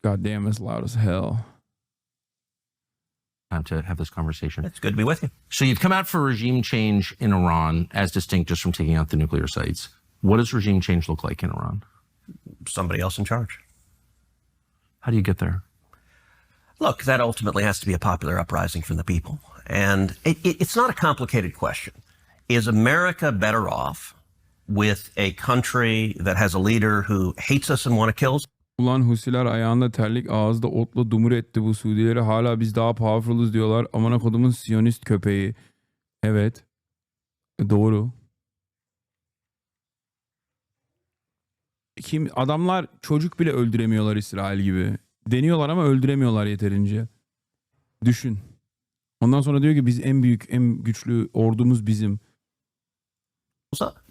God damn, it's loud as hell. Time to have this conversation. It's good to be with you. So you've come out for regime change in Iran, as distinct just from taking out the nuclear sites. What does regime change look like in Iran? Somebody else in charge. How do you get there? Look, that ultimately has to be a popular uprising from the people. And it's not a complicated question. Is America better off with a country that has a leader who hates us and want to kill us? Ulan Husiler ayağında terlik, ağızda otla dumur etti bu Suudileri. Hala biz daha powerful'uz diyorlar. Amına kodumun Siyonist köpeği. Evet. Doğru. Adamlar çocuk bile öldüremiyorlar İsrail gibi. Deniyorlar ama öldüremiyorlar yeterince. Düşün. Ondan sonra diyor ki biz en büyük, en güçlü ordumuz bizim.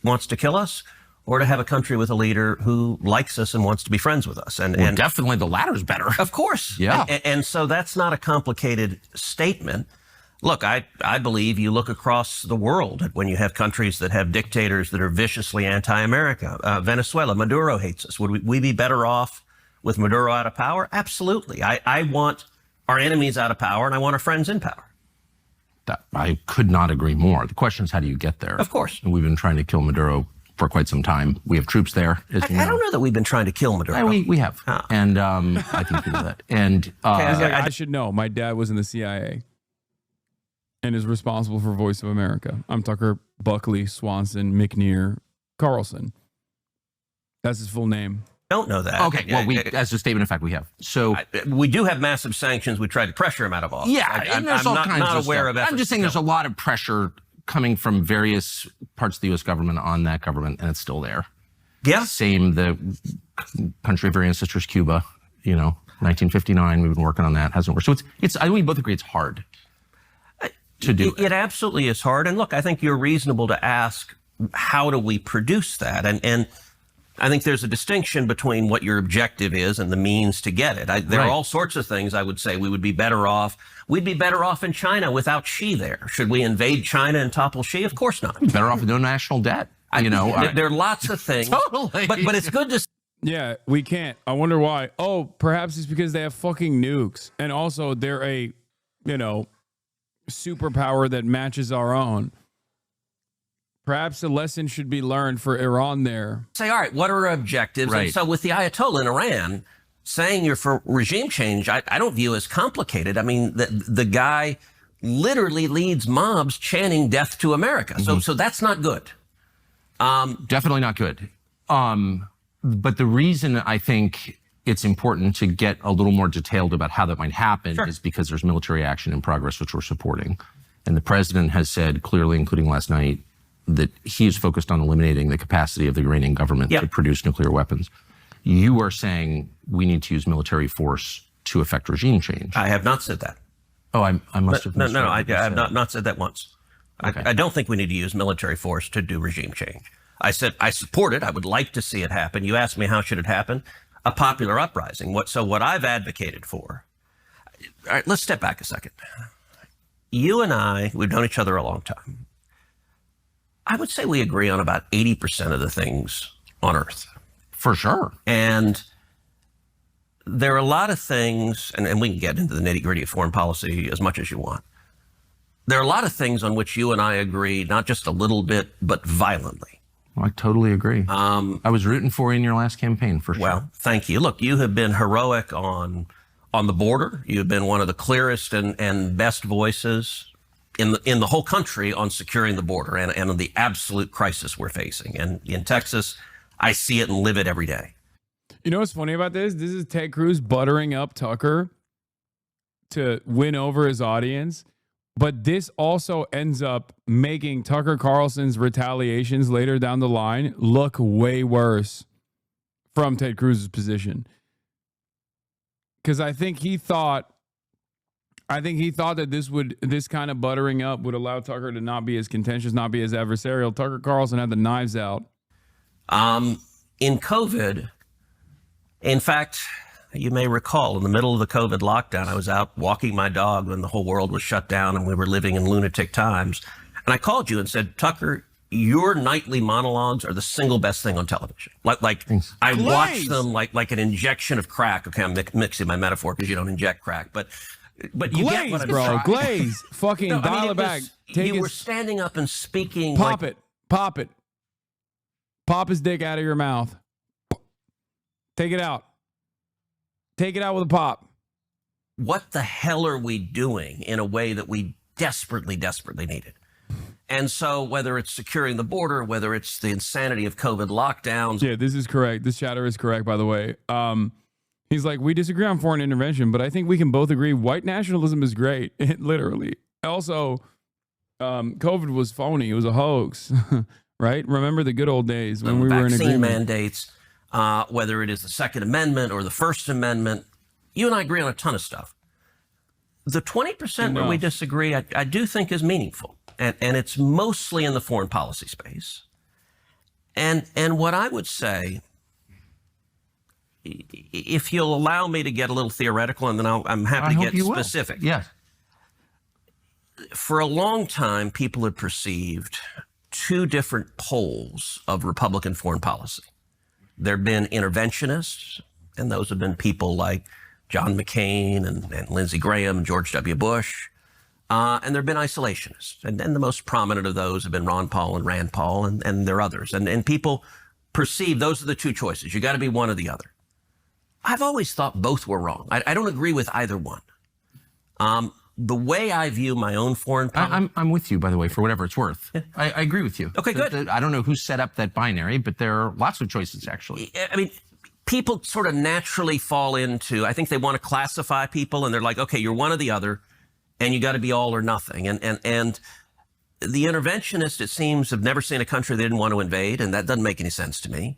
Wants to kill us, or to have a country with a leader who likes us and wants to be friends with us. And definitely the latter is better. Of course. Yeah. And so that's not a complicated statement. Look, I believe you look across the world when you have countries that have dictators that are viciously anti-America. Venezuela, Maduro hates us. Would we be better off with Maduro out of power? Absolutely. I want our enemies out of power, and I want our friends in power. I could not agree more. The question is, how do you get there? Of course. And we've been trying to kill Maduro for quite some time. We have troops there. As you know. I don't know that we've been trying to kill Maduro. We have. And I think we know that. And I should know. My dad was in the CIA and is responsible for Voice of America. I'm Tucker Buckley Swanson McNear Carlson. That's his full name. Don't know that. Okay, well, as a statement of fact, we have. So we do have massive sanctions. We tried to pressure him out of office. Yeah, I'm there's all kinds not of aware stuff. of. I'm just saying there's a lot of pressure coming from various parts of the U.S. government on that government, and it's still there. Yeah. Same, the country of our ancestors, Cuba. 1959. We've been working on that. Hasn't worked. So it's. I think we both agree it's hard to do. It absolutely is hard. And look, I think you're reasonable to ask, how do we produce that? And I think there's a distinction between what your objective is and the means to get it. There are all sorts of things I would say we would be better off. We'd be better off in China without Xi there. Should we invade China and topple Xi? Of course not. Better off with no national debt. There are lots of things. Totally. But it's good to. Yeah, we can't. I wonder why. Oh, perhaps it's because they have fucking nukes. And also they're a, superpower that matches our own. Perhaps a lesson should be learned for Iran there. Say, all right, what are our objectives? Right. And so with the Ayatollah in Iran, saying you're for regime change, I don't view as complicated. I mean, the guy literally leads mobs chanting death to America. Mm-hmm. So that's not good. Definitely not good. But the reason I think it's important to get a little more detailed about how that might happen is because there's military action in progress, which we're supporting. And the president has said clearly, including last night, that he is focused on eliminating the capacity of the Iranian government to produce nuclear weapons. You are saying we need to use military force to effect regime change. I have not said that. Oh, I must have. No, I have not said that once. Okay. I don't think we need to use military force to do regime change. I said I support it. I would like to see it happen. You asked me how should it happen? A popular uprising. What I've advocated for. All right, let's step back a second. You and I, we've known each other a long time. I would say we agree on about 80% of the things on Earth. For sure. And there are a lot of things, and we can get into the nitty-gritty of foreign policy as much as you want. There are a lot of things on which you and I agree, not just a little bit, but violently. I totally agree. I was rooting for you in your last campaign, for sure. Well, thank you. Look, you have been heroic on the border. You've been one of the clearest and best voices in the whole country on securing the border and on the absolute crisis we're facing. And in Texas, I see it and live it every day. You know what's funny about this? This is Ted Cruz buttering up Tucker to win over his audience. But this also ends up making Tucker Carlson's retaliations later down the line look way worse from Ted Cruz's position. Because I think he thought that this kind of buttering up would allow Tucker to not be as contentious, not be as adversarial. Tucker Carlson had the knives out. In COVID, in fact, you may recall in the middle of the COVID lockdown, I was out walking my dog when the whole world was shut down and we were living in lunatic times. And I called you and said, Tucker, your nightly monologues are the single best thing on television. Like I watch them like an injection of crack. Okay, I'm mixing my metaphor because you don't inject crack, but you get what I'm trying. Glaze, fucking No, dial it back. You were standing up and speaking. Pop it. Pop his dick out of your mouth. Take it out. Take it out with a pop. What the hell are we doing in a way that we desperately, desperately need it? And so whether it's securing the border, whether it's the insanity of COVID lockdowns. Yeah, this is correct. This chatter is correct, by the way. He's like, we disagree on foreign intervention, but I think we can both agree white nationalism is great. Literally. Also, COVID was phony. It was a hoax, right? Remember the good old days when we were in agreement. Vaccine mandates, whether it is the Second Amendment or the First Amendment. You and I agree on a ton of stuff. The 20% where we disagree, I do think is meaningful. And it's mostly in the foreign policy space. And what I would say, if you'll allow me to get a little theoretical, and then I'm happy to get specific. Yes. For a long time, people had perceived two different poles of Republican foreign policy. There have been interventionists, and those have been people like John McCain and Lindsey Graham and George W. Bush. And there have been isolationists. And the most prominent of those have been Ron Paul and Rand Paul, and there are others. And people perceive those are the two choices. You got to be one or the other. I've always thought both were wrong. I don't agree with either one. The way I view my own foreign policy. I'm with you, by the way, for whatever it's worth. Yeah. I agree with you. Okay, good. I don't know who set up that binary, but there are lots of choices, actually. I mean, people sort of naturally fall into, I think they want to classify people, and they're like, okay, you're one or the other, and you got to be all or nothing. And the interventionists, it seems, have never seen a country they didn't want to invade, and that doesn't make any sense to me.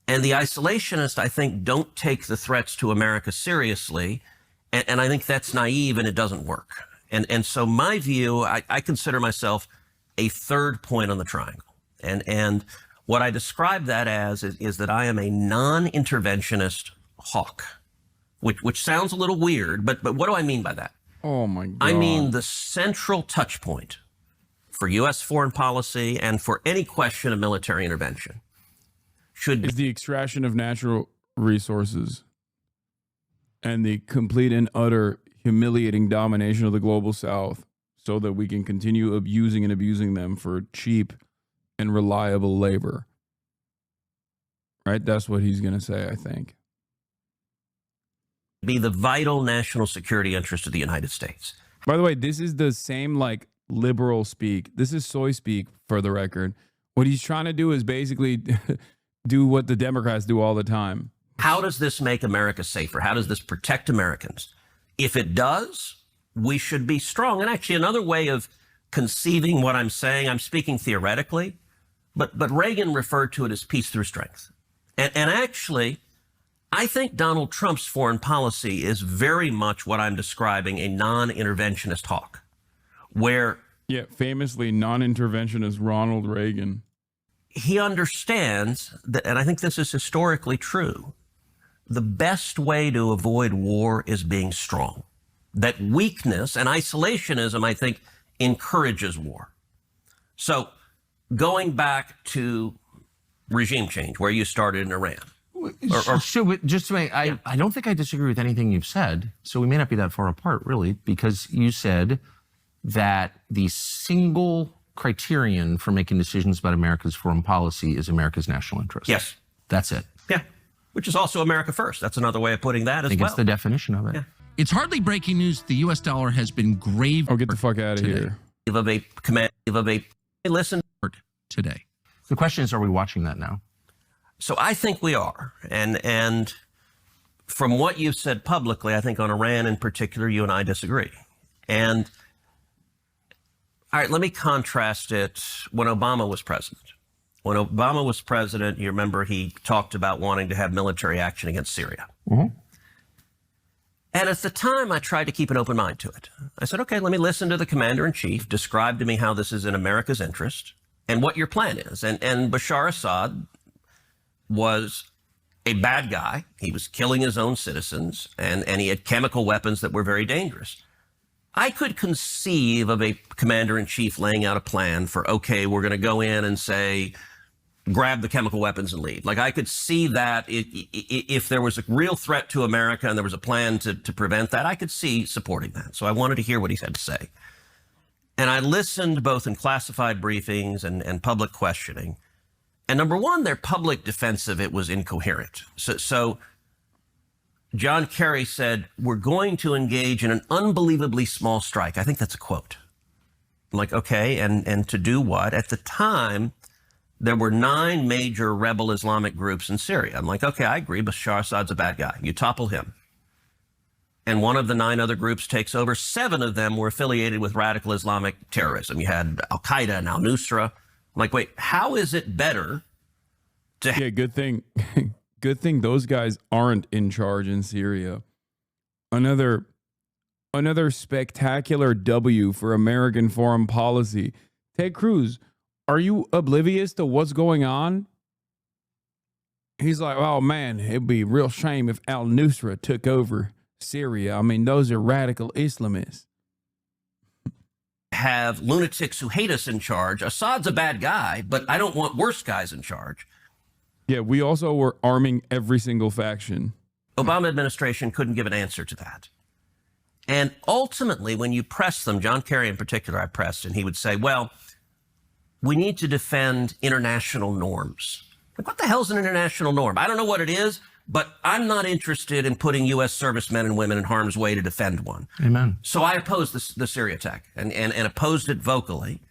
And the isolationists, I think, don't take the threats to America seriously, and I think that's naive, and it doesn't work. And so my view, I consider myself a third point on the triangle. And what I describe that as is that I am a non-interventionist hawk, which sounds a little weird, but what do I mean by that? Oh, my God. I mean the central touch point for U.S. foreign policy and for any question of military intervention is the extraction of natural resources and the complete and utter humiliating domination of the global South so that we can continue abusing and abusing them for cheap and reliable labor. Right? That's what he's going to say, I think. Be the vital national security interest of the United States. By the way, this is the same like liberal speak. This is soy speak for the record. What he's trying to do is basically do what the Democrats do all the time. How does this make America safer? How does this protect Americans? If it does, we should be strong. And actually, another way of conceiving what I'm saying, I'm speaking theoretically, but Reagan referred to it as peace through strength. And actually, I think Donald Trump's foreign policy is very much what I'm describing, a non-interventionist hawk, where... Yeah, famously non-interventionist Ronald Reagan. He understands that, and I think this is historically true, the best way to avoid war is being strong. That weakness and isolationism, I think, encourages war. So going back to regime change, where you started in Iran. So just to make, I don't think I disagree with anything you've said, so we may not be that far apart, really, because you said that the single criterion for making decisions about America's foreign policy is America's national interest. Yes. That's it. Yeah. Which is also America first. That's another way of putting that as well. I think it's the definition of it. Yeah. It's hardly breaking news. The U.S. dollar has been gravely... Oh, get the fuck out of here. Listen. Today. The question is, are we watching that now? So I think we are. And from what you've said publicly, I think on Iran in particular, you and I disagree. And all right, let me contrast it when Obama was president. When Obama was president, you remember he talked about wanting to have military action against Syria. Mm-hmm. And at the time, I tried to keep an open mind to it. I said, okay, let me listen to the commander-in-chief, describe to me how this is in America's interest and what your plan is. And Bashar Assad was a bad guy. He was killing his own citizens, and he had chemical weapons that were very dangerous. I could conceive of a commander-in-chief laying out a plan for, okay, we're going to go in and say, grab the chemical weapons and leave. Like, I could see that if there was a real threat to America and there was a plan to prevent that, I could see supporting that. So I wanted to hear what he had to say. And I listened both in classified briefings and public questioning. And number one, their public defense of it was incoherent. So John Kerry said, we're going to engage in an unbelievably small strike. I think that's a quote. I'm like, okay, and to do what? At the time, there were 9 major rebel Islamic groups in Syria. I'm like, okay, I agree, Bashar Assad's a bad guy. You topple him. And one of the 9 other groups takes over. 7 of them were affiliated with radical Islamic terrorism. You had Al-Qaeda and Al-Nusra. I'm like, wait, how is it better to... Yeah, good thing. Good thing those guys aren't in charge in Syria. Another spectacular W for American foreign policy. Ted Cruz, are you oblivious to what's going on? He's like, oh man, it'd be a real shame if al-Nusra took over Syria. I mean, those are radical Islamists. Have lunatics who hate us in charge. Assad's a bad guy, but I don't want worse guys in charge. Yeah, we also were arming every single faction. Obama administration couldn't give an answer to that. And ultimately, when you press them, John Kerry in particular, I pressed, and he would say, well, we need to defend international norms. Like, what the hell's an international norm? I don't know what it is, but I'm not interested in putting U.S. servicemen and women in harm's way to defend one. Amen. So I opposed the Syria attack and opposed it vocally.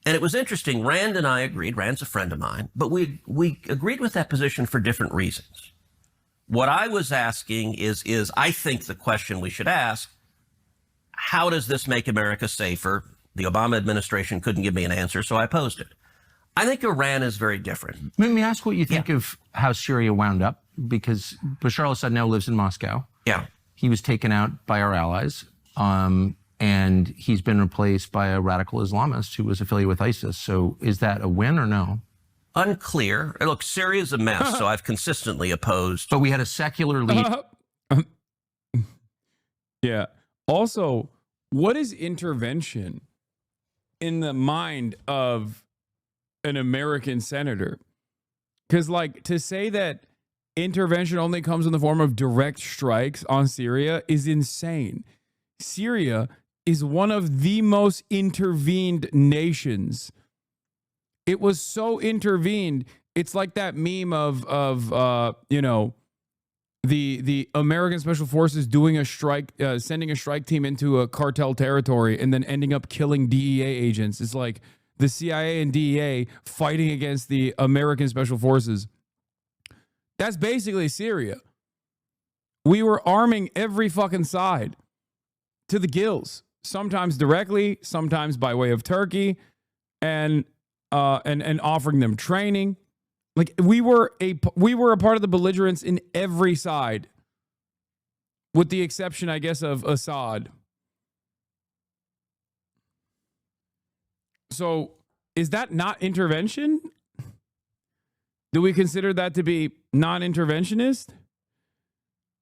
And it was interesting. Rand and I agreed. Rand's a friend of mine, but we agreed with that position for different reasons. What I was asking is I think the question we should ask, how does this make America safer? The Obama administration couldn't give me an answer, so I opposed it. I think Iran is very different. Let me ask what you think of how Syria wound up, because Bashar al-Assad now lives in Moscow. Yeah. He was taken out by our allies, and he's been replaced by a radical Islamist who was affiliated with ISIS. So is that a win or no? Unclear. Look, Syria's a mess, so I've consistently opposed. But we had a secular leader. Yeah. Also, what is intervention in the mind of an American senator? Because, like, to say that intervention only comes in the form of direct strikes on Syria is insane. Syria is one of the most intervened nations. It was so intervened. It's like that meme of you know, the American Special Forces doing a strike, sending a strike team into a cartel territory and then ending up killing DEA agents. It's like the CIA and DEA fighting against the American Special Forces. That's basically Syria. We were arming every fucking side to the gills, sometimes directly, sometimes by way of Turkey, and offering them training. Like, we were a part of the belligerents in every side, with the exception, I guess, of Assad. So, is that not intervention? Do we consider that to be non-interventionist?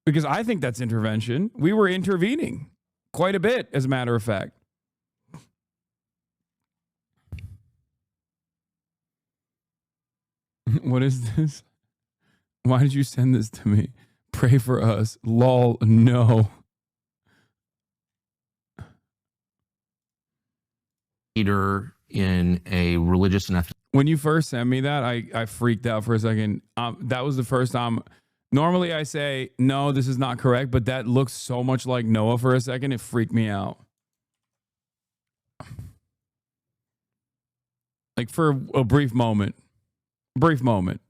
Because I think that's intervention. We were intervening quite a bit, as a matter of fact. What is this? Why did you send this to me? Pray for us. Lol, no. Leader in a religious and ethnic. When you first sent me that, I freaked out for a second. That was the first time. Normally I say, no, this is not correct, but that looks so much like Noah for a second. It freaked me out. Like, for a brief moment. Brief moment.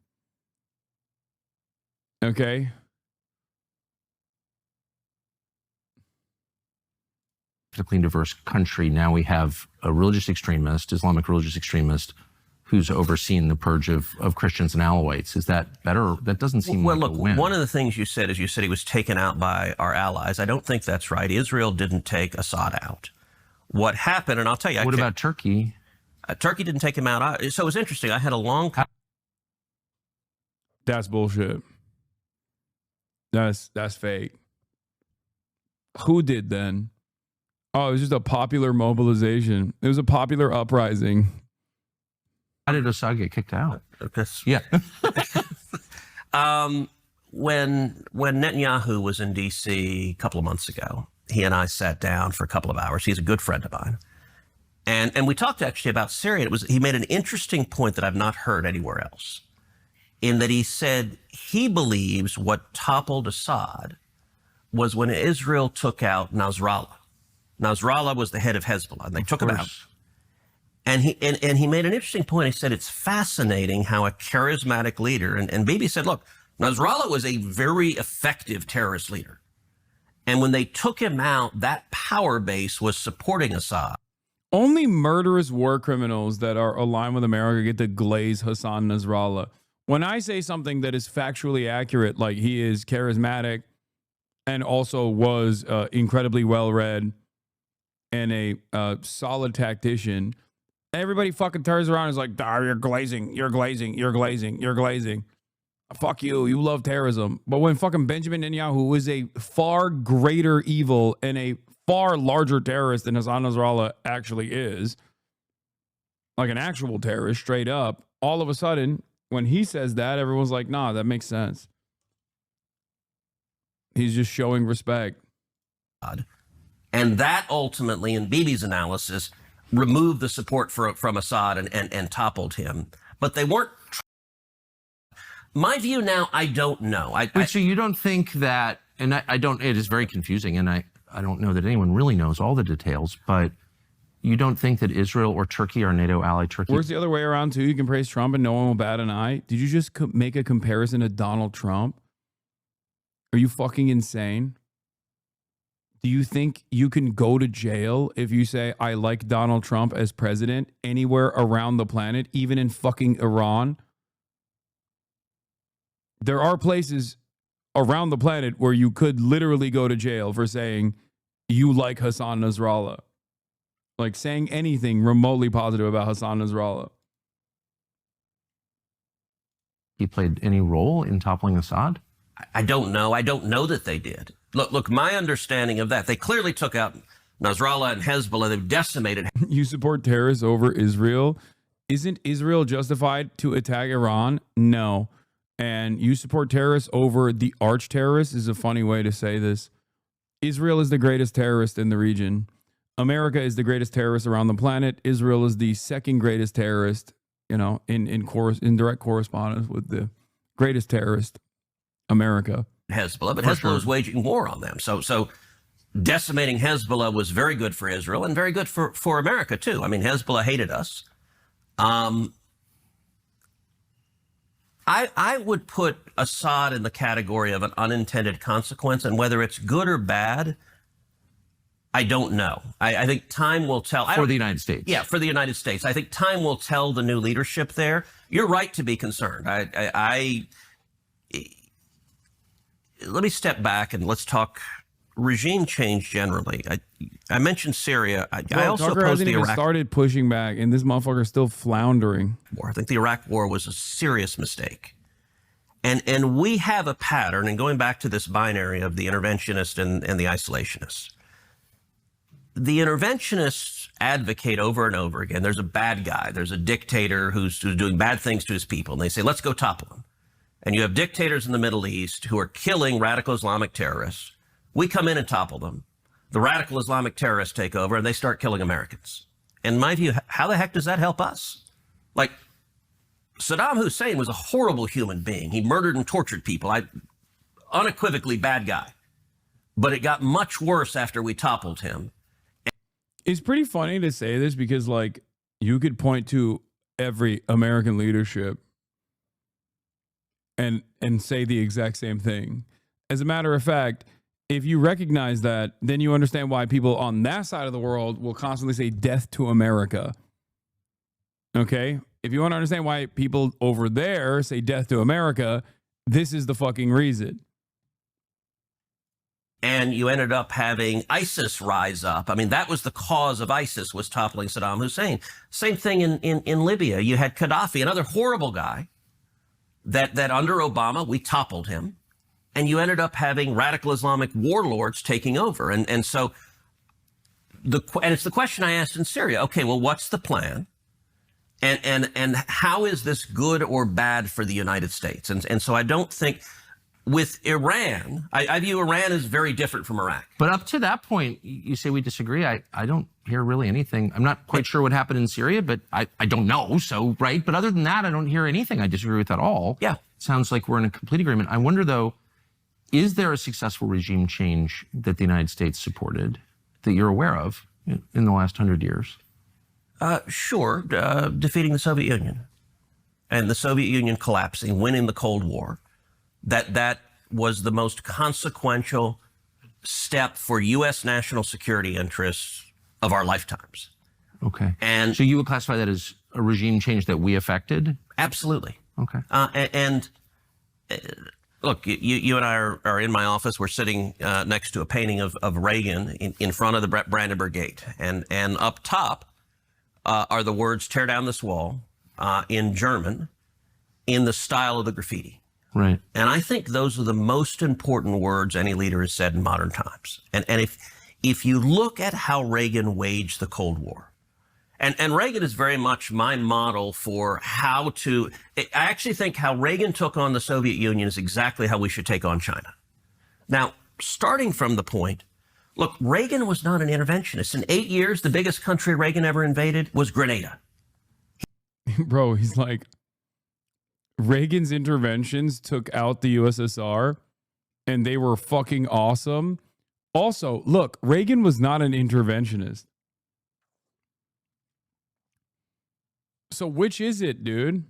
Okay. Ethnically diverse country. Now we have a religious extremist, Islamic religious extremist, who's overseeing the purge of Christians and Alawites. Is that better? That doesn't seem like a win. One of the things you said is you said he was taken out by our allies. I don't think that's right. Israel didn't take Assad out. What happened, and I'll tell you. What about Turkey? Turkey didn't take him out. So it was interesting. I had a long... That's bullshit. That's fake. Who did then? Oh, it was just a popular mobilization. It was a popular uprising. How did Assad get kicked out? Because Yeah. when Netanyahu was in D.C. a couple of months ago, he and I sat down for a couple of hours. He's a good friend of mine. And we talked actually about Syria. He made an interesting point that I've not heard anywhere else, in that he said he believes what toppled Assad was when Israel took out Nasrallah. Nasrallah was the head of Hezbollah, and they took him out. And he made an interesting point. He said it's fascinating how a charismatic leader, and Bibi said, look, Nasrallah was a very effective terrorist leader. And when they took him out, that power base was supporting Assad. Only murderous war criminals that are aligned with America get to glaze Hassan Nasrallah. When I say something that is factually accurate, like he is charismatic and also was incredibly well-read and a solid tactician, everybody fucking turns around and is like, you're glazing, you're glazing, you're glazing, you're glazing. Fuck you, you love terrorism. But when fucking Benjamin Netanyahu is a far greater evil and a far larger terrorist than Hassan Nasrallah actually is, like an actual terrorist straight up, all of a sudden, when he says that, everyone's like, nah, that makes sense. He's just showing respect. And that ultimately, in Bibi's analysis, removed the support from Assad and toppled him. But they weren't. My view now, I don't know. So you don't think that, and I don't, it is very confusing, and I don't know that anyone really knows all the details, but you don't think that Israel or Turkey or NATO ally Turkey? Where's the other way around too? You can praise Trump and no one will bat an eye. Did you just make a comparison to Donald Trump? Are you fucking insane? Do you think you can go to jail if you say, I like Donald Trump as president anywhere around the planet, even in fucking Iran? There are places around the planet where you could literally go to jail for saying you like Hassan Nasrallah. Like saying anything remotely positive about Hassan Nasrallah. He played any role in toppling Assad? I don't know. I don't know that they did. Look, my understanding of that, they clearly took out Nasrallah and Hezbollah. They've decimated. You support terrorists over Israel. Isn't Israel justified to attack Iran? No. And you support terrorists over the arch terrorists is a funny way to say this. Israel is the greatest terrorist in the region. America is the greatest terrorist around the planet. Israel is the second greatest terrorist, you know, in direct correspondence with the greatest terrorist, America. Hezbollah, but Hezbollah was waging war on them. So decimating Hezbollah was very good for Israel and very good for America, too. I mean, Hezbollah hated us. I would put Assad in the category of an unintended consequence, and whether it's good or bad, I don't know. I think time will tell. For the United States. Yeah, for the United States. I think time will tell the new leadership there. You're right to be concerned. Let me step back and let's talk regime change generally. I mentioned Syria. I also Tucker posed hasn't the even Iraq started pushing back, and this motherfucker's still floundering. war. I think the Iraq war was a serious mistake. And we have a pattern, and going back to this binary of the interventionist and the isolationist. The interventionists advocate over and over again, there's a bad guy, there's a dictator who's doing bad things to his people, and they say, let's go topple him. And you have dictators in the Middle East who are killing radical Islamic terrorists. We come in and topple them. The radical Islamic terrorists take over, and they start killing Americans. In my view, how the heck does that help us? Like, Saddam Hussein was a horrible human being. He murdered and tortured people. Unequivocally bad guy. But it got much worse after we toppled him. It's pretty funny to say this because, like, you could point to every American leadership and say the exact same thing. As a matter of fact, if you recognize that, then you understand why people on that side of the world will constantly say death to America. Okay? If you want to understand why people over there say death to America, this is the fucking reason. And you ended up having ISIS rise up. I mean, that was the cause of ISIS, was toppling Saddam Hussein. Same thing in Libya. You had Gaddafi, another horrible guy, that under Obama, we toppled him. And you ended up having radical Islamic warlords taking over. And so and it's the question I asked in Syria. Okay, well, what's the plan? And how is this good or bad for the United States? And so I don't think with Iran, I view Iran as very different from Iraq. But up to that point, you say we disagree. I don't hear really anything. I'm not quite sure what happened in Syria, but I don't know. So, right. But other than that, I don't hear anything I disagree with at all. Yeah. Sounds like we're in a complete agreement. I wonder, though, is there a successful regime change that the United States supported that you're aware of in the last 100 years? Sure. Defeating the Soviet Union and the Soviet Union collapsing, winning the Cold War. That was the most consequential step for U.S. national security interests of our lifetimes. Okay. And so you would classify that as a regime change that we affected? Absolutely. Okay. Look, you and I are in my office. We're sitting next to a painting of Reagan in front of the Brandenburg Gate. And up top are the words, "Tear down this wall," in German, in the style of the graffiti. Right. And I think those are the most important words any leader has said in modern times. And if you look at how Reagan waged the Cold War, and Reagan is very much my model for how to, I actually think how Reagan took on the Soviet Union is exactly how we should take on China. Now, starting from the point, look, Reagan was not an interventionist. In 8 years, the biggest country Reagan ever invaded was Grenada. Bro, he's like, Reagan's interventions took out the USSR and they were fucking awesome. Also, look, Reagan was not an interventionist. So which is it, dude?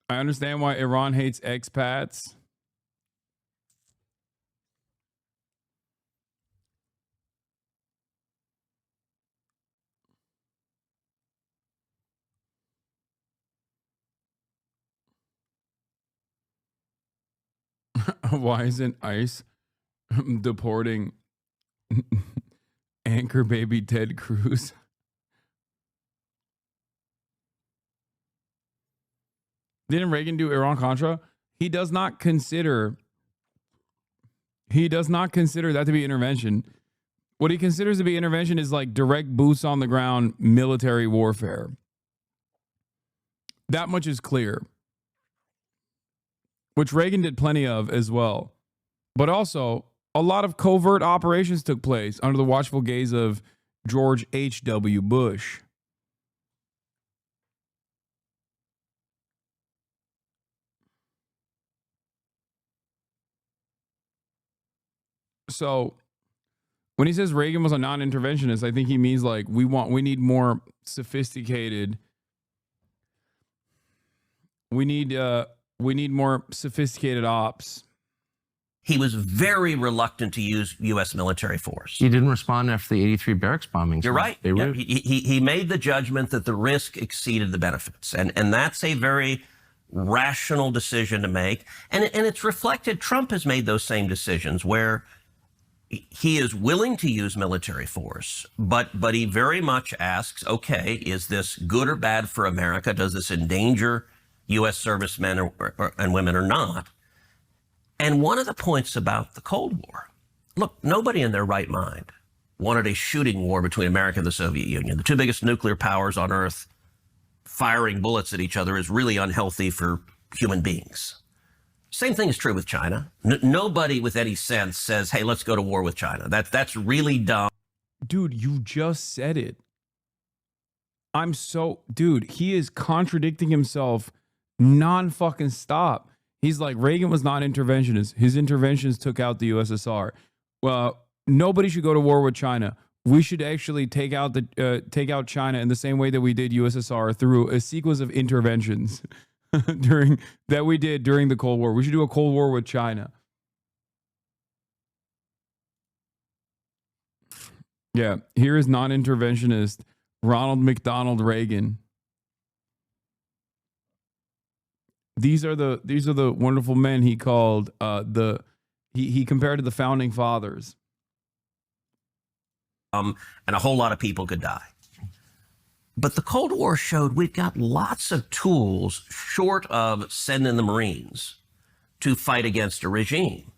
I understand why Iran hates expats. Why isn't ICE deporting anchor baby Ted Cruz? Didn't Reagan do Iran-Contra? He does not consider that to be intervention. What he considers to be intervention is like direct boots on the ground military warfare. That much is clear. Which Reagan did plenty of as well. But also, a lot of covert operations took place under the watchful gaze of George H.W. Bush. So, when he says Reagan was a non-interventionist, I think he means like we need more sophisticated. We need more sophisticated ops. He was very reluctant to use U.S. military force. He didn't respond after the 83 barracks bombings. You're right. Yeah, he made the judgment that the risk exceeded the benefits. And that's a very rational decision to make. And it's reflected. Trump has made those same decisions where he is willing to use military force, but he very much asks, okay, is this good or bad for America? Does this endanger U.S. servicemen and women or not? And one of the points about the Cold War, look, nobody in their right mind wanted a shooting war between America and the Soviet Union. The two biggest nuclear powers on Earth firing bullets at each other is really unhealthy for human beings. Same thing is true with China. Nobody with any sense says, hey, let's go to war with China. That's really dumb. Dude, you just said it. Dude, he is contradicting himself non-fucking stop. He's like, Reagan was not interventionist. His interventions took out the USSR. Well, nobody should go to war with China. We should actually take out China in the same way that we did USSR through a sequence of interventions during the Cold War. We should do a Cold War with China. Yeah, here is non-interventionist Ronald McDonald Reagan. These are the wonderful men he called he compared to the founding fathers. And a whole lot of people could die. But the Cold War showed we've got lots of tools short of sending the Marines to fight against a regime.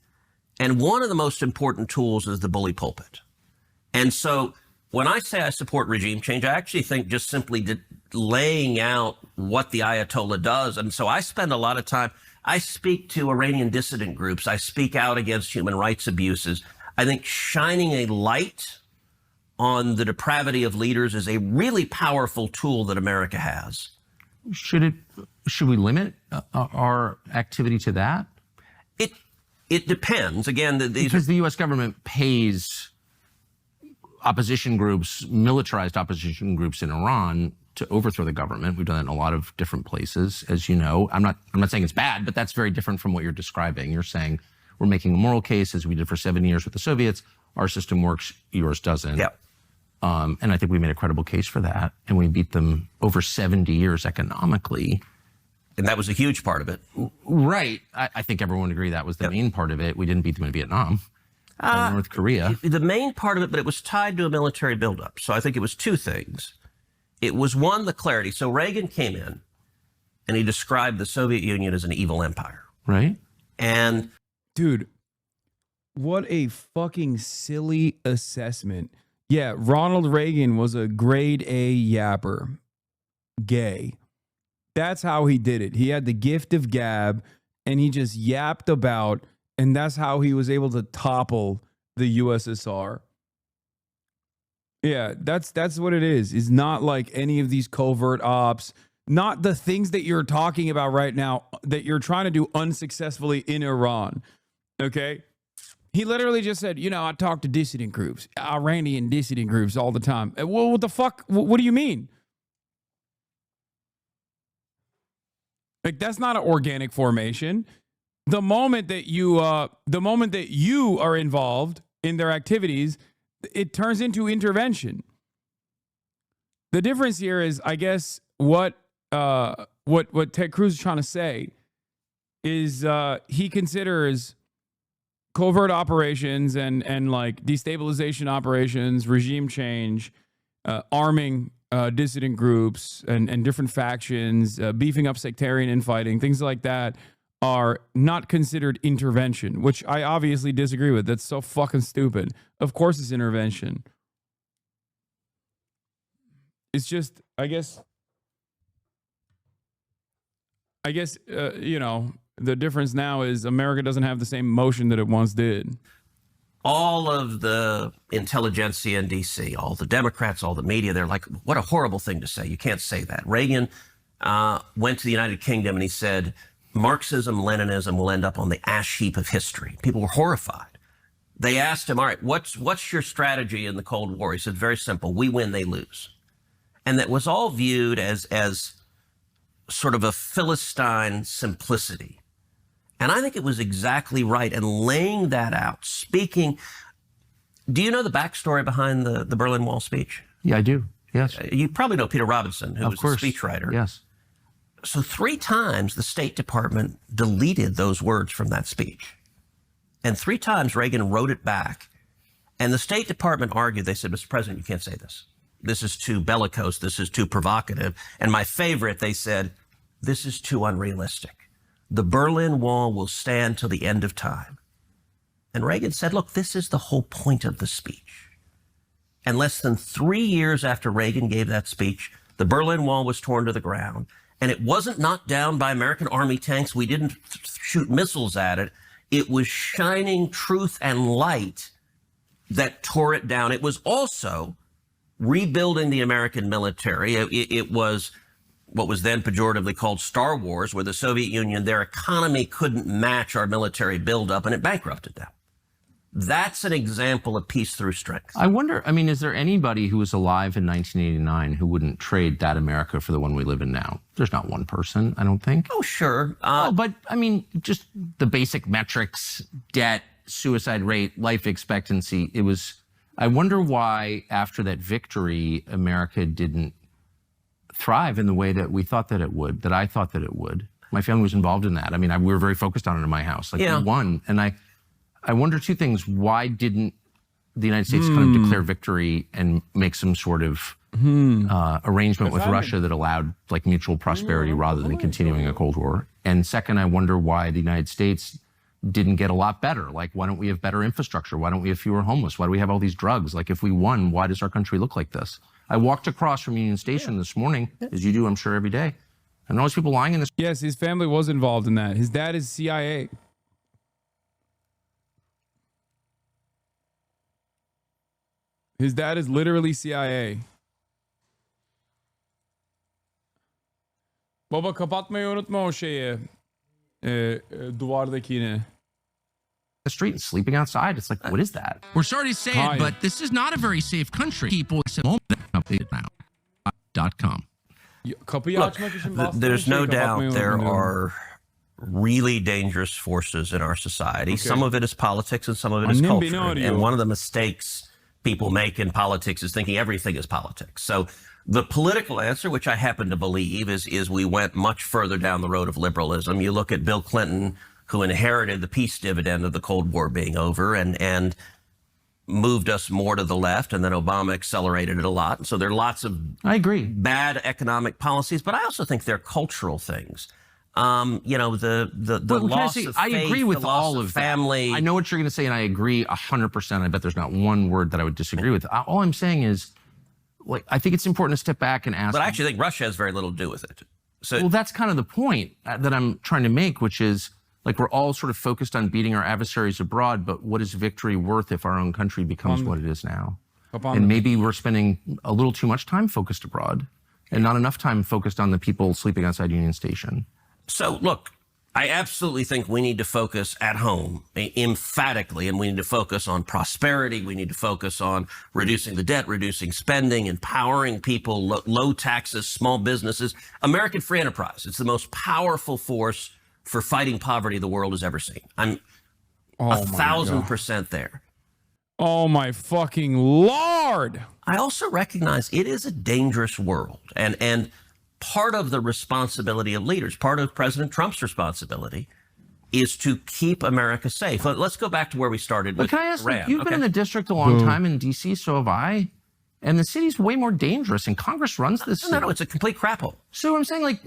And one of the most important tools is the bully pulpit. And so when I say I support regime change, I actually think just simply laying out what the Ayatollah does. And so I spend a lot of time, I speak to Iranian dissident groups. I speak out against human rights abuses. I think shining a light on the depravity of leaders is a really powerful tool that America has. Should we limit our activity to that? It depends. Again, because the U.S. government pays opposition groups, militarized opposition groups in Iran to overthrow the government. We've done it in a lot of different places, as you know. I'm not saying it's bad, but that's very different from what you're describing. You're saying we're making a moral case, as we did for 7 years with the Soviets. Our system works, yours doesn't. Yeah. And I think we made a credible case for that, and we beat them over 70 years economically. And that was a huge part of it. Right. I think everyone would agree that was the main part of it. We didn't beat them in Vietnam or North Korea. The main part of it, but it was tied to a military buildup. So I think it was two things. It was one, the clarity. So Reagan came in and he described the Soviet Union as an evil empire. Right. And dude, what a fucking silly assessment. Yeah, Ronald Reagan was a grade A yapper. Gay. That's how he did it. He had the gift of gab and he just yapped about, and that's how he was able to topple the USSR. Yeah, that's what it is. It's not like any of these covert ops, not the things that you're talking about right now that you're trying to do unsuccessfully in Iran. Okay? He literally just said, you know, I talk to dissident groups, Iranian dissident groups all the time. Well, what the fuck? What do you mean? Like, that's not an organic formation. The moment that you are involved in their activities, it turns into intervention. The difference here is, I guess, what Ted Cruz is trying to say is he considers covert operations and like destabilization operations, regime change, arming dissident groups and different factions, beefing up sectarian infighting, things like that are not considered intervention, which I obviously disagree with. That's so fucking stupid. Of course it's intervention. It's just, I guess, you know, the difference now is America doesn't have the same motion that it once did. All of the intelligentsia in D.C., all the Democrats, all the media, they're like, what a horrible thing to say. You can't say that. Reagan went to the United Kingdom and he said, Marxism, Leninism will end up on the ash heap of history. People were horrified. They asked him, all right, what's your strategy in the Cold War? He said, very simple. We win, they lose. And that was all viewed as sort of a Philistine simplicity. And I think it was exactly right. And laying that out, speaking, do you know the backstory behind the Berlin Wall speech? Yeah, I do. Yes. You probably know Peter Robinson, who was the speechwriter. Yes. So 3 times the State Department deleted those words from that speech. And 3 times Reagan wrote it back. And the State Department argued, they said, Mr. President, you can't say this. This is too bellicose. This is too provocative. And my favorite, they said, this is too unrealistic. The Berlin Wall will stand till the end of time. And Reagan said, look, this is the whole point of the speech. And less than 3 years after Reagan gave that speech, the Berlin Wall was torn to the ground. And it wasn't knocked down by American Army tanks. We didn't shoot missiles at it. It was shining truth and light that tore it down. It was also rebuilding the American military. It was what was then pejoratively called Star Wars, where the Soviet Union, their economy couldn't match our military buildup, and it bankrupted them. That's an example of peace through strength. I wonder, I mean, is there anybody who was alive in 1989 who wouldn't trade that America for the one we live in now? There's not one person, I don't think. Oh, sure. But, I mean, just the basic metrics, debt, suicide rate, life expectancy, it was, I wonder why after that victory, America didn't thrive in the way that we thought that it would, that I thought that it would. My family was involved in that. I mean, we were very focused on it in my house. Like, we won. And I wonder 2 things. Why didn't the United States kind of declare victory and make some sort of arrangement with Russia that allowed like mutual prosperity rather than continuing a Cold War? And second, I wonder why the United States didn't get a lot better. Like, why don't we have better infrastructure? Why don't we have fewer homeless? Why do we have all these drugs? Like, if we won, why does our country look like this? I walked across from Union Station this morning, as you do, I'm sure, every day. And all these people lying in this. Yes, his family was involved in that. His dad is CIA. His dad is literally CIA. Baba kapatmayı unutma o şeyi. Duvardakini. The street and sleeping outside. It's like, what is that? We're sorry to say it, but this is not a very safe country. People now.com. Look, there's no doubt there are really dangerous forces in our society. Okay. Some of it is politics and some of it is culture. And one of the mistakes people make in politics is thinking everything is politics. So the political answer, which I happen to believe, is we went much further down the road of liberalism. You look at Bill Clinton, who inherited the peace dividend of the Cold War being over and moved us more to the left, and then Obama accelerated it a lot. So there are lots of bad economic policies, but I also think they're cultural things. You know, the loss of faith, I agree with all of family. That. I know what you're going to say, and I agree 100%. I bet there's not one word that I would disagree with. All I'm saying is, like, I think it's important to step back and ask. But I actually think Russia has very little to do with it. So, well, that's kind of the point that I'm trying to make, which is, like, we're all sort of focused on beating our adversaries abroad, but what is victory worth if our own country becomes what it is now? And maybe we're spending a little too much time focused abroad and not enough time focused on the people sleeping outside Union Station. So, look, I absolutely think we need to focus at home emphatically, and we need to focus on prosperity. We need to focus on reducing the debt, reducing spending, empowering people, low taxes, small businesses, American free enterprise. It's the most powerful force for fighting poverty the world has ever seen. I'm 1,000% there. Oh my fucking Lord. I also recognize it is a dangerous world. And part of the responsibility of leaders, part of President Trump's responsibility, is to keep America safe. Let's go back to where we started. But can I ask, you've been in the district a long time in D.C., so have I. And the city's way more dangerous, and Congress runs this city. No, it's a complete crap hole. So I'm saying, like,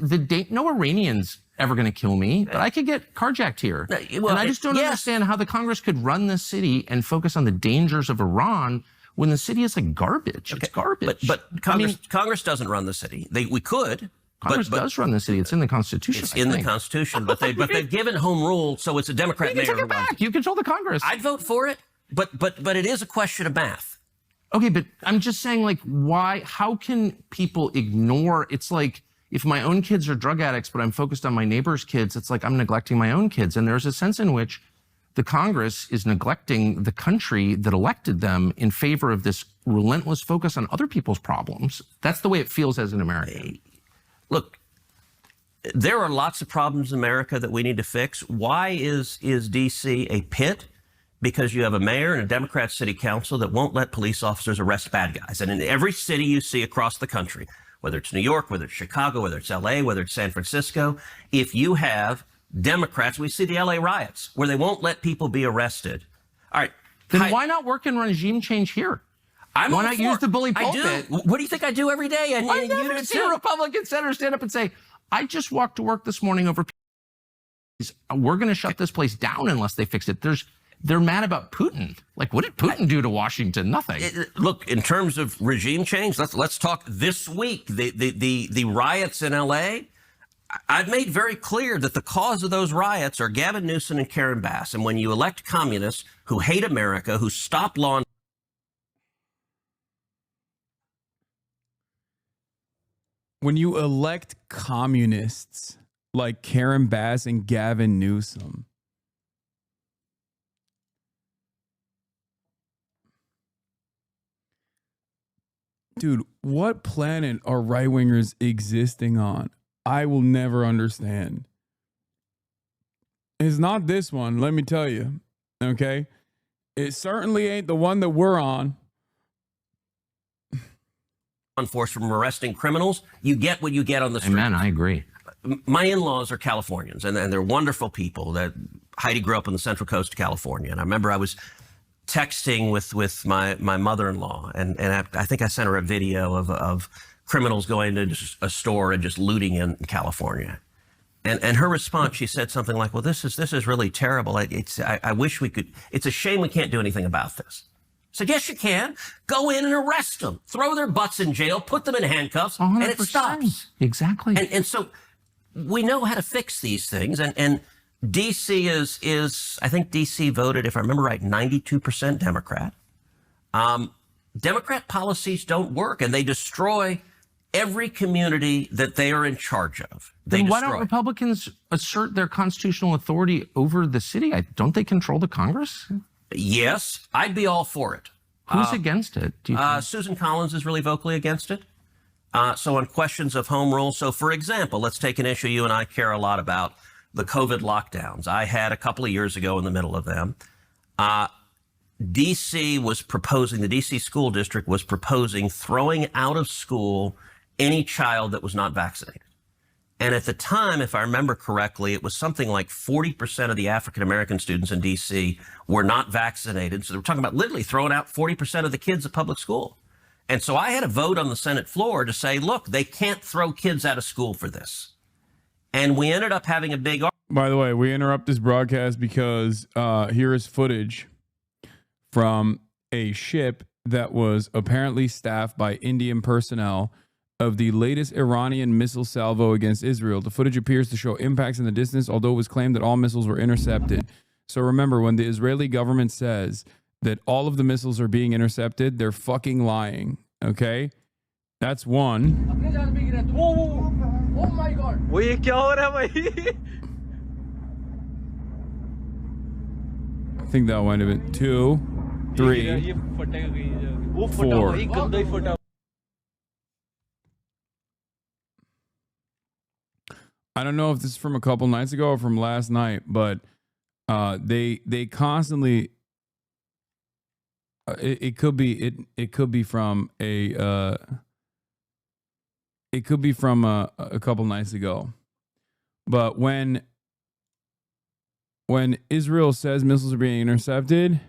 no Iranian's ever going to kill me, but I could get carjacked here. Well, and I just don't understand how the Congress could run this city and focus on the dangers of Iran when the city is like garbage. Okay. It's garbage. But Congress doesn't run the city. We could. Congress does run the city. It's in the Constitution. It's in the Constitution, but they've given home rule, so it's a Democrat mayor. You can take it back. You control the Congress. I'd vote for it, but it is a question of math. Okay, but I'm just saying, like, why? How can people ignore? It's like, if my own kids are drug addicts, but I'm focused on my neighbor's kids, it's like I'm neglecting my own kids. And there's a sense in which the Congress is neglecting the country that elected them in favor of this relentless focus on other people's problems. That's the way it feels as an American. Look, there are lots of problems in America that we need to fix. Why is D.C. a pit? Because you have a mayor and a Democrat city council that won't let police officers arrest bad guys. And in every city you see across the country, whether it's New York, whether it's Chicago, whether it's L.A., whether it's San Francisco, if you have Democrats, we see the L.A. riots where they won't let people be arrested. All right. Then why not work in regime change here? Why not use the bully pulpit? I do. What do you think I do every day? And I never see a Republican senator stand up and say, I just walked to work this morning over. We're going to shut this place down unless they fix it. They're mad about Putin. Like, what did Putin do to Washington? Nothing. Look, in terms of regime change, let's talk this week. The riots in L.A., I've made very clear that the cause of those riots are Gavin Newsom and Karen Bass. And when you elect communists who hate America, who stop law. When you elect communists like Karen Bass and Gavin Newsom, dude, what planet are right-wingers existing on? I will never understand. It's not this one, let me tell you. Okay? It certainly ain't the one that we're on. Force from arresting criminals, you get what you get on the street. Amen, I agree. My in-laws are Californians, and they're wonderful people. Heidi grew up on the Central Coast of California, and I remember I was texting with my mother-in-law, and I think I sent her a video of criminals going to a store and just looting in California. And her response, she said something like, well, this is really terrible. I wish we could, it's a shame we can't do anything about this. I said, yes, you can. Go in and arrest them. Throw their butts in jail, put them in handcuffs, 100%. and it stops. Exactly. And so we know how to fix these things. And D.C. is, I think D.C. voted, if I remember right, 92% Democrat. Democrat policies don't work, and they destroy every community that they are in charge of. Then why don't Republicans assert their constitutional authority over the city? Don't they control the Congress? Yes, I'd be all for it. Who's against it? Do you think? Susan Collins is really vocally against it. So on questions of home rule, so for example, let's take an issue you and I care a lot about, the COVID lockdowns. I had a couple of years ago in the middle of them. D.C. was proposing, the D.C. school district was proposing throwing out of school any child that was not vaccinated. And at the time, if I remember correctly, it was something like 40% of the African-American students in D.C. were not vaccinated. So they were talking about literally throwing out 40% of the kids at public school. And so I had a vote on the Senate floor to say, look, they can't throw kids out of school for this. And we ended up having a big... By the way, we interrupt this broadcast because here is footage from a ship that was apparently staffed by Indian personnel of the latest Iranian missile salvo against Israel. The footage appears to show impacts in the distance, although it was claimed that all missiles were intercepted. So remember, when the Israeli government says that all of the missiles are being intercepted, they're fucking lying, okay? That's one. Oh my God! वो ये क्या हो रहा है भाई? I think that might have been 2, 3, 4. I don't know if this is from a couple nights ago or from last night, but they constantly it could be from a couple nights ago. But when Israel says missiles are being intercepted,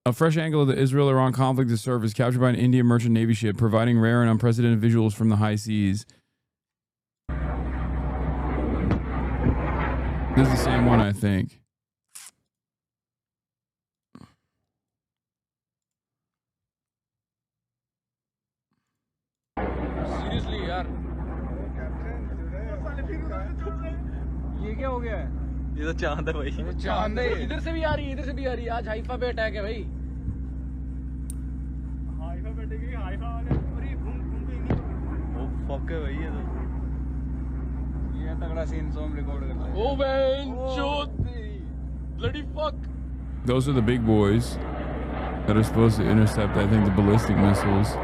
a fresh angle of the Israel-Iran conflict is surfaced, captured by an Indian merchant navy ship, providing rare and unprecedented visuals from the high seas. This is the same one, I think. Seriously, यार. ये क्या हो गया है? ये तो चांद है भाई. चांद है. इधर से भी आ रही है, इधर से भी आ रही है. आज हाइफा पे अटैक है भाई. हाइफा पे अटैक है, हाइफा वाले पूरी घूम के नहीं. वो फक है भाई ये तो. ये तगड़ा सीन सोम रिकॉर्ड करता है. Oh man, shot. Bloody fuck. Those are the big boys that are supposed to intercept, I think, the ballistic missiles.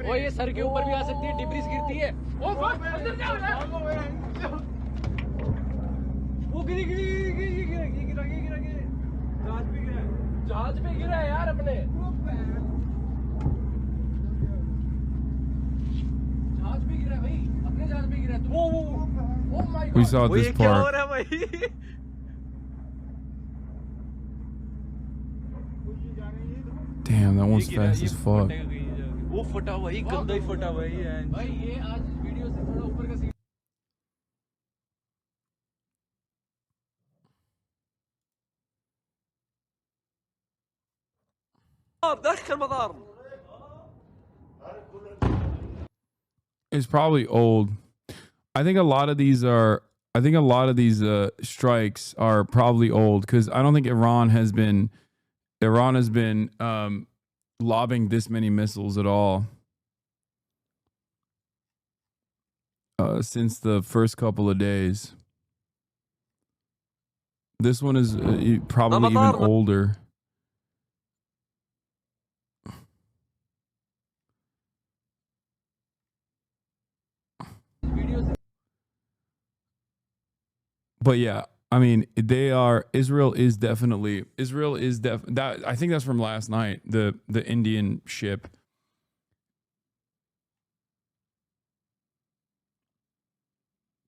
ओ ये सर के ऊपर भी आ सकती है, डिब्रीज गिरती है. ओ फक, अंदर जा रहा है. वो गिरा. जहाज पे गिरा है यार अपने. जहाज पे गिरा भाई, अपने जहाज पे गिरा. Oh my God. We saw this part. Damn, that one's fast as fuck. वो फटा भाई, गंदा ही फटा भाई. भाई ये आज वीडियो से थोड़ा ऊपर का scene. دخل مطار. It's probably old. I think a lot of these strikes are probably old, because I don't think Iran has been lobbing this many missiles at all since the first couple of days. This one is probably even older. But yeah, I mean, Israel is definitely that. I think that's from last night, the Indian ship.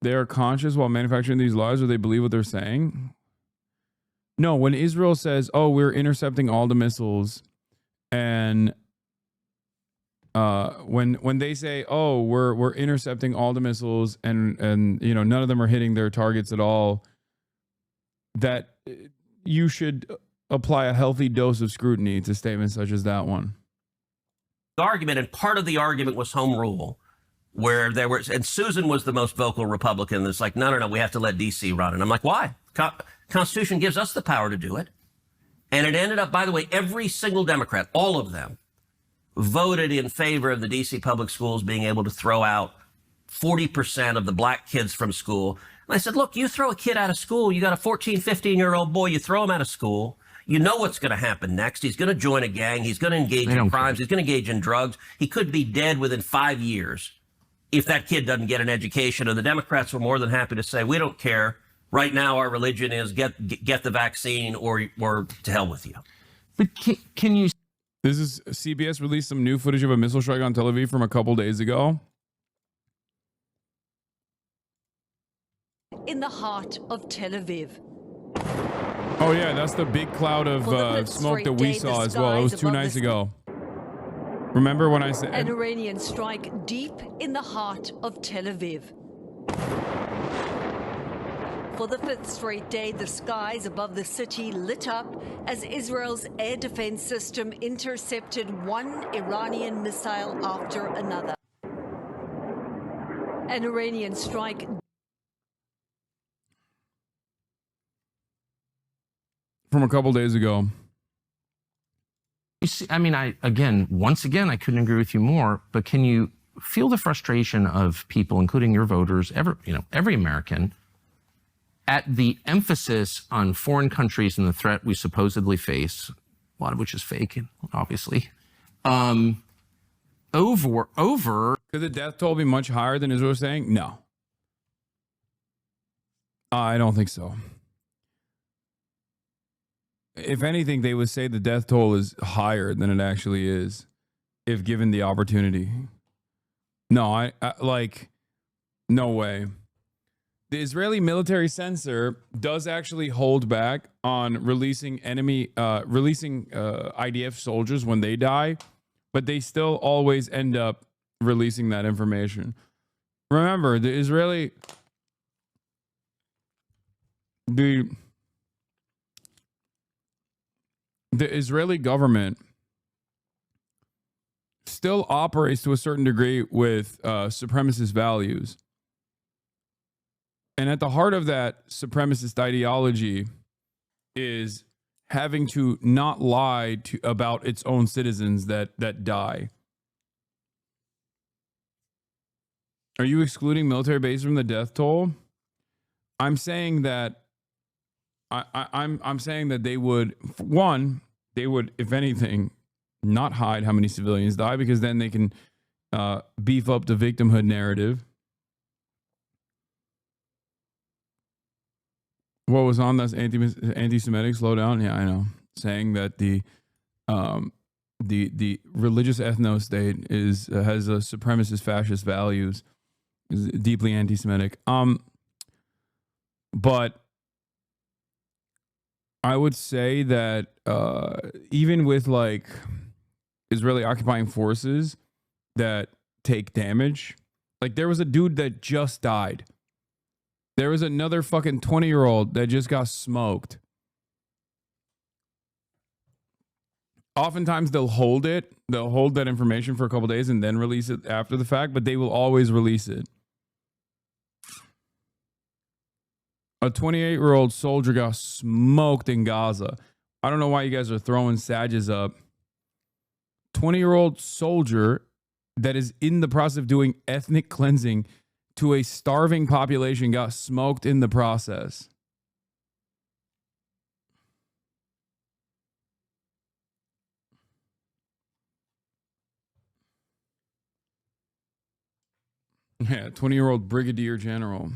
They are conscious while manufacturing these lies, or they believe what they're saying. No, when Israel says, "Oh, we're intercepting all the missiles," and when they say, oh, we're intercepting all the missiles and none of them are hitting their targets at all, that you should apply a healthy dose of scrutiny to statements such as that one. The argument, and part of the argument was home rule, where there was, and Susan was the most vocal Republican that's like, no, we have to let DC run. And I'm like, why? Constitution gives us the power to do it. And it ended up, by the way, every single Democrat, all of them, voted in favor of the DC public schools being able to throw out 40% of the black kids from school. And I said, look, you throw a kid out of school, you got a 14, 15-year-old boy, you throw him out of school, you know what's going to happen next. He's going to join a gang. He's going to engage in crimes. He's going to engage in drugs. He could be dead within 5 years if that kid doesn't get an education. And the Democrats were more than happy to say, we don't care. Right now, our religion is get the vaccine or to hell with you. But can you... This is CBS released some new footage of a missile strike on Tel Aviv from a couple days ago. In the heart of Tel Aviv. Oh yeah, that's the big cloud of smoke that we saw as well. It was 2 nights ago. Remember when I said... An Iranian strike deep in the heart of Tel Aviv. For the 5th straight day, the skies above the city lit up as Israel's air defense system intercepted one Iranian missile after another. An Iranian strike... from a couple days ago. You see, I mean, once again, I couldn't agree with you more, but can you feel the frustration of people, including your voters, every American, at the emphasis on foreign countries and the threat we supposedly face, a lot of which is fake, obviously, over... Could the death toll be much higher than Israel was saying? No. I don't think so. If anything, they would say the death toll is higher than it actually is, if given the opportunity. No, I no way. The Israeli military censor does actually hold back on releasing IDF soldiers when they die, but they still always end up releasing that information. Remember, the Israeli government still operates to a certain degree with supremacist values. And at the heart of that supremacist ideology is having to not lie about its own citizens that die. Are you excluding military bases from the death toll? I'm saying that I'm saying that they would, if anything, not hide how many civilians die, because then they can beef up the victimhood narrative. What was on this anti-Semitic? Slow down. Yeah, I know. Saying that the religious ethno state has a supremacist fascist values, is deeply anti-Semitic. But I would say that even with like Israeli occupying forces that take damage, like there was a dude that just died. There was another fucking 20-year-old that just got smoked. Oftentimes they'll hold that information for a couple days and then release it after the fact, but they will always release it. A 28-year-old soldier got smoked in Gaza. I don't know why you guys are throwing Sages up. 20-year-old soldier that is in the process of doing ethnic cleansing to a starving population got smoked in the process. Yeah, 20-year-old brigadier general.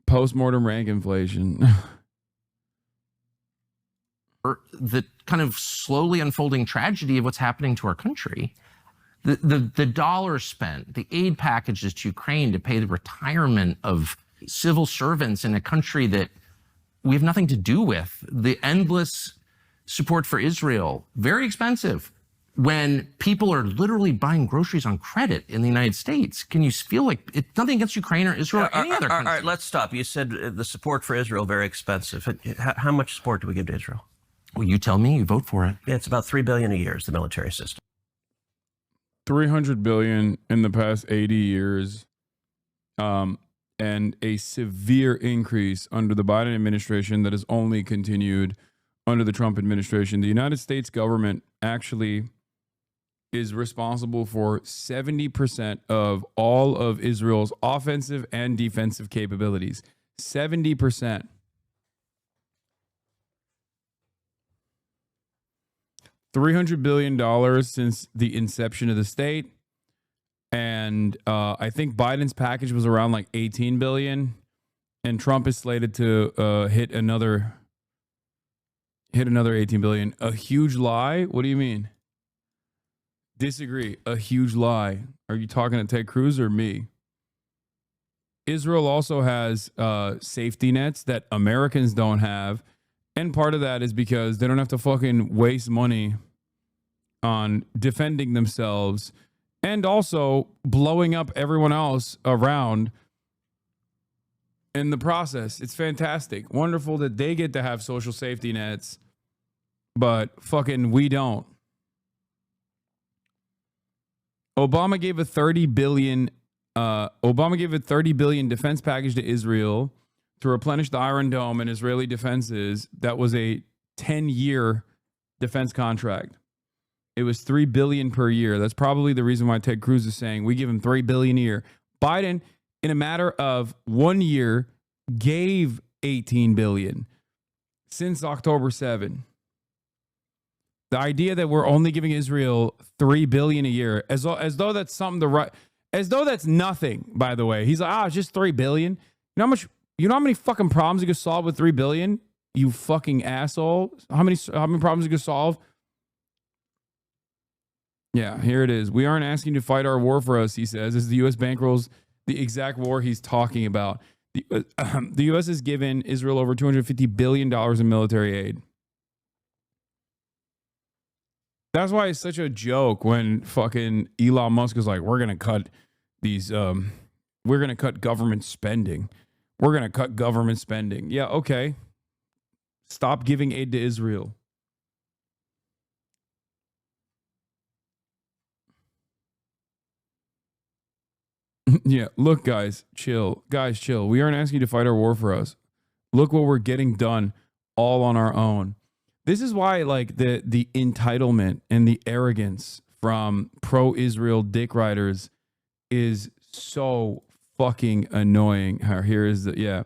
Post-mortem rank inflation. The kind of slowly unfolding tragedy of what's happening to our country. The dollars spent, the aid packages to Ukraine to pay the retirement of civil servants in a country that we have nothing to do with, the endless support for Israel, very expensive, when people are literally buying groceries on credit in the United States? Can you feel like it's nothing against Ukraine or Israel or any other country? All right, let's stop. You said the support for Israel very expensive. How much support do we give to Israel? Well, you tell me. You vote for it. Yeah, it's about $3 billion a year is the military system. 300 billion in the past 80 years, and a severe increase under the Biden administration that has only continued under the Trump administration. The United States government actually is responsible for 70% of all of Israel's offensive and defensive capabilities. 70%. $300 billion since the inception of the state. And I think Biden's package was around like 18 billion. And Trump is slated to hit another 18 billion. A huge lie? What do you mean? Disagree. A huge lie. Are you talking to Ted Cruz or me? Israel also has safety nets that Americans don't have. And part of that is because they don't have to fucking waste money on defending themselves and also blowing up everyone else around in the process. It's fantastic. Wonderful that they get to have social safety nets, but fucking we don't. Obama gave a $30 billion defense package to Israel to replenish the Iron Dome and Israeli defenses. That was a 10-year defense contract. It was $3 billion per year. That's probably the reason why Ted Cruz is saying we give him $3 billion a year. Biden, in a matter of 1 year, gave $18 billion since October 7. The idea that we're only giving Israel $3 billion a year, as though that's something to write, as though that's nothing. By the way, he's like, it's just $3 billion. You know how many fucking problems you could solve with $3 billion? You fucking asshole. How many problems you could solve? Yeah, here it is. We aren't asking to fight our war for us, he says, as the U.S. bankrolls the exact war he's talking about. The U.S. has given Israel over $250 billion in military aid. That's why it's such a joke when fucking Elon Musk is like, we're going to cut these, we're going to cut government spending. We're going to cut government spending. Yeah, okay. Stop giving aid to Israel. Yeah, look, guys, chill. Guys, chill. We aren't asking you to fight our war for us. Look what we're getting done all on our own. This is why, like, the entitlement and the arrogance from pro-Israel dick riders is so fucking annoying. Here is the, yeah.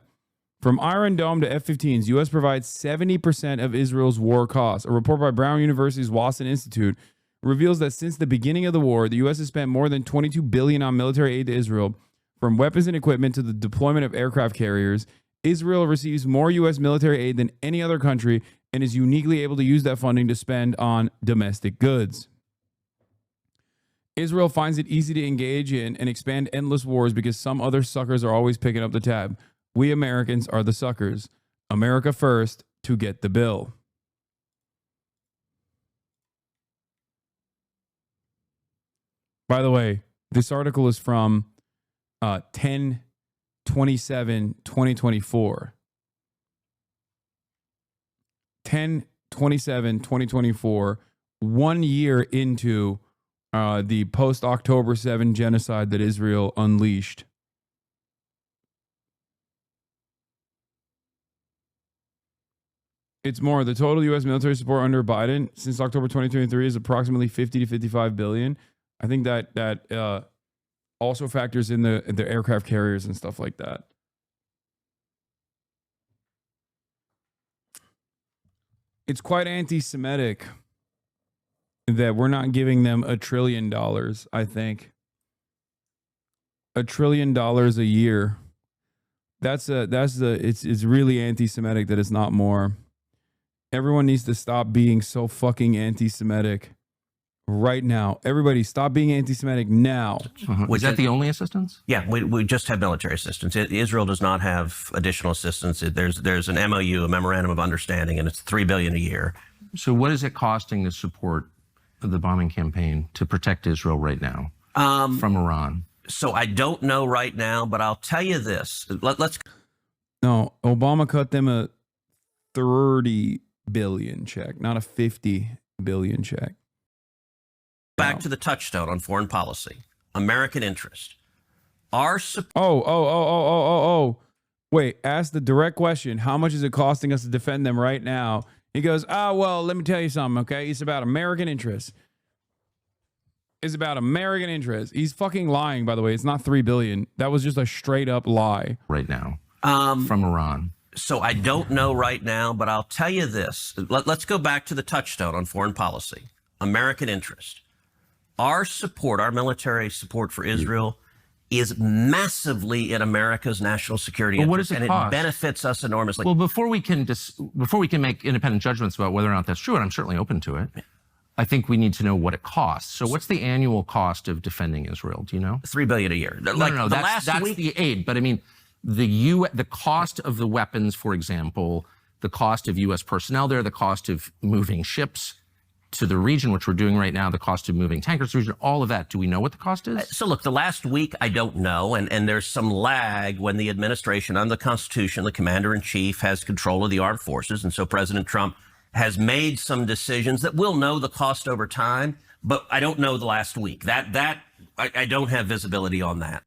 From Iron Dome to F-15s, U.S. provides 70% of Israel's war costs. A report by Brown University's Wasson Institute reveals that since the beginning of the war, the U.S. has spent more than $22 billion on military aid to Israel, from weapons and equipment to the deployment of aircraft carriers. Israel receives more U.S. military aid than any other country and is uniquely able to use that funding to spend on domestic goods. Israel finds it easy to engage in and expand endless wars because some other suckers are always picking up the tab. We Americans are the suckers. America first to get the bill. By the way, this article is from 10/27/2024. 10/27/2024, 1 year into the post-October 7 genocide that Israel unleashed. It's more. The total U.S. military support under Biden since October 2023 is approximately 50 to 55 billion. I think that also factors in the aircraft carriers and stuff like that. It's quite anti-Semitic that we're not giving them $1 trillion, I think. $1 trillion a year. It's really anti-Semitic that it's not more. Everyone needs to stop being so fucking anti-Semitic right now. Everybody stop being anti-Semitic now. Was that the only assistance? Yeah, we just have military assistance. Israel does not have additional assistance. There's an MOU, a memorandum of understanding, and it's $3 billion a year. So what is it costing to support the bombing campaign to protect Israel right now from Iran? So I don't know right now, but I'll tell you this. Let's. No, Obama cut them a 30 billion check, not a 50 billion check. Back to the touchstone on foreign policy, American interest. Our Wait, ask the direct question. How much is it costing us to defend them right now? He goes, well, let me tell you something, okay? It's about American interest. It's about American interest. He's fucking lying, by the way. It's not 3 billion. That was just a straight up lie. Right now from Iran. So I don't know right now, but I'll tell you this. Let's go back to the touchstone on foreign policy, American interest. Our support, our military support for Israel is massively in America's national security But what interest, does it and cost? it benefits us enormously. Well, before we can make independent judgments about whether or not that's true, and I'm certainly open to it, I think we need to know what it costs. So what's the annual cost of defending Israel? Do you know? $3 billion a year. No, that's the aid. But I mean, the cost of the weapons, for example, the cost of U.S. personnel there, the cost of moving ships to the region, which we're doing right now, the cost of moving tankers to the region, all of that. Do we know what the cost is? So look, the last week, I don't know. And there's some lag when the administration, under the Constitution, the commander-in-chief has control of the armed forces. And so President Trump has made some decisions that we'll know the cost over time, but I don't know the last week. I don't have visibility on that.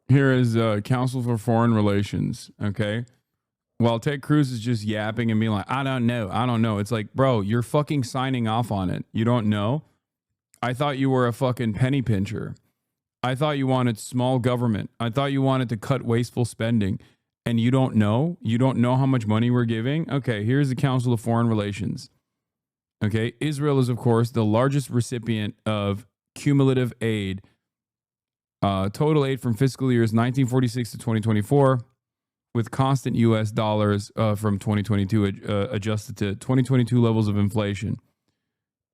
Here is Counsel for Foreign Relations, okay? While Ted Cruz is just yapping and being like, I don't know. It's like, bro, you're fucking signing off on it. You don't know? I thought you were a fucking penny pincher. I thought you wanted small government. I thought you wanted to cut wasteful spending. And you don't know? You don't know how much money we're giving? Okay, here's the Council of Foreign Relations. Okay, Israel is, of course, the largest recipient of cumulative aid. Total aid from fiscal years 1946 to 2024, with constant U.S. dollars from 2022 adjusted to 2022 levels of inflation.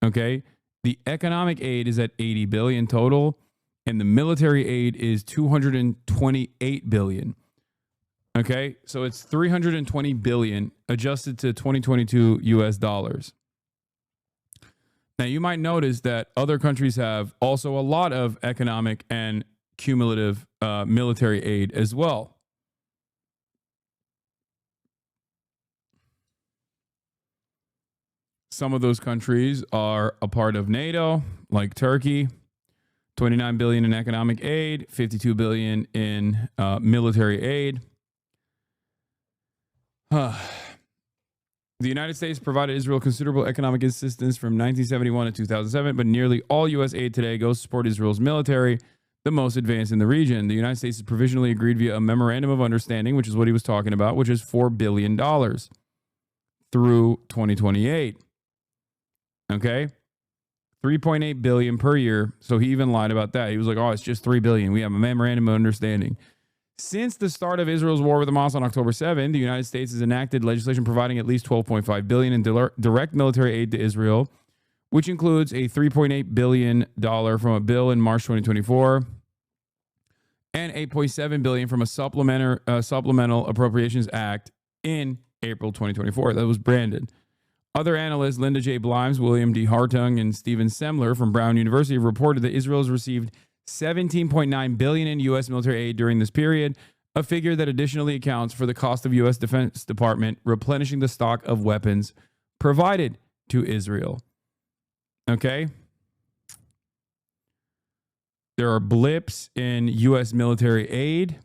Okay, the economic aid is at 80 billion total, and the military aid is 228 billion. Okay, so it's 320 billion adjusted to 2022 U.S. dollars. Now, you might notice that other countries have also a lot of economic and cumulative military aid as well. Some of those countries are a part of NATO, like Turkey, 29 billion in economic aid, 52 billion in military aid. The United States provided Israel considerable economic assistance from 1971 to 2007, but nearly all U.S. aid today goes to support Israel's military, the most advanced in the region. The United States has provisionally agreed via a memorandum of understanding, which is what he was talking about, which is $4 billion through 2028. Okay? 3.8 billion per year. So he even lied about that. He was like, oh, it's just 3 billion. We have a memorandum of understanding. Since the start of Israel's war with Hamas on October 7, the United States has enacted legislation providing at least $12.5 billion in direct military aid to Israel, which includes a $3.8 billion from a bill in March 2024 and $8.7 billion from a supplemental appropriations act in April 2024 that was branded. Other analysts, Linda J. Blimes, William D. Hartung, and Stephen Semler from Brown University, have reported that Israel has received $17.9 billion in U.S. military aid during this period, a figure that additionally accounts for the cost of U.S. Defense Department replenishing the stock of weapons provided to Israel. Okay? There are blips in U.S. military aid.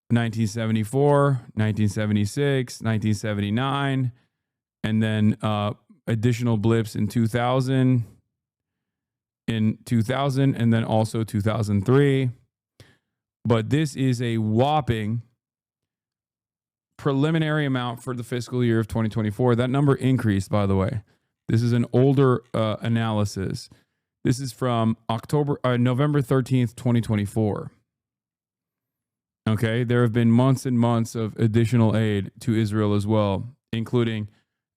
1974, 1976, 1979, and then additional blips in 2000, and then also 2003. But this is a whopping preliminary amount for the fiscal year of 2024. That number increased, by the way. This is an older analysis. This is from November 13th, 2024. Okay, there have been months and months of additional aid to Israel as well, including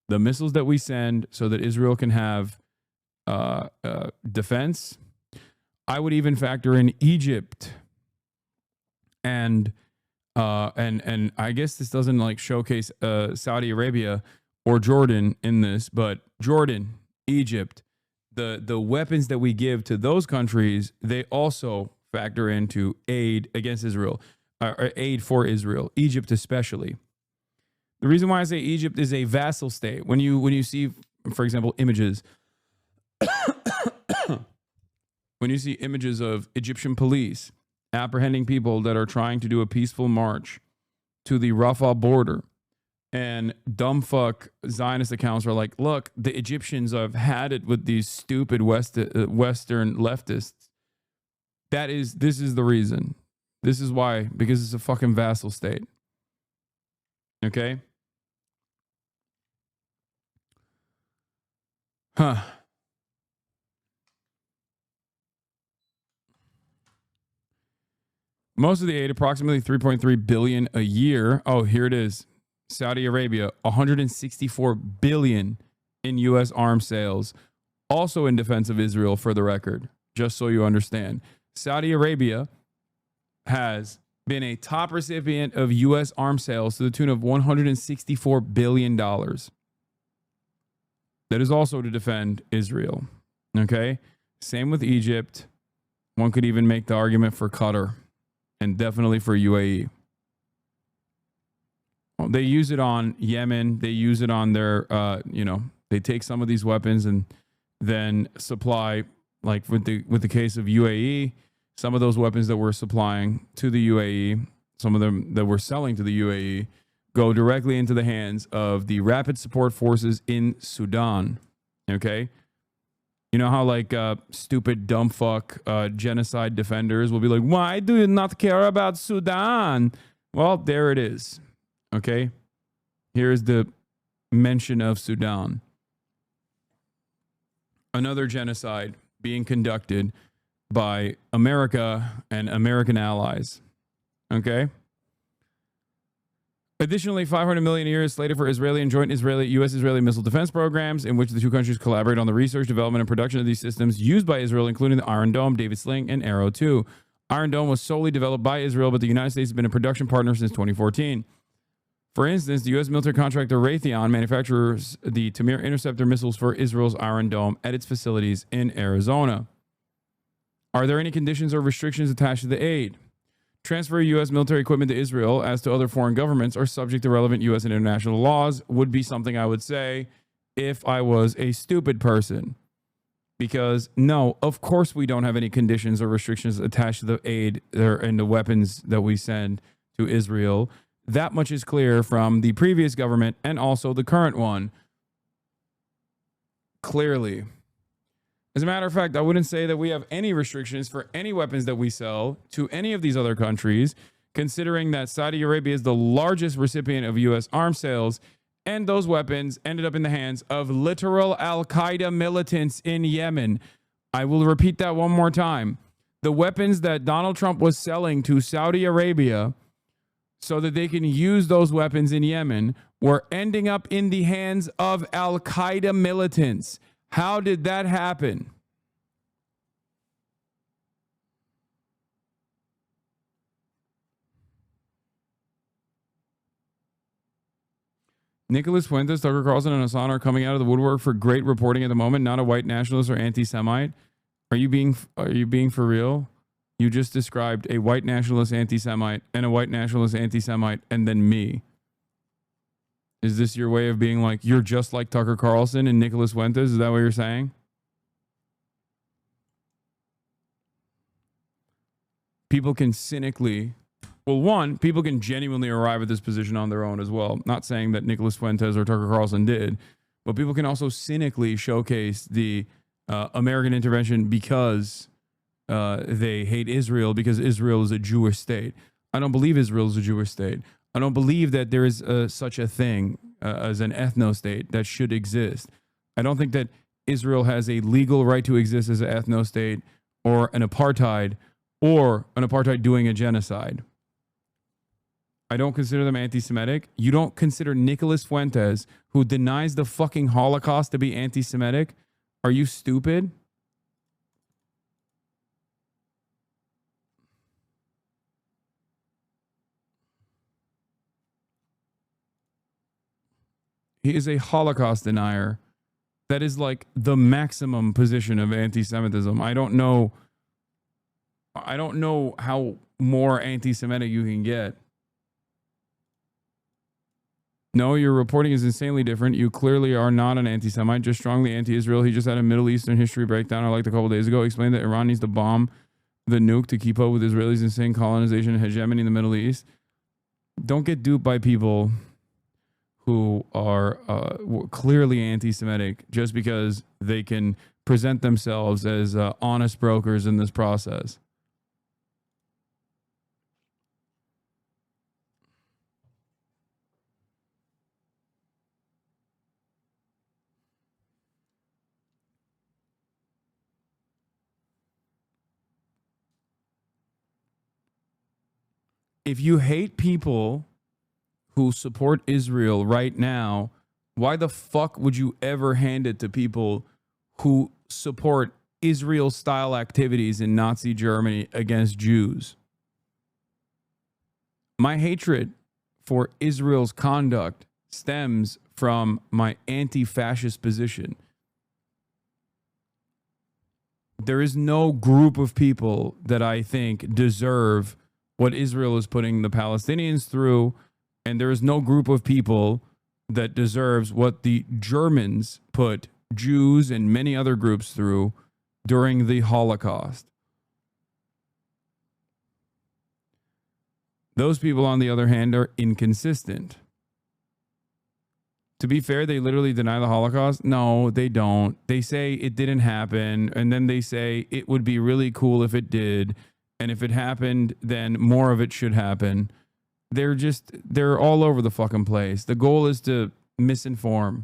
the missiles that we send so that Israel can have defense. I would even factor in Egypt and I guess this doesn't like showcase Saudi Arabia or Jordan in this, but Jordan, Egypt, the weapons that we give to those countries, they also factor into aid against Israel, or aid for Israel, Egypt especially. The reason why I say Egypt is a vassal state, when you see, for example, images, when you see images of Egyptian police apprehending people that are trying to do a peaceful march to the Rafah border, and dumbfuck Zionist accounts are like, look, the Egyptians have had it with these stupid Western leftists. This is the reason. This is why, because it's a fucking vassal state. Okay? Huh. Most of the aid, approximately $3.3 billion a year. Oh, here it is. Saudi Arabia, $164 billion in U.S. arms sales, also in defense of Israel, for the record, just so you understand. Saudi Arabia has been a top recipient of U.S. arms sales to the tune of $164 billion. That is also to defend Israel. Okay? Same with Egypt. One could even make the argument for Qatar, and definitely for UAE. They use it on Yemen. They use it on their, they take some of these weapons and then supply, like with the case of UAE, some of those weapons that we're supplying to the UAE, some of them that we're selling to the UAE, go directly into the hands of the Rapid Support Forces in Sudan. Okay? You know how like stupid dumb fuck genocide defenders will be like, why do you not care about Sudan? Well, there it is. Okay? Here's the mention of Sudan. Another genocide being conducted by America and American allies. Okay? Additionally, $500 million a year is slated for Israeli and joint U.S.-Israeli missile defense programs, in which the two countries collaborate on the research, development, and production of these systems used by Israel, including the Iron Dome, David Sling, and Arrow 2. Iron Dome was solely developed by Israel, but the United States has been a production partner since 2014. For instance, the U.S. military contractor Raytheon manufactures the Tamir interceptor missiles for Israel's Iron Dome at its facilities in Arizona. Are there any conditions or restrictions attached to the aid? Transfer U.S. military equipment to Israel, as to other foreign governments, are subject to relevant U.S. and international laws, would be something I would say if I was a stupid person. Because, no, of course we don't have any conditions or restrictions attached to the aid and the weapons that we send to Israel. That much is clear from the previous government and also the current one. Clearly. As a matter of fact, I wouldn't say that we have any restrictions for any weapons that we sell to any of these other countries, considering that Saudi Arabia is the largest recipient of U.S. arms sales, and those weapons ended up in the hands of literal Al-Qaeda militants in Yemen. I will repeat that one more time. The weapons that Donald Trump was selling to Saudi Arabia so that they can use those weapons in Yemen were ending up in the hands of Al-Qaeda militants. How did that happen? Nicholas Fuentes, Tucker Carlson, and Hasan are coming out of the woodwork for great reporting at the moment. Not a white nationalist or anti-Semite. Are you being for real? You just described a white nationalist anti-Semite and a white nationalist anti-Semite and then me. Is this your way of being like, you're just like Tucker Carlson and Nicholas Fuentes? Is that what you're saying? People can cynically, well, one, people can genuinely arrive at this position on their own as well. Not saying that Nicholas Fuentes or Tucker Carlson did, but people can also cynically showcase the American intervention because they hate Israel, because Israel is a Jewish state. I don't believe Israel is a Jewish state. I don't believe that there is such a thing as an ethno-state that should exist. I don't think that Israel has a legal right to exist as an ethno-state or an apartheid doing a genocide. I don't consider them anti-Semitic. You don't consider Nicholas Fuentes, who denies the fucking Holocaust, to be anti-Semitic? Are you stupid? He is a Holocaust denier That is like the maximum position of anti-Semitism. I don't know how more anti-Semitic you can get. No, your reporting is insanely different. You clearly are not an anti-Semite, just strongly anti-Israel. He just had a Middle Eastern history breakdown I liked a couple days ago. He explained that Iran needs to bomb the nuke to keep up with Israelis' insane colonization and hegemony in the Middle East. Don't get duped by people who are clearly anti-Semitic just because they can present themselves as honest brokers in this process. If you hate people who support Israel right now, why the fuck would you ever hand it to people who support Israel-style activities in Nazi Germany against Jews? My hatred for Israel's conduct stems from my anti-fascist position. There is no group of people that I think deserve what Israel is putting the Palestinians through, and there is no group of people that deserves what the Germans put Jews and many other groups through during the Holocaust. Those people, on the other hand, are inconsistent. To be fair, they literally deny the Holocaust. No, they don't. They say it didn't happen, and then they say it would be really cool if it did. And if it happened, then more of it should happen. They're all over the fucking place. The goal is to misinform.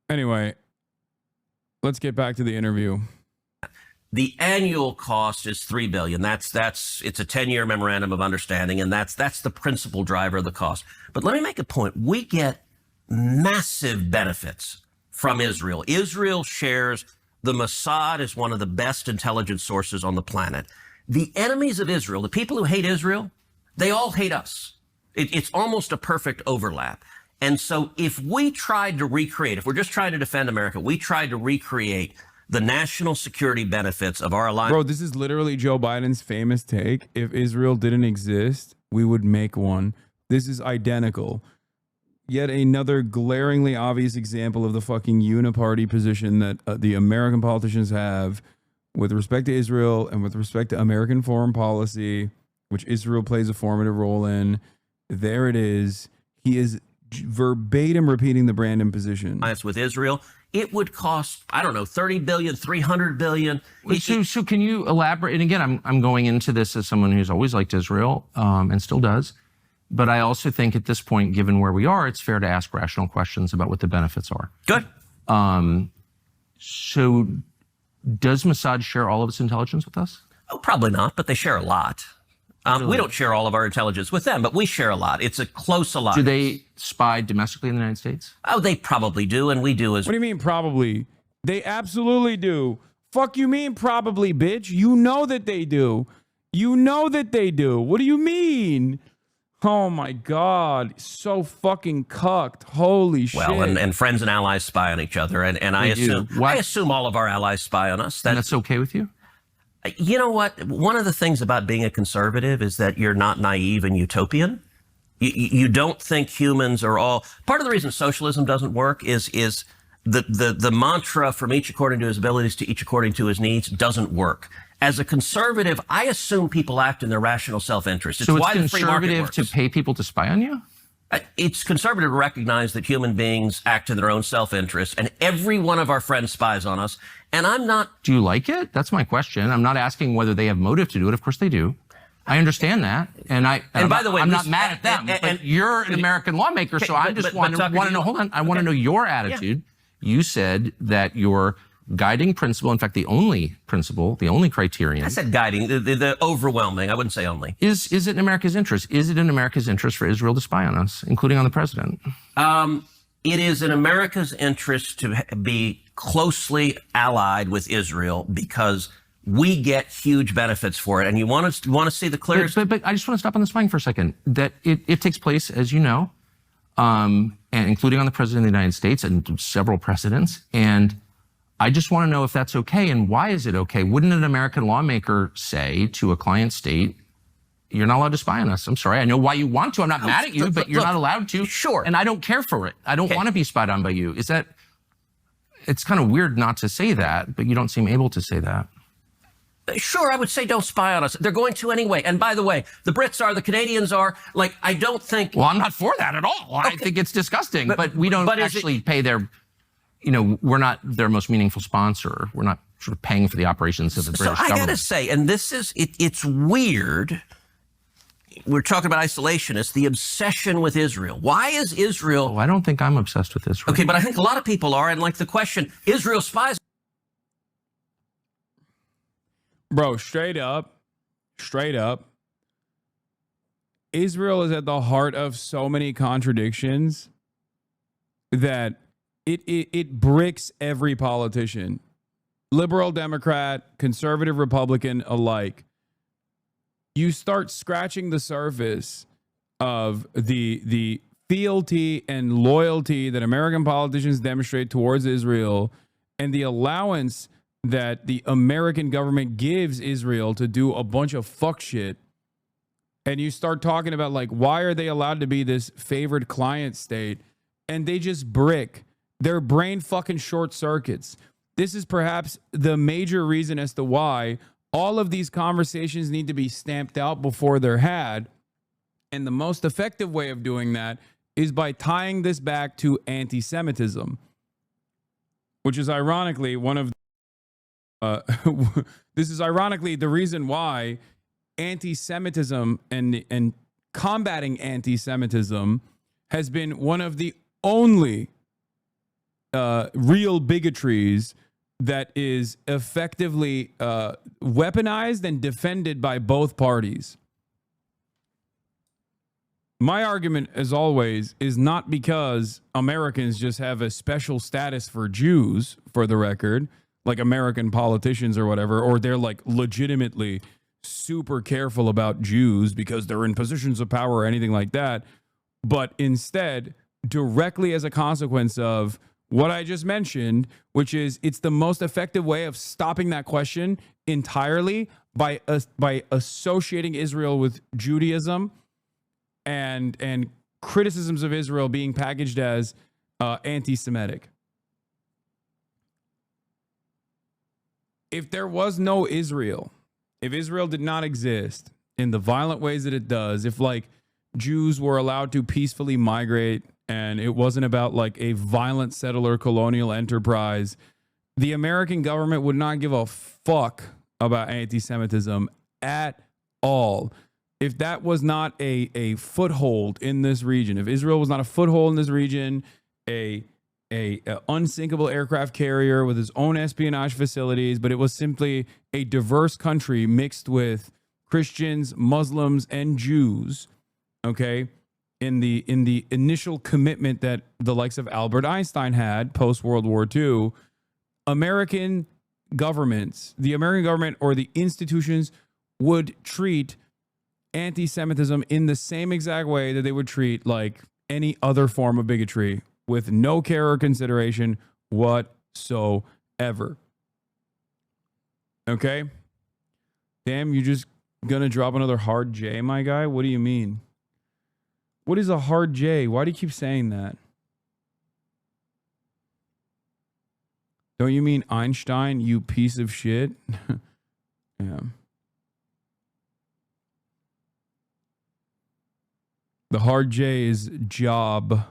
Anyway, let's get back to the interview. The annual cost is $3 billion. It's a 10-year memorandum of understanding, and that's the principal driver of the cost. But let me make a point. We get massive benefits from Israel. Israel shares the Mossad is one of the best intelligence sources on the planet. The enemies of Israel, the people who hate Israel, they all hate us. It's almost a perfect overlap. And so if we tried to recreate, if we're just trying to defend America, we tried to recreate the national security benefits of our alliance. Bro, this is literally Joe Biden's famous take. If Israel didn't exist, we would make one. This is identical. Yet another glaringly obvious example of the fucking uniparty position that the American politicians have with respect to Israel and with respect to American foreign policy, which Israel plays a formative role in. There it is. He is verbatim repeating the Brandon position. With Israel, it would cost, I don't know, $30 billion, $300 billion. So can you elaborate? And again, I'm going into this as someone who's always liked Israel and still does. But I also think at this point, given where we are, it's fair to ask rational questions about what the benefits are. Good. So does Mossad share all of its intelligence with us? Oh, probably not, but they share a lot. Really? We don't share all of our intelligence with them, but we share a lot. It's a close alliance. Do they spy domestically in the United States? Oh, they probably do, and we do as well. What do you mean probably? They absolutely do. Fuck you mean probably, bitch? You know that they do. You know that they do. What do you mean? Oh my God. So fucking cucked. Holy shit. Well, and friends and allies spy on each other, and I assume all of our allies spy on us. And that's okay with you? You know what? One of the things about being a conservative is that you're not naive and utopian. You don't think humans are all... Part of the reason socialism doesn't work is the mantra from each according to his abilities to each according to his needs doesn't work. As a conservative, I assume people act in their rational self-interest. So it's conservative to pay people to spy on you? It's conservative to recognize that human beings act in their own self-interest, and every one of our friends spies on us. And I'm not... Do you like it? That's my question. I'm not asking whether they have motive to do it. Of course they do. I understand that. And by the way, I'm not mad at them. But you're an American lawmaker, so I just want to know, hold on. I want to know your attitude. You said that your guiding principle, in fact, the only principle, the only criterion. I said guiding, the overwhelming. I wouldn't say only. Is it in America's interest? Is it in America's interest for Israel to spy on us, including on the president? It is in America's interest to be closely allied with Israel because we get huge benefits for it. And you want to see the clearest. But I just want to stop on the spying for a second. That it takes place, as you know, and including on the president of the United States and several precedents. And I just want to know if that's okay and why is it okay? Wouldn't an American lawmaker say to a client state, you're not allowed to spy on us? I'm sorry. I know why you want to. I'm not mad at you, but you're not allowed to. Sure. And I don't care for it. I don't want to be spied on by you. It's kind of weird not to say that, but you don't seem able to say that. Sure, I would say don't spy on us. They're going to anyway. And by the way, the Brits are, the Canadians are. Like, I don't think. Well, I'm not for that at all. Okay. I think it's disgusting. But we don't actually pay their. We're not their most meaningful sponsor. We're not sort of paying for the operations of the British government. So I got to say, and this is, it's weird. We're talking about isolationists, the obsession with Israel. Why is Israel? Oh, I don't think I'm obsessed with Israel. Okay, but I think a lot of people are. And like the question, Israel spies. Bro, straight up, Israel is at the heart of so many contradictions that it bricks every politician, liberal, Democrat, conservative, Republican alike. You start scratching the surface of the fealty and loyalty that American politicians demonstrate towards Israel and the allowance that the American government gives Israel to do a bunch of fuck shit. And you start talking about, like, why are they allowed to be this favored client state? And they just brick. Their brain fucking short circuits. This is perhaps the major reason as to why all of these conversations need to be stamped out before they're had. And the most effective way of doing that is by tying this back to anti-Semitism, which is ironically one of this is ironically the reason why anti-Semitism and combating anti-Semitism has been one of the only real bigotries that is effectively weaponized and defended by both parties. My argument, as always, is not because Americans just have a special status for Jews, for the record, like American politicians or whatever, or they're like legitimately super careful about Jews because they're in positions of power or anything like that, but instead directly as a consequence of what I just mentioned, which is it's the most effective way of stopping that question entirely by associating Israel with Judaism and criticisms of Israel being packaged as anti-Semitic. If there was no Israel, if Israel did not exist in the violent ways that it does, if like Jews were allowed to peacefully migrate and it wasn't about like a violent settler colonial enterprise, the American government would not give a fuck about anti-Semitism at all. If that was not a foothold in this region, if Israel was not a foothold in this region, a unsinkable aircraft carrier with its own espionage facilities, but it was simply a diverse country mixed with Christians, Muslims, and Jews, okay, in the initial commitment that the likes of Albert Einstein had post World War II, American governments, the American government or the institutions would treat anti-Semitism in the same exact way that they would treat like any other form of bigotry, with no care or consideration whatsoever. Okay? Damn, you just gonna drop another hard J, my guy? What do you mean? What is a hard J? Why do you keep saying that? Don't you mean Einstein, you piece of shit? Yeah. The hard J is job.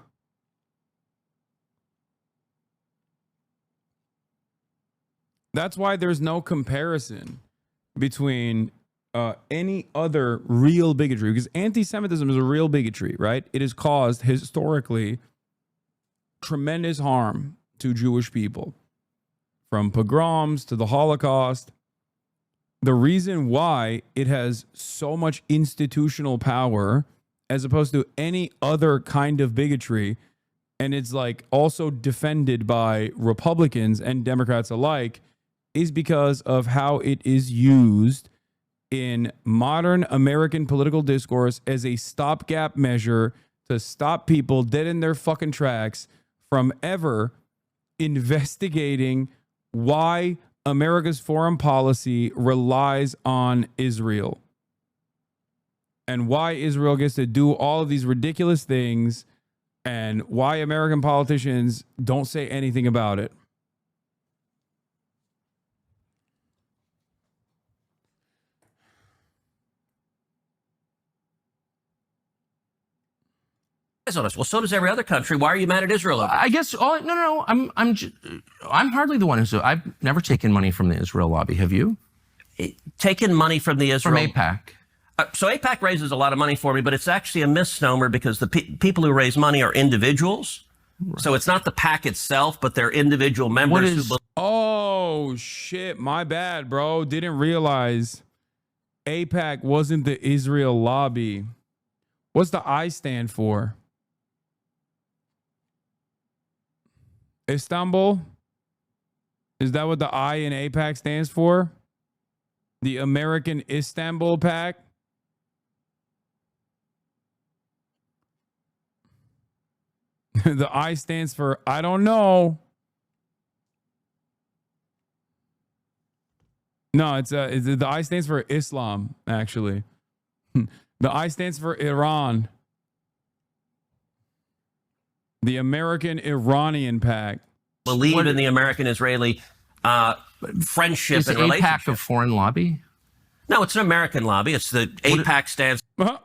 That's why there's no comparison between any other real bigotry, because anti-Semitism is a real bigotry, right? It has caused historically tremendous harm to Jewish people, from pogroms to the Holocaust. The reason why it has so much institutional power as opposed to any other kind of bigotry, and it's like also defended by Republicans and Democrats alike, is because of how it is used in modern American political discourse as a stopgap measure to stop people dead in their fucking tracks from ever investigating why America's foreign policy relies on Israel and why Israel gets to do all of these ridiculous things and why American politicians don't say anything about it. On us. Well, so does every other country. Why are you mad at Israel? I guess. Oh no. I'm hardly the one who's. I've never taken money from the Israel lobby. Have you? Taken money from the Israel from AIPAC? So AIPAC raises a lot of money for me, but it's actually a misnomer because the people who raise money are individuals. Right. So it's not the PAC itself, but they're individual members. Oh shit! My bad, bro. Didn't realize AIPAC wasn't the Israel lobby. What's the I stand for? Istanbul? Is that what the I in AIPAC stands for? The American Istanbul Pact? The I stands for I don't know. No, it's the I stands for Islam, actually. The I stands for Iran. The American Iranian Pact. Believe in the American-Israeli friendship and relationship. Is AIPAC a foreign lobby? No, it's an American lobby. It's the AIPAC stands. What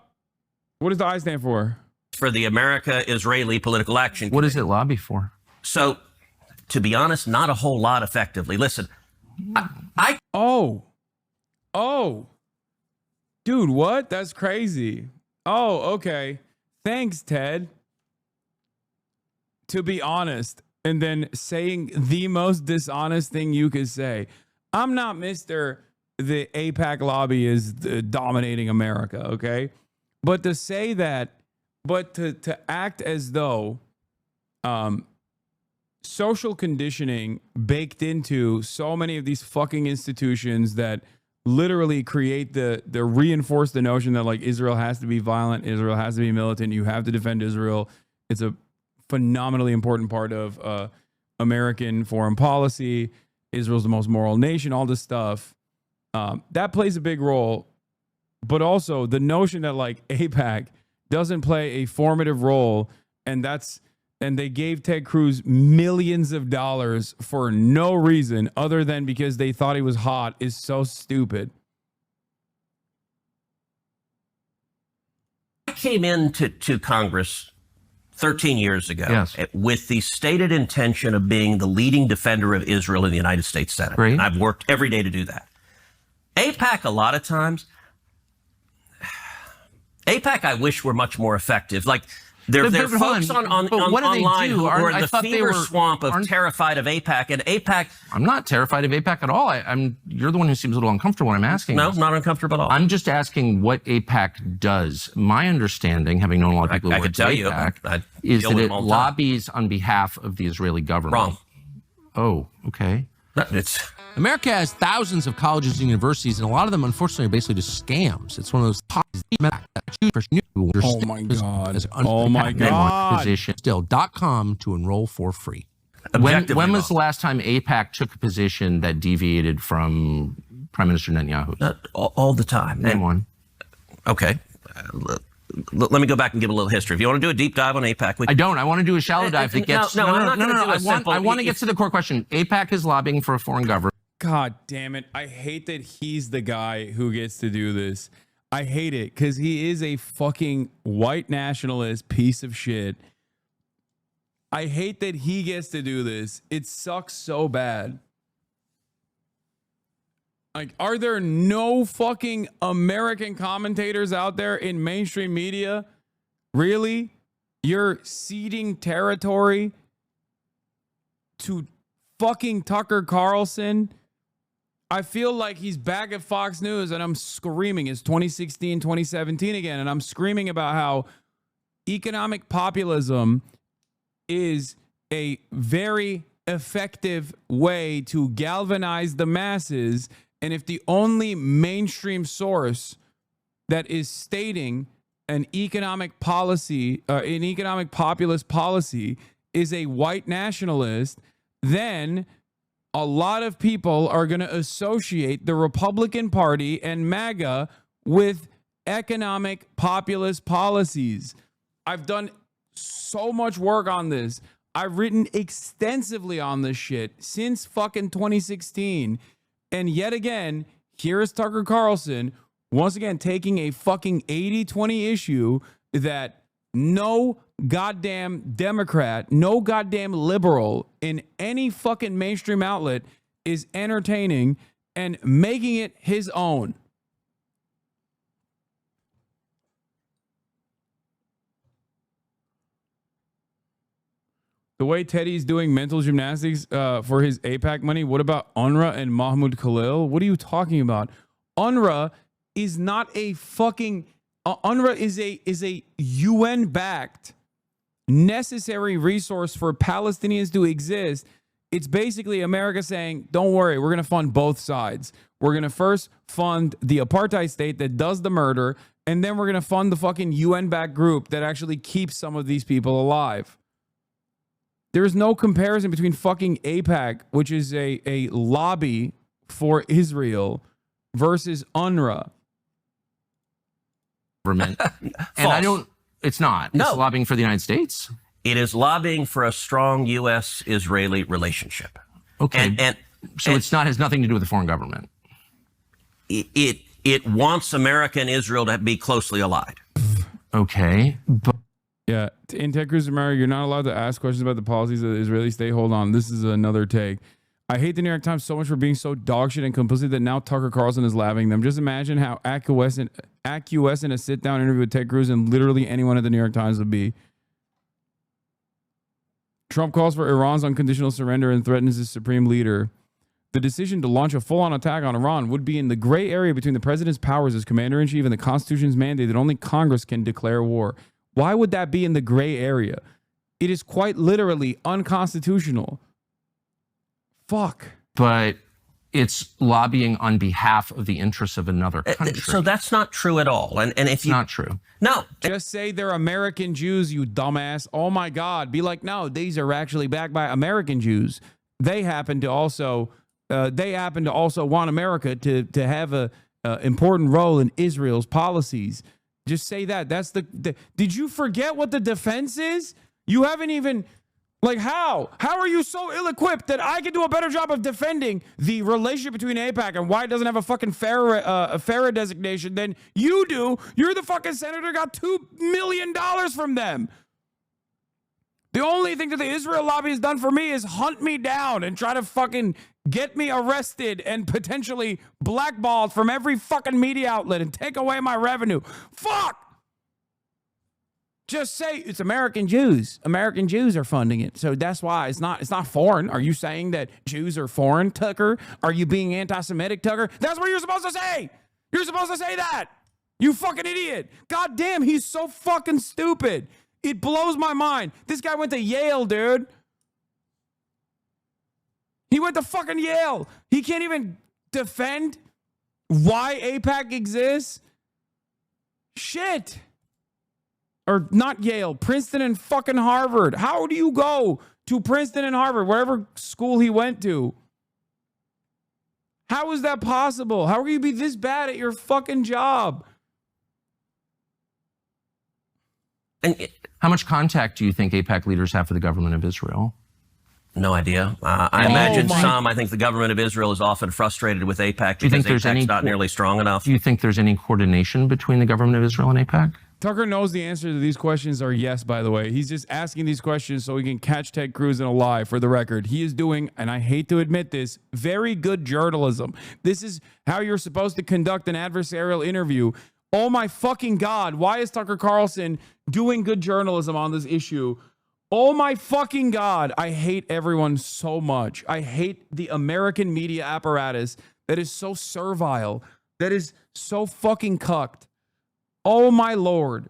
does the I stand for? For the America-Israeli Political Action Committee. What does it lobby for? So, to be honest, not a whole lot effectively. Listen, Oh. Dude, what? That's crazy. Oh, okay. Thanks, Ted. To be honest, and then saying the most dishonest thing you could say. I'm not Mr. The AIPAC lobby is dominating America, okay? But to say that, but to act as though social conditioning baked into so many of these fucking institutions that literally create the reinforce the notion that like Israel has to be violent, Israel has to be militant, you have to defend Israel. It's a phenomenally important part of American foreign policy. Israel's the most moral nation, all this stuff. That plays a big role. But also the notion that like AIPAC doesn't play a formative role, and they gave Ted Cruz millions of dollars for no reason other than because they thought he was hot, is so stupid. I came into Congress 13 years ago with the stated intention of being the leading defender of Israel in the United States Senate. Great. And I've worked every day to do that. AIPAC, a lot of times, AIPAC, I wish were much more effective. Like, there are folks online who are in the fever swamp of terrified of AIPAC, and AIPAC... I'm not terrified of AIPAC at all. You're the one who seems a little uncomfortable when I'm asking. No, not uncomfortable at all. I'm just asking what AIPAC does. My understanding, having known a lot of people who work at AIPAC, is that it lobbies on behalf of the Israeli government. Wrong. Oh, okay. America has thousands of colleges and universities, and a lot of them, unfortunately, are basically just scams. It's one of those Oh my God. Oh my God. Still.com to enroll for free. When was the last time AIPAC took a position that deviated from Prime Minister Netanyahu? All the time. Name one. Okay. Let me go back and give a little history. If you want to do a deep dive on AIPAC, I don't. I want to do a shallow dive that gets... No, I'm not going to do a simple... I want to get to the core question. AIPAC is lobbying for a foreign government. God damn it. I hate that he's the guy who gets to do this. I hate it because he is a fucking white nationalist piece of shit. I hate that he gets to do this. It sucks so bad. Like, are there no fucking American commentators out there in mainstream media? Really? You're ceding territory to fucking Tucker Carlson, I feel like he's back at Fox News and I'm screaming. It's 2016, 2017 again. And I'm screaming about how economic populism is a very effective way to galvanize the masses. And if the only mainstream source that is stating an economic policy, an economic populist policy is a white nationalist, then a lot of people are going to associate the Republican Party and MAGA with economic populist policies. I've done so much work on this. I've written extensively on this shit since fucking 2016. And yet again, here is Tucker Carlson, once again, taking a fucking 80-20 issue that no goddamn Democrat, no goddamn liberal in any fucking mainstream outlet is entertaining and making it his own. The way Teddy's doing mental gymnastics for his AIPAC money, what about UNRWA and Mahmoud Khalil? What are you talking about? UNRWA is not a fucking... UNRWA is a UN-backed necessary resource for Palestinians to exist. It's basically America saying, don't worry, we're going to fund both sides. We're going to first fund the apartheid state that does the murder, and then we're going to fund the fucking UN-backed group that actually keeps some of these people alive. There's no comparison between fucking AIPAC, which is a lobby for Israel, versus UNRWA. And I don't, it's not. No. It's lobbying for the United States. It is lobbying for a strong U.S.-Israeli relationship. Okay. And It's not, has nothing to do with the foreign government. It wants America and Israel to be closely allied. Okay. But Yeah, in Ted Cruz America, you're not allowed to ask questions about the policies of the Israeli state. Hold on, this is another take. I hate the New York Times so much for being so dogshit and complicit that now Tucker Carlson is laughing them. Just imagine how acquiescent a sit-down interview with Ted Cruz and literally anyone at the New York Times would be. Trump calls for Iran's unconditional surrender and threatens his supreme leader. The decision to launch a full-on attack on Iran would be in the gray area between the president's powers as commander-in-chief and the Constitution's mandate that only Congress can declare war. Why would that be in the gray area? It is quite literally unconstitutional. Fuck. But it's lobbying on behalf of the interests of another country. So that's not true at all. And if It's not true. No. Just say they're American Jews, you dumbass. Oh my God. Be like, no, these are actually backed by American Jews. They happen to also want America to have a important role in Israel's policies. Just say that. That's the did you forget what the defense is? You haven't even, like, how? How are you so ill-equipped that I can do a better job of defending the relationship between AIPAC and why it doesn't have a fucking FARA designation than you do? You're the fucking senator, got $2 million from them. The only thing that the Israel lobby has done for me is hunt me down and try to fucking get me arrested and potentially blackballed from every fucking media outlet and take away my revenue. Fuck! Just say it's American Jews. American Jews are funding it. So that's why it's not foreign. Are you saying that Jews are foreign, Tucker? Are you being anti-Semitic, Tucker? That's what you're supposed to say. You're supposed to say that. You fucking idiot. God damn, he's so fucking stupid. It blows my mind. This guy went to Yale, dude. He went to fucking Yale. He can't even defend why AIPAC exists. Shit. Or not Yale, Princeton and fucking Harvard. How do you go to Princeton and Harvard, wherever school he went to? How is that possible? How can you be this bad at your fucking job? And how much contact do you think AIPAC leaders have for the government of Israel? No idea. I imagine some. I think the government of Israel is often frustrated with AIPAC because AIPAC's not nearly strong enough. Do you think there's any coordination between the government of Israel and AIPAC? Tucker knows the answer to these questions are yes, by the way. He's just asking these questions so he can catch Ted Cruz in a lie, for the record. He is doing, and I hate to admit this, very good journalism. This is how you're supposed to conduct an adversarial interview. Oh my fucking God, why is Tucker Carlson doing good journalism on this issue? Oh my fucking God. I hate everyone so much. I hate the American media apparatus that is so servile, that is so fucking cucked. Oh my Lord.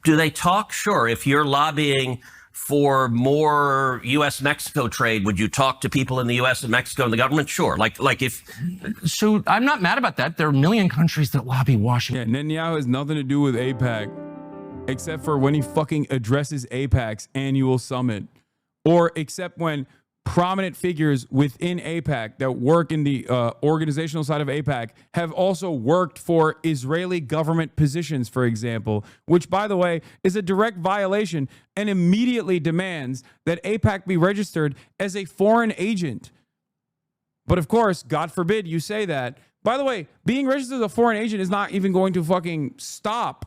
Do they talk? Sure. If you're lobbying for more U.S.-Mexico trade, would you talk to people in the U.S. and Mexico and the government? Sure. Like if... So I'm not mad about that. There are a million countries that lobby Washington. Yeah, Netanyahu has nothing to do with AIPAC, except for when he fucking addresses AIPAC's annual summit, or except when prominent figures within AIPAC that work in the organizational side of AIPAC have also worked for Israeli government positions, for example, which, by the way, is a direct violation and immediately demands that AIPAC be registered as a foreign agent. But of course, God forbid you say that. By the way, being registered as a foreign agent is not even going to fucking stop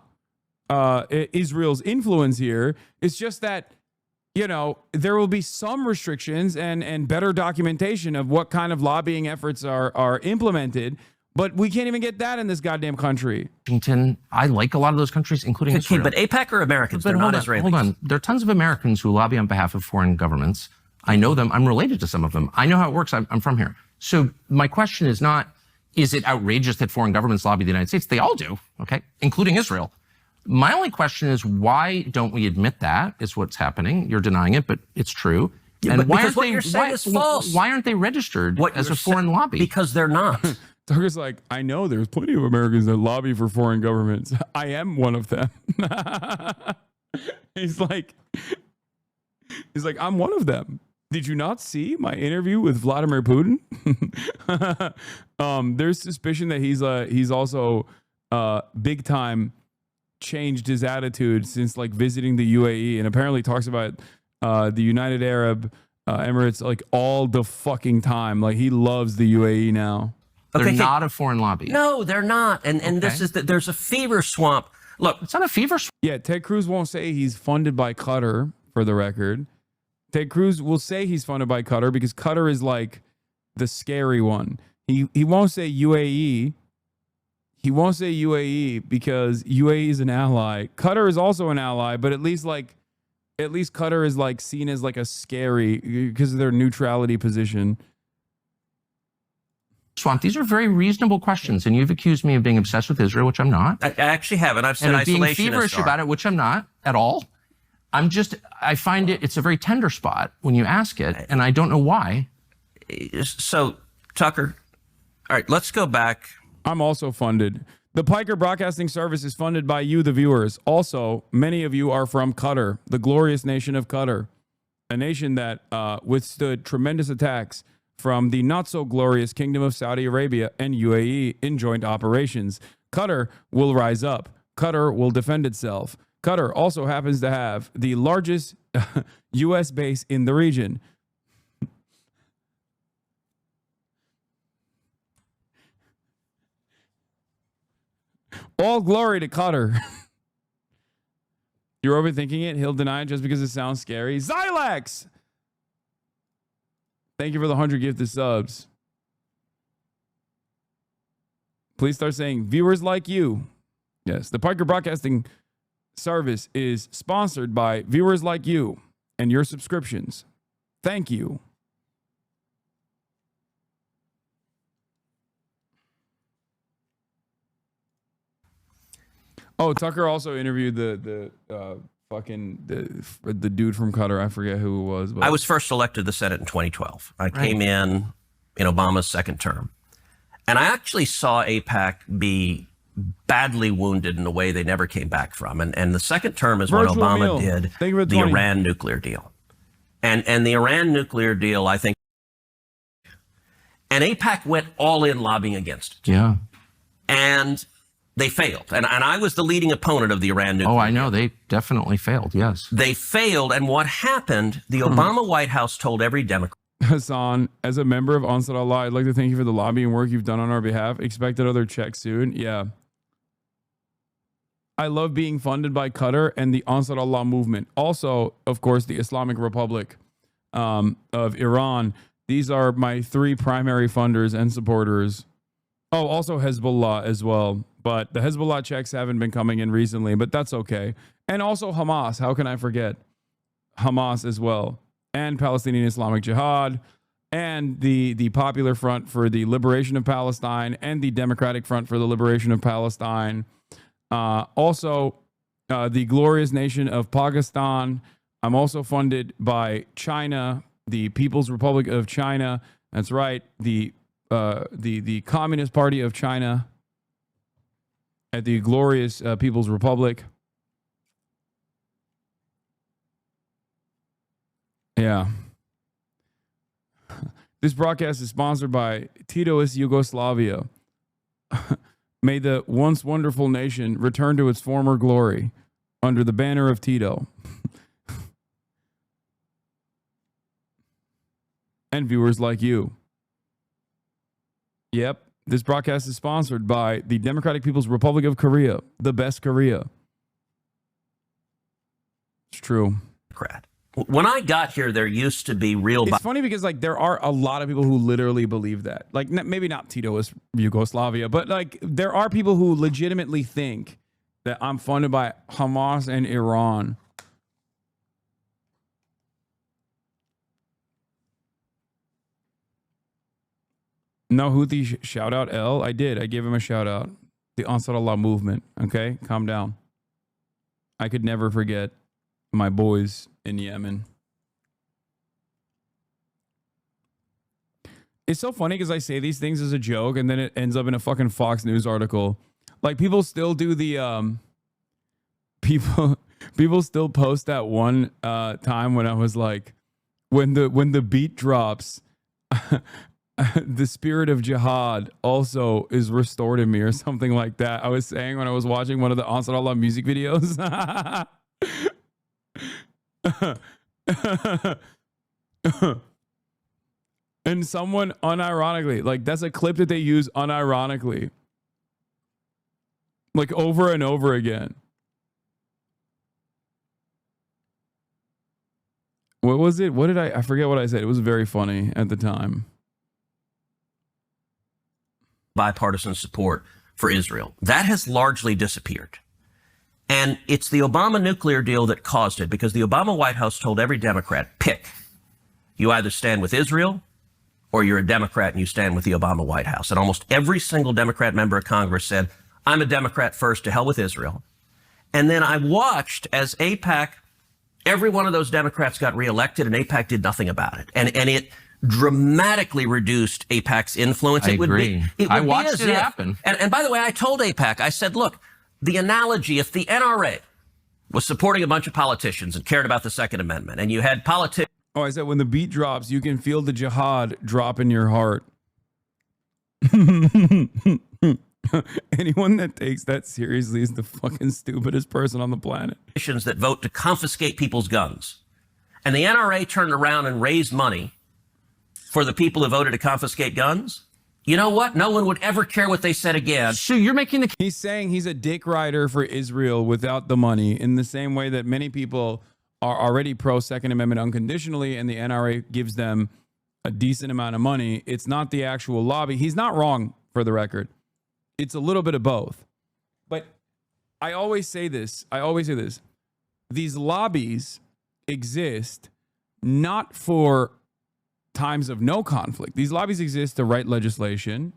Israel's influence here. It's just that, you know, there will be some restrictions and better documentation of what kind of lobbying efforts are implemented, but we can't even get that in this goddamn country. Washington, I like a lot of those countries, including Israel. But AIPAC are Americans. They're not Israelis. Hold on. There are tons of Americans who lobby on behalf of foreign governments. I know them. I'm related to some of them. I know how it works. I'm from here. So my question is not, is it outrageous that foreign governments lobby the United States? They all do, okay, including Israel. My only question is, why don't we admit that is what's happening? You're denying it, but it's true. Yeah, and why aren't they registered as a foreign lobby? Because they're not. Tucker's like, I know there's plenty of Americans that lobby for foreign governments. I am one of them. He's like, I'm one of them. Did you not see my interview with Vladimir Putin? There's suspicion that he's also big time changed his attitude since like visiting the UAE, and apparently talks about the United Arab Emirates like all the fucking time. Like he loves the UAE now. They're not a foreign lobby. No, they're not. And this is that there's a fever swamp. Look, it's not a fever swamp. Yeah, Ted Cruz won't say he's funded by Qatar, for the record. Ted Cruz will say he's funded by Qatar because Qatar is like the scary one. He won't say UAE. He won't say UAE because UAE is an ally. Qatar is also an ally, but at least Qatar is like seen as like a scary because of their neutrality position. Swamp, these are very reasonable questions, and you've accused me of being obsessed with Israel, which I'm not. I actually haven't. I've said and of being isolationist feverish about it, which I'm not at all. I find it's a very tender spot when you ask it, and I don't know why. So, Tucker, all right, let's go back. I'm also funded. The Piker Broadcasting Service is funded by you, the viewers. Also, many of you are from Qatar, the glorious nation of Qatar, a nation that withstood tremendous attacks from the not-so-glorious Kingdom of Saudi Arabia and UAE in joint operations. Qatar will rise up. Qatar will defend itself. Qatar also happens to have the largest U.S. base in the region. All glory to Qatar. You're overthinking it. He'll deny it just because it sounds scary. Xilax! Thank you for the 100 gifted subs. Please start saying, viewers like you. Yes, the Piker Broadcasting Service is sponsored by viewers like you and your subscriptions. Thank you. Oh, Tucker also interviewed the dude from Qatar. I forget who it was. But I was first elected to the Senate in 2012. I came in Obama's second term. And I actually saw AIPAC be badly wounded in a way they never came back from. And the second term is when Obama did the Iran nuclear deal. And the Iran nuclear deal, I think, and AIPAC went all in lobbying against it. Yeah. And they failed. And I was the leading opponent of the Iran nuclear deal. Oh, I know. They definitely failed, yes. They failed. And what happened, the Obama White House told every Democrat. Hasan, as a member of Ansar Allah, I'd like to thank you for the lobbying work you've done on our behalf. Expect another check soon. Yeah. I love being funded by Qatar and the Ansar Allah movement. Also, of course, the Islamic Republic of Iran. These are my three primary funders and supporters. Oh, also Hezbollah as well. but the Hezbollah checks haven't been coming in recently, but that's okay. And also Hamas. How can I forget Hamas as well? And Palestinian Islamic Jihad, and the Popular Front for the Liberation of Palestine, and the Democratic Front for the Liberation of Palestine. Also, the glorious nation of Pakistan. I'm also funded by China, the People's Republic of China. That's right, the Communist Party of China, at the glorious People's Republic. Yeah. This broadcast is sponsored by Titoist Yugoslavia. May the once wonderful nation return to its former glory under the banner of Tito. And viewers like you. Yep. This broadcast is sponsored by the Democratic People's Republic of Korea, the best Korea. It's true. When I got here, there used to be real... It's funny because like there are a lot of people who literally believe that. Like maybe not Titoist Yugoslavia, but like there are people who legitimately think that I'm funded by Hamas and Iran. No Houthi shout out L. I did. I gave him a shout out. The Ansar Allah movement. Okay, calm down. I could never forget my boys in Yemen. It's so funny because I say these things as a joke and then it ends up in a fucking Fox News article. Like people still do the people still post that one time when I was like, when the beat drops, the spirit of jihad also is restored in me or something like that. I was saying when I was watching one of the Ansar Allah music videos. And someone unironically, like that's a clip that they use unironically, like over and over again. What was it? What did I forget what I said. It was very funny at the time. Bipartisan support for Israel. That has largely disappeared. And it's the Obama nuclear deal that caused it, because the Obama White House told every Democrat, pick. You either stand with Israel or you're a Democrat and you stand with the Obama White House. And almost every single Democrat member of Congress said, I'm a Democrat first, to hell with Israel. And then I watched as AIPAC, every one of those Democrats got reelected and AIPAC did nothing about it. And it dramatically reduced AIPAC's influence. I agree. I watched it happen. And by the way, I told AIPAC, I said, look, the analogy, if the NRA was supporting a bunch of politicians and cared about the Second Amendment, and you had politicians... Oh, I said when the beat drops, you can feel the jihad drop in your heart. Anyone that takes that seriously is the fucking stupidest person on the planet. ...that vote to confiscate people's guns. And the NRA turned around and raised money for the people who voted to confiscate guns. You know what? No one would ever care what they said again. So you're making the... He's saying he's a dick rider for Israel without the money, in the same way that many people are already pro Second Amendment unconditionally, and the NRA gives them a decent amount of money. It's not the actual lobby. He's not wrong, for the record. It's a little bit of both. But I always say this. These lobbies exist not for times of no conflict. These lobbies exist to write legislation,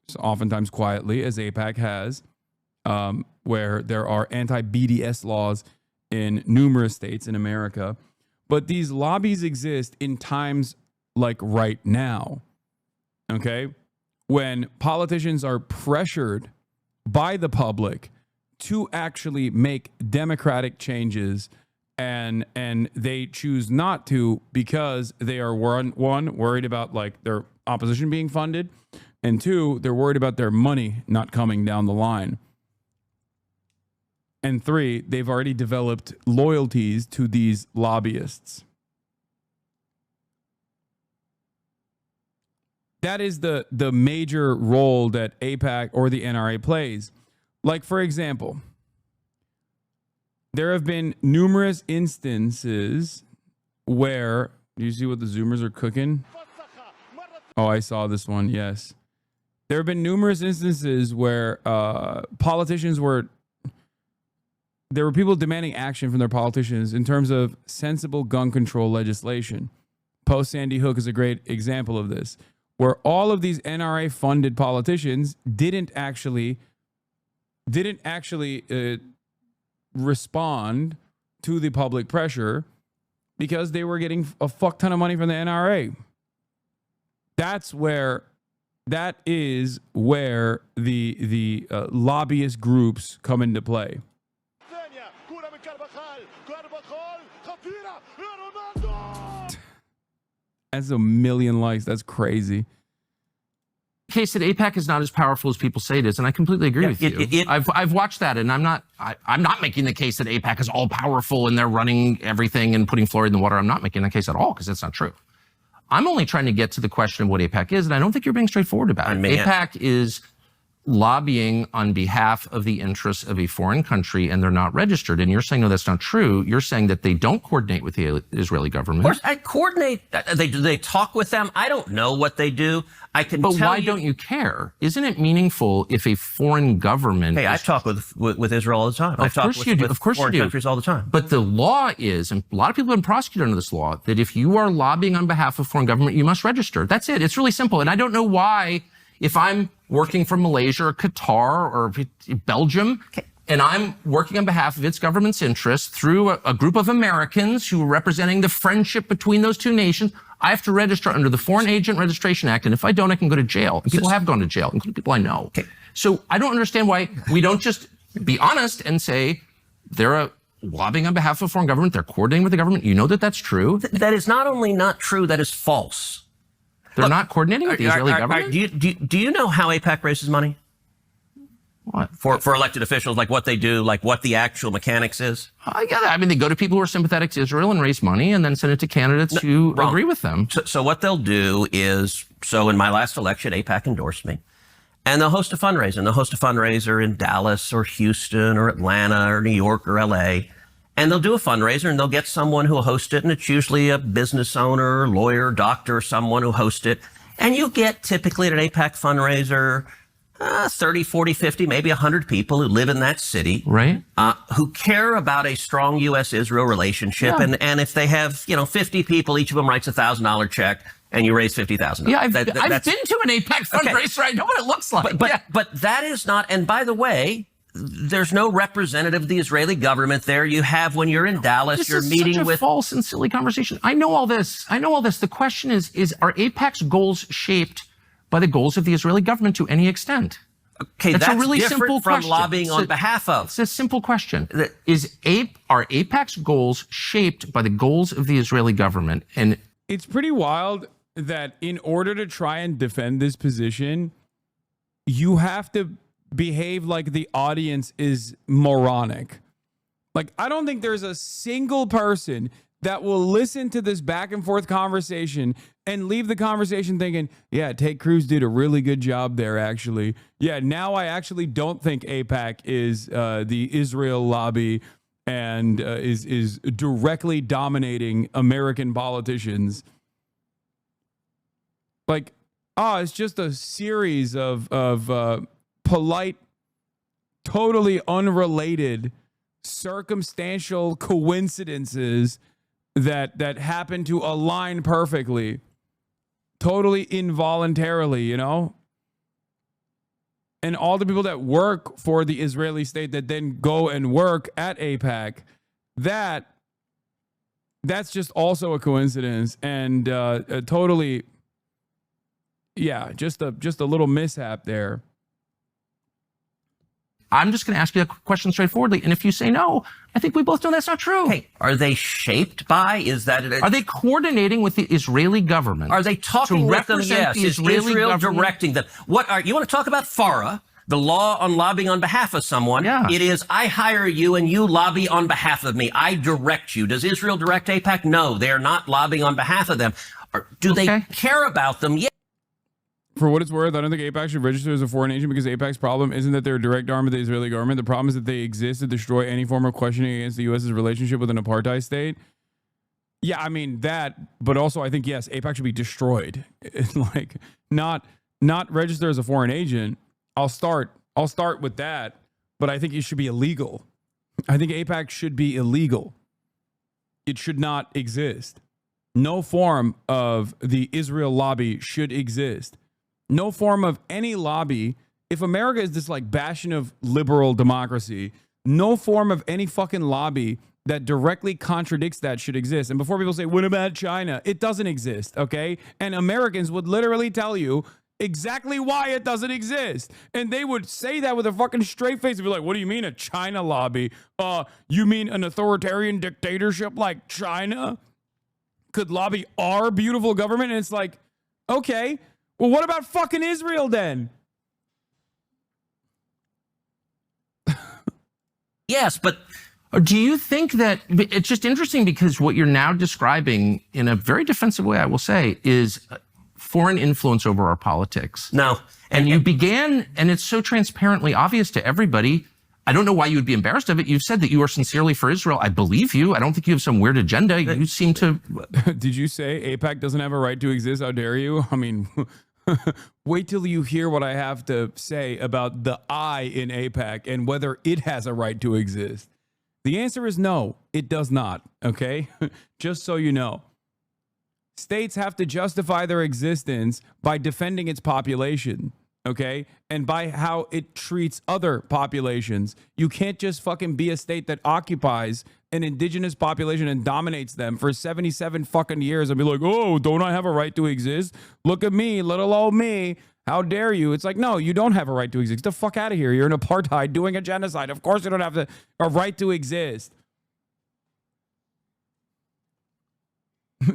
so oftentimes quietly, as AIPAC has, where there are anti-BDS laws in numerous states in America. But these lobbies exist in times like right now, okay? When politicians are pressured by the public to actually make democratic changes, and they choose not to because they are one, worried about like their opposition being funded, and two, they're worried about their money not coming down the line, and three, they've already developed loyalties to these lobbyists. That is the major role that AIPAC or the NRA plays. Like, for example, there have been numerous instances where... Do you see what the Zoomers are cooking? Oh, I saw this one, yes. There have been numerous instances where there were people demanding action from their politicians in terms of sensible gun control legislation. Post Sandy Hook is a great example of this, where all of these NRA funded politicians didn't actually respond to the public pressure because they were getting a fuck ton of money from the NRA. That is where the lobbyist groups come into play. That's a million likes. That's crazy. The case that AIPAC is not as powerful as people say it is, and I completely agree with you. I've watched that, and I'm not making the case that AIPAC is all powerful and they're running everything and putting fluoride in the water. I'm not making that case at all because that's not true. I'm only trying to get to the question of what AIPAC is, and I don't think you're being straightforward about it. AIPAC is lobbying on behalf of the interests of a foreign country, and they're not registered. And you're saying, no, that's not true. You're saying that they don't coordinate with the Israeli government. Of course, I coordinate. Do they talk with them? I don't know what they do. But why don't you care? Isn't it meaningful if a foreign government? Hey, I talk with Israel all the time. I talk with foreign countries all the time. But the law is, and a lot of people have been prosecuted under this law, that if you are lobbying on behalf of foreign government, you must register. That's it. It's really simple. And I don't know why, if I'm working from Malaysia or Qatar or Belgium, and I'm working on behalf of its government's interests through a group of Americans who are representing the friendship between those two nations, I have to register under the Foreign Agent Registration Act. And if I don't, I can go to jail. And people have gone to jail, including people I know. So I don't understand why we don't just be honest and say they're lobbying on behalf of a foreign government. They're coordinating with the government. You know that that's true. That is not only not true, that is false. They're not coordinating with the Israeli government? Do you know how AIPAC raises money? What? For elected officials, like what they do, like what the actual mechanics is? I mean, they go to people who are sympathetic to Israel and raise money and then send it to candidates who agree with them. So what they'll do is, in my last election, AIPAC endorsed me. And they'll host a fundraiser. And they'll host a fundraiser in Dallas or Houston or Atlanta or New York or LA. And they'll do a fundraiser and they'll get someone who will host it. And it's usually a business owner, lawyer, doctor, someone who hosts it. And you get typically at an AIPAC fundraiser, 30, 40, 50, maybe 100 people who live in that city. Right. Who care about a strong U.S.-Israel relationship. Yeah. And if they have, 50 people, each of them writes $1,000 check and you raise $50,000. Yeah, I've been to an AIPAC fundraiser. I know what it looks like. But that is not, and by the way, there's no representative of the Israeli government there. You have, when you're in Dallas, you're meeting with... This is such a false and silly conversation. I know all this. The question is are AIPAC's goals shaped by the goals of the Israeli government to any extent? Okay, that's a really different simple from question. Lobbying on behalf of. It's a simple question. Are AIPAC's goals shaped by the goals of the Israeli government? And it's pretty wild that in order to try and defend this position, you have to behave like the audience is moronic. Like, I don't think there's a single person that will listen to this back and forth conversation and leave the conversation thinking, yeah, Ted Cruz did a really good job there, actually. Yeah, now I actually don't think AIPAC is the Israel lobby and is directly dominating American politicians. Like, it's just a series of polite, totally unrelated, circumstantial coincidences that happen to align perfectly, totally involuntarily, And all the people that work for the Israeli state that then go and work at AIPAC, that's just also a coincidence and totally, just a little mishap there. I'm just going to ask you a question straightforwardly. And if you say no, I think we both know that's not true. Hey, are they shaped by? Are they coordinating with the Israeli government? Are they talking with them? Yes. Is Israel directing them? You want to talk about FARA, the law on lobbying on behalf of someone? Yeah. It is, I hire you and you lobby on behalf of me. I direct you. Does Israel direct AIPAC? No, they are not lobbying on behalf of them. Do they care about them? Yes. For what it's worth, I don't think AIPAC should register as a foreign agent because AIPAC's problem isn't that they're a direct arm of the Israeli government. The problem is that they exist to destroy any form of questioning against the U.S.'s relationship with an apartheid state. Yeah, I mean that, but also I think, yes, AIPAC should be destroyed. It's like not not register as a foreign agent, I'll start with that, but I think it should be illegal. I think AIPAC should be illegal. It should not exist. No form of the Israel lobby should exist. No form of any lobby. If America is this like bastion of liberal democracy, no form of any fucking lobby that directly contradicts that should exist. And before people say, what about China? It doesn't exist, okay? And Americans would literally tell you exactly why it doesn't exist. And they would say that with a fucking straight face and be like, what do you mean a China lobby? You mean an authoritarian dictatorship like China could lobby our beautiful government? And it's like, okay, well, what about fucking Israel then? Yes, but do you think that it's just interesting because what you're now describing in a very defensive way, I will say, is foreign influence over our politics. No. And you began, and it's so transparently obvious to everybody. I don't know why you would be embarrassed of it. You've said that you are sincerely for Israel. I believe you. I don't think you have some weird agenda. You seem to. Did you say AIPAC doesn't have a right to exist? How dare you? I mean, wait till you hear what I have to say about the I in AIPAC and whether it has a right to exist. The answer is no, it does not. Okay. Just so you know. States have to justify their existence by defending its population, okay? And by how it treats other populations. You can't just fucking be a state that occupies an indigenous population and dominates them for 77 fucking years and be like, oh, don't I have a right to exist? Look at me, little old me. How dare you? It's like, no, you don't have a right to exist. Get the fuck out of here. You're an apartheid doing a genocide. Of course you don't have a right to exist.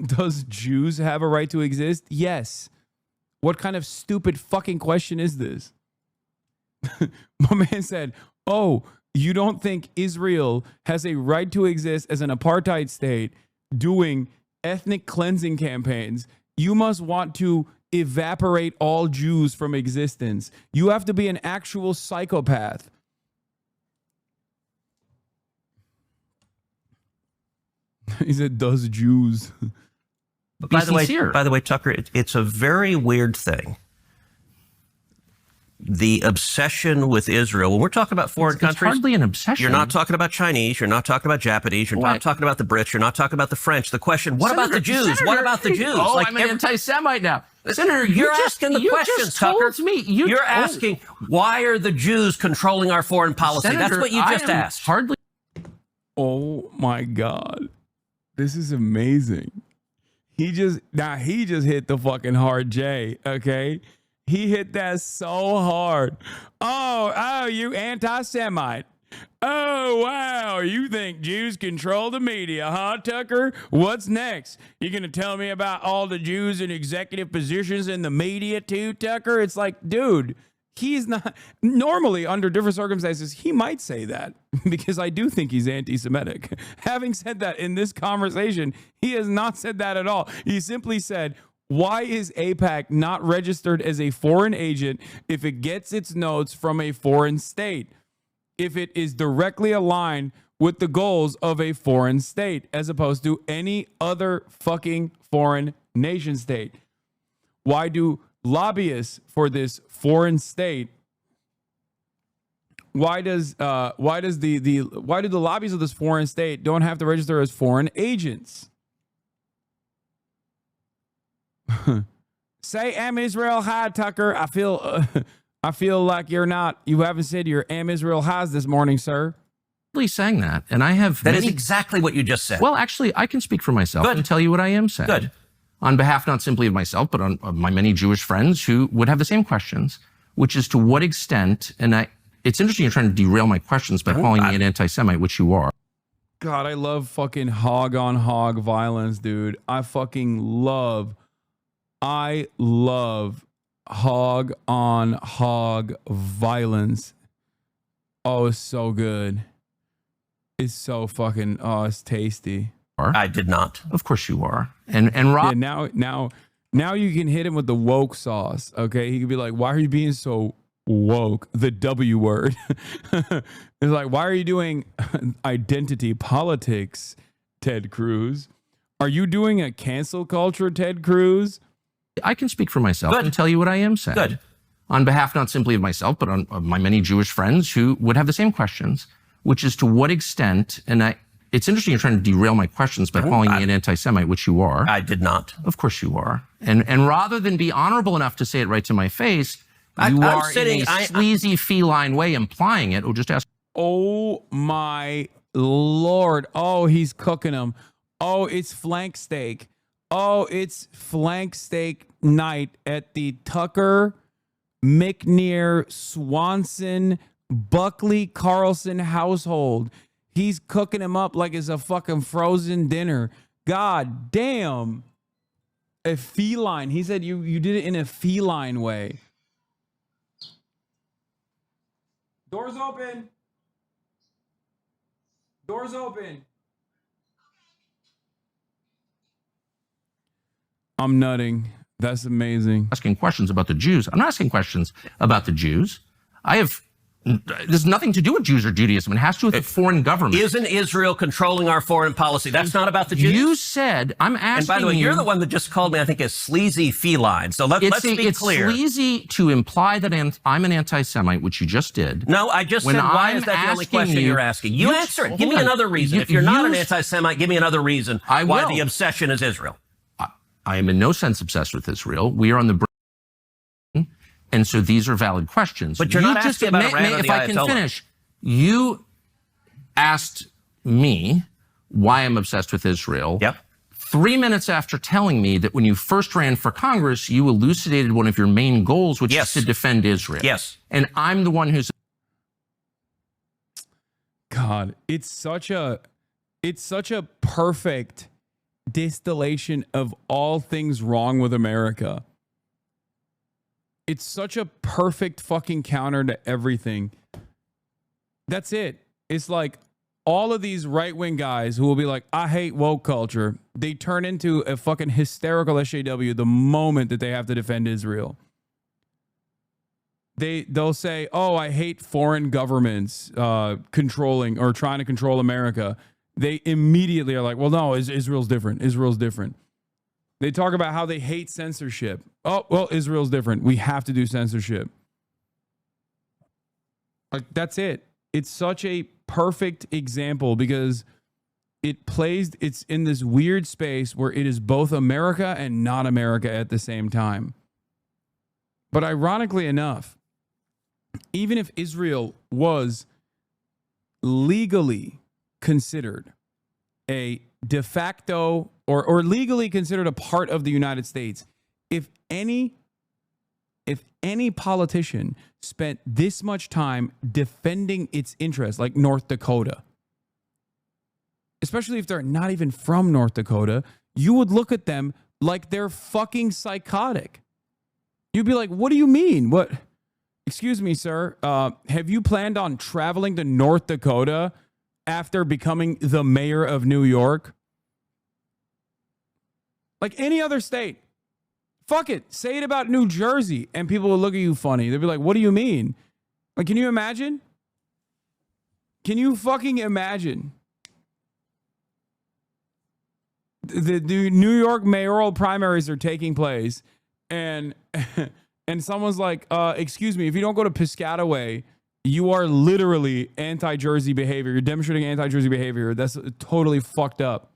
Does Jews have a right to exist? Yes. What kind of stupid fucking question is this? My man said, oh, you don't think Israel has a right to exist as an apartheid state doing ethnic cleansing campaigns? You must want to evaporate all Jews from existence. You have to be an actual psychopath. He said, does Jews. By the way, Tucker, it's a very weird thing. The obsession with Israel. When we're talking about foreign countries, it's hardly an obsession. You're not talking about Chinese. You're not talking about Japanese. You're not talking about the Brits. You're not talking about the French. The question, what about the Jews? What about the Jews? Oh, I'm an anti-Semite now. Senator, you're asking the questions, Tucker. You're asking, why are the Jews controlling our foreign policy? Senator, that's what you just asked. Hardly. Oh my God. This is amazing. He just hit the fucking hard J, okay? He hit that so hard. Oh, you anti-Semite. Oh, wow. You think Jews control the media, huh, Tucker? What's next? You going to tell me about all the Jews in executive positions in the media too, Tucker? It's like, dude, he's not. Normally, under different circumstances, he might say that because I do think he's anti-Semitic. Having said that, in this conversation, he has not said that at all. He simply said, why is AIPAC not registered as a foreign agent if it gets its notes from a foreign state? If it is directly aligned with the goals of a foreign state as opposed to any other fucking foreign nation state? Why do lobbyists for this foreign state, why do the lobbies of this foreign state don't have to register as foreign agents? Say Am Israel Hi, Tucker. I feel like you haven't said your Am Israel Highs this morning, sir. Saying that, and I have. That is exactly what you just said. Well, actually, I can speak for myself and tell you what I am saying. Good. On behalf not simply of myself, but of my many Jewish friends who would have the same questions, which is to what extent, and it's interesting you're trying to derail my questions by calling me an anti-Semite, which you are. God, I love fucking hog on hog violence, dude. I love hog on hog violence. Oh, it's so good. It's so fucking, it's tasty. I did not. Of course you are. And Rob. Yeah, now you can hit him with the woke sauce. Okay. He could be like, why are you being so woke? The W word. It's like, why are you doing identity politics, Ted Cruz? Are you doing a cancel culture, Ted Cruz? I can speak for myself Good. and tell you what I am saying. Good. On behalf not simply of myself, but of my many Jewish friends who would have the same questions, which is to what extent, and it's interesting you're trying to derail my questions by calling me an anti-Semite, which you are. I did not. Of course you are. And rather than be honorable enough to say it right to my face, you are in a sleazy feline way implying it. Or just ask. Oh my Lord. Oh, he's cooking them. Oh, it's flank steak. Oh, it's flank steak night at the Tucker, McNear, Swanson, Buckley, Carlson household. He's cooking him up like it's a fucking frozen dinner. God damn. A feline. He said you did it in a feline way. Doors open. Doors open. I'm nutting. That's amazing. Asking questions about the Jews. I'm not asking questions about the Jews. There's nothing to do with Jews or Judaism. It has to do with the foreign government. Isn't Israel controlling our foreign policy? That's not about the Jews. You said, I'm asking you. And by the way, you're the one that just called me, I think, a sleazy feline. So let's be clear. It's sleazy to imply that I'm an anti-Semite, which you just did. No, I just said, why is that the only question you're asking? You answer it. Give me another reason. If you're not an anti-Semite, give me another reason why the obsession is Israel. I am in no sense obsessed with Israel. We are on the brink. And so these are valid questions. But you're not asking about Iran or the If I can finish, you asked me why I'm obsessed with Israel. Yep. 3 minutes after telling me that when you first ran for Congress, you elucidated one of your main goals, which is to defend Israel. Yes. And I'm the one who's... God, it's such a perfect distillation of all things wrong with America. It's such a perfect fucking counter to everything. That's it. It's like all of these right-wing guys who will be like, I hate woke culture. They turn into a fucking hysterical SJW the moment that they have to defend Israel. They'll say, oh, I hate foreign governments controlling or trying to control America. They immediately are like, well, no, Israel's different. Israel's different. They talk about how they hate censorship. Oh, well, Israel's different. We have to do censorship. Like, that's it. It's such a perfect example because it's in this weird space where it is both America and not America at the same time. But ironically enough, even if Israel was legally considered a de facto or legally considered a part of the United States, if any politician spent this much time defending its interests, like North Dakota, especially if they're not even from North Dakota, you would look at them like they're fucking psychotic. You'd be like, what do you mean? What? Excuse me, sir. Have you planned on traveling to North Dakota after becoming the mayor of New York? Like any other state. Fuck it. Say it about New Jersey and people will look at you funny. They'll be like, what do you mean? Like, can you imagine? Can you fucking imagine? The New York mayoral primaries are taking place and someone's like, excuse me, if you don't go to Piscataway, you are literally anti-Jersey behavior. You're demonstrating anti-Jersey behavior. That's totally fucked up.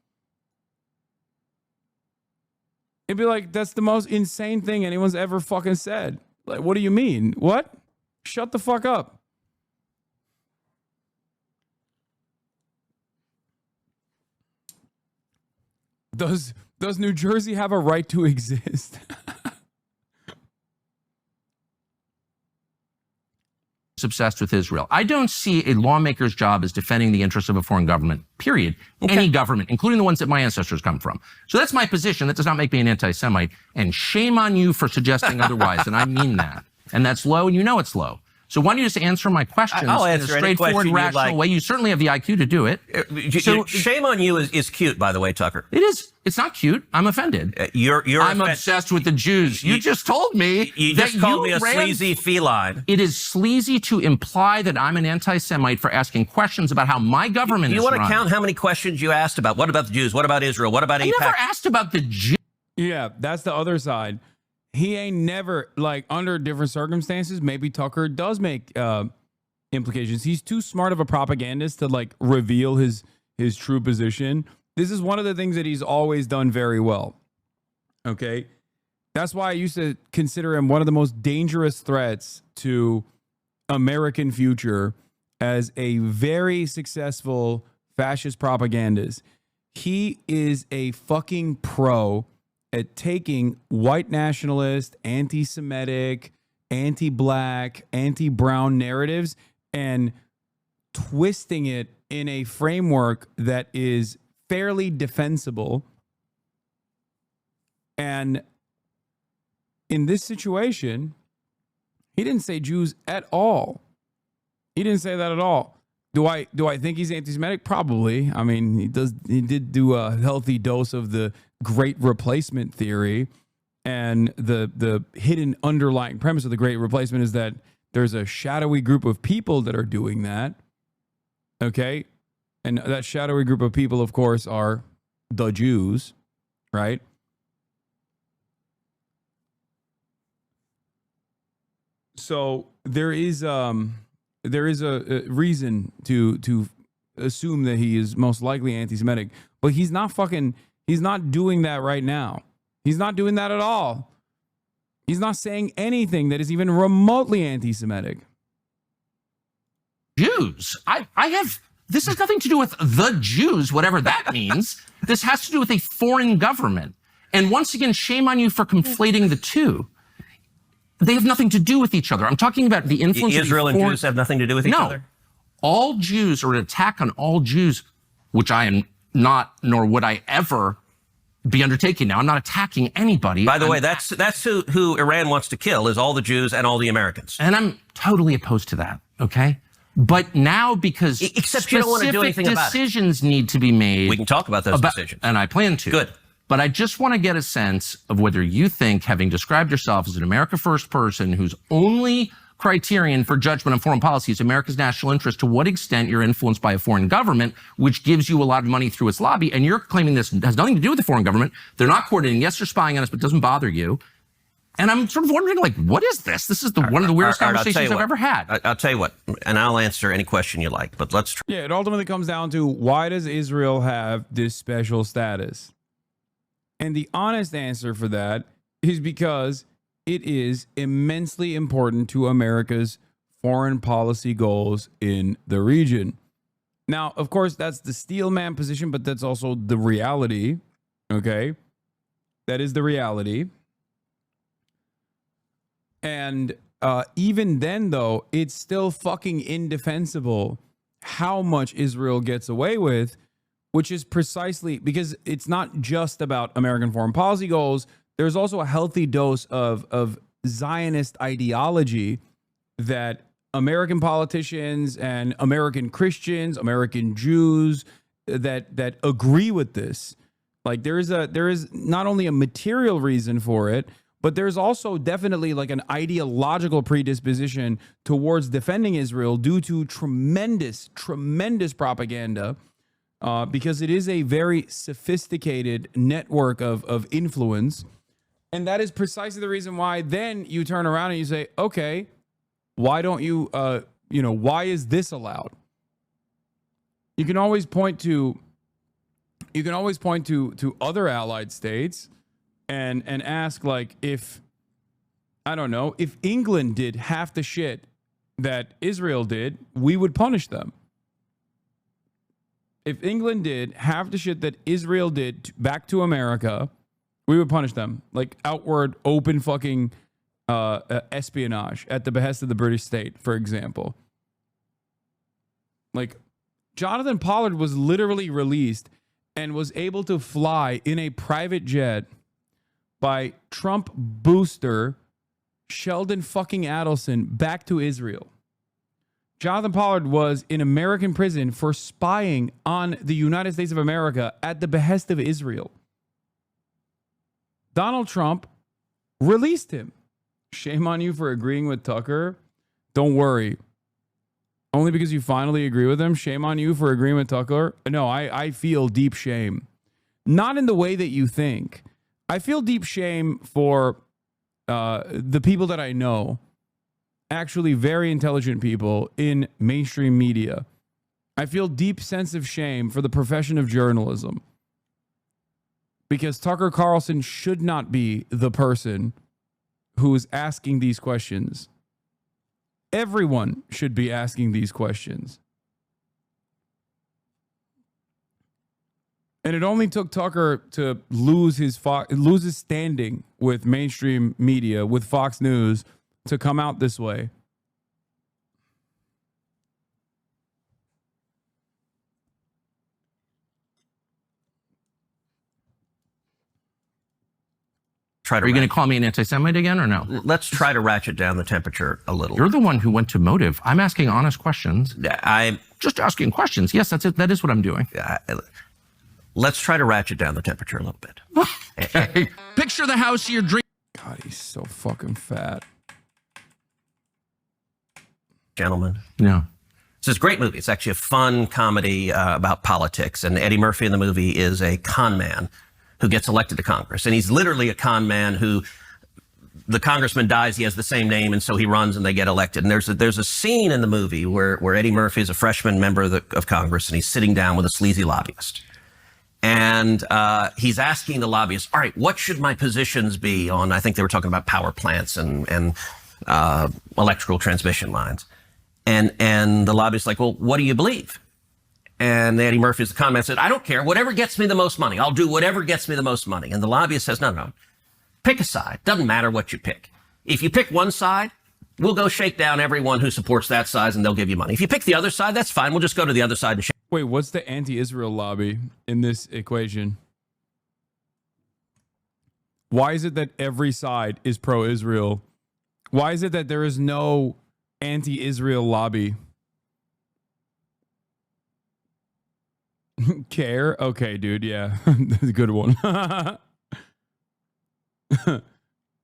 It'd be like, that's the most insane thing anyone's ever fucking said. Like, what do you mean? What? Shut the fuck up. Does New Jersey have a right to exist? Obsessed with Israel. I don't see a lawmaker's job as defending the interests of a foreign government, period. Okay. Any government, including the ones that my ancestors come from. So that's my position. That does not make me an anti-Semite. And shame on you for suggesting otherwise. And I mean that. And that's low, and you know it's low. So why don't you just answer my questions I'll answer in a straightforward, rational way? You certainly have the IQ to do it. So, shame on you is cute, by the way, Tucker. It is. It's not cute. I'm offended. I'm obsessed with the Jews. You just told me you just called me a sleazy feline. It is sleazy to imply that I'm an anti-Semite for asking questions about how my government is run. You want to count how many questions you asked about? What about the Jews? What about Israel? What about AIPAC? I never asked about the Jews. Yeah, that's the other side. he ain't never, like, under different circumstances, maybe Tucker does make implications. He's too smart of a propagandist to, like, reveal his true position. This is one of the things that he's always done very well. Okay? That's why I used to consider him one of the most dangerous threats to American future as a very successful fascist propagandist. He is a fucking pro at taking white nationalist, anti-Semitic, anti-black, anti-brown narratives and twisting it in a framework that is fairly defensible. And in this situation, he didn't say Jews at all. He didn't say that at all. Do I think he's anti-Semitic? Probably. I mean, he did do a healthy dose of the Great Replacement theory, and the hidden underlying premise of the Great Replacement is that there's a shadowy group of people that are doing that. Okay? And that shadowy group of people, of course, are the Jews, right? So there is a reason to assume that he is most likely anti-Semitic, but he's not doing that right now. He's not doing that at all. He's not saying anything that is even remotely anti-Semitic. Jews. This has nothing to do with the Jews, whatever that means. This has to do with a foreign government. And once again, shame on you for conflating the two. They have nothing to do with each other. I'm talking about the influence Israel of and Jews have nothing to do with each other? All Jews, or an attack on all Jews, which I am not, nor would I ever be undertaking now. I'm not attacking anybody. By the way, that's who Iran wants to kill, is all the Jews and all the Americans. And I'm totally opposed to that, okay? But now, because except you don't want to do anything about it, decisions need to be made. We can talk about those decisions. And I plan to. Good. But I just want to get a sense of whether you think, having described yourself as an America First person whose only criterion for judgment on foreign policy is America's national interest, to what extent you're influenced by a foreign government, which gives you a lot of money through its lobby, and you're claiming this has nothing to do with the foreign government. They're not coordinating. Yes, they're spying on us, but it doesn't bother you. And I'm sort of wondering, like, what is this? This is one of the weirdest conversations I've ever had. I'll tell you what, and I'll answer any question you like, but let's try. Yeah, it ultimately comes down to, why does Israel have this special status? And the honest answer for that is because it is immensely important to America's foreign policy goals in the region. Now, of course, that's the steelman position, but that's also the reality. Okay? That is the reality. And even then, though, it's still fucking indefensible how much Israel gets away with, which is precisely because it's not just about American foreign policy goals. There's also a healthy dose of Zionist ideology that American politicians and American Christians, American Jews that agree with this. Like, there is not only a material reason for it, but there's also definitely like an ideological predisposition towards defending Israel due to tremendous propaganda, because it is a very sophisticated network of influence. And that is precisely the reason why then you turn around and you say, okay, why don't you, why is this allowed? You can always point to other allied states and ask, like, if England did half the shit that Israel did, we would punish them. If England did half the shit that Israel did back to America, we would punish them. Like, outward, open fucking espionage at the behest of the British state, for example. Like, Jonathan Pollard was literally released and was able to fly in a private jet by Trump booster Sheldon fucking Adelson back to Israel. Jonathan Pollard was in American prison for spying on the United States of America at the behest of Israel. Donald Trump released him. Shame on you for agreeing with Tucker. Don't worry. Only because you finally agree with him. Shame on you for agreeing with Tucker. No, I feel deep shame. Not in the way that you think. I feel deep shame for the people that I know, actually very intelligent people in mainstream media, I feel deep sense of shame for the profession of journalism. Because Tucker Carlson should not be the person who is asking these questions. Everyone should be asking these questions. And it only took Tucker to lose his standing with mainstream media, with Fox News, to come out this way. Are you going to call me an anti-Semite again or no? Let's try to ratchet down the temperature a little. You're the one who went to motive. I'm asking honest questions. I'm just asking questions. Yes, that's it. That is what I'm doing. Let's try to ratchet down the temperature a little bit. Okay. Picture the house you're dreaming. God, he's so fucking fat. Gentlemen. No. It's this great movie. It's actually a fun comedy about politics. And Eddie Murphy in the movie is a con man who gets elected to Congress. And he's literally a con man who, the congressman dies, he has the same name, and so he runs and they get elected. And there's a scene in the movie where Eddie Murphy is a freshman member of Congress, and he's sitting down with a sleazy lobbyist. And he's asking the lobbyist, all right, what should my positions be on, I think they were talking about power plants and electrical transmission lines. And the lobbyist's like, well, what do you believe? And Eddie Murphy, the con man, said, I don't care. Whatever gets me the most money. I'll do whatever gets me the most money. And the lobbyist says, no. Pick a side. Doesn't matter what you pick. If you pick one side, we'll go shake down everyone who supports that side and they'll give you money. If you pick the other side, that's fine. We'll just go to the other side and shake. Wait, what's the anti-Israel lobby in this equation? Why is it that every side is pro-Israel? Why is it that there is no anti-Israel lobby? Care? Okay, dude. Yeah, that's a good one.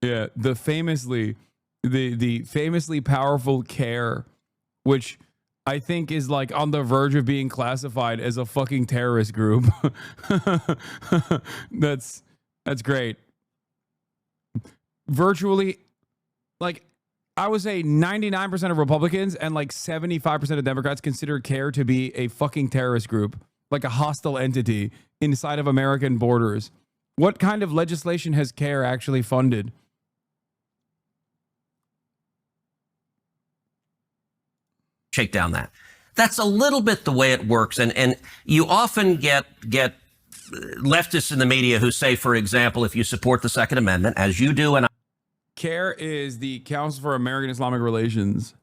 Yeah, the famously powerful Care, which I think is like on the verge of being classified as a fucking terrorist group. That's great. Virtually, like, I would say 99% of Republicans and like 75% of Democrats consider Care to be a fucking terrorist group, like a hostile entity inside of American borders. What kind of legislation has Care actually funded? Shake down that. That's a little bit the way it works. And you often get leftists in the media who say, for example, if you support the Second Amendment, as you do, and CARE is the Council for American Islamic Relations.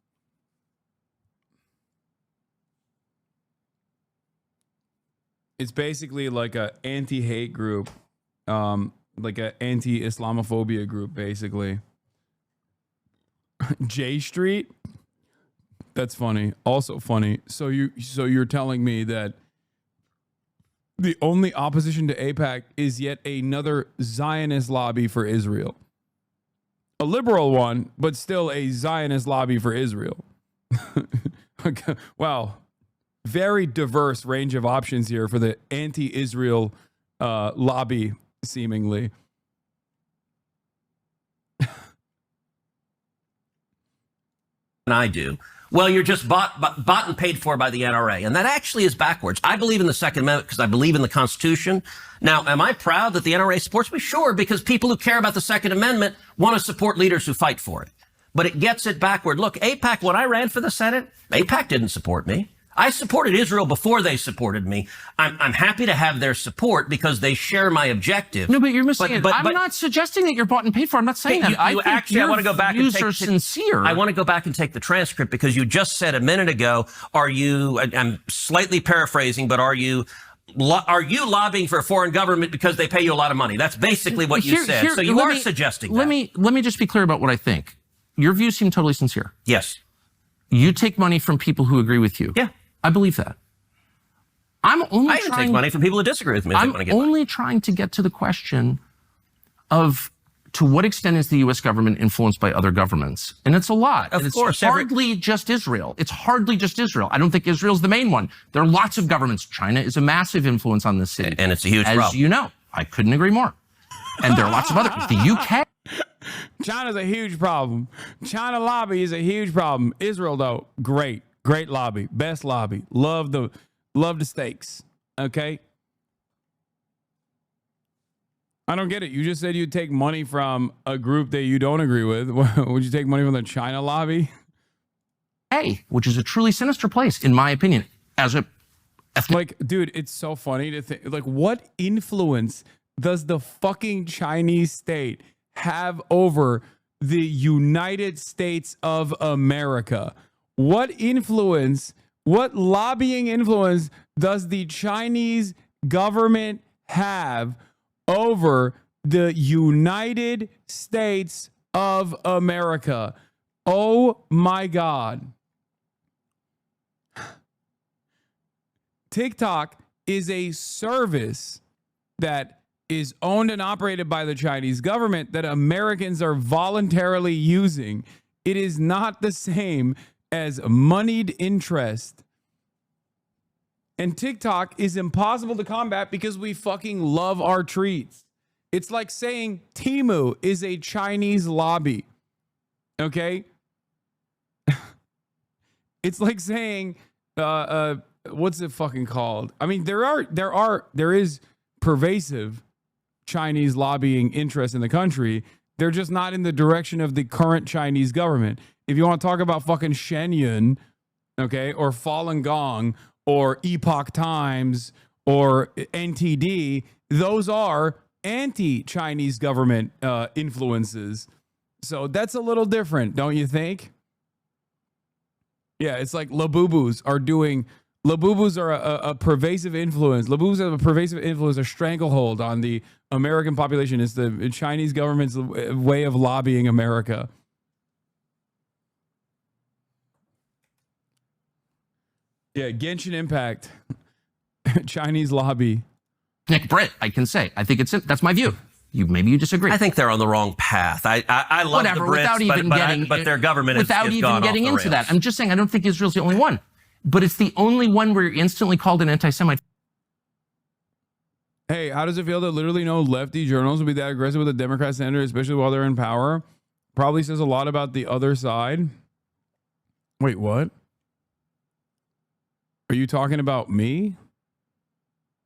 It's basically like a anti-hate group, like a anti-Islamophobia group, basically. J Street. That's funny. Also funny. So you're telling me that the only opposition to AIPAC is yet another Zionist lobby for Israel. A liberal one, but still a Zionist lobby for Israel. Wow. Very diverse range of options here for the anti-Israel lobby, seemingly. And I do. Well, you're just bought and paid for by the NRA. And that actually is backwards. I believe in the Second Amendment because I believe in the Constitution. Now, am I proud that the NRA supports me? Sure, because people who care about the Second Amendment want to support leaders who fight for it. But it gets it backward. Look, AIPAC, when I ran for the Senate, AIPAC didn't support me. I supported Israel before they supported me. I'm happy to have their support because they share my objective. No, but you're missing it. I'm not suggesting that you're bought and paid for. I'm not saying that. I want to go back and take sincere. I want to go back and take the transcript because you just said a minute ago, I'm slightly paraphrasing, but are you lobbying for a foreign government because they pay you a lot of money? That's basically what you said. So you are suggesting that. Let me just be clear about what I think. Your views seem totally sincere. Yes. You take money from people who agree with you. Yeah. I believe that. I even take money from people who disagree with me. I'm only trying to get to the question of to what extent is the U.S. government influenced by other governments? And it's a lot. Of course. It's hardly just Israel. It's hardly just Israel. I don't think Israel's the main one. There are lots of governments. China is a massive influence on this city. And it's a huge problem. As you know, I couldn't agree more. And there are lots of others. The UK. China's a huge problem. China lobby is a huge problem. Israel, though, great lobby, best lobby. Love the steaks. Okay. I don't get it. You just said you'd take money from a group that you don't agree with. Would you take money from the China lobby? Which is a truly sinister place, in my opinion. Like, dude, it's so funny to think, like, what influence does the fucking Chinese state have over the United States of America? What lobbying influence does the Chinese government have over the United States of America? Oh my God. TikTok is a service that is owned and operated by the Chinese government that Americans are voluntarily using. It is not the same as moneyed interest. And TikTok is impossible to combat because we fucking love our treats. It's like saying Temu is a Chinese lobby. Okay? It's like saying what's it fucking called? I mean, there is pervasive Chinese lobbying interest in the country. They're just not in the direction of the current Chinese government. If you want to talk about fucking Shenyun, okay, or Falun Gong, or Epoch Times, or NTD, those are anti-Chinese government influences. So that's a little different, don't you think? Yeah, it's like Labubus are a pervasive influence. Labubus have a pervasive influence, a stranglehold on the American population. It's the Chinese government's way of lobbying America. Yeah, Genshin Impact, Chinese lobby. Nick Britt, I can say, I think that's my view. Maybe you disagree. I think they're on the wrong path. I love the Brits, but their government without even getting into that. I'm just saying, I don't think Israel's the only one. But it's the only one where you're instantly called an anti-Semite. Hey, how does it feel that literally no lefty journals will be that aggressive with a Democrat senator, especially while they're in power? Probably says a lot about the other side. Wait, what? Are you talking about me?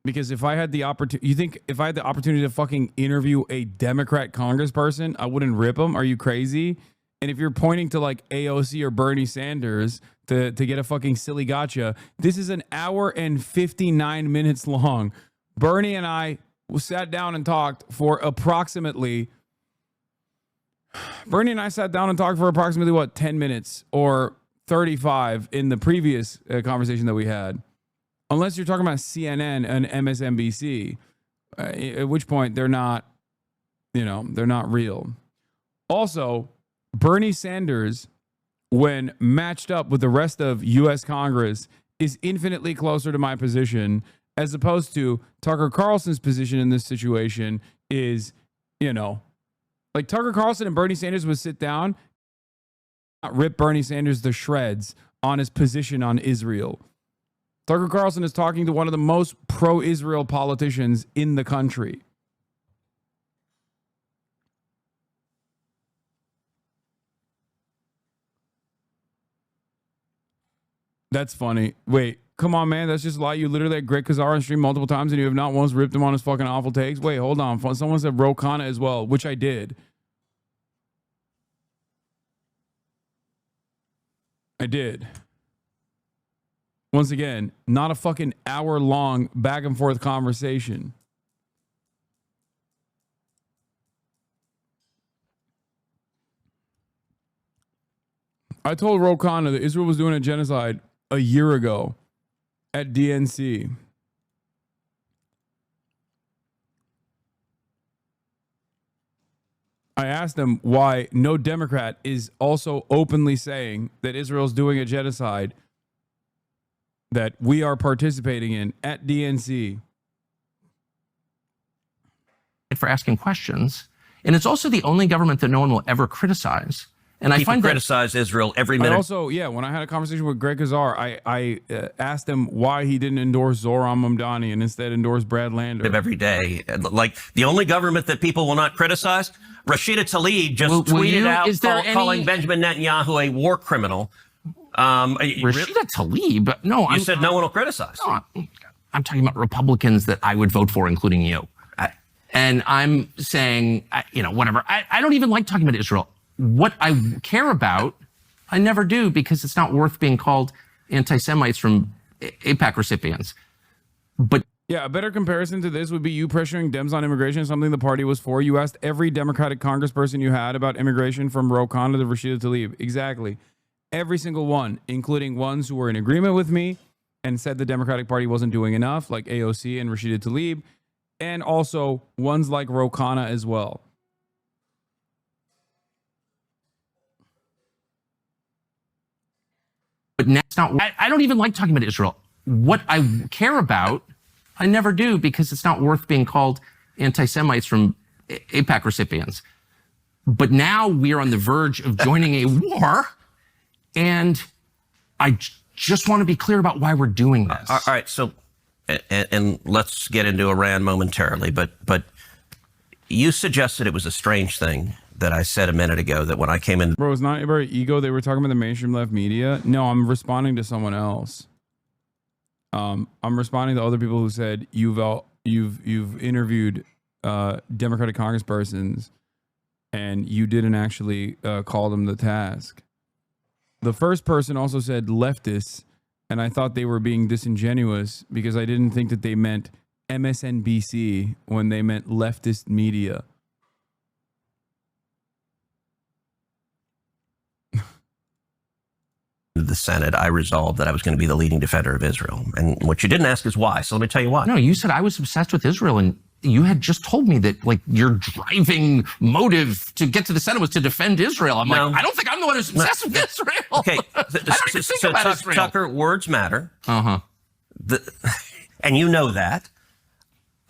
Because if I had the opportunity, you think if I had the opportunity to fucking interview a Democrat congressperson, I wouldn't rip them? Are you crazy? And if you're pointing to like AOC or Bernie Sanders to get a fucking silly gotcha, this is an hour and 59 minutes long. Bernie and I sat down and talked for approximately, what, 10 minutes or 35 in the previous conversation that we had. Unless you're talking about CNN and MSNBC, at which point they're not real. Also, Bernie Sanders, when matched up with the rest of U.S. Congress, is infinitely closer to my position, as opposed to Tucker Carlson's position in this situation is, like Tucker Carlson and Bernie Sanders would sit down, rip Bernie Sanders to shreds on his position on Israel. Tucker Carlson is talking to one of the most pro-Israel politicians in the country. That's funny. Wait, come on, man. That's just a lie. You literally had Greg Kazar on stream multiple times and you have not once ripped him on his fucking awful takes. Wait, hold on. Someone said Ro Khanna as well, which I did. I did. Once again, not a fucking hour-long back-and-forth conversation. I told Ro Khanna that Israel was doing a genocide a year ago at DNC. I asked him why no Democrat is also openly saying that Israel's doing a genocide that we are participating in at DNC. For asking questions. And it's also the only government that no one will ever criticize And I People find that criticize Israel every minute. I also, when I had a conversation with Greg Kazar, I asked him why he didn't endorse Zoran Mamdani and instead endorsed Brad Lander. Every day. Like, the only government that people will not criticize, Rashida Tlaib just tweeted out calling Benjamin Netanyahu a war criminal. Rashida Tlaib? No. You said no one will criticize. No, I'm talking about Republicans that I would vote for, including you. And I'm saying, whatever. I don't even like talking about Israel. What I care about, I never do, because it's not worth being called anti-Semites from AIPAC recipients. But yeah, a better comparison to this would be you pressuring Dems on immigration, something the party was for. You asked every Democratic congressperson you had about immigration, from Ro Khanna to Rashida Tlaib. Exactly. Every single one, including ones who were in agreement with me and said the Democratic Party wasn't doing enough, like AOC and Rashida Tlaib, and also ones like Ro Khanna as well. But that's not. I don't even like talking about Israel. What I care about, I never do, because it's not worth being called anti-Semites from AIPAC recipients. But now we are on the verge of joining a war, and I just want to be clear about why we're doing this. All right, so, and let's get into Iran momentarily, but you suggested it was a strange thing that I said a minute ago, that when I came in... Bro, it's not about ego. They were talking about the mainstream left media. No, I'm responding to someone else. I'm responding to other people who said you've interviewed Democratic congresspersons and you didn't actually call them the task. The first person also said leftists, and I thought they were being disingenuous because I didn't think that they meant MSNBC when they meant leftist media. The Senate, I resolved that I was going to be the leading defender of Israel. And what you didn't ask is why. So let me tell you why. No, you said I was obsessed with Israel, and you had just told me that, like, your driving motive to get to the Senate was to defend Israel. I'm like, I don't think I'm the one who's obsessed with Israel. Okay. I don't even think about Israel. Tucker, words matter. Uh-huh. And you know that.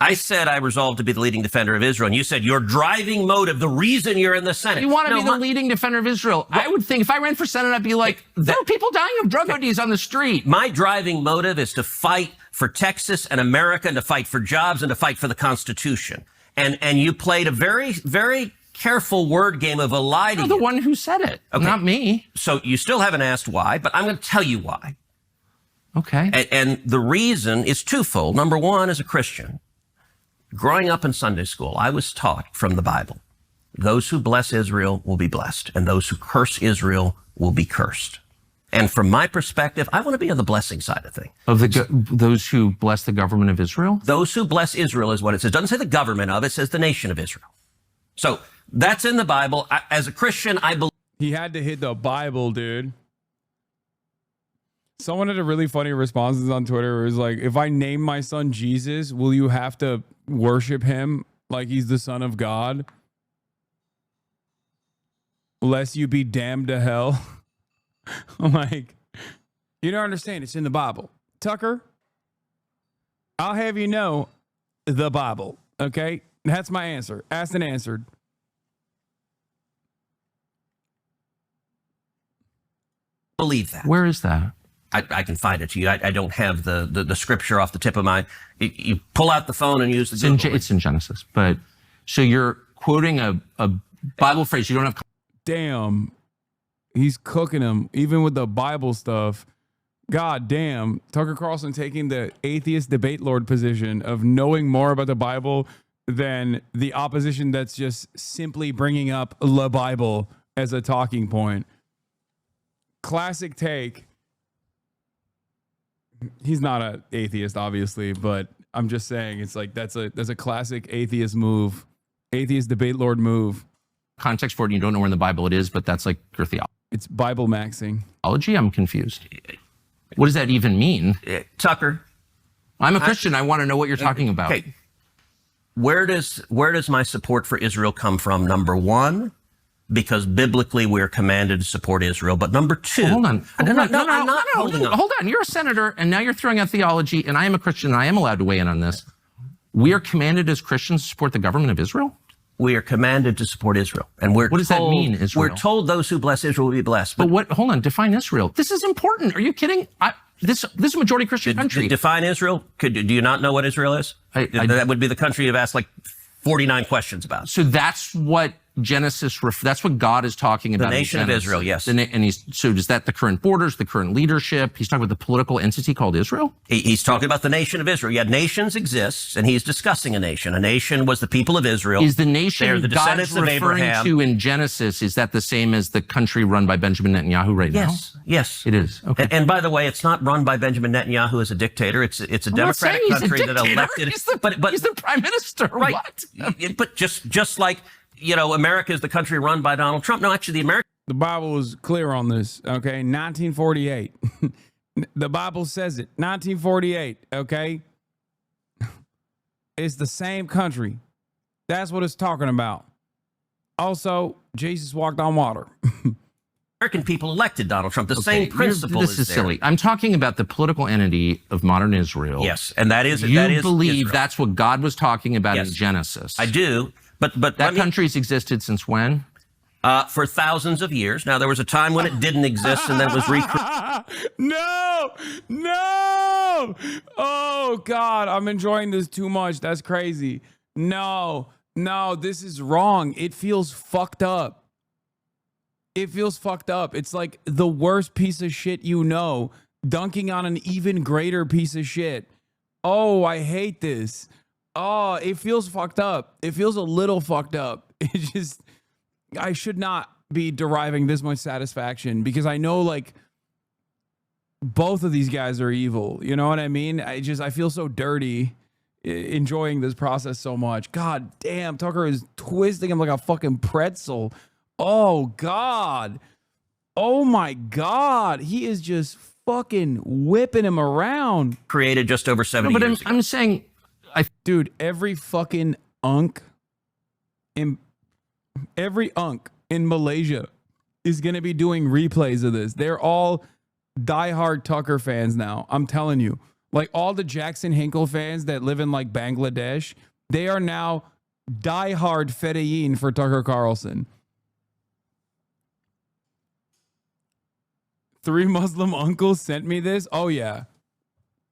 I said I resolved to be the leading defender of Israel, and you said your driving motive, the reason you're in the Senate. You want to be the leading defender of Israel. I would think if I ran for Senate, I'd be like, there are people dying of drug ODs on the street. My driving motive is to fight for Texas and America, and to fight for jobs, and to fight for the Constitution. And you played a very, very careful word game of eliding You're the one who said it, not me. So you still haven't asked why, but I'm going to tell you why. Okay. And the reason is twofold. Number one, as a Christian, growing up in Sunday school, I was taught from the Bible, those who bless Israel will be blessed, and those who curse Israel will be cursed. And from my perspective, I want to be on the blessing side of things. Of those who bless the government of Israel? Those who bless Israel is what it says. It doesn't say the government of, it says the nation of Israel. So that's in the Bible. As a Christian, I believe. He had to hit the Bible, dude. Someone had a really funny response on Twitter where it was like, if I name my son Jesus, will you have to worship him like he's the son of God? Lest you be damned to hell. I'm like, you don't understand. It's in the Bible. Tucker, I'll have you know the Bible. Okay? That's my answer. Asked and answered. Believe that. Where is that? I can find it to you. I don't have the scripture off the tip of my... You pull out the phone and use the Google. It's in Genesis. But so you're quoting a Bible phrase you don't have... Damn. He's cooking him, even with the Bible stuff. God damn. Tucker Carlson taking the atheist debate lord position of knowing more about the Bible than the opposition that's just simply bringing up the Bible as a talking point. Classic take. He's not an atheist, obviously, but I'm just saying it's like that's a classic atheist move, atheist debate lord move. Context for it, and you don't know where in the Bible it is, but that's like your theology. It's Bible maxing. I'm confused. What does that even mean? Tucker, I'm a Christian. I want to know what you're talking about. Okay. Where does my support for Israel come from? Number one, because biblically we're commanded to support Israel. But number two, hold on. I'm not holding on. Hold on. You're a senator, and now you're throwing out theology, and I am a Christian, and I am allowed to weigh in on this. We are commanded as Christians to support the government of Israel? we are commanded to support Israel. And we're What does that told, mean, Israel? We're told those who bless Israel will be blessed. But what? Hold on. Define Israel. This is important. Are you kidding? This is a majority Christian country. Define Israel? Do you not know what Israel is? That would be the country you've asked like 49 questions about. So that's what Genesis, that's what God is talking about. The nation of Israel, yes. And so is that the current borders, the current leadership? He's talking about the political entity called Israel? He's talking about the nation of Israel. Yeah, nations exist, and he's discussing a nation. A nation was the people of Israel. Is the nation They're the God's descendants of referring Abraham. to in Genesis, is that the same as the country run by Benjamin Netanyahu right now? Yes. It is. Okay. And by the way, it's not run by Benjamin Netanyahu as a dictator. It's a democratic country that elected. He's the prime minister. Right. What? But just like, America is the country run by Donald Trump. No, actually, The Bible is clear on this, okay? 1948. The Bible says it. 1948, okay? It's the same country. That's what it's talking about. Also, Jesus walked on water. American people elected Donald Trump. The same principle This is there. silly. I'm talking about the political entity of modern Israel. Yes, and that is You believe Israel. that's what God was talking about in Yes. Genesis. I do, but That country's existed since when? for thousands of years. Now, there was a time when it didn't exist, and then it was recreated. No. Oh, God, I'm enjoying this too much. That's crazy. No, this is wrong. It feels fucked up. It's like the worst piece of shit dunking on an even greater piece of shit. Oh, I hate this. Oh, it feels fucked up. It feels a little fucked up. I should not be deriving this much satisfaction because I know like both of these guys are evil. You know what I mean? I feel so dirty enjoying this process so much. God damn, Tucker is twisting him like a fucking pretzel. Oh, God. Oh, my God. He is just fucking whipping him around. Created just over 70 years ago. I'm saying, Dude, every fucking unk in Malaysia is going to be doing replays of this. They're all diehard Tucker fans now. I'm telling you. Like all the Jackson Hinkle fans that live in like Bangladesh, they are now diehard Fedayeen for Tucker Carlson. 3 Muslim uncles sent me this. Oh, yeah.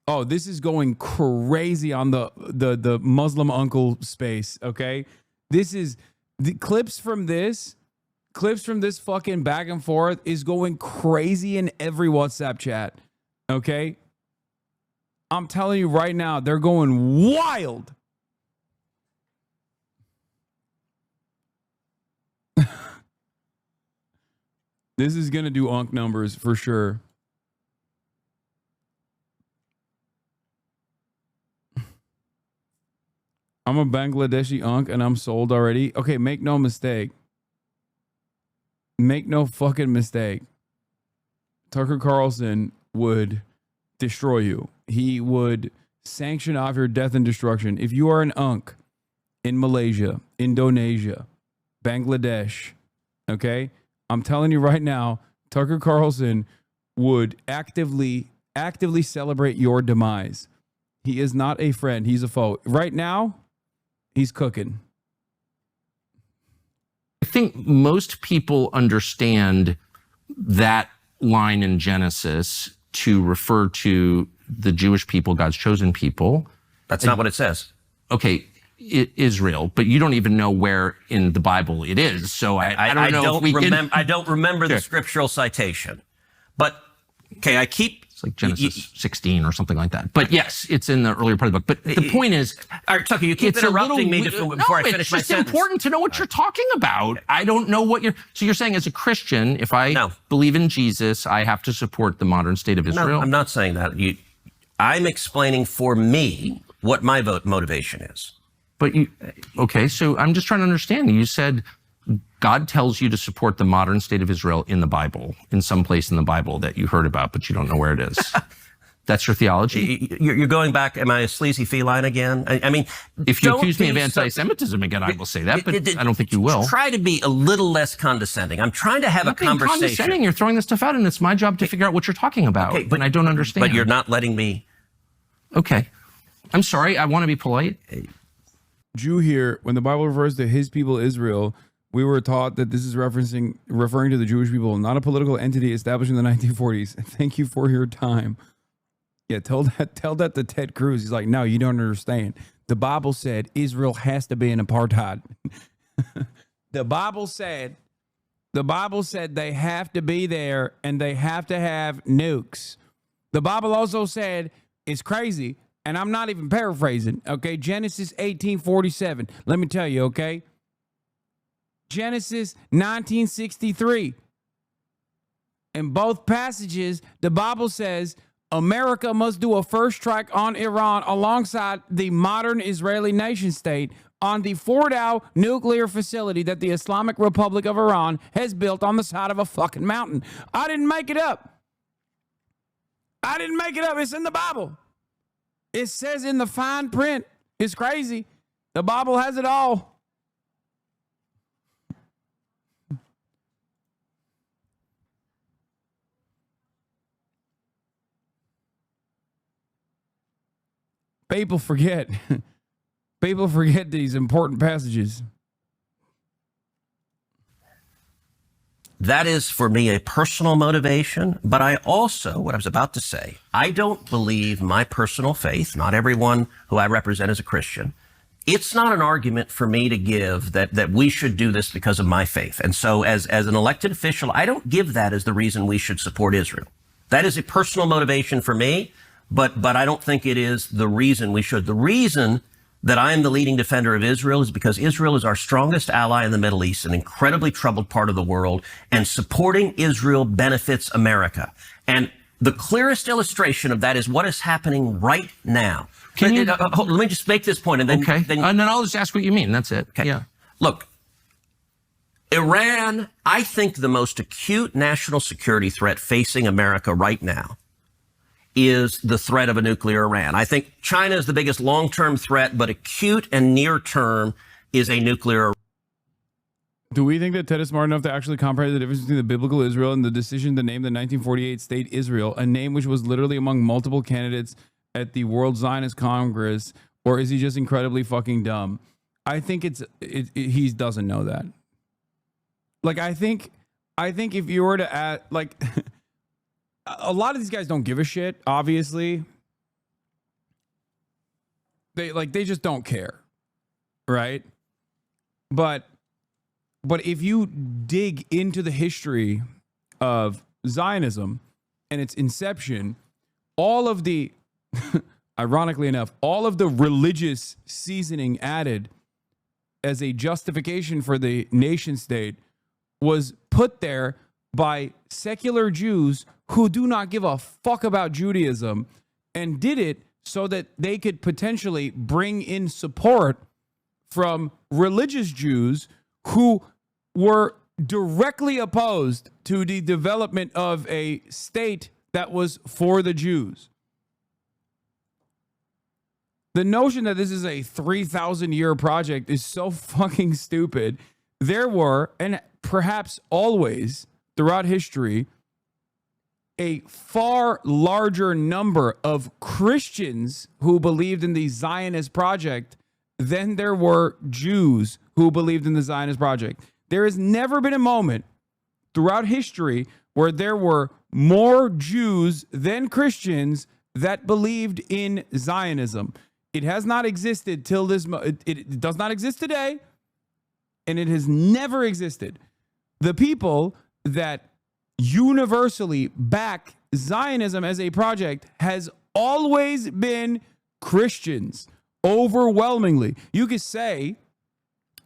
Oh, this is going crazy on the Muslim uncle space, okay? This is the clips from this fucking back and forth is going crazy in every WhatsApp chat, okay? I'm telling you right now, they're going wild. This is going to do unk numbers for sure. I'm a Bangladeshi unk and I'm sold already. Okay, make no mistake. Make no fucking mistake. Tucker Carlson would destroy you. He would sanction off your death and destruction. If you are an unk in Malaysia, Indonesia, Bangladesh, okay? I'm telling you right now, Tucker Carlson would actively celebrate your demise. He is not a friend. He's a foe. Right now, he's cooking. I think most people understand that line in Genesis to refer to the Jewish people, God's chosen people. That's not what it says. Okay, Israel, but you don't even know where in the Bible it is. So I don't know if we can... I don't remember the scriptural citation. But, okay, It's like Genesis 16 or something like that. But yes, it's in the earlier part of the book. But the point is... All right, Tucker, you keep interrupting me before I finish my sentence. It's just important to know what you're talking about. Okay. I don't know what you're... So you're saying as a Christian, if I believe in Jesus, I have to support the modern state of Israel? No, I'm not saying that. I'm explaining for me what my motivation is. But okay, so I'm just trying to understand. You said God tells you to support the modern state of Israel in the Bible, in some place in the Bible that you heard about, but you don't know where it is. That's your theology? You're going back, am I a sleazy feline again? I mean, if you accuse me of anti-Semitism again, I will say that, but I don't think you will. Try to be a little less condescending. I'm trying to have a conversation. Condescending. You're throwing this stuff out, and it's my job to figure out what you're talking about, but I don't understand. But you're not letting me... Okay. I'm sorry. I want to be polite. Jew here, when the Bible refers to his people Israel, we were taught that this is referring to the Jewish people, not a political entity established in the 1940s. Thank you for your time. Yeah, tell that to Ted Cruz. He's like, no, you don't understand. The Bible said Israel has to be in apartheid. The Bible said they have to be there and they have to have nukes. The Bible also said, it's crazy, and I'm not even paraphrasing, okay? Genesis 18:47. Let me tell you, okay? Genesis 1963. In both passages, the Bible says America must do a first strike on Iran alongside the modern Israeli nation state on the Fordow nuclear facility that the Islamic Republic of Iran has built on the side of a fucking mountain. I didn't make it up. It's in the Bible. It says in the fine print. It's crazy. The Bible has it all. People forget. People forget these important passages. That is, for me, a personal motivation. But I also, what I was about to say, I don't believe my personal faith, not everyone who I represent is a Christian. It's not an argument for me to give that we should do this because of my faith. And so as an elected official, I don't give that as the reason we should support Israel. That is a personal motivation for me, but I don't think it is the reason we should. The reason that I am the leading defender of Israel is because Israel is our strongest ally in the Middle East, an incredibly troubled part of the world, and supporting Israel benefits America. And the clearest illustration of that is what is happening right now. Can you, let me just make this point, and then, okay. then I'll just ask what you mean. That's it. Okay. Yeah. Look, Iran, I think the most acute national security threat facing America right now is the threat of a nuclear Iran. I think China is the biggest long-term threat, but acute and near-term is a nuclear. Do we think that Ted is smart enough to actually comprehend the difference between the biblical Israel and the decision to name the 1948 state Israel, a name which was literally among multiple candidates at the World Zionist Congress, or is he just incredibly fucking dumb? I think he doesn't know that. Like, I think if you were to add, like, a lot of these guys don't give a shit, obviously. They just don't care, right? But if you dig into the history of Zionism and its inception, all of the, ironically enough, all of the religious seasoning added as a justification for the nation state was put there by secular Jews who do not give a fuck about Judaism, and did it so that they could potentially bring in support from religious Jews who were directly opposed to the development of a state that was for the Jews. The notion that this is a 3,000-year project is so fucking stupid. There were, and perhaps always throughout history, a far larger number of Christians who believed in the Zionist project than there were Jews who believed in the Zionist project. There has never been a moment throughout history where there were more Jews than Christians that believed in Zionism. It has not existed till this it does not exist today, and it has never existed. The people that universally back Zionism as a project has always been Christians, overwhelmingly. You could say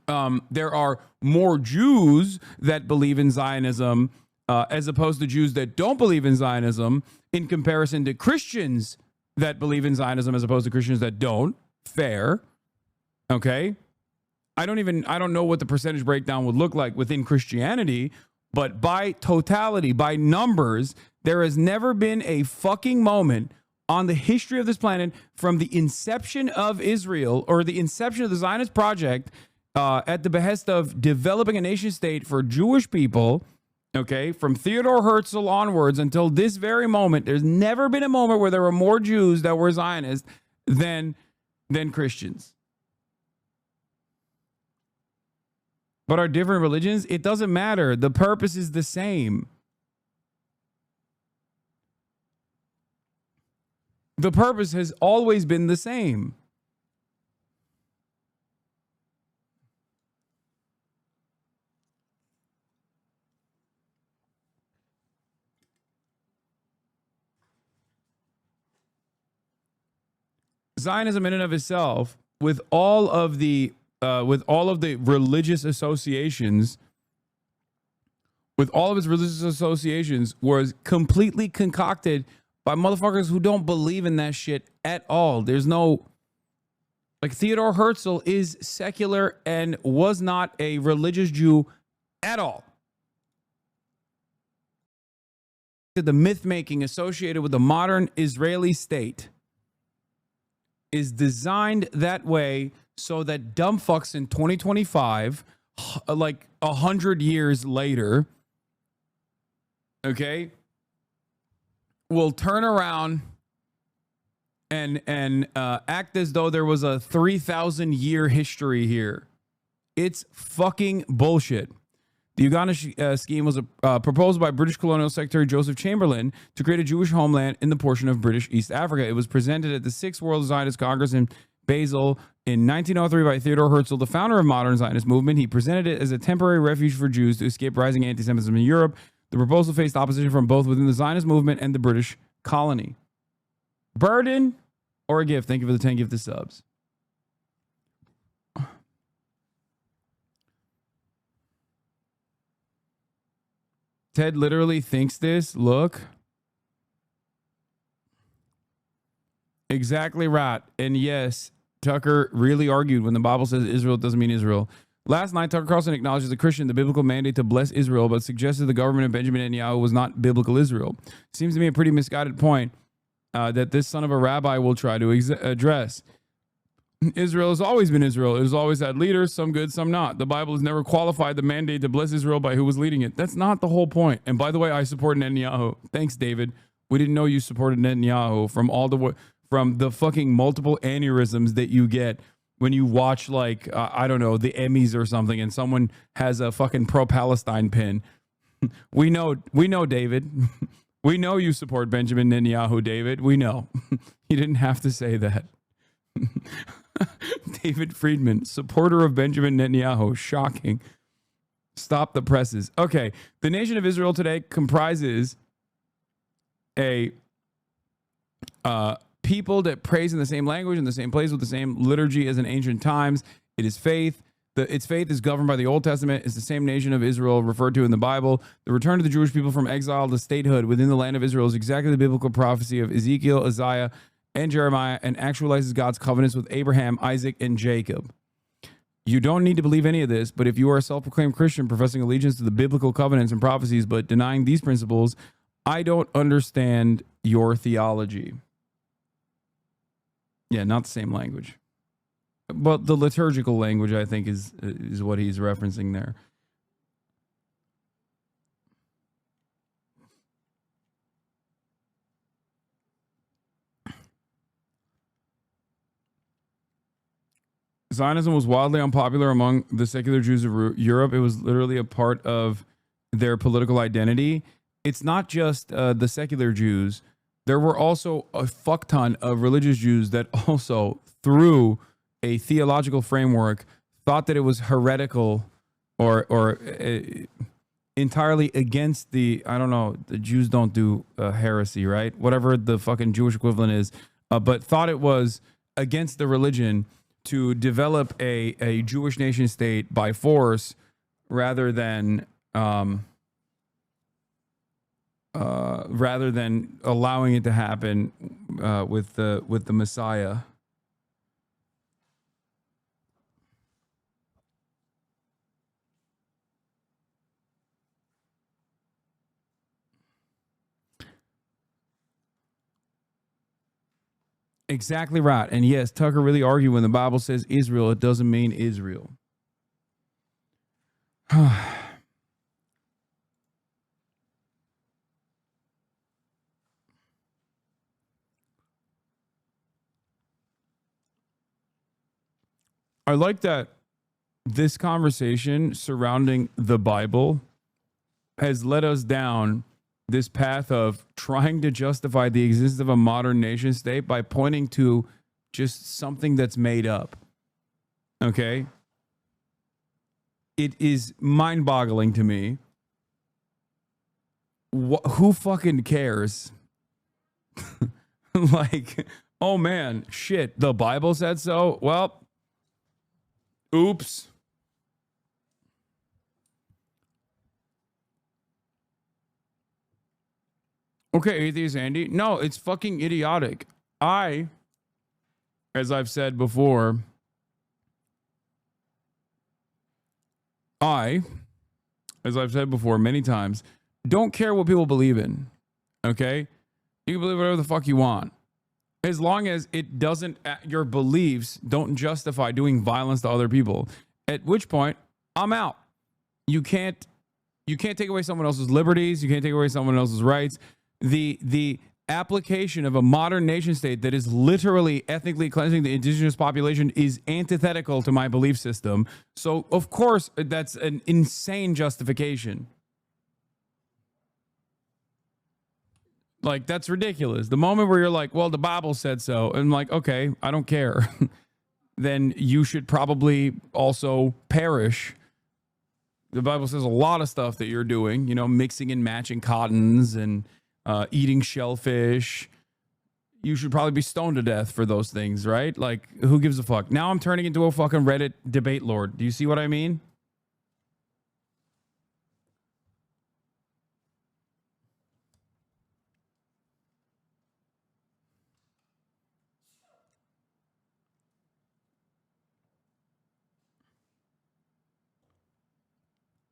there are more Jews that believe in Zionism as opposed to Jews that don't believe in Zionism in comparison to Christians that believe in Zionism as opposed to Christians that don't. Fair. Okay. I don't know what the percentage breakdown would look like within Christianity, but by totality, by numbers, there has never been a fucking moment on the history of this planet from the inception of Israel or the inception of the Zionist project at the behest of developing a nation state for Jewish people, okay, from Theodore Herzl onwards until this very moment. There's never been a moment where there were more Jews that were Zionists than Christians. but are different religions, it doesn't matter. The purpose is the same. The purpose has always been the same. Zionism in and of itself, with all of the religious associations, was completely concocted by motherfuckers who don't believe in that shit at all. There's no, like, Theodore Herzl is secular and was not a religious Jew at all. The myth making associated with the modern Israeli state is designed that way so that dumb fucks in 2025, like 100 years later, okay, will turn around and act as though there was a 3,000 year history here. It's fucking bullshit. The Uganda scheme was proposed by British Colonial Secretary Joseph Chamberlain to create a Jewish homeland in the portion of British East Africa. It was presented at the Sixth World Zionist Congress in Basel in 1903 by Theodore Herzl, the founder of modern Zionist movement. He presented it as a temporary refuge for Jews to escape rising anti-Semitism in Europe. The proposal faced opposition from both within the Zionist movement and the British colony. Burden or a gift? Thank you for the 10 gifted subs. Ted literally thinks this. Look. Exactly right. And yes, Tucker really argued when the Bible says Israel doesn't mean Israel. Last night, Tucker Carlson acknowledged as a Christian the biblical mandate to bless Israel, but suggested the government of Benjamin Netanyahu was not biblical Israel. Seems to me a pretty misguided point that this son of a rabbi will try to address. Israel has always been Israel. It has always had leaders, some good, some not. The Bible has never qualified the mandate to bless Israel by who was leading it. That's not the whole point. And by the way, I support Netanyahu. Thanks, David. We didn't know you supported Netanyahu from the fucking multiple aneurysms that you get when you watch, like, I don't know, the Emmys or something, and someone has a fucking pro-Palestine pin. We know, David. We know you support Benjamin Netanyahu, David. We know. You didn't have to say that. David Friedman, supporter of Benjamin Netanyahu. Shocking. Stop the presses. Okay. The nation of Israel today comprises a people that praise in the same language, in the same place, with the same liturgy as in ancient times. It is faith. Its faith is governed by the Old Testament. It's the same nation of Israel referred to in the Bible. The return of the Jewish people from exile to statehood within the land of Israel is exactly the biblical prophecy of Ezekiel, Isaiah, and Jeremiah, and actualizes God's covenants with Abraham, Isaac, and Jacob. You don't need to believe any of this, but if you are a self-proclaimed Christian professing allegiance to the biblical covenants and prophecies but denying these principles, I don't understand your theology. Yeah, not the same language. But the liturgical language, I think, is what he's referencing there. Zionism was wildly unpopular among the secular Jews of Europe. It was literally a part of their political identity. It's not just the secular Jews. There were also a fuck ton of religious Jews that also, through a theological framework, thought that it was heretical or entirely against the, I don't know, the Jews don't do heresy, right? Whatever the fucking Jewish equivalent is, but thought it was against the religion to develop a Jewish nation state by force rather than allowing it to happen with the Messiah. Exactly right. And yes, Tucker really argued when the Bible says Israel, it doesn't mean Israel. I like that this conversation surrounding the Bible has led us down this path of trying to justify the existence of a modern nation state by pointing to just something that's made up. Okay? It is mind-boggling to me. Who fucking cares? Like, oh man, shit, the Bible said so? Well, oops. Okay, Atheist Andy. No, it's fucking idiotic. As I've said before, as I've said before many times, don't care what people believe in. Okay? You can believe whatever the fuck you want. As long as it doesn't, your beliefs don't justify doing violence to other people. At which point, I'm out. You can't take away someone else's liberties. You can't take away someone else's rights. The application of a modern nation state that is literally ethnically cleansing the indigenous population is antithetical to my belief system. So, of course, that's an insane justification. Like, that's ridiculous. The moment where you're like, well, the Bible said so, and I'm like, okay, I don't care. Then you should probably also perish. The Bible says a lot of stuff that you're doing, you know, mixing and matching cottons and eating shellfish. You should probably be stoned to death for those things, right? Like, who gives a fuck? Now I'm turning into a fucking Reddit debate lord. Do you see what I mean?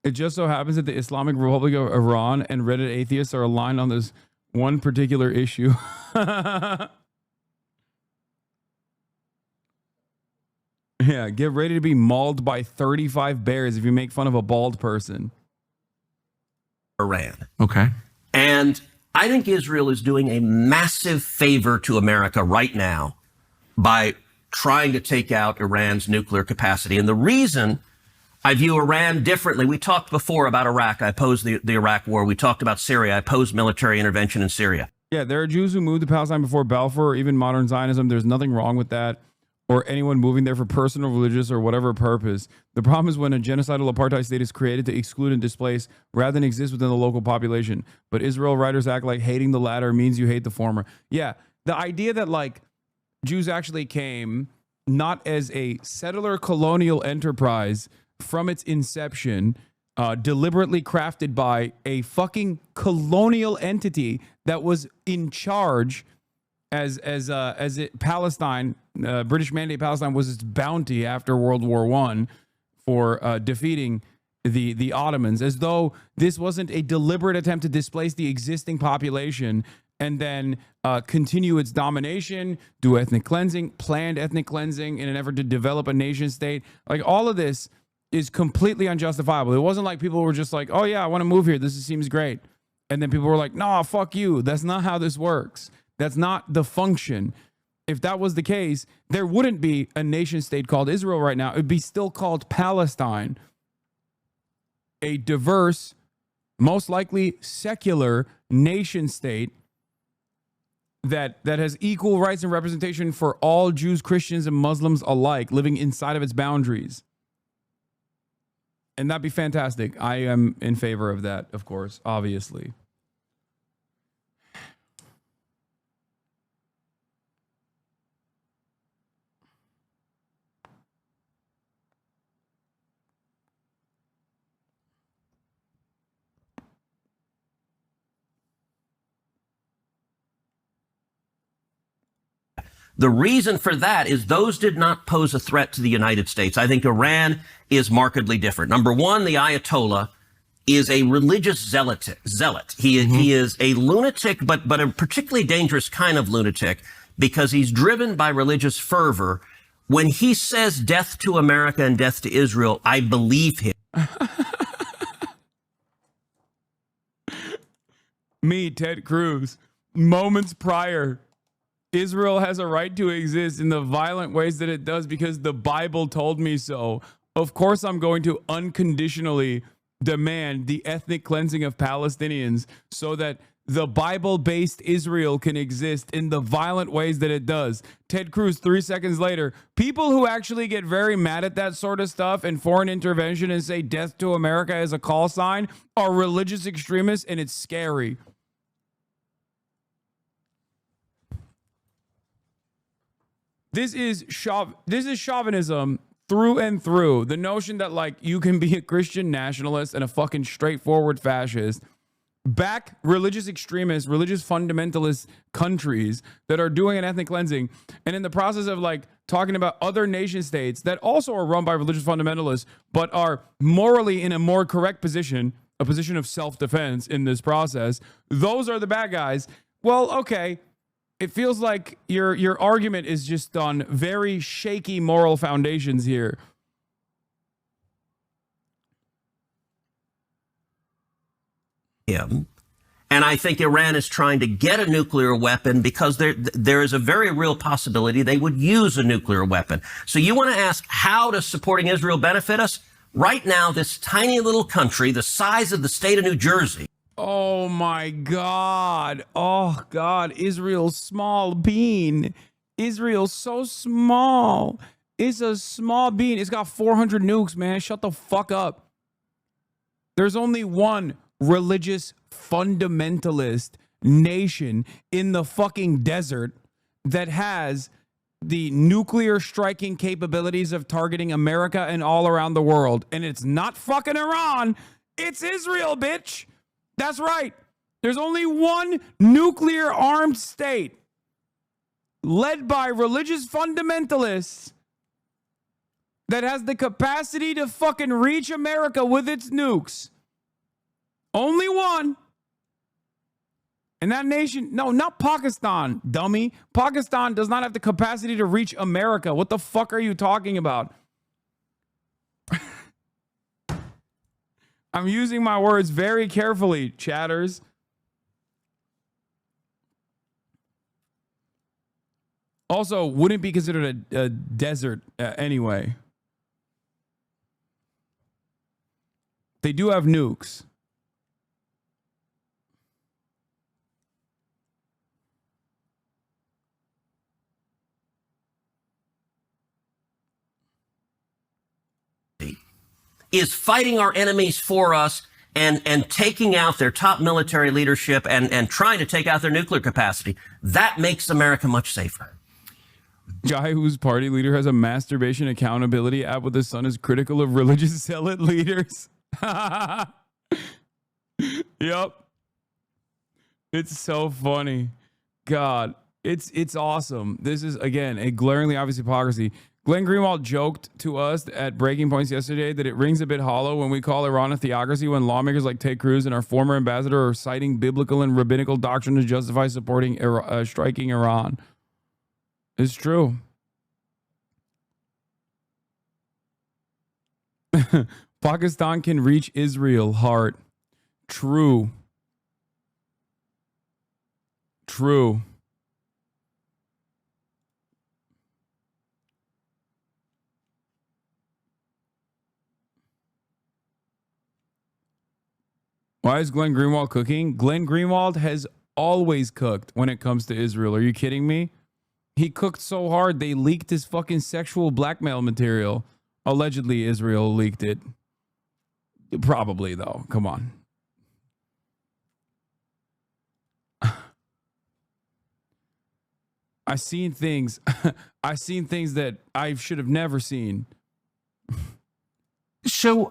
It just so happens that the Islamic Republic of Iran and Reddit atheists are aligned on this one particular issue. Yeah, get ready to be mauled by 35 bears if you make fun of a bald person. Iran. Okay. And I think Israel is doing a massive favor to America right now by trying to take out Iran's nuclear capacity. And the reason I view Iran differently, we talked before about Iraq. I opposed the Iraq war. We talked about Syria. I opposed military intervention in Syria. Yeah, there are Jews who moved to Palestine before Balfour or even modern Zionism. There's nothing wrong with that, or anyone moving there for personal, religious, or whatever purpose. The problem is when a genocidal apartheid state is created to exclude and displace rather than exist within the local population. But Israel writers act like hating the latter means you hate the former. Yeah, the idea that like Jews actually came not as a settler colonial enterprise from its inception, deliberately crafted by a fucking colonial entity that was in charge as Palestine, British Mandate Palestine was its bounty after World War I for defeating the Ottomans, as though this wasn't a deliberate attempt to displace the existing population and then continue its domination, do ethnic cleansing, planned ethnic cleansing in an effort to develop a nation state. Like, all of this is completely unjustifiable. It wasn't like people were just like, oh yeah, I want to move here. This seems great. And then people were like, nah, fuck you. That's not how this works. That's not the function. If that was the case, there wouldn't be a nation state called Israel right now. It would be still called Palestine. A diverse, most likely secular nation state that has equal rights and representation for all Jews, Christians, and Muslims alike living inside of its boundaries. And that'd be fantastic. I am in favor of that, of course, obviously. The reason for that is those did not pose a threat to the United States. I think Iran is markedly different. Number one, the Ayatollah is a religious zealot. He is a lunatic, but a particularly dangerous kind of lunatic because he's driven by religious fervor. When he says death to America and death to Israel, I believe him. Me, Ted Cruz, moments prior, Israel has a right to exist in the violent ways that it does because the Bible told me so. Of course, I'm going to unconditionally demand the ethnic cleansing of Palestinians so that the Bible-based Israel can exist in the violent ways that it does. Ted Cruz, 3 seconds later, people who actually get very mad at that sort of stuff and foreign intervention and say death to America as a call sign are religious extremists, and it's scary. This is chauvinism through and through. The notion that like you can be a Christian nationalist and a fucking straightforward fascist, back religious extremists, religious fundamentalist countries that are doing an ethnic cleansing, and in the process of like talking about other nation states that also are run by religious fundamentalists but are morally in a more correct position, a position of self-defense in this process, those are the bad guys. Well, okay, it feels like your argument is just on very shaky moral foundations here. Him. And I think Iran is trying to get a nuclear weapon because there is a very real possibility they would use a nuclear weapon. So you want to ask, how does supporting Israel benefit us? Right now, this tiny little country, the size of the state of New Jersey. Oh my God. Oh God. Israel's small bean. Israel's so small. It's a small bean. It's got 400 nukes, man. Shut the fuck up. There's only one religious fundamentalist nation in the fucking desert that has the nuclear striking capabilities of targeting America and all around the world. And it's not fucking Iran. It's Israel, bitch. That's right. There's only one nuclear armed state led by religious fundamentalists that has the capacity to fucking reach America with its nukes. Only one. And that nation, no, not Pakistan, dummy. Pakistan does not have the capacity to reach America. What the fuck are you talking about? I'm using my words very carefully, chatters. Also, wouldn't be considered a desert anyway. They do have nukes. Is fighting our enemies for us and taking out their top military leadership and trying to take out their nuclear capacity. That makes America much safer. Guy whose party leader has a masturbation accountability app with his son is critical of religious zealot leaders. Yep. It's so funny. God, it's awesome. This is, again, a glaringly obvious hypocrisy. Glenn Greenwald joked to us at Breaking Points yesterday that it rings a bit hollow when we call Iran a theocracy when lawmakers like Ted Cruz and our former ambassador are citing biblical and rabbinical doctrine to justify supporting striking Iran. It's true. Pakistan can reach Israel hard. True. True. Why is Glenn Greenwald cooking? Glenn Greenwald has always cooked when it comes to Israel. Are you kidding me? He cooked so hard they leaked his fucking sexual blackmail material. Allegedly, Israel leaked it. Probably, though. Come on. I've seen things. I've seen things that I should have never seen. So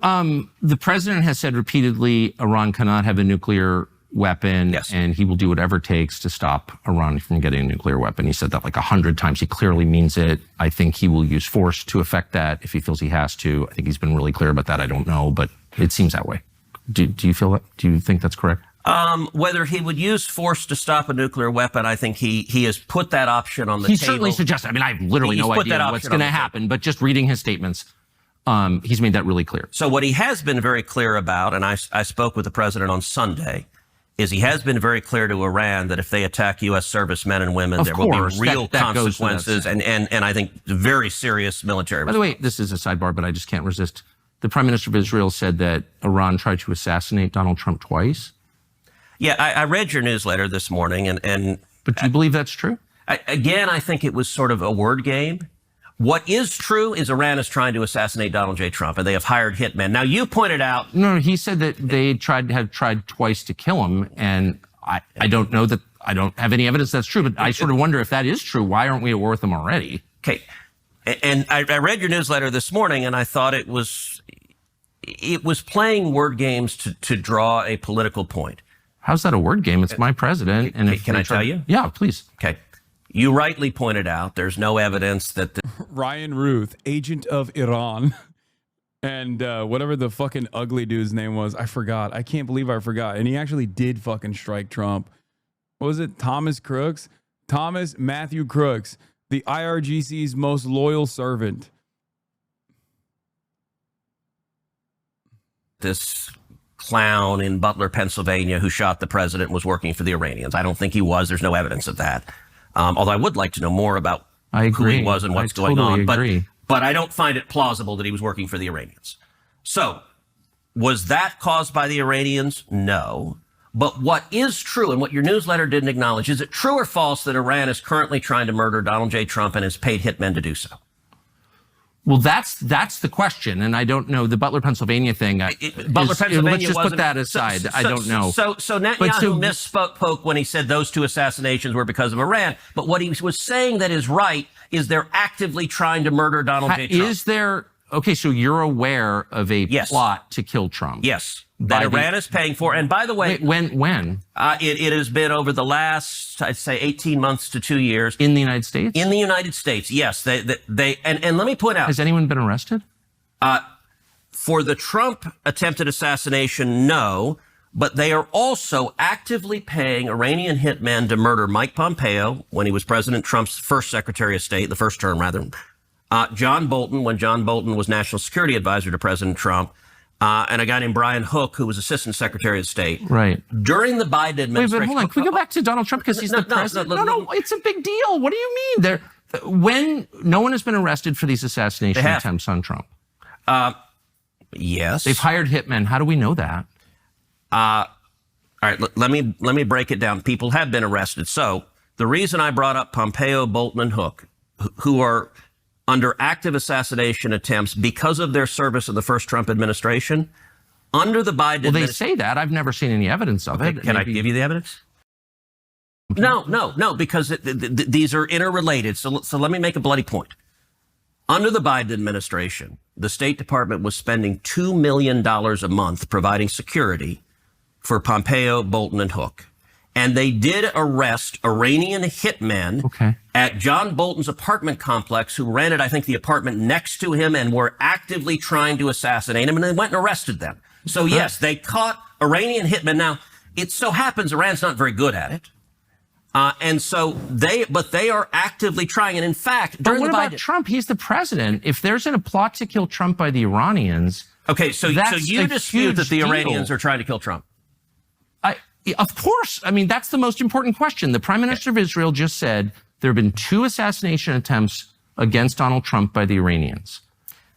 the president has said repeatedly Iran cannot have a nuclear weapon, yes, and he will do whatever it takes to stop Iran from getting a nuclear weapon. He said that like 100 times. He clearly means it. I think he will use force to effect that if he feels he has to. I think he's been really clear about that. I don't know, but it seems that way. Do you feel that? Do you think that's correct? Whether he would use force to stop a nuclear weapon, I think he has put that option on the table. He certainly suggested. I mean, I have literally no idea what's going to happen, but just reading his statements, he's made that really clear. So what he has been very clear about, and I spoke with the president on Sunday, is he has been very clear to Iran that if they attack U.S. servicemen and women, there will be real consequences and I think very serious military response. By the way, this is a sidebar, but I just can't resist. The Prime Minister of Israel said that Iran tried to assassinate Donald Trump twice. Yeah, I read your newsletter this morning, But do you believe that's true? Again, I think it was sort of a word game. What is true is Iran is trying to assassinate Donald J. Trump, and they have hired hitmen. Now, you pointed out... No, he said that they have tried twice to kill him, and I don't know that, I don't have any evidence that's true, but I sort of wonder if that is true. Why aren't we at war with them already? Okay. And I read your newsletter this morning, and I thought it was playing word games to draw a political point. How's that a word game? It's my president. And can I tell you? Yeah, please. Okay. You rightly pointed out there's no evidence that Ryan Ruth, agent of Iran, and whatever the fucking ugly dude's name was, I forgot. I can't believe I forgot. And he actually did fucking strike Trump. What was it? Thomas Matthew Crooks, the IRGC's most loyal servant. This clown in Butler, Pennsylvania, who shot the president was working for the Iranians. I don't think he was. There's no evidence of that. Although I would like to know more about who he was and what's going on. But I don't find it plausible that he was working for the Iranians. So was that caused by the Iranians? No. But what is true, and what your newsletter didn't acknowledge, is it true or false that Iran is currently trying to murder Donald J. Trump and has paid hitmen to do so? Well, that's the question, and I don't know the Butler, Pennsylvania thing. Butler, Pennsylvania. Let's just put that aside. I don't know. So Netanyahu misspoke when he said those two assassinations were because of Iran. But what he was saying that is right is they're actively trying to murder Donald J. Trump. Is there? Okay, so you're aware of a plot to kill Trump? Yes, that Iran is paying for. And by the way, when? It has been over the last, I'd say, 18 months to 2 years. In the United States? In the United States, yes. And let me point out. Has anyone been arrested? For the Trump attempted assassination, no. But they are also actively paying Iranian hitmen to murder Mike Pompeo when he was President Trump's first Secretary of State, the first term, rather. John Bolton, when John Bolton was National Security Advisor to President Trump, and a guy named Brian Hook, who was Assistant Secretary of State. Right. During the Biden administration. Wait, but hold on. Can we go back to Donald Trump because he's the president? No, it's a big deal. What do you mean? When no one has been arrested for these assassination attempts on Trump. Yes. They've hired hitmen. How do we know that? All right, let me break it down. People have been arrested. So the reason I brought up Pompeo, Bolton, and Hook, who are under active assassination attempts because of their service in the first Trump administration, under the Biden administration. Well, they say that. I've never seen any evidence of it. Can I give you the evidence? No, because these are interrelated. So let me make a bloody point. Under the Biden administration, the State Department was spending $2 million a month providing security for Pompeo, Bolton, and Hook. And they did arrest Iranian hitmen at John Bolton's apartment complex who rented, I think, the apartment next to him and were actively trying to assassinate him. And they went and arrested them. So, yes, they caught Iranian hitmen. Now, it so happens Iran's not very good at it. And so they are actively trying. And in fact, during what about Trump? He's the president. If there's a plot to kill Trump by the Iranians. Okay, so you dispute that the Iranians are trying to kill Trump? Of course. I mean, that's the most important question. The Prime Minister of Israel just said there have been 2 assassination attempts against Donald Trump by the Iranians.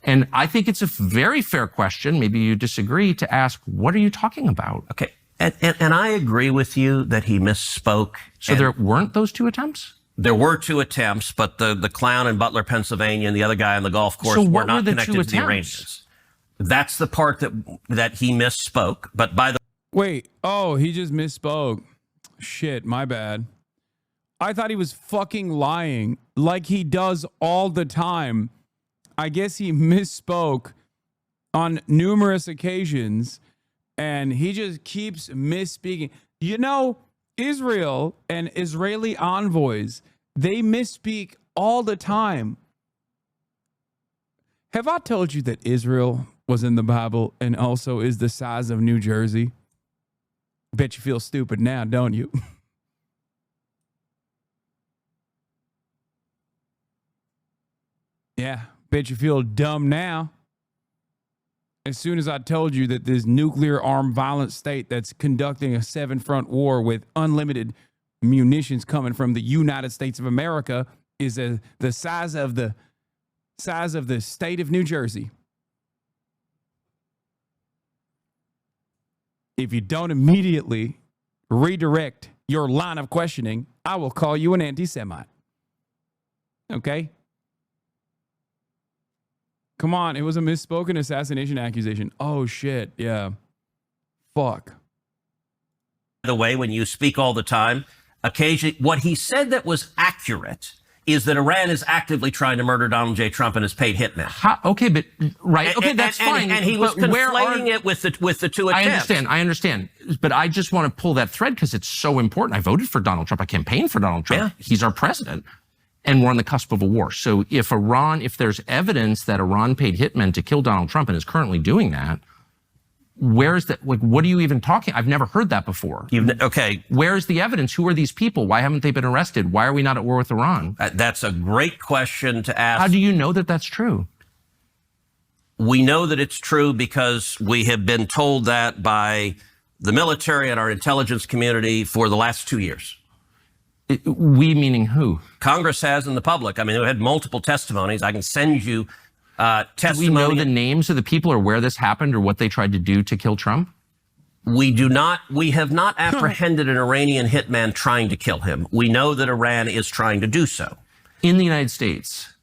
And I think it's a very fair question, maybe you disagree, to ask, what are you talking about? Okay. And I agree with you that he misspoke. So there weren't those 2 attempts? There were 2 attempts, but the clown in Butler, Pennsylvania, and the other guy on the golf course were not connected to the Iranians. That's the part that he misspoke. But by the Wait, he just misspoke. Shit, my bad. I thought he was fucking lying like he does all the time. I guess he misspoke on numerous occasions and he just keeps misspeaking. You know, Israel and Israeli envoys, they misspeak all the time. Have I told you that Israel was in the Bible and also is the size of New Jersey? Bet you feel stupid now, don't you? Yeah, bet you feel dumb now. as soon as I told you that this nuclear armed violent state that's conducting a 7-front war with unlimited munitions coming from the United States of America is the size of the state of New Jersey. If you don't immediately redirect your line of questioning, I will call you an anti-Semite. Okay? Come on, it was a misspoken assassination accusation. Oh, shit, yeah. Fuck. By the way, when you speak all the time, occasionally, what he said that was accurate is that Iran is actively trying to murder Donald J. Trump and has paid hitmen. Okay, but right. Okay, that's fine. And he was conflating it with the two attempts. I understand. But I just want to pull that thread because it's so important. I voted for Donald Trump. I campaigned for Donald Trump. Yeah. He's our president. And we're on the cusp of a war. So if there's evidence that Iran paid hitmen to kill Donald Trump and is currently doing that, where's that? Like, what are you even talking? I've never heard that before. Okay. Where's the evidence? Who are these people? Why haven't they been arrested? Why are we not at war with Iran? That's a great question to ask. How do you know that that's true? We know that it's true because we have been told that by the military and our intelligence community for the last 2 years. We meaning who? Congress has and the public. I mean, we had multiple testimonies. I can send you testimony. Do we know the names of the people or where this happened or what they tried to do to kill Trump? We do not. We have not apprehended an Iranian hitman trying to kill him. We know that Iran is trying to do so. In the United States?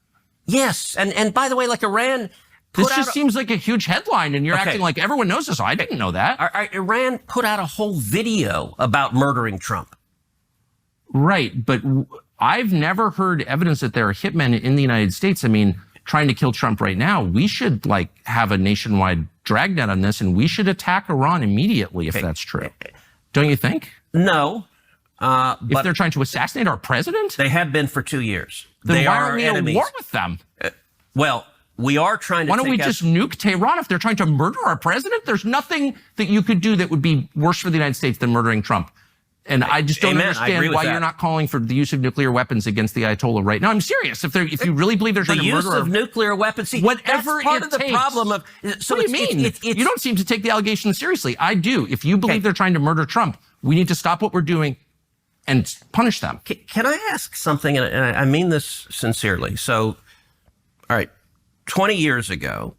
Yes. And by the way, like Iran... This just seems like a huge headline, and you're acting like everyone knows this. I didn't know that. Iran put out a whole video about murdering Trump. Right, but I've never heard evidence that there are hitmen in the United States. I mean, trying to kill Trump right now, we should have a nationwide dragnet on this, and we should attack Iran immediately if that's true. Don't you think? No. If they're trying to assassinate our president? They have been for 2 years. Then why are we at war with them? Well, we are trying to Why don't we just nuke Tehran if they're trying to murder our president? There's nothing that you could do that would be worse for the United States than murdering Trump. And I just don't understand why you're not calling for the use of nuclear weapons against the Ayatollah right now. I'm serious. If you really believe they're trying to murder the use of nuclear weapons, see, whatever that's part it of the takes. problem of. So what do you mean? You don't seem to take the allegations seriously. I do. If you believe they're trying to murder Trump, we need to stop what we're doing and punish them. Can I ask something? And I mean this sincerely. So, all right, 20 years ago.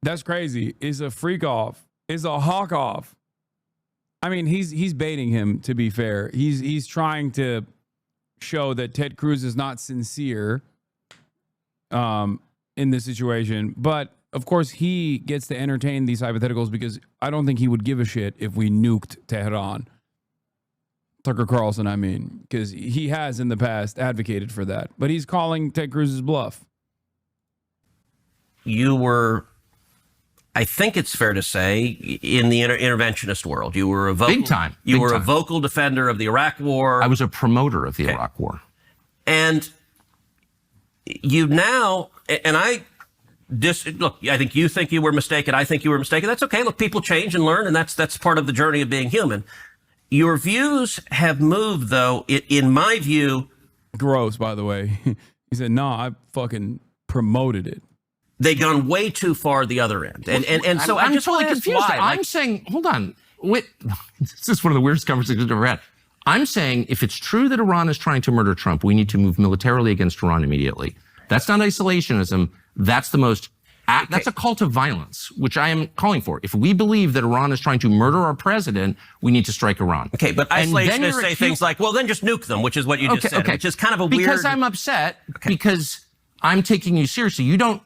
That's crazy. It's a freak off. It's a hawk off. I mean, he's baiting him, to be fair. He's trying to show that Ted Cruz is not sincere in this situation. But, of course, he gets to entertain these hypotheticals because I don't think he would give a shit if we nuked Tehran. Tucker Carlson, I mean, because he has in the past advocated for that. But he's calling Ted Cruz's bluff. You were... I think it's fair to say, in the interventionist world, you were a vocal defender of the Iraq War. I was a promoter of the Iraq War. And you now, and look, I think you were mistaken. I think you were mistaken. That's okay. Look, people change and learn, and that's part of the journey of being human. Your views have moved, though, in my view. Gross, by the way. He said, no, I fucking promoted it. They've gone way too far the other end. And so I'm just totally confused. Why. I'm saying, hold on. Wait, this is one of the weirdest conversations I've ever had. I'm saying if it's true that Iran is trying to murder Trump, we need to move militarily against Iran immediately. That's not isolationism. That's that's a call to violence, which I am calling for. If we believe that Iran is trying to murder our president, we need to strike Iran. Okay, but isolationists say things like, well, then just nuke them, which is what you just said, which is kind of a weird... Because I'm upset, because I'm taking you seriously. You don't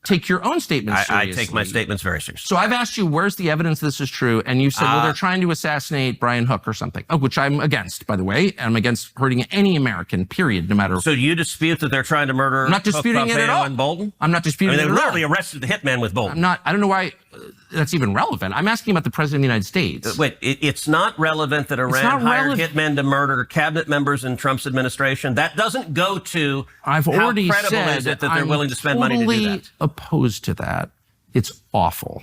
take your own statements seriously. I take my statements very seriously. So I've asked you, where's the evidence this is true? And you said, well, they're trying to assassinate Brian Hook or something, which I'm against, by the way. I'm against hurting any American, period, no matter... So do you dispute that they're trying to murder I'm not disputing it at all. and Bolton? I'm not disputing it at all. They literally arrested the hitman with Bolton. I don't know why that's even relevant. I'm asking about the president of the United States. Wait, it's not relevant that Iran hired hitmen to murder cabinet members in Trump's administration? That doesn't go to I've already how credible said is it that they're willing to spend money to do that? I'm totally opposed to that. It's awful.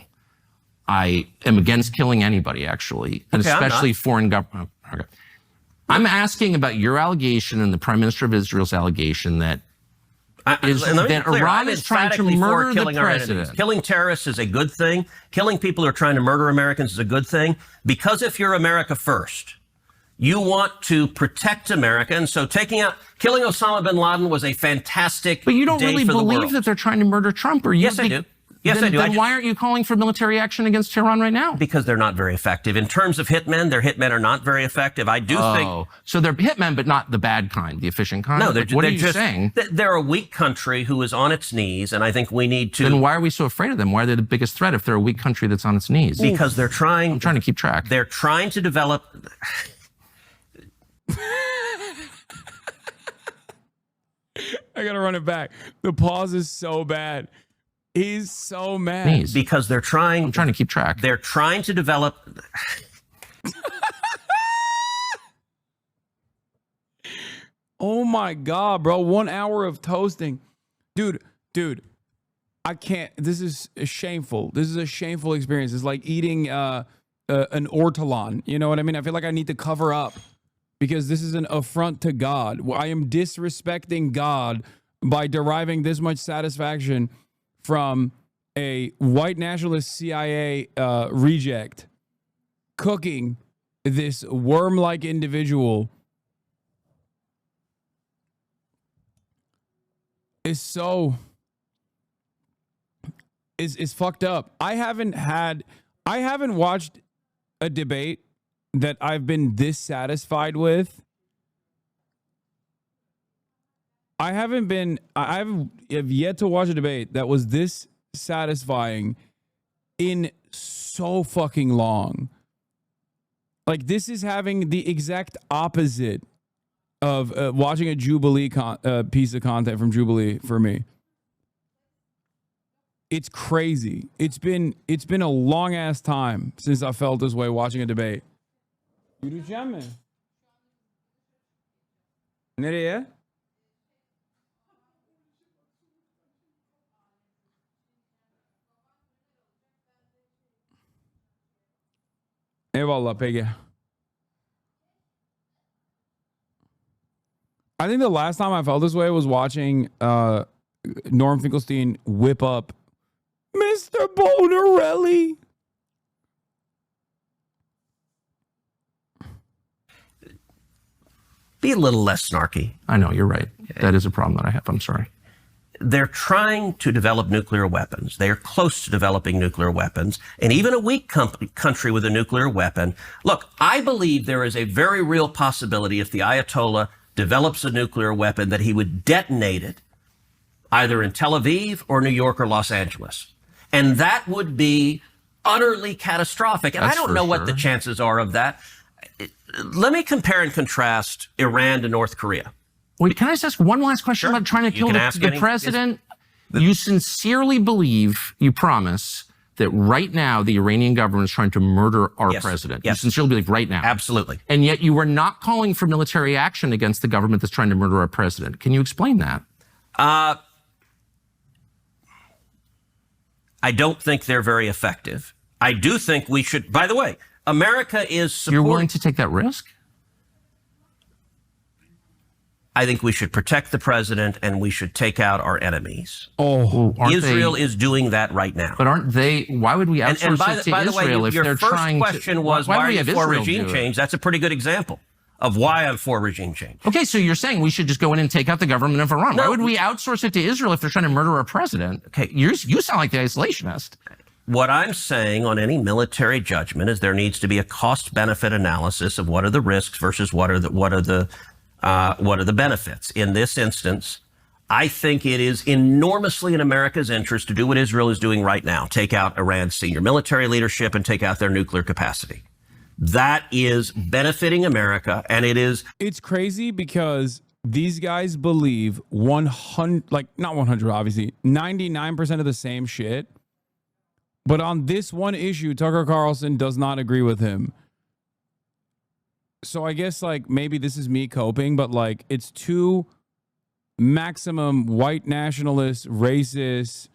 I am against killing anybody, actually, and especially foreign government. Okay. I'm asking about your allegation and the Prime Minister of Israel's allegation that is and let me be that clear, Iran I'm is trying to emphatically for murder the killing our enemies. president. Killing terrorists is a good thing. Killing people who are trying to murder Americans is a good thing, because if you're America first, you want to protect America, and so killing Osama bin Laden was a fantastic But you don't day really for the believe world. that they're trying to murder Trump, or you? Yes, I do. Yes, I do. Then why aren't you calling for military action against Tehran right now? Because they're not very effective. In terms of hitmen, their hitmen are not very effective. I do think... So they're hitmen, but not the bad kind, the efficient kind? No, what are you saying? They're a weak country who is on its knees, and I think we need to... Then why are we so afraid of them? Why are they the biggest threat if they're a weak country that's on its knees? Because they're trying... I'm trying to keep track. They're trying to develop... I gotta run it back. The pause is so bad. He's so mad. Because they're trying... I'm trying to keep track. They're trying to develop... Oh my God, bro. 1 hour of toasting. Dude, I can't. This is shameful. This is a shameful experience. It's like eating an ortolan. You know what I mean? I feel like I need to cover up because this is an affront to God. I am disrespecting God by deriving this much satisfaction from a white nationalist CIA reject cooking this worm-like individual is fucked up. I haven't watched a debate that I've been this satisfied with. I have yet to watch a debate that was this satisfying in so fucking long. Like, this is having the exact opposite of watching a Jubilee piece of content from Jubilee for me. It's crazy. It's been a long ass time since I felt this way watching a debate. Yürüyeceğim mi? Nereye? Eyvallah peki. I think the last time I felt this way was watching Norm Finkelstein whip up Mr. Bonarelli. Be a little less snarky. I know, you're right. That is a problem that I have. I'm sorry. They're trying to develop nuclear weapons. They are close to developing nuclear weapons. And even a weak country with a nuclear weapon. Look, I believe there is a very real possibility if the Ayatollah develops a nuclear weapon that he would detonate it either in Tel Aviv or New York or Los Angeles. And that would be utterly catastrophic. And I don't know what the chances are of that. Let me compare and contrast Iran to North Korea. Wait, can I just ask one last question about trying to kill the president? You sincerely believe, you promise, that right now the Iranian government is trying to murder our president? Yes. You sincerely believe right now? Absolutely. And yet you are not calling for military action against the government that's trying to murder our president. Can you explain that? I don't think they're very effective. I do think we should, by the way, America is You're willing to take that risk? I think we should protect the president and we should take out our enemies. Oh, Israel is doing that right now. But aren't they? Why would we outsource it to Israel if they're trying to? Your first question was, why are you for regime change? That's a pretty good example of why I'm for regime change. Okay, so you're saying we should just go in and take out the government of Iran. Why would we outsource it to Israel if they're trying to murder our president? Okay, you sound like the isolationist. What I'm saying on any military judgment is there needs to be a cost-benefit analysis of what are the risks versus what are the benefits. In this instance, I think it is enormously in America's interest to do what Israel is doing right now, take out Iran's senior military leadership and take out their nuclear capacity. That is benefiting America, and it is... It's crazy because these guys believe 100, like not 100, obviously, 99% of the same shit. But on this one issue, Tucker Carlson does not agree with him. So I guess like maybe this is me coping, but like it's two maximum white nationalist, racist,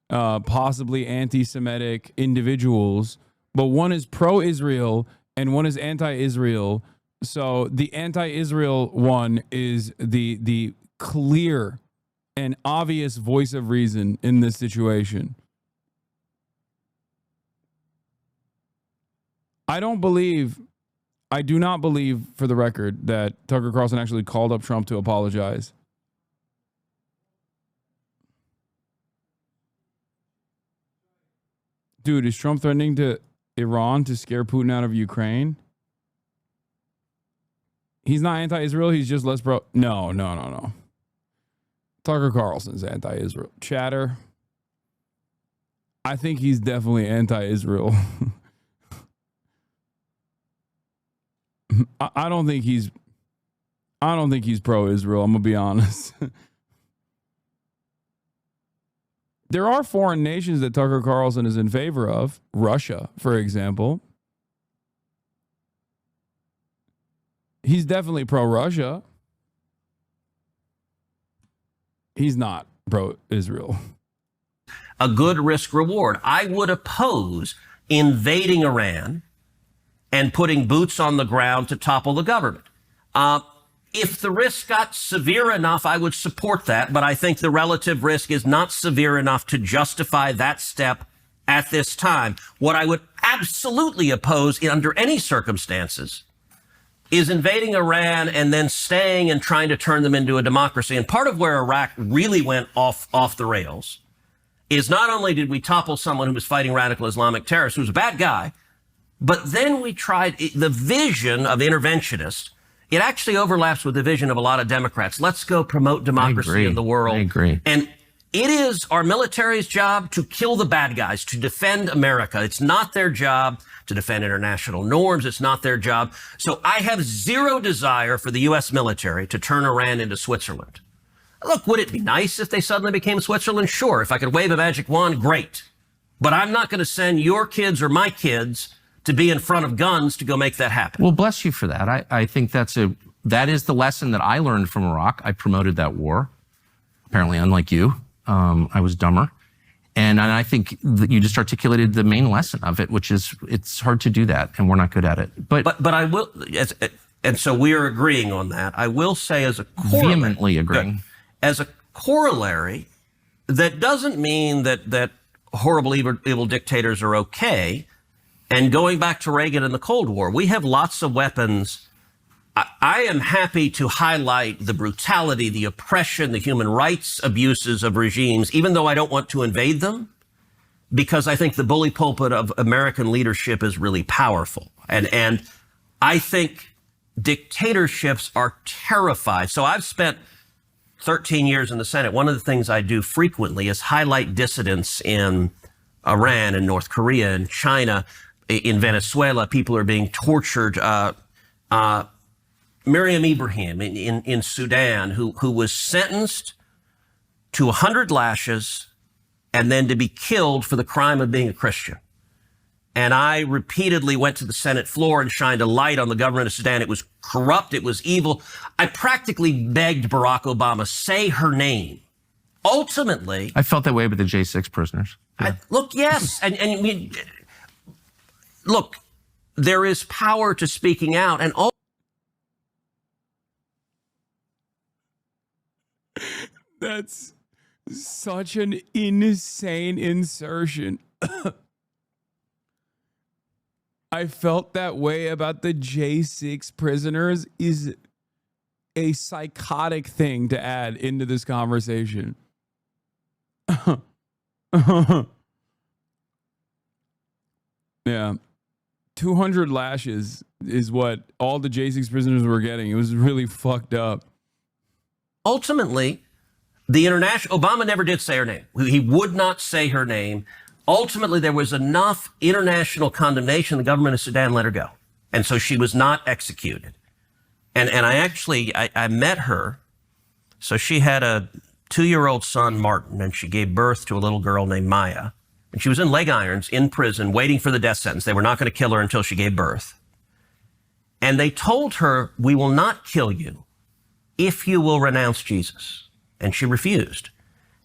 possibly anti-Semitic individuals, but one is pro-Israel and one is anti-Israel. So the anti-Israel one is the clear an obvious voice of reason in this situation. I do not believe, for the record, that Tucker Carlson actually called up Trump to apologize. Dude, is Trump threatening to Iran to scare Putin out of Ukraine? He's not anti-Israel. He's just less pro. No. Tucker Carlson's anti-Israel. Chatter. I think he's definitely anti-Israel. I don't think he's pro-Israel. I'm gonna be honest. There are foreign nations that Tucker Carlson is in favor of. Russia, for example. He's definitely pro-Russia. He's not pro-Israel. A good risk reward. I would oppose invading Iran and putting boots on the ground to topple the government. If the risk got severe enough, I would support that, but I think the relative risk is not severe enough to justify that step at this time. What I would absolutely oppose under any circumstances is invading Iran and then staying and trying to turn them into a democracy. And part of where Iraq really went off the rails is not only did we topple someone who was fighting radical Islamic terrorists, who was a bad guy, but then we tried the vision of interventionists. It actually overlaps with the vision of a lot of Democrats. Let's go promote democracy in the world. I agree. And it is our military's job to kill the bad guys, to defend America. It's not their job to defend international norms. It's not their job. So I have zero desire for the U.S. military to turn Iran into Switzerland. Look, would it be nice if they suddenly became Switzerland? Sure. If I could wave a magic wand, great. But I'm not going to send your kids or my kids to be in front of guns to go make that happen. Well, bless you for that. I think that is the lesson that I learned from Iraq. I promoted that war. Apparently, unlike you, I was dumber. And I think that you just articulated the main lesson of it, which is it's hard to do that, and we're not good at it. But I will, and so we are agreeing on that. I will say as a corollary, vehemently agreeing. As a corollary, that doesn't mean that horrible, evil dictators are okay. And going back to Reagan and the Cold War, we have lots of weapons. I am happy to highlight the brutality, the oppression, the human rights abuses of regimes, even though I don't want to invade them, because I think the bully pulpit of American leadership is really powerful. And I think dictatorships are terrified. So I've spent 13 years in the Senate. One of the things I do frequently is highlight dissidents in Iran and North Korea and China. In Venezuela, people are being tortured. Miriam Ibrahim in Sudan, who was sentenced to 100 lashes and then to be killed for the crime of being a Christian. And I repeatedly went to the Senate floor and shined a light on the government of Sudan. It was corrupt. It was evil. I practically begged Barack Obama, say her name. Ultimately, I felt that way with the J6 prisoners. Yeah. Look, yes. Look, there is power to speaking out, and that's such an insane insertion. I felt that way about the J6 prisoners is a psychotic thing to add into this conversation. Yeah. 200 lashes is what all the J6 prisoners were getting. It was really fucked up. Ultimately, Obama never did say her name. He would not say her name. Ultimately, there was enough international condemnation. The government of Sudan let her go. And so she was not executed. And I met her. So she had a 2-year-old son, Martin, and she gave birth to a little girl named Maya. And she was in leg irons in prison waiting for the death sentence. They were not going to kill her until she gave birth. And they told her, we will not kill you if you will renounce Jesus. And she refused.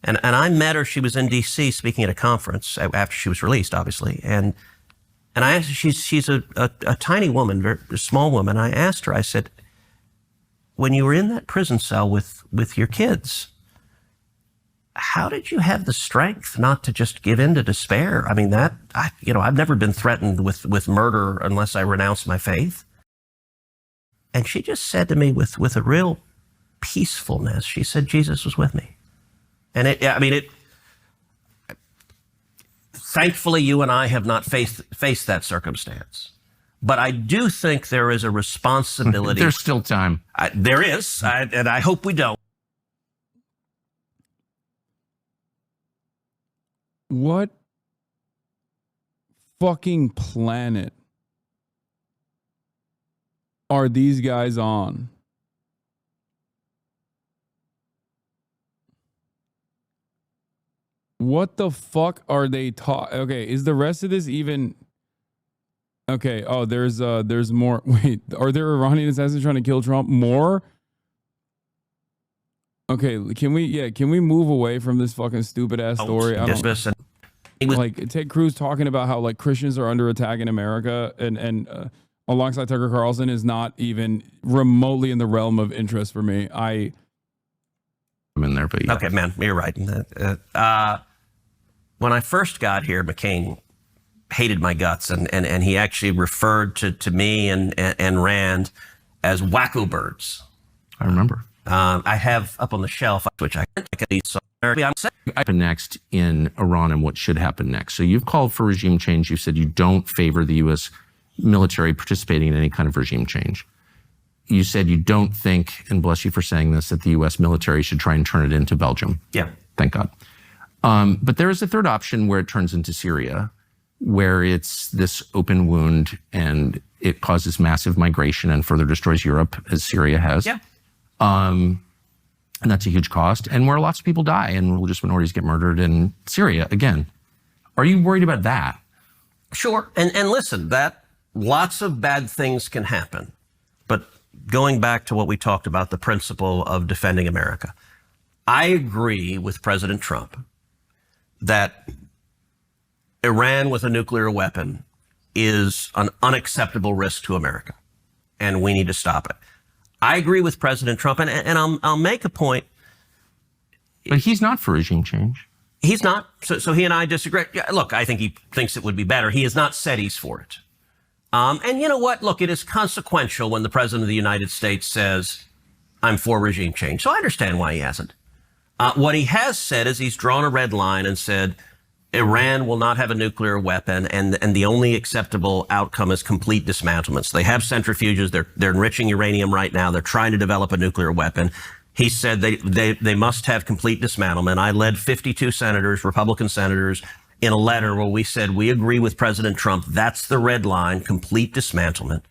And I met her. She was in D.C. speaking at a conference after she was released, obviously. And I asked her, she's a tiny woman, very small woman. I asked her, I said, when you were in that prison cell with your kids, how did you have the strength not to just give in to despair? I mean, I've never been threatened with murder unless I renounce my faith. And she just said to me with a real peacefulness, she said, Jesus was with me. And thankfully, you and I have not faced that circumstance. But I do think there is a responsibility. There's still time. There is, and I hope we don't. What fucking planet are these guys on? What the fuck are they talking? Okay, is the rest of this even... Okay, oh, there's more. Wait, are there Iranian assassins trying to kill Trump? More? Okay, can we move away from this fucking stupid ass story? Like Ted Cruz talking about how like Christians are under attack in America and alongside Tucker Carlson is not even remotely in the realm of interest for me. I'm in there, but yeah. Okay, man, you're right. When I first got here, McCain hated my guts, and he actually referred to me and Rand as wacko birds. I remember. I have up on the shelf, which I happen next in Iran and what should happen next. So you've called for regime change. You said you don't favor the U.S. military participating in any kind of regime change. You said you don't think, and bless you for saying this, that the U.S. military should try and turn it into Belgium. Yeah. Thank God. But there is a third option where it turns into Syria, where it's this open wound and it causes massive migration and further destroys Europe, as Syria has. Yeah. And that's a huge cost, and where lots of people die and religious minorities get murdered in Syria again. Are you worried about that? Sure. And listen, that lots of bad things can happen. But going back to what we talked about, the principle of defending America, I agree with President Trump that Iran with a nuclear weapon is an unacceptable risk to America, and we need to stop it. I agree with President Trump, and I'll make a point. But he's not for regime change. He's not. So he and I disagree. Yeah, look, I think he thinks it would be better. He has not said he's for it. And you know what? Look, it is consequential when the President of the United States says, I'm for regime change. So I understand why he hasn't. What he has said is he's drawn a red line and said, Iran will not have a nuclear weapon, and the only acceptable outcome is complete dismantlement. So they have centrifuges. They're enriching uranium right now. They're trying to develop a nuclear weapon. He said they must have complete dismantlement. I led 52 senators, Republican senators, in a letter where we said we agree with President Trump. That's the red line, complete dismantlement.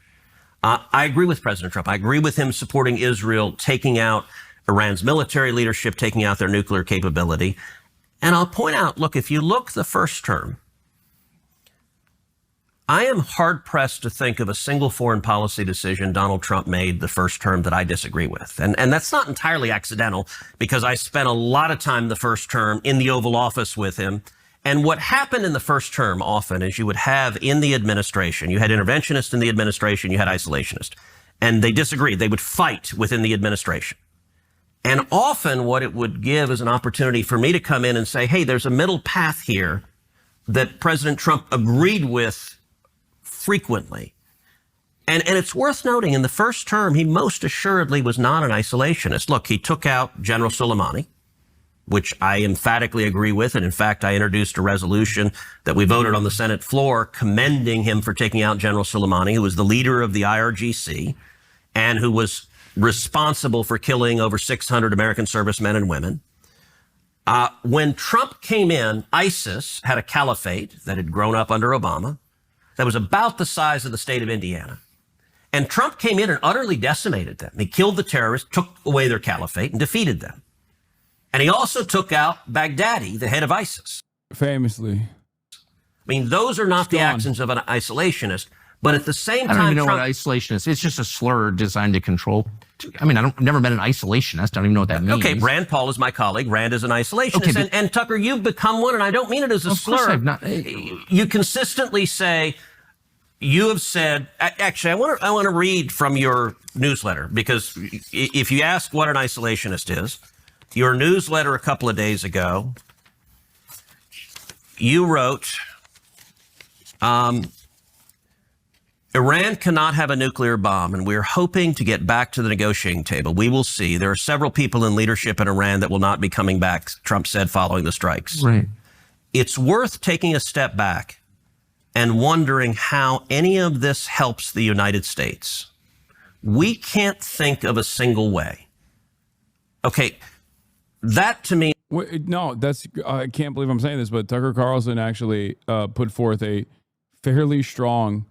I agree with President Trump. I agree with him supporting Israel, taking out Iran's military leadership, taking out their nuclear capability. And I'll point out, look, if you look the first term, I am hard-pressed to think of a single foreign policy decision Donald Trump made the first term that I disagree with. And that's not entirely accidental, because I spent a lot of time the first term in the Oval Office with him. And what happened in the first term often is you would have in the administration, you had interventionists in the administration, you had isolationists, and they disagreed. They would fight within the administration. And often what it would give is an opportunity for me to come in and say, hey, there's a middle path here that President Trump agreed with frequently. And it's worth noting, in the first term, he most assuredly was not an isolationist. Look, he took out General Soleimani, which I emphatically agree with. And in fact, I introduced a resolution that we voted on the Senate floor commending him for taking out General Soleimani, who was the leader of the IRGC and who was responsible for killing over 600 American servicemen and women. When Trump came in, ISIS had a caliphate that had grown up under Obama that was about the size of the state of Indiana. And Trump came in and utterly decimated them. He killed the terrorists, took away their caliphate, and defeated them. And he also took out Baghdadi, the head of ISIS. Famously. I mean, those are not the actions of an isolationist. But at the same time, I don't even know what isolationist is. It's just a slur designed to control. I mean, I've never met an isolationist. I don't even know what that means. Okay, Rand Paul is my colleague. Rand is an isolationist. Okay, and Tucker, you've become one, and I don't mean it as a slur. Of course I've not. You consistently say, you have said, actually, I want to read from your newsletter, because if you ask what an isolationist is, your newsletter a couple of days ago, you wrote, Iran cannot have a nuclear bomb, and we're hoping to get back to the negotiating table. We will see. There are several people in leadership in Iran that will not be coming back, Trump said, following the strikes. Right. It's worth taking a step back and wondering how any of this helps the United States. We can't think of a single way. Okay, that to me... No, that's I can't believe I'm saying this, but Tucker Carlson actually put forth a fairly strong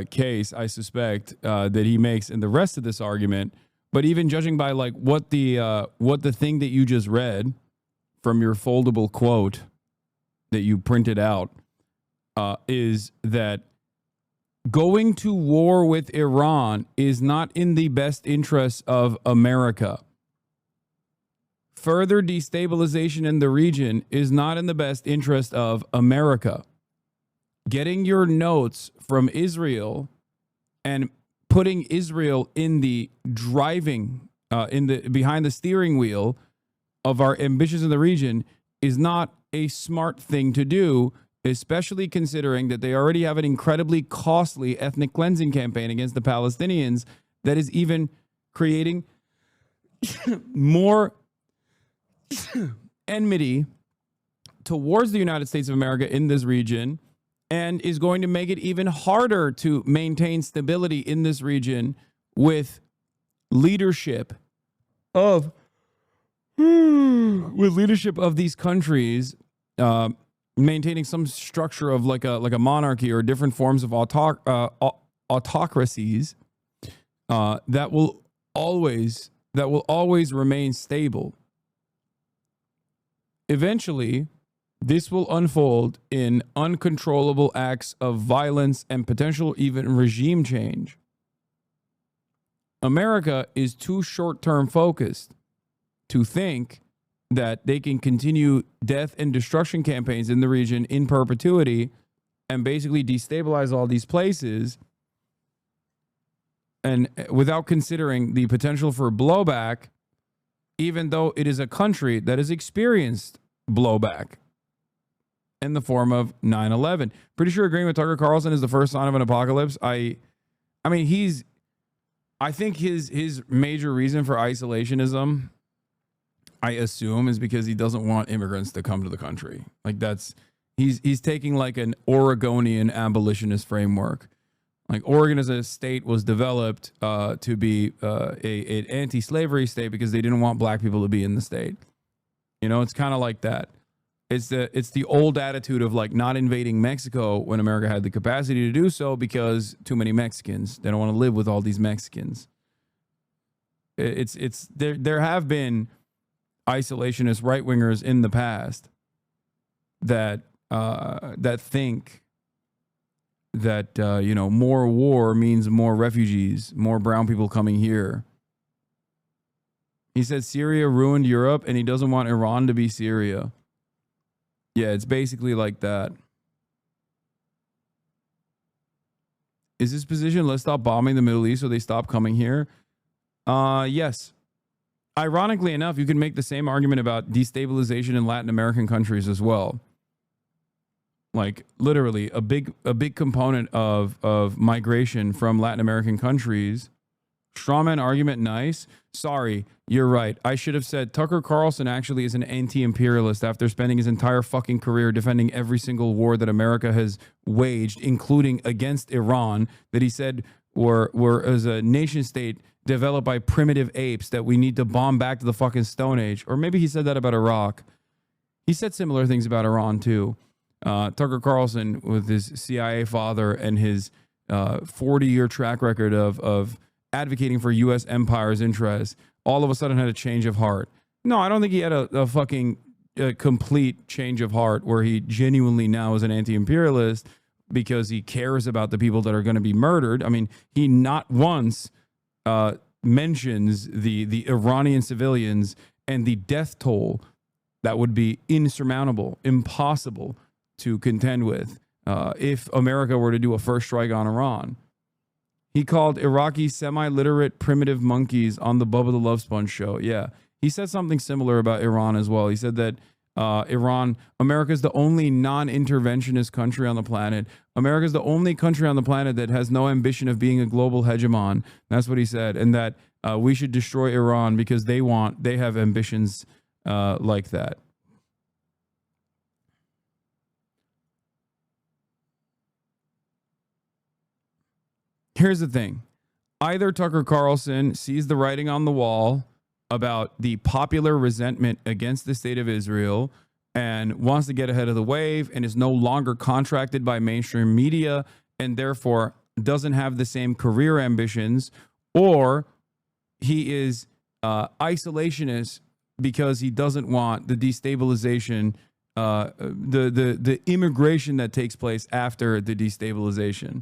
case, I suspect, that he makes in the rest of this argument. But even judging by like what the thing that you just read from your foldable quote that you printed out is that going to war with Iran is not in the best interests of America. Further destabilization in the region is not in the best interest of America. Getting your notes from Israel and putting Israel in the driving, behind the steering wheel of our ambitions in the region is not a smart thing to do, especially considering that they already have an incredibly costly ethnic cleansing campaign against the Palestinians that is even creating more enmity towards the United States of America in this region, and is going to make it even harder to maintain stability in this region with leadership of these countries maintaining some structure of like a monarchy or different forms of autocracies that will always remain stable. Eventually, this will unfold in uncontrollable acts of violence and potential even regime change. America is too short-term focused to think that they can continue death and destruction campaigns in the region in perpetuity and basically destabilize all these places, and without considering the potential for blowback, even though it is a country that has experienced blowback in the form of 9/11. Pretty sure agreeing with Tucker Carlson is the first sign of an apocalypse. I think his major reason for isolationism, I assume, is because he doesn't want immigrants to come to the country. Like he's taking like an Oregonian abolitionist framework. Like Oregon as a state was developed to be an anti-slavery state because they didn't want black people to be in the state. You know, it's kind of like that. It's the old attitude of like not invading Mexico when America had the capacity to do so because too many Mexicans. They don't want to live with all these Mexicans. There have been isolationist right wingers in the past that think that more war means more refugees, more brown people coming here. He said Syria ruined Europe and he doesn't want Iran to be Syria. Yeah, it's basically like that. Is this position, let's stop bombing the Middle East so they stop coming here? Yes. Ironically enough, you can make the same argument about destabilization in Latin American countries as well. Like literally a big component of migration from Latin American countries. Strawman argument, nice. Sorry, you're right. I should have said Tucker Carlson actually is an anti-imperialist after spending his entire fucking career defending every single war that America has waged, including against Iran, that he said were as a nation state developed by primitive apes that we need to bomb back to the fucking Stone Age. Or maybe he said that about Iraq. He said similar things about Iran too. Tucker Carlson, with his CIA father and his 40-year track record of advocating for U.S. empire's interests, all of a sudden had a change of heart. No, I don't think he had a fucking complete change of heart where he genuinely now is an anti-imperialist because he cares about the people that are going to be murdered. I mean, he not once mentions the Iranian civilians and the death toll that would be insurmountable, impossible to contend with if America were to do a first strike on Iran. He called Iraqi semi-literate primitive monkeys on the Bubba the Love Sponge show. Yeah, He said something similar about Iran as well. He said that America is the only non-interventionist country on the planet. America is the only country on the planet that has no ambition of being a global hegemon. That's what he said. And that we should destroy Iran because they have ambitions like that. Here's the thing. Either Tucker Carlson sees the writing on the wall about the popular resentment against the state of Israel and wants to get ahead of the wave and is no longer contracted by mainstream media and therefore doesn't have the same career ambitions, or he is isolationist because he doesn't want the destabilization, the immigration that takes place after the destabilization.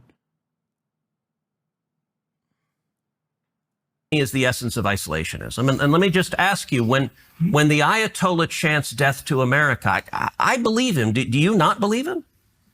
Is the essence of isolationism. And let me just ask you, when the Ayatollah chants death to America, I believe him. Do you not believe him?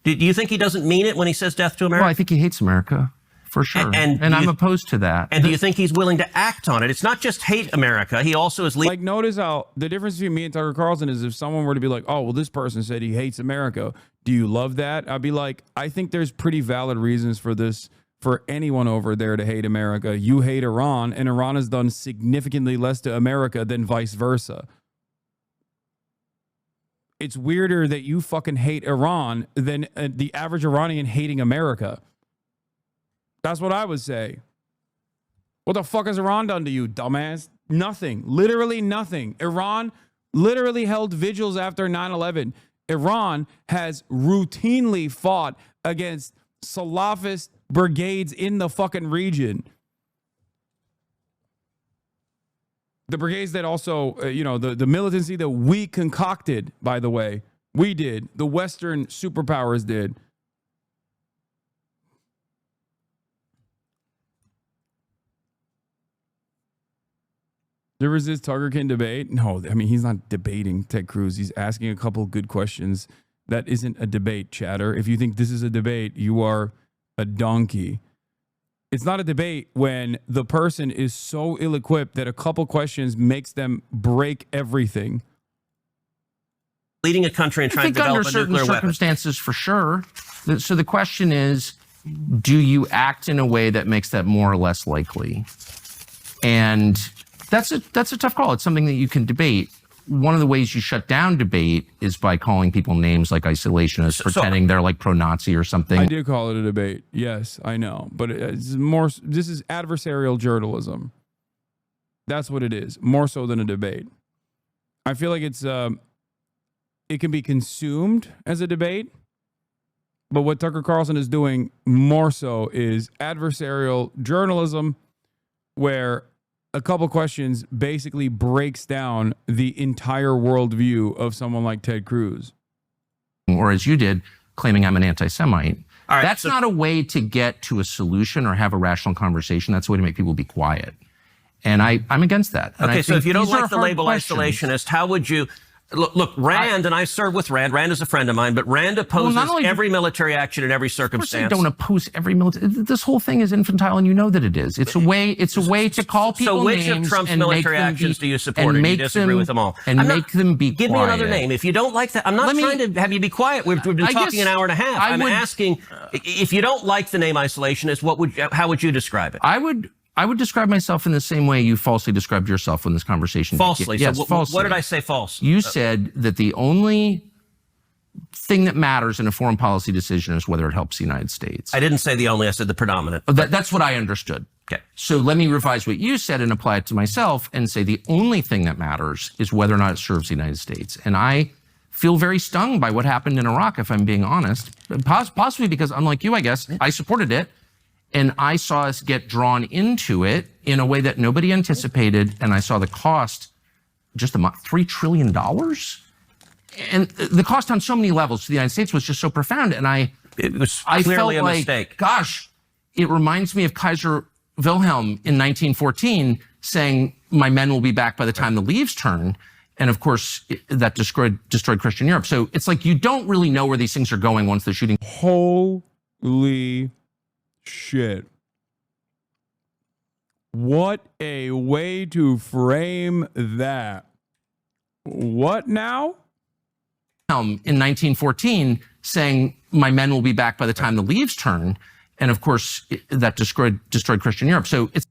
Do you think he doesn't mean it when he says death to America? Well, I think he hates America, for sure. And I'm opposed to that. And do you think he's willing to act on it? It's not just hate America. He also is... Like, notice how the difference between me and Tucker Carlson is if someone were to be like, oh, well, this person said he hates America. Do you love that? I'd be like, I think there's pretty valid reasons for this, for anyone over there to hate America. You hate Iran, and Iran has done significantly less to America than vice versa. It's weirder that you fucking hate Iran than the average Iranian hating America. That's what I would say. What the fuck has Iran done to you, dumbass? Nothing. Literally nothing. Iran literally held vigils after 9/11. Iran has routinely fought against Salafist brigades in the fucking region. The brigades that also, the militancy that we concocted, by the way, we did. The Western superpowers did. There was this Tucker Carlson debate. No, I mean, he's not debating Ted Cruz. He's asking a couple good questions. That isn't a debate, chatter. If you think this is a debate, you are a donkey. It's not a debate when the person is so ill-equipped that a couple questions makes them break everything. Leading a country and trying to develop a nuclear weapon. Under certain circumstances, for sure. So the question is, do you act in a way that makes that more or less likely? And that's a tough call. It's something that you can debate. One of the ways you shut down debate is by calling people names like isolationists, pretending they're like pro-Nazi or something. I did call it a debate. Yes, I know. But it's more, this is adversarial journalism. That's what it is. More so than a debate. I feel like it can be consumed as a debate. But what Tucker Carlson is doing more so is adversarial journalism, where a couple questions basically breaks down the entire worldview of someone like Ted Cruz. Or as you did, claiming I'm an anti-Semite. All right, that's not a way to get to a solution or have a rational conversation. That's a way to make people be quiet. And I'm against that. And okay, I so if you don't like the label questions. isolationist, how would you... Look, Rand, and I serve with Rand. Rand is a friend of mine, but Rand opposes every military action in every circumstance. Of course I don't oppose every military. This whole thing is infantile, and you know that it is. It's a way to call people names. So which of Trump's military actions do you support, and you disagree with them all? And make them be quiet. Give me another name. If you don't like that, I'm not trying to have you be quiet. We've been talking an hour and a half. I'm asking, if you don't like the name isolationist, how would you describe it? I would describe myself in the same way you falsely described yourself in this conversation. Falsely? Yes, so falsely. What did I say false? You said that the only thing that matters in a foreign policy decision is whether it helps the United States. I didn't say the only, I said the predominant. That's what I understood. Okay. So let me revise what you said and apply it to myself and say the only thing that matters is whether or not it serves the United States. And I feel very stung by what happened in Iraq, if I'm being honest. Possibly because, unlike you, I guess, I supported it. And I saw us get drawn into it in a way that nobody anticipated. And I saw the cost, just $3 trillion. And the cost on so many levels to the United States was just so profound. And it was clearly a mistake. Gosh, it reminds me of Kaiser Wilhelm in 1914 saying, my men will be back by the time the leaves turn. And of course, that destroyed Christian Europe. So it's like you don't really know where these things are going once the shooting. Holy shit. What a way to frame that. What now? In 1914 saying my men will be back by the time the leaves turn. And of course, that destroyed Christian Europe. So it's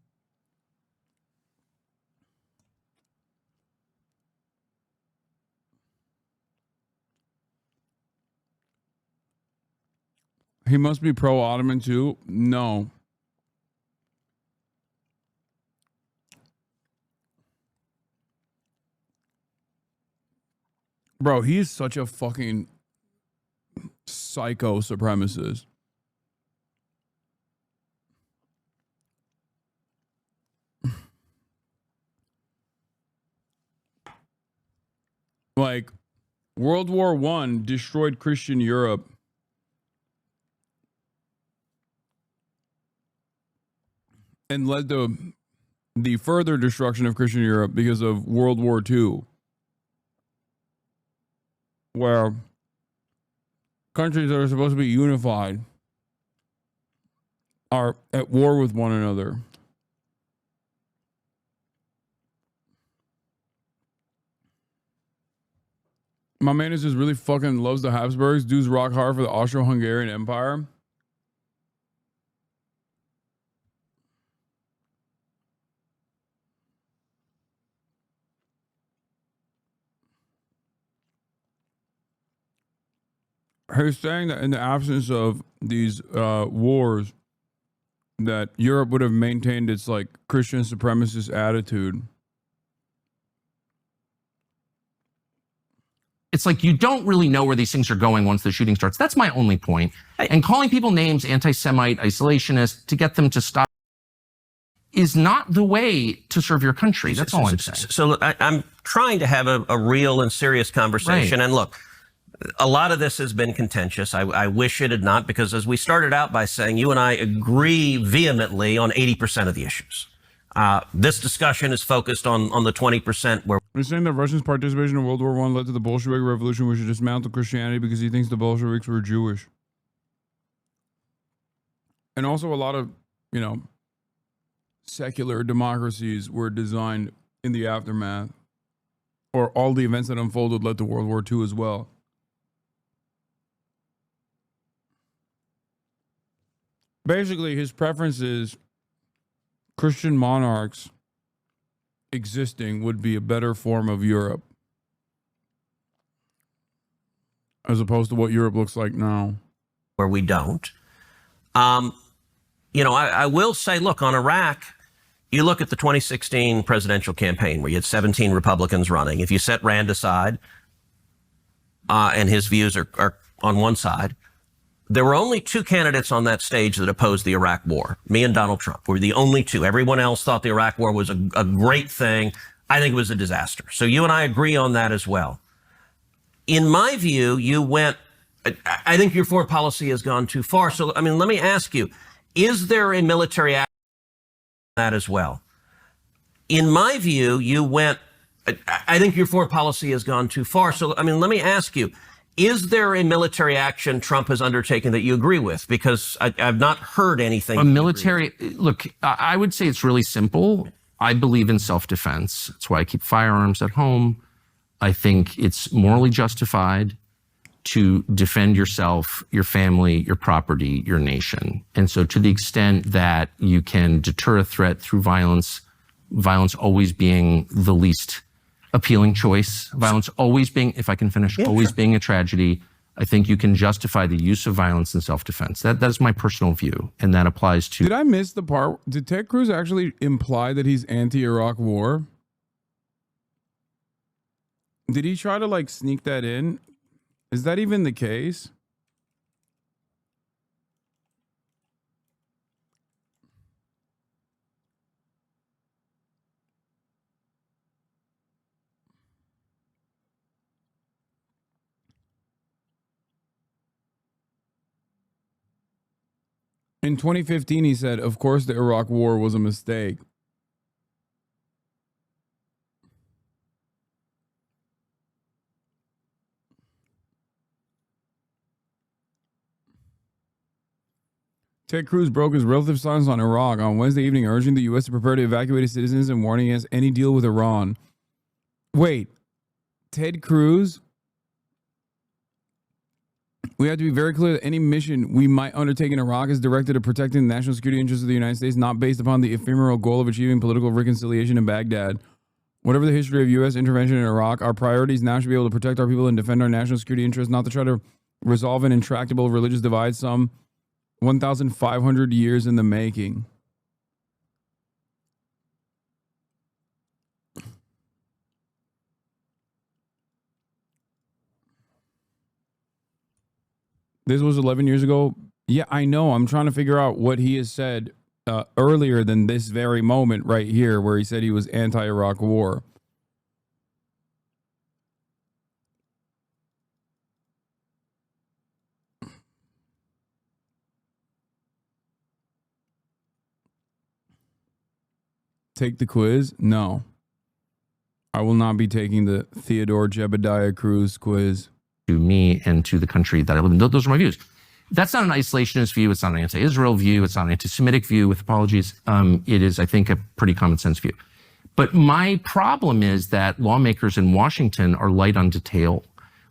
He must be pro-Ottoman too? No. Bro, he's such a fucking psycho supremacist. Like, World War I destroyed Christian Europe. And led to the further destruction of Christian Europe because of World War II, where countries that are supposed to be unified are at war with one another. My man is just really fucking loves the Habsburgs. Dudes rock hard for the Austro-Hungarian Empire. He's saying that in the absence of these wars, that Europe would have maintained its like Christian supremacist attitude. It's like you don't really know where these things are going once the shooting starts. That's my only point. And calling people names, anti-Semite, isolationist, to get them to stop is not the way to serve your country. That's all I'm saying. So look, I'm trying to have a real and serious conversation. Right. And look, a lot of this has been contentious. I wish it had not, because as we started out by saying, you and I agree vehemently on 80% of the issues. This discussion is focused on the 20% where He's saying that Russia's participation in World War I led to the Bolshevik Revolution, which should dismantle Christianity because he thinks the Bolsheviks were Jewish. And also a lot of, you know, secular democracies were designed in the aftermath, or all the events that unfolded led to World War II as well. Basically, his preference is Christian monarchs existing would be a better form of Europe, as opposed to what Europe looks like now. where we don't. You know, I will say, look, on Iraq, you look at the 2016 presidential campaign where you had 17 Republicans running. If you set Rand aside, and his views are on one side, there were only two candidates on that stage that opposed the Iraq war. Me and Donald Trump were the only two. Everyone else thought the Iraq war was a great thing. I think it was a disaster. So you and I agree on that as well. In my view, I think your foreign policy has gone too far. So, I mean, let me ask you, is there a military action on that as well? In my view, I think your foreign policy has gone too far. So, I mean, let me ask you, is there a military action Trump has undertaken that you agree with? Because I've not heard anything. A military, look, I would say it's really simple. I believe in self-defense. That's why I keep firearms at home. I think it's morally justified to defend yourself, your family, your property, your nation. And so to the extent that you can deter a threat through violence, violence always being the least appealing choice, violence always being, if I can finish, always being a tragedy, I think you can justify the use of violence in self-defense. That is my personal view, and that applies to... Did I miss the part? Did Ted Cruz actually imply that he's anti-Iraq war? Did he try to like sneak that in? Is that even the case? In 2015, he said, of course, the Iraq war was a mistake. Ted Cruz broke his relative silence on Iraq on Wednesday evening, urging the U.S. to prepare to evacuate its citizens and warning against any deal with Iran. Wait, Ted Cruz? We have to be very clear that any mission we might undertake in Iraq is directed to protecting the national security interests of the United States, not based upon the ephemeral goal of achieving political reconciliation in Baghdad. Whatever the history of U.S. intervention in Iraq, our priorities now should be able to protect our people and defend our national security interests, not to try to resolve an intractable religious divide some 1,500 years in the making. This was 11 years ago. Yeah, I know. I'm trying to figure out what he has said earlier than this very moment right here, where he said he was anti-Iraq war. Take the quiz? No. I will not be taking the Theodore Jebediah Cruz quiz. To me and to the country that I live in. Those are my views. That's not an isolationist view. It's not an anti-Israel view. It's not an anti-Semitic view, with apologies. It is, I think, a pretty common sense view. But my problem is that lawmakers in Washington are light on detail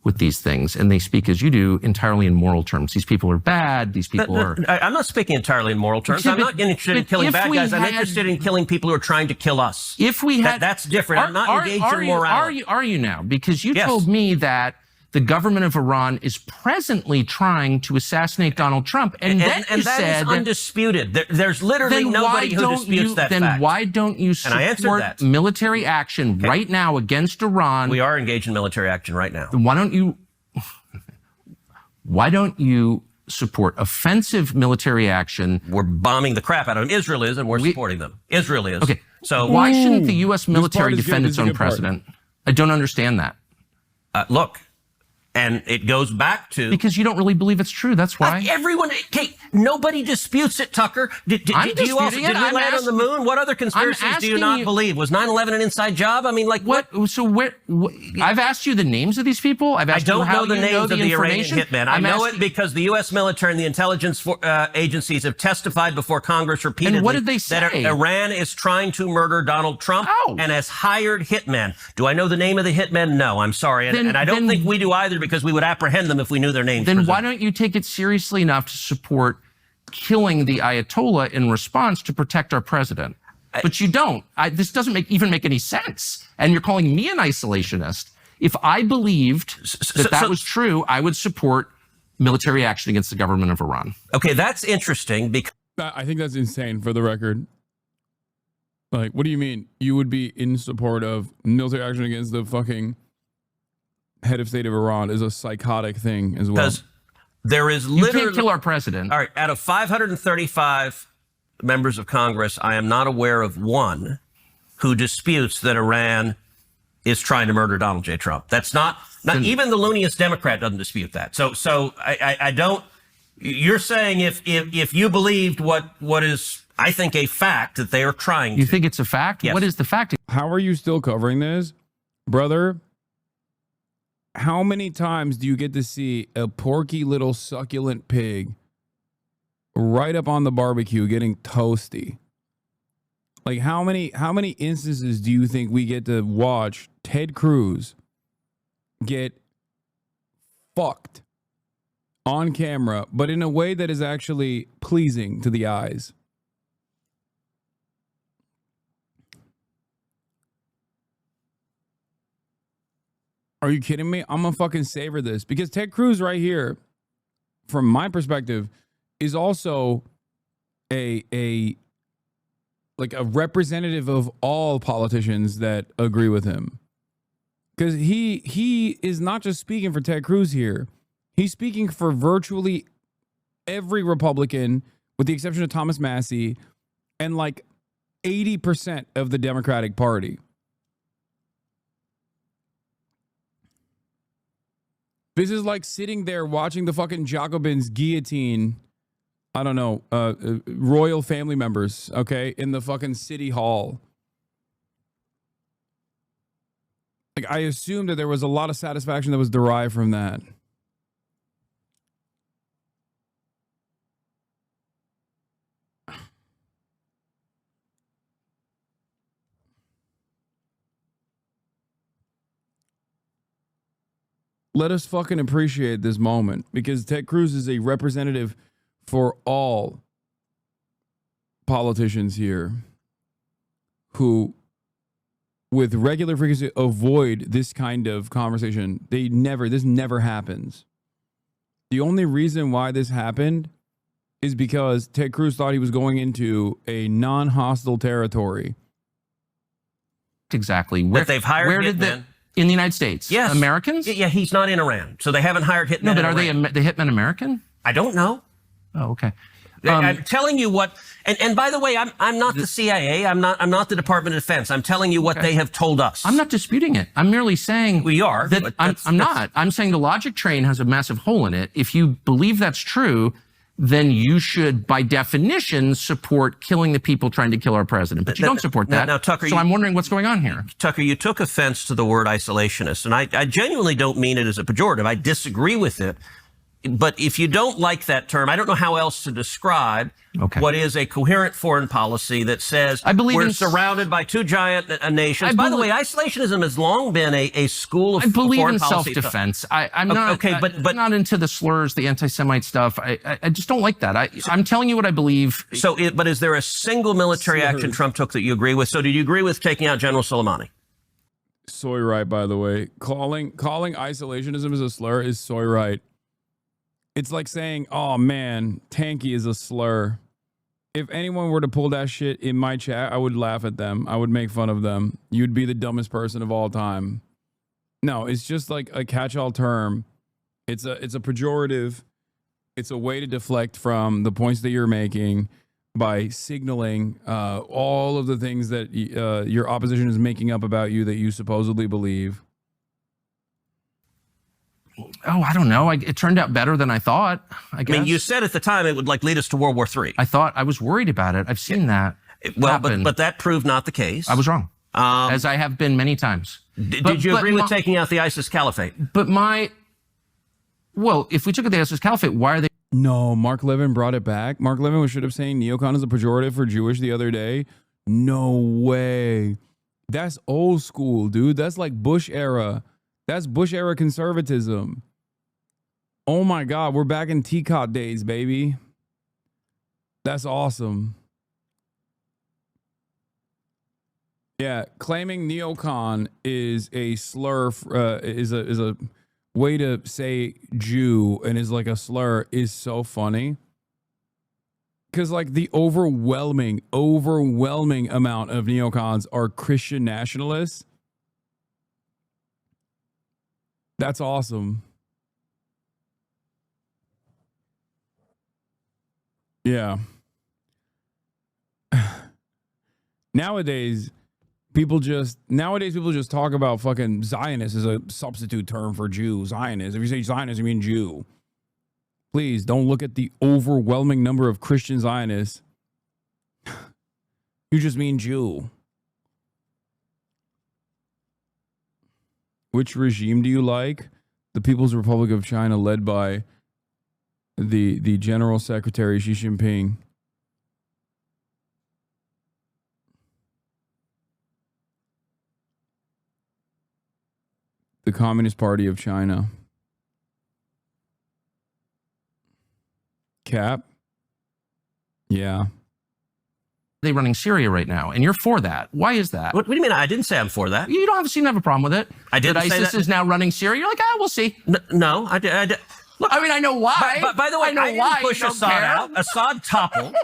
with these things, and they speak, as you do, entirely in moral terms. These people are bad. These people are... I'm not speaking entirely in moral terms. I'm not interested in killing bad guys. I'm interested in killing people who are trying to kill us. If we had... That's different. I'm not engaged in morality. Are you now? Because you told me that the government of Iran is presently trying to assassinate Donald Trump. And then you that said... is undisputed. There's literally nobody who disputes that fact. Then why don't you support military action right now against Iran? We are engaged in military action right now. Then why don't you support offensive military action? We're bombing the crap out of them. Israel is, and we're supporting them. Israel is. Okay. So why shouldn't the U.S. military defend its own president? I don't understand that. Look. And it goes back to... Because you don't really believe it's true, that's why. Everyone... nobody disputes it, Tucker. Did you also... Did we land on the moon? What other conspiracies do you not believe? Was 9/11 an inside job? I mean, like, what? So what I've asked you the names of these people. I've asked I don't you how know the you names know of the Iranian hitmen. I know it because the U.S. military and the intelligence agencies have testified before Congress repeatedly... And what did they say? That Iran is trying to murder Donald Trump and has hired hitmen. Do I know the name of the hitmen? No, I'm sorry. And I don't think we do either, because we would apprehend them if we knew their names. Then why don't you take it seriously enough to support killing the Ayatollah in response to protect our president? But you don't. This doesn't even make any sense. And you're calling me an isolationist. If I believed that was true, I would support military action against the government of Iran. Okay, that's interesting because... I think that's insane, for the record. Like, what do you mean? You would be in support of military action against the fucking head of state of Iran is a psychotic thing as well. Because there is literally... You can't kill our president. All right, out of 535 members of Congress, I am not aware of one who disputes that Iran is trying to murder Donald J. Trump. That's not even the looniest Democrat doesn't dispute that. So I don't... You're saying if you believed what is, I think, a fact that they are trying to... You think it's a fact? Yes. What is the fact? How are you still covering this? Brother, how many times do you get to see a porky little succulent pig right up on the barbecue getting toasty? Like, how many instances do you think we get to watch Ted Cruz get fucked on camera, but in a way that is actually pleasing to the eyes? Are you kidding me? I'm gonna fucking savor this, because Ted Cruz right here, from my perspective, is also a representative of all politicians that agree with him. Because he is not just speaking for Ted Cruz here. He's speaking for virtually every Republican, with the exception of Thomas Massie, and like 80% of the Democratic Party. This is like sitting there watching the fucking Jacobins guillotine, I don't know, royal family members, okay, in the fucking city hall. Like, I assume that there was a lot of satisfaction that was derived from that. let us fucking appreciate this moment, because Ted Cruz is a representative for all politicians here who, with regular frequency, avoid this kind of conversation. This never happens. The only reason why this happened is because Ted Cruz thought he was going into a non-hostile territory. Exactly. That they've hired hitmen. In the United States? Yes. Americans? Yeah, he's not in Iran. So they haven't hired hitmen. No, but in are Iran. the hitmen American? I don't know. Oh, okay. I'm telling you what, and by the way, I'm not the CIA. I'm not the Department of Defense. I'm telling you what they have told us. I'm not disputing it. I'm merely saying We are, that but I'm not. I'm saying the logic train has a massive hole in it. If you believe that's true, then you should, by definition, support killing the people trying to kill our president. But you don't support that. Now, Tucker, so I'm wondering what's going on here. Tucker, you took offense to the word isolationist, and I genuinely don't mean it as a pejorative. I disagree with it. But if you don't like that term, I don't know how else to describe what is a coherent foreign policy that says we're surrounded by two giant nations. By the way, isolationism has long been a school of foreign policy. I believe in self-defense. I'm not okay, but not into the slurs, the anti-Semite stuff. I just don't like that. I'm telling you what I believe. So, but is there a single military action Trump took that you agree with? So, did you agree with taking out General Soleimani? Soy right, by the way. Calling isolationism as a slur is soy right. It's like saying, oh man, tanky is a slur. If anyone were to pull that shit in my chat, I would laugh at them. I would make fun of them. You'd be the dumbest person of all time. No, it's just like a catch-all term. It's a pejorative. It's a way to deflect from the points that you're making by signaling all of the things that your opposition is making up about you that you supposedly believe. Oh, I don't know. It turned out better than I thought, I guess. I mean, you said at the time it would lead us to World War III. I was worried about it. I've seen that happen. But that proved not the case. I was wrong, as I have been many times. Did you agree with taking out the ISIS caliphate? Well, if we took out the ISIS caliphate, why are they? No, Mark Levin brought it back. Mark Levin was straight up saying neocon is a pejorative for Jewish the other day. No way. That's old school, dude. That's like Bush era. That's Bush era conservatism. Oh my God, we're back in teacot days, baby. That's awesome. Yeah, claiming neocon is a slur, is a way to say Jew and is like a slur is so funny. Because like the overwhelming amount of neocons are Christian nationalists. That's awesome. Yeah. Nowadays people just talk about fucking Zionist as a substitute term for Jew. Zionist. If you say Zionist, you mean Jew. Please don't look at the overwhelming number of Christian Zionists. You just mean Jew. Which regime do you like? The People's Republic of China, led by the General Secretary Xi Jinping. The Communist Party of China. Cap? Yeah. They running Syria right now, and you're for that. Why is that? What do you mean? I didn't say I'm for that. You don't seem to have a problem with it. I didn't say ISIS that is now running Syria. You're like, we'll see. No, I did. Look, I mean, I know why. But by the way, I didn't push Assad out. Assad toppled.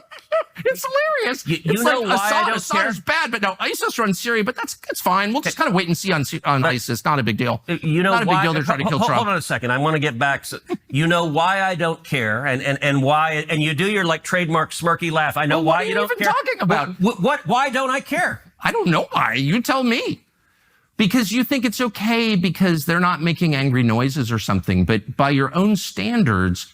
It's hilarious. You know why I don't Assad care? is bad, but no, ISIS runs Syria, but that's fine. We'll just kind of wait and see on ISIS. Not a big deal. You know not why? A big deal. They're trying to kill Trump. Hold on a second. I want to get back. You know why I don't care, and why? And you do your like trademark smirky laugh. I know why you don't care. What are you even talking about? What? Why don't I care? I don't know why. You tell me. Because you think it's okay because they're not making angry noises or something. But by your own standards,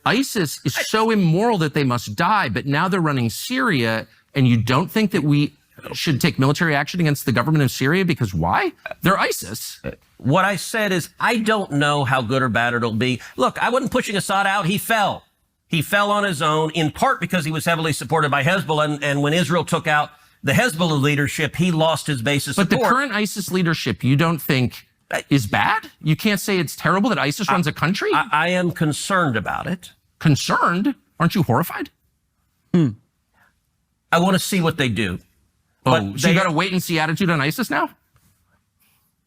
ISIS is so immoral that they must die. But now they're running Syria, and you don't think that we should take military action against the government of Syria? Because why? They're ISIS. What I said is I don't know how good or bad it'll be. Look, I wasn't pushing Assad out. He fell. He fell on his own, in part because he was heavily supported by Hezbollah. And when Israel took out the Hezbollah leadership, he lost his base of support. But the current ISIS leadership, you don't think is bad? You can't say it's terrible that ISIS runs a country? I am concerned about it. Concerned? Aren't you horrified? I want to see what they do. Oh, so you got a wait and see attitude on ISIS now?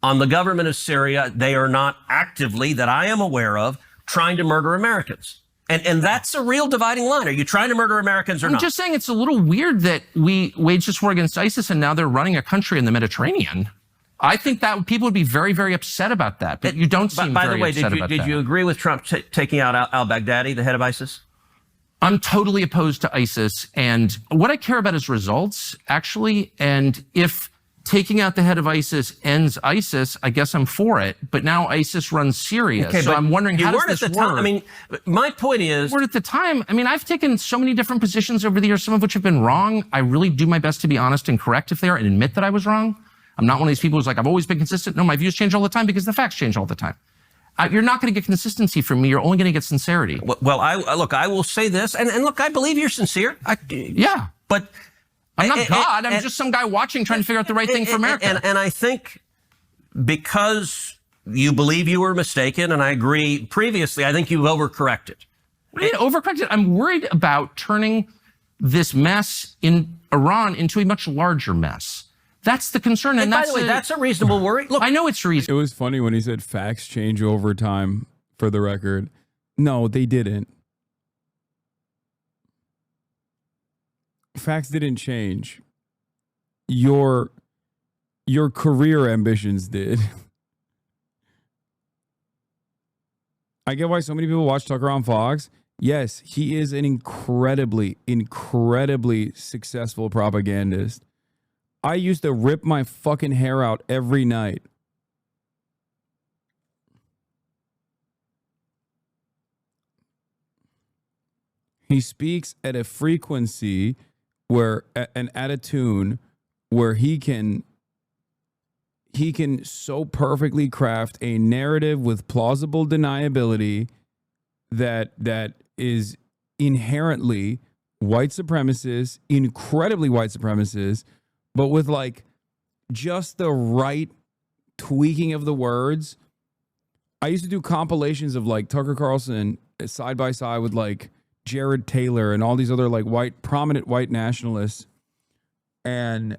On the government of Syria, they are not actively, that I am aware of, trying to murder Americans. And that's a real dividing line. Are you trying to murder Americans or not? I'm just saying it's a little weird that we waged this war against ISIS and now they're running a country in the Mediterranean. I think that people would be very, very upset about that, but you don't seem very upset about that. Did you agree with Trump taking out al-Baghdadi, the head of ISIS? I'm totally opposed to ISIS, and what I care about is results, actually, and if taking out the head of ISIS ends ISIS, I guess I'm for it, but now ISIS runs Syria, okay, so I'm wondering how does this work? I mean, my point is... At the time, I mean, I've taken so many different positions over the years, some of which have been wrong. I really do my best to be honest and correct if they are, and admit that I was wrong. I'm not one of these people who's like, I've always been consistent. No, my views change all the time because the facts change all the time. You're not going to get consistency from me. You're only going to get sincerity. Well, I will say this, and look, I believe you're sincere. Yeah. But I'm not God. I'm just some guy watching, trying to figure out the right thing for America. And I think because you believe you were mistaken, and I agree previously, I think you've overcorrected. What do you mean overcorrected? I'm worried about turning this mess in Iran into a much larger mess. That's the concern. And by the way, that's a reasonable worry. Look, I know it's reasonable. It was funny when he said facts change over time, for the record. No, they didn't. Facts didn't change. Your career ambitions did. I get why so many people watch Tucker on Fox. Yes, he is an incredibly successful propagandist. I used to rip my fucking hair out every night. He speaks at a frequency where, and at a tune where he can so perfectly craft a narrative with plausible deniability that is inherently white supremacist, incredibly white supremacist, but with like just the right tweaking of the words. I used to do compilations of like Tucker Carlson side by side with like Jared Taylor and all these other like prominent white nationalists. And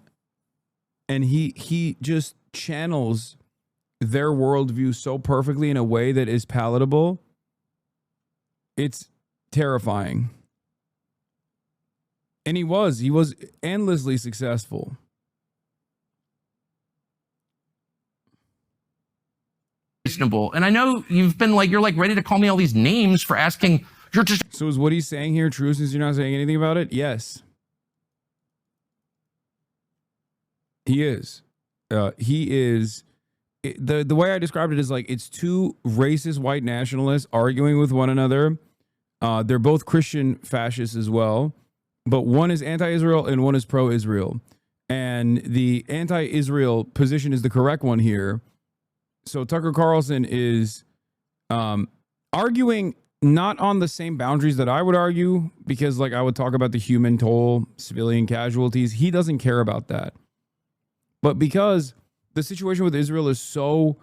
he just channels their worldview so perfectly in a way that is palatable. It's terrifying. And he was endlessly successful. Reasonable. And I know you've been like, you're like ready to call me all these names for asking. So is what he's saying here true since you're not saying anything about it? Yes. He is. He is. The way I described it is like it's two racist white nationalists arguing with one another. They're both Christian fascists as well, but one is anti-Israel and one is pro-Israel. And the anti-Israel position is the correct one here. So Tucker Carlson is arguing not on the same boundaries that I would argue, because like I would talk about the human toll, civilian casualties. He doesn't care about that. But because the situation with Israel is so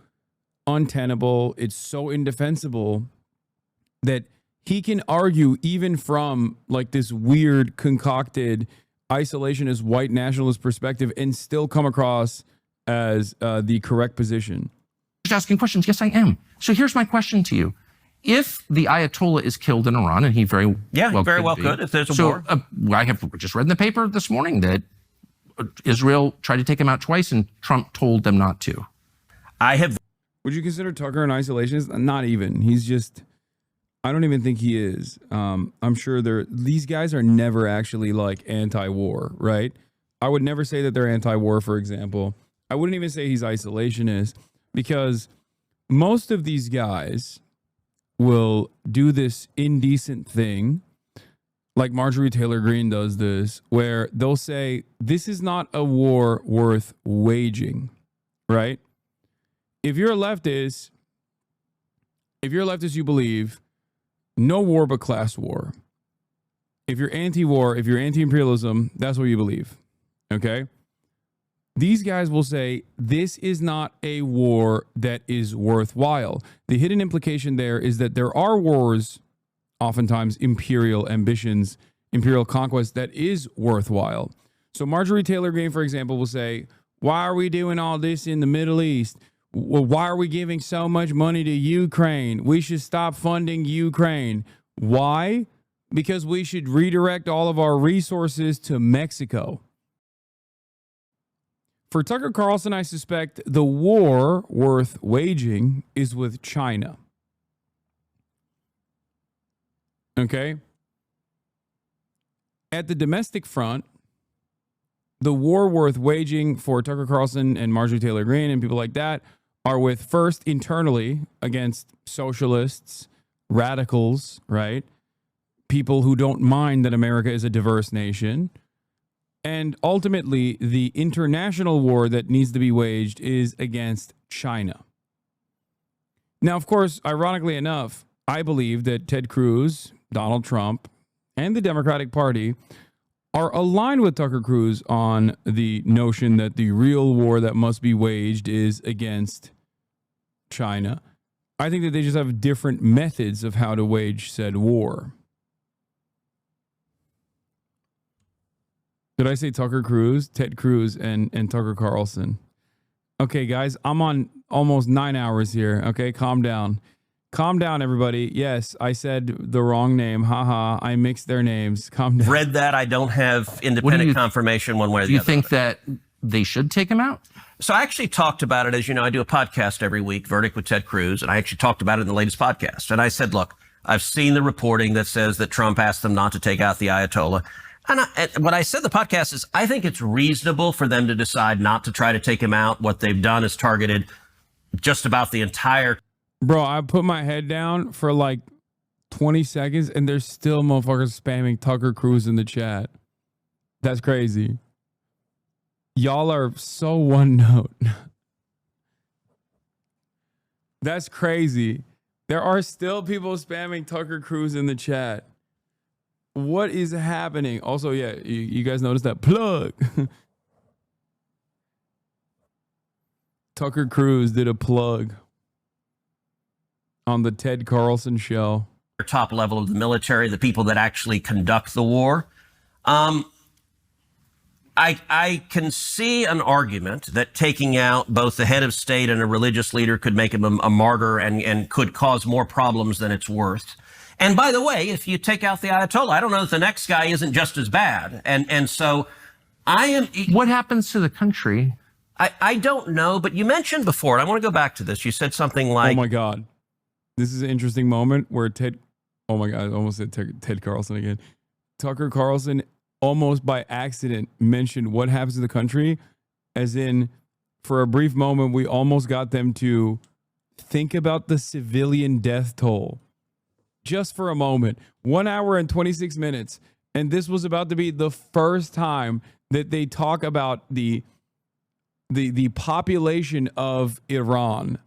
untenable, it's so indefensible that he can argue even from like this weird concocted isolationist white nationalist perspective and still come across as the correct position. Just asking questions. Yes, I am. So here's my question to you. If the Ayatollah is killed in Iran, and he very well could if there's a war. I have just read in the paper this morning that Israel tried to take him out twice and Trump told them not to. Would you consider Tucker an isolationist? Not even. He's just, I don't even think he is. I'm sure these guys are never actually like anti-war, right? I would never say that they're anti-war, for example. I wouldn't even say he's isolationist, because most of these guys will do this indecent thing, like Marjorie Taylor Greene does this, where they'll say, this is not a war worth waging, right? If you're a leftist, you believe no war but class war. If you're anti-war, if you're anti-imperialism, that's what you believe, okay? these guys will say this is not a war that is worthwhile. The hidden implication there is that there are wars, oftentimes imperial ambitions, imperial conquest, that is worthwhile. So Marjorie Taylor Greene, for example, will say, why are we doing all this in the Middle East? Well, why are we giving so much money to Ukraine? We should stop funding Ukraine. Why? Because we should redirect all of our resources to Mexico. For Tucker Carlson, I suspect the war worth waging is with China. Okay? At the domestic front, the war worth waging for Tucker Carlson and Marjorie Taylor Greene and people like that are with, first, internally against socialists, radicals, right? People who don't mind that America is a diverse nation. And ultimately, the international war that needs to be waged is against China. Now, of course, ironically enough, I believe that Ted Cruz, Donald Trump, and the Democratic Party are aligned with Tucker Cruz on the notion that the real war that must be waged is against China. I think that they just have different methods of how to wage said war. Did I say Tucker Cruz? Ted Cruz and Tucker Carlson. Okay, guys, I'm on almost 9 hours here. Okay, calm down. Calm down, everybody. Yes, I said the wrong name. Haha, I mixed their names. Calm down. Read that. I don't have independent confirmation one way or the other. Do you think that they should take him out? So I actually talked about it. As you know, I do a podcast every week, Verdict with Ted Cruz, and I actually talked about it in the latest podcast. And I said, look, I've seen the reporting that says that Trump asked them not to take out the Ayatollah. And what I said in the podcast is I think it's reasonable for them to decide not to try to take him out. What they've done is targeted just about the entire. Bro, I put my head down for like 20 seconds and there's still motherfuckers spamming Tucker Cruz in the chat. That's crazy. Y'all are so one note. That's crazy. There are still people spamming Tucker Cruz in the chat. What is happening? Also, yeah, you guys noticed that plug. Tucker Cruz did a plug on the Ted Carlson show. Top level of the military, the people that actually conduct the war. I can see an argument that taking out both the head of state and a religious leader could make him a martyr and could cause more problems than it's worth. And by the way, if you take out the Ayatollah, I don't know if the next guy isn't just as bad. And so I am. What happens to the country? I don't know, but you mentioned before, and I want to go back to this. You said something like, oh my God, this is an interesting moment where oh my God, I almost said Ted Carlson again. Tucker Carlson almost by accident mentioned what happens to the country, as in, for a brief moment, we almost got them to think about the civilian death toll. Just for a moment, 1 hour and 26 minutes. And this was about to be the first time that they talk about the population of Iran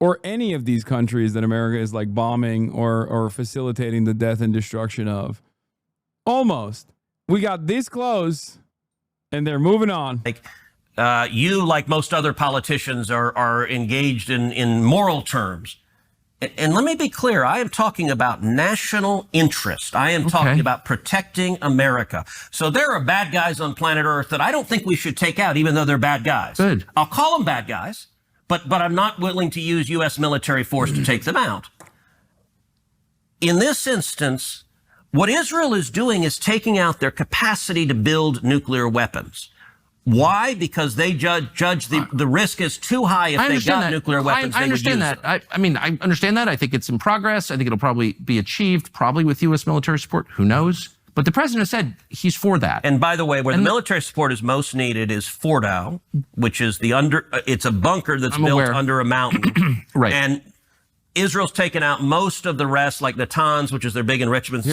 or any of these countries that America is like bombing or facilitating the death and destruction of. Almost. We got this close and they're moving on. You, like most other politicians, are engaged in moral terms. And let me be clear, I am talking about national interest. I am talking about protecting America. So there are bad guys on planet Earth that I don't think we should take out, even though they're bad guys. Good. I'll call them bad guys, but I'm not willing to use U.S. military force to take them out. In this instance, what Israel is doing is taking out their capacity to build nuclear weapons. Why? Because they judge the risk is too high if they got nuclear weapons. I understand that. I mean, I understand that. I think it's in progress. I think it'll probably be achieved, probably with U.S. military support. Who knows? But the president said he's for that. And by the way, where the military support is most needed is Fordow, which is it's a bunker that's built under a mountain. Right. And Israel's taken out most of the rest, like Natanz, which is their big enrichment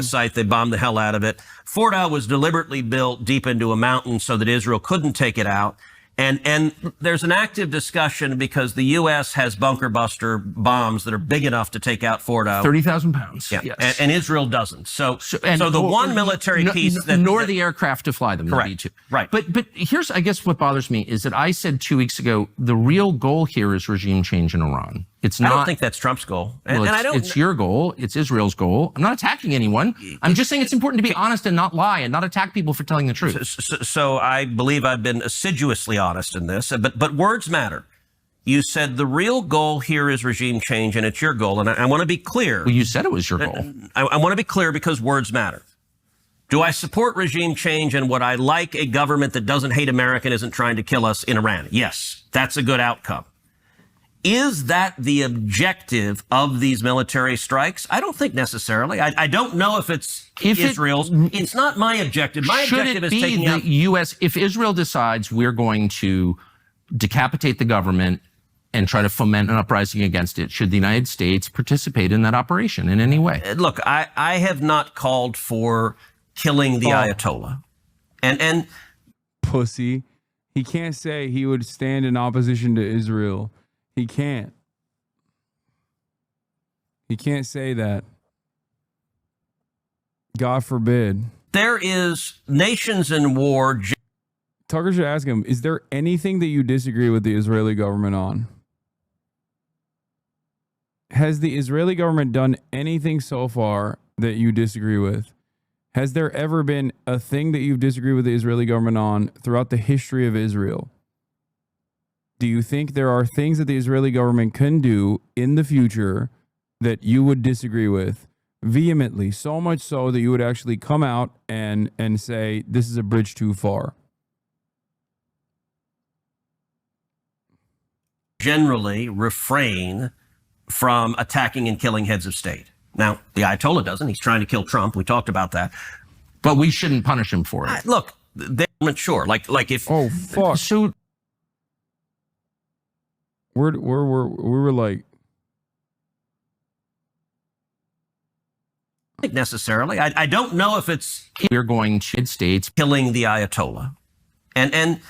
site. They bombed the hell out of it. Fordow was deliberately built deep into a mountain so that Israel couldn't take it out. And there's an active discussion because the U.S. has bunker buster bombs that are big enough to take out Fort 30,000 pounds. Yeah, Yes. and Israel doesn't. So the one military piece nor the aircraft to fly them. Correct. Right. But here's, I guess, what bothers me is that I said 2 weeks ago the real goal here is regime change in Iran. It's not. I don't think that's Trump's goal. Well, it's your goal. It's Israel's goal. I'm not attacking anyone. I'm just saying it's important to be honest and not lie and not attack people for telling the truth. So I believe I've been assiduously honest in this, but words matter. You said the real goal here is regime change, and it's your goal. And I want to be clear. Well, you said it was your goal. I want to be clear because words matter. Do I support regime change, and would I like a government that doesn't hate America and isn't trying to kill us in Iran? Yes, that's a good outcome. Is that the objective of these military strikes? I don't think necessarily. I don't know if it's Israel's. It's not my objective. My objective is taking out. U.S. If Israel decides we're going to decapitate the government and try to foment an uprising against it, should the United States participate in that operation in any way? Look, I have not called for killing the Ayatollah, and Pussy. He can't say he would stand in opposition to Israel. He can't. He can't say that. God forbid. There is nations in war. Tucker should ask him, is there anything that you disagree with the Israeli government on? Has the Israeli government done anything so far that you disagree with? Has there ever been a thing that you've disagreed with the Israeli government on throughout the history of Israel? Do you think there are things that the Israeli government can do in the future that you would disagree with vehemently, so much so that you would actually come out and say, this is a bridge too far? Generally refrain from attacking and killing heads of state. Now, the Ayatollah doesn't. He's trying to kill Trump. We talked about that. But we shouldn't punish him for it. Look, the government, sure. Like if... Oh, fuck. So... We were like... necessarily. I don't know if it's... We're going to States killing the Ayatollah. And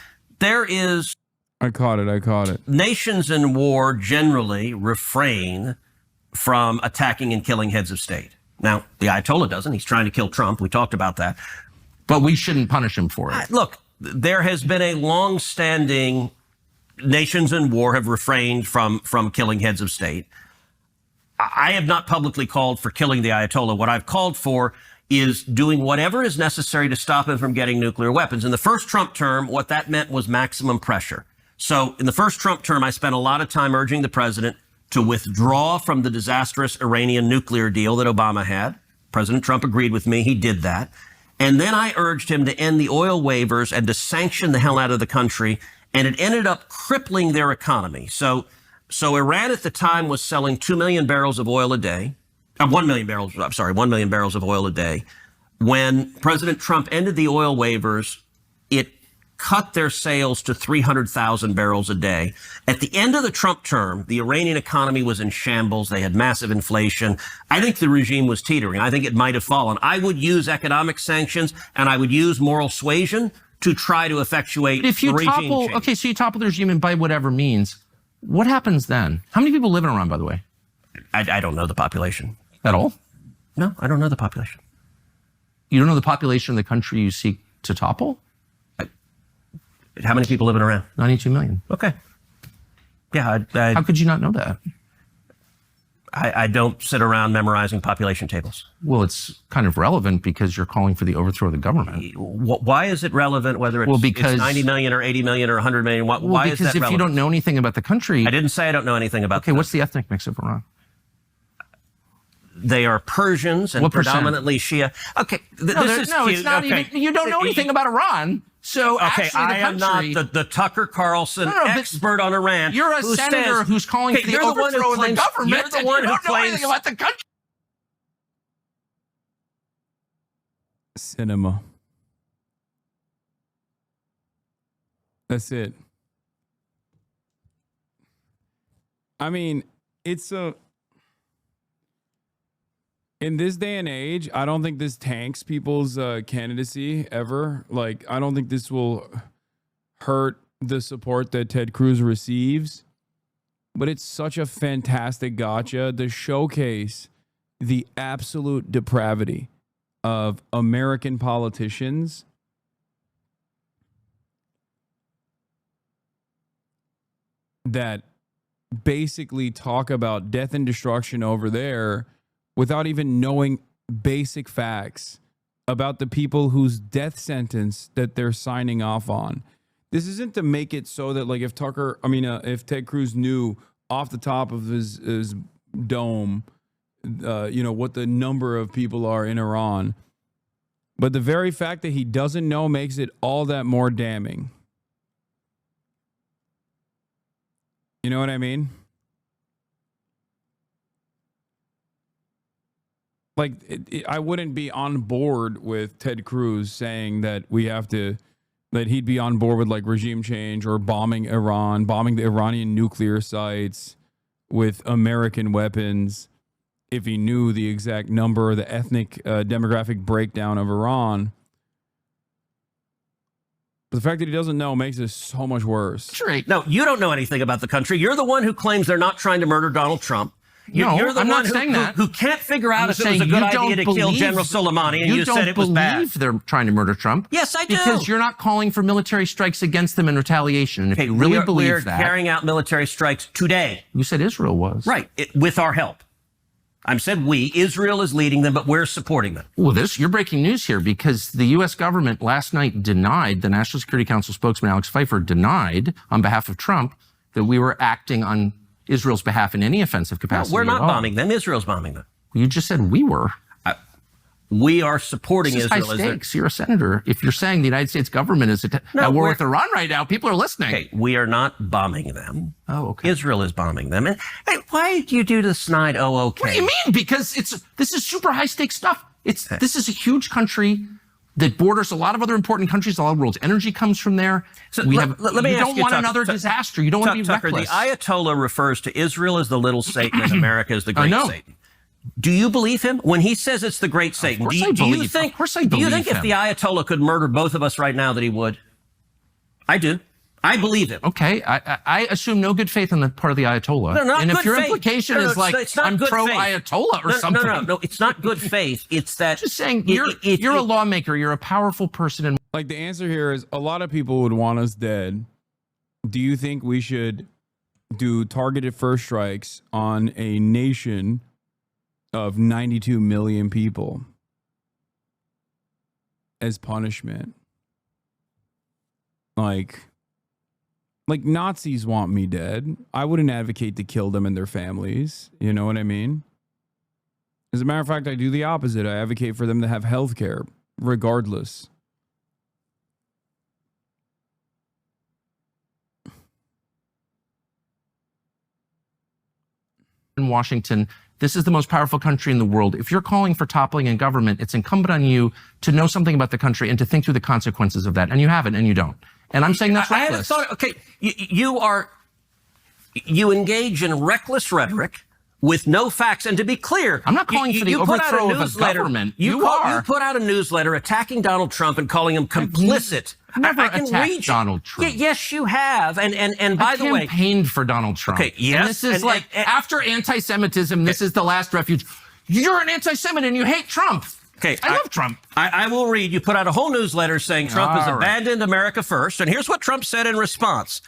there is... I caught it. Nations in war generally refrain from attacking and killing heads of state. Now, the Ayatollah doesn't. He's trying to kill Trump. We talked about that. But we shouldn't punish him for it. Look, there has been a long-standing... Nations in war have refrained from killing heads of state. I have not publicly called for killing the Ayatollah. What I've called for is doing whatever is necessary to stop him from getting nuclear weapons. In the first Trump term, what that meant was maximum pressure. So in the first Trump term, I spent a lot of time urging the president to withdraw from the disastrous Iranian nuclear deal that Obama had. President Trump agreed with me. He did that. And then I urged him to end the oil waivers and to sanction the hell out of the country. And it ended up crippling their economy. So Iran at the time was selling 2 million barrels of oil a day, 1 million barrels of oil a day. When President Trump ended the oil waivers, it cut their sales to 300,000 barrels a day. At the end of the Trump term, the Iranian economy was in shambles. They had massive inflation. I think the regime was teetering. I think it might have fallen. I would use economic sanctions and I would use moral suasion to try to effectuate if you regime topple, change. Okay, so you topple the regime and by whatever means, what happens then? How many people live in Iran, by the way? I don't know the population. At all? No, I don't know the population. You don't know the population of the country you seek to topple? How many people live in Iran? 92 million. Okay. Yeah, How could you not know that? I don't sit around memorizing population tables. Well, it's kind of relevant because you're calling for the overthrow of the government. Why is it relevant whether it's 90 million or 80 million or 100 million? Why is that relevant? Because if you don't know anything about the country... I didn't say I don't know anything about Okay, what's the ethnic mix of Iran? They are Persians and predominantly Shia. Okay, this is cute. It's not even... You don't know anything about Iran. So okay, I am not the Tucker Carlson expert on Iran. You're a senator who's calling for the overthrow of the government. You're the one who claims anything about the country. Cinema. That's it. I mean, it's a... In this day and age, I don't think this tanks people's candidacy ever. Like, I don't think this will hurt the support that Ted Cruz receives, but it's such a fantastic gotcha to showcase the absolute depravity of American politicians that basically talk about death and destruction over there without even knowing basic facts about the people whose death sentence that they're signing off on. This isn't to make it so that, like, if Ted Cruz knew off the top of his dome, what the number of people are in Iran, but the very fact that he doesn't know makes it all that more damning. You know what I mean? Like, I wouldn't be on board with Ted Cruz saying that that he'd be on board with like regime change or bombing Iran, bombing the Iranian nuclear sites with American weapons if he knew the exact number or the ethnic demographic breakdown of Iran. But the fact that he doesn't know makes it so much worse. Right. No, you don't know anything about the country. You're the one who claims they're not trying to murder Donald Trump. You're the I'm one not saying that. who can't figure out if it was a good idea to kill General Soleimani, and you said it was bad. You don't believe they're trying to murder Trump. Yes, I do. Because you're not calling for military strikes against them in retaliation. And if you really believe that... We're carrying out military strikes today. You said Israel was. Right, with our help. I said we. Israel is leading them, but we're supporting them. Well, you're breaking news here, because the U.S. government last night denied, the National Security Council spokesman Alex Pfeiffer denied on behalf of Trump that we were acting on Israel's behalf in any offensive capacity. No, we're not bombing them. Israel's bombing them. You just said we were. We are supporting this is Israel. High stakes. You're a senator. If you're saying the United States government is at war with Iran right now, people are listening. Okay, we are not bombing them. Oh, okay. Israel is bombing them. And why do you do the snide, okay? What do you mean? Because this is super high stakes stuff. This is a huge country that borders a lot of other important countries. A lot of the world's energy comes from there. So let me you ask don't want another disaster. You don't want to be Tucker, reckless. the Ayatollah refers to Israel as the little Satan and America as the great Satan. Do you believe him when he says it's the great Satan? Do you think if the Ayatollah could murder both of us right now that he would? I do. I believe him. Okay, I assume no good faith on the part of the Ayatollah. No, not and good if your faith. implication is like I'm pro-Ayatollah or something. No, it's not good faith. It's that just saying you're a lawmaker. You're a powerful person. And like, the answer here is a lot of people would want us dead. Do you think we should do targeted first strikes on a nation of 92 million people as punishment? Like Nazis want me dead. I wouldn't advocate to kill them and their families. You know what I mean? As a matter of fact, I do the opposite. I advocate for them to have health care regardless. In Washington, this is the most powerful country in the world. If you're calling for toppling in government, it's incumbent on you to know something about the country and to think through the consequences of that. And you haven't, and you don't. And I'm saying that's reckless. Okay, you engage in reckless rhetoric with no facts. And to be clear, I'm not calling for the overthrow of a government. You put out a newsletter attacking Donald Trump and calling him complicit. I've never attacked Donald Trump. Yes, you have. And by the way, I campaigned for Donald Trump. Okay, yes. And this is after anti-Semitism, this is the last refuge. You're an anti-Semite and you hate Trump. Okay, I love Trump. I will read. You put out a whole newsletter saying Trump has abandoned America first. And here's what Trump said in response.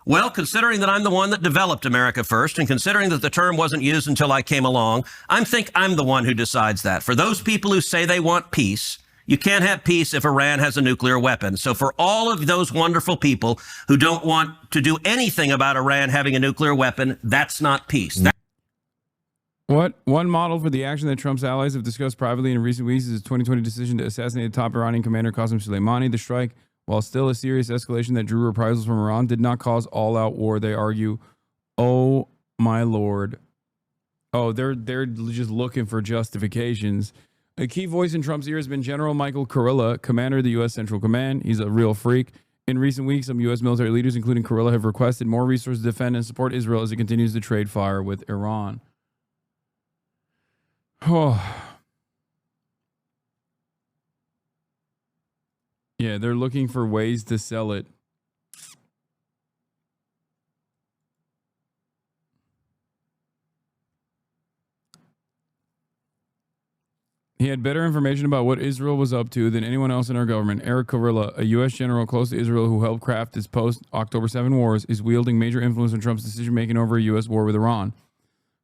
Well, considering that I'm the one that developed America first and considering that the term wasn't used until I came along, I think I'm the one who decides that. For those people who say they want peace, you can't have peace if Iran has a nuclear weapon. So for all of those wonderful people who don't want to do anything about Iran having a nuclear weapon, that's not peace. One model for the action that Trump's allies have discussed privately in recent weeks is his 2020 decision to assassinate top Iranian commander Qasem Soleimani. The strike, while still a serious escalation that drew reprisals from Iran, did not cause all-out war, they argue. Oh, my Lord. Oh, they're just looking for justifications. A key voice in Trump's ear has been General Michael Kurilla, commander of the U.S. Central Command. He's a real freak. In recent weeks, some U.S. military leaders, including Kurilla, have requested more resources to defend and support Israel as it continues to trade fire with Iran. Oh. Yeah, they're looking for ways to sell it. He had better information about what Israel was up to than anyone else in our government. Eric Kurilla, a U.S. general close to Israel who helped craft its post-October 7 wars, is wielding major influence on Trump's decision-making over a U.S. war with Iran.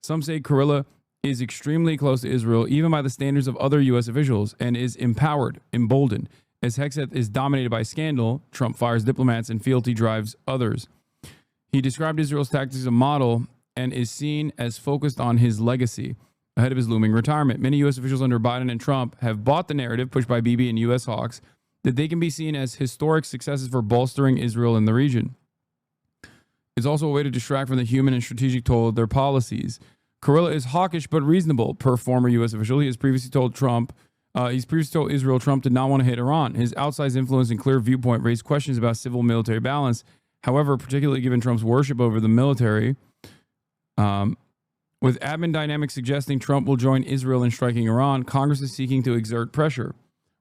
Some say Kurilla is extremely close to Israel, even by the standards of other U.S. officials, and is empowered, emboldened. As Hexeth is dominated by scandal, Trump fires diplomats and fealty drives others. He described Israel's tactics as a model and is seen as focused on his legacy ahead of his looming retirement. Many U.S. officials under Biden and Trump have bought the narrative pushed by Bibi and U.S. hawks that they can be seen as historic successes for bolstering Israel in the region. It's also a way to distract from the human and strategic toll of their policies. Kurilla is hawkish but reasonable, per former U.S. official. He has previously told Israel Trump did not want to hit Iran. His outsized influence and clear viewpoint raised questions about civil-military balance. However, particularly given Trump's worship over the military, with admin dynamics suggesting Trump will join Israel in striking Iran, Congress is seeking to exert pressure.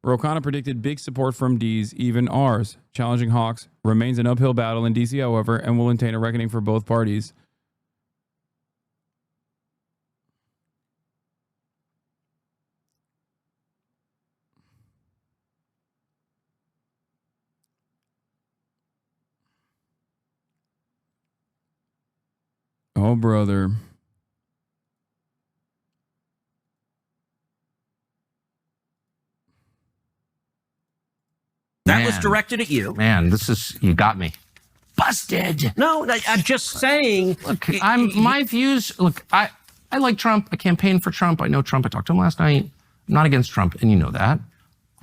Ro Khanna predicted big support from D's, even R's. Challenging hawks remains an uphill battle in D.C., however, and will entail a reckoning for both parties. Oh, brother. That was directed at you. Man, you got me. Busted. No, I'm just saying. Look, my views. Look, I like Trump. I campaigned for Trump. I know Trump. I talked to him last night. I'm not against Trump, and you know that.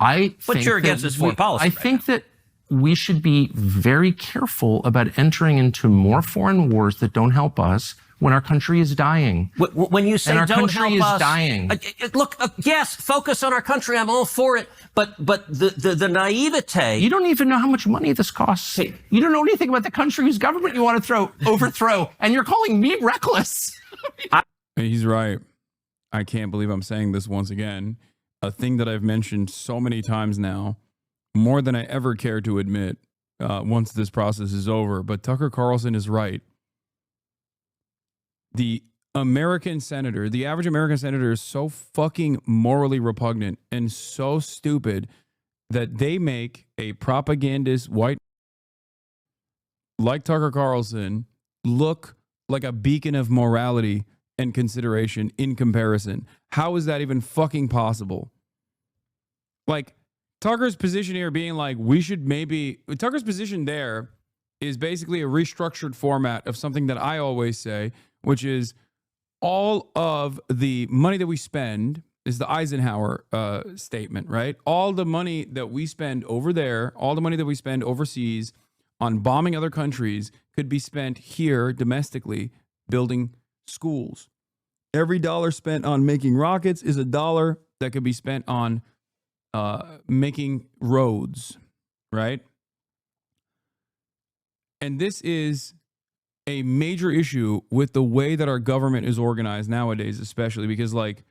But you're against his foreign policy. I think that we should be very careful about entering into more foreign wars that don't help us when our country is dying. When you say and our don't country help is us, dying. Look, yes, focus on our country. I'm all for it. But the naivete. You don't even know how much money this costs. Hey. You don't know anything about the country whose government you want to overthrow, and you're calling me reckless. He's right. I can't believe I'm saying this once again. A thing that I've mentioned so many times now, more than I ever care to admit once this process is over. But Tucker Carlson is right. The American senator, the average American senator is so fucking morally repugnant and so stupid that they make a propagandist white like Tucker Carlson look like a beacon of morality and consideration in comparison. How is that even fucking possible? Like, Tucker's position here being like, Tucker's position there is basically a restructured format of something that I always say, which is all of the money that we spend is the Eisenhower statement, right? All the money that we spend over there, all the money that we spend overseas on bombing other countries could be spent here domestically building schools. Every dollar spent on making rockets is a dollar that could be spent on making roads, right? And this is a major issue with the way that our government is organized nowadays, especially because, like,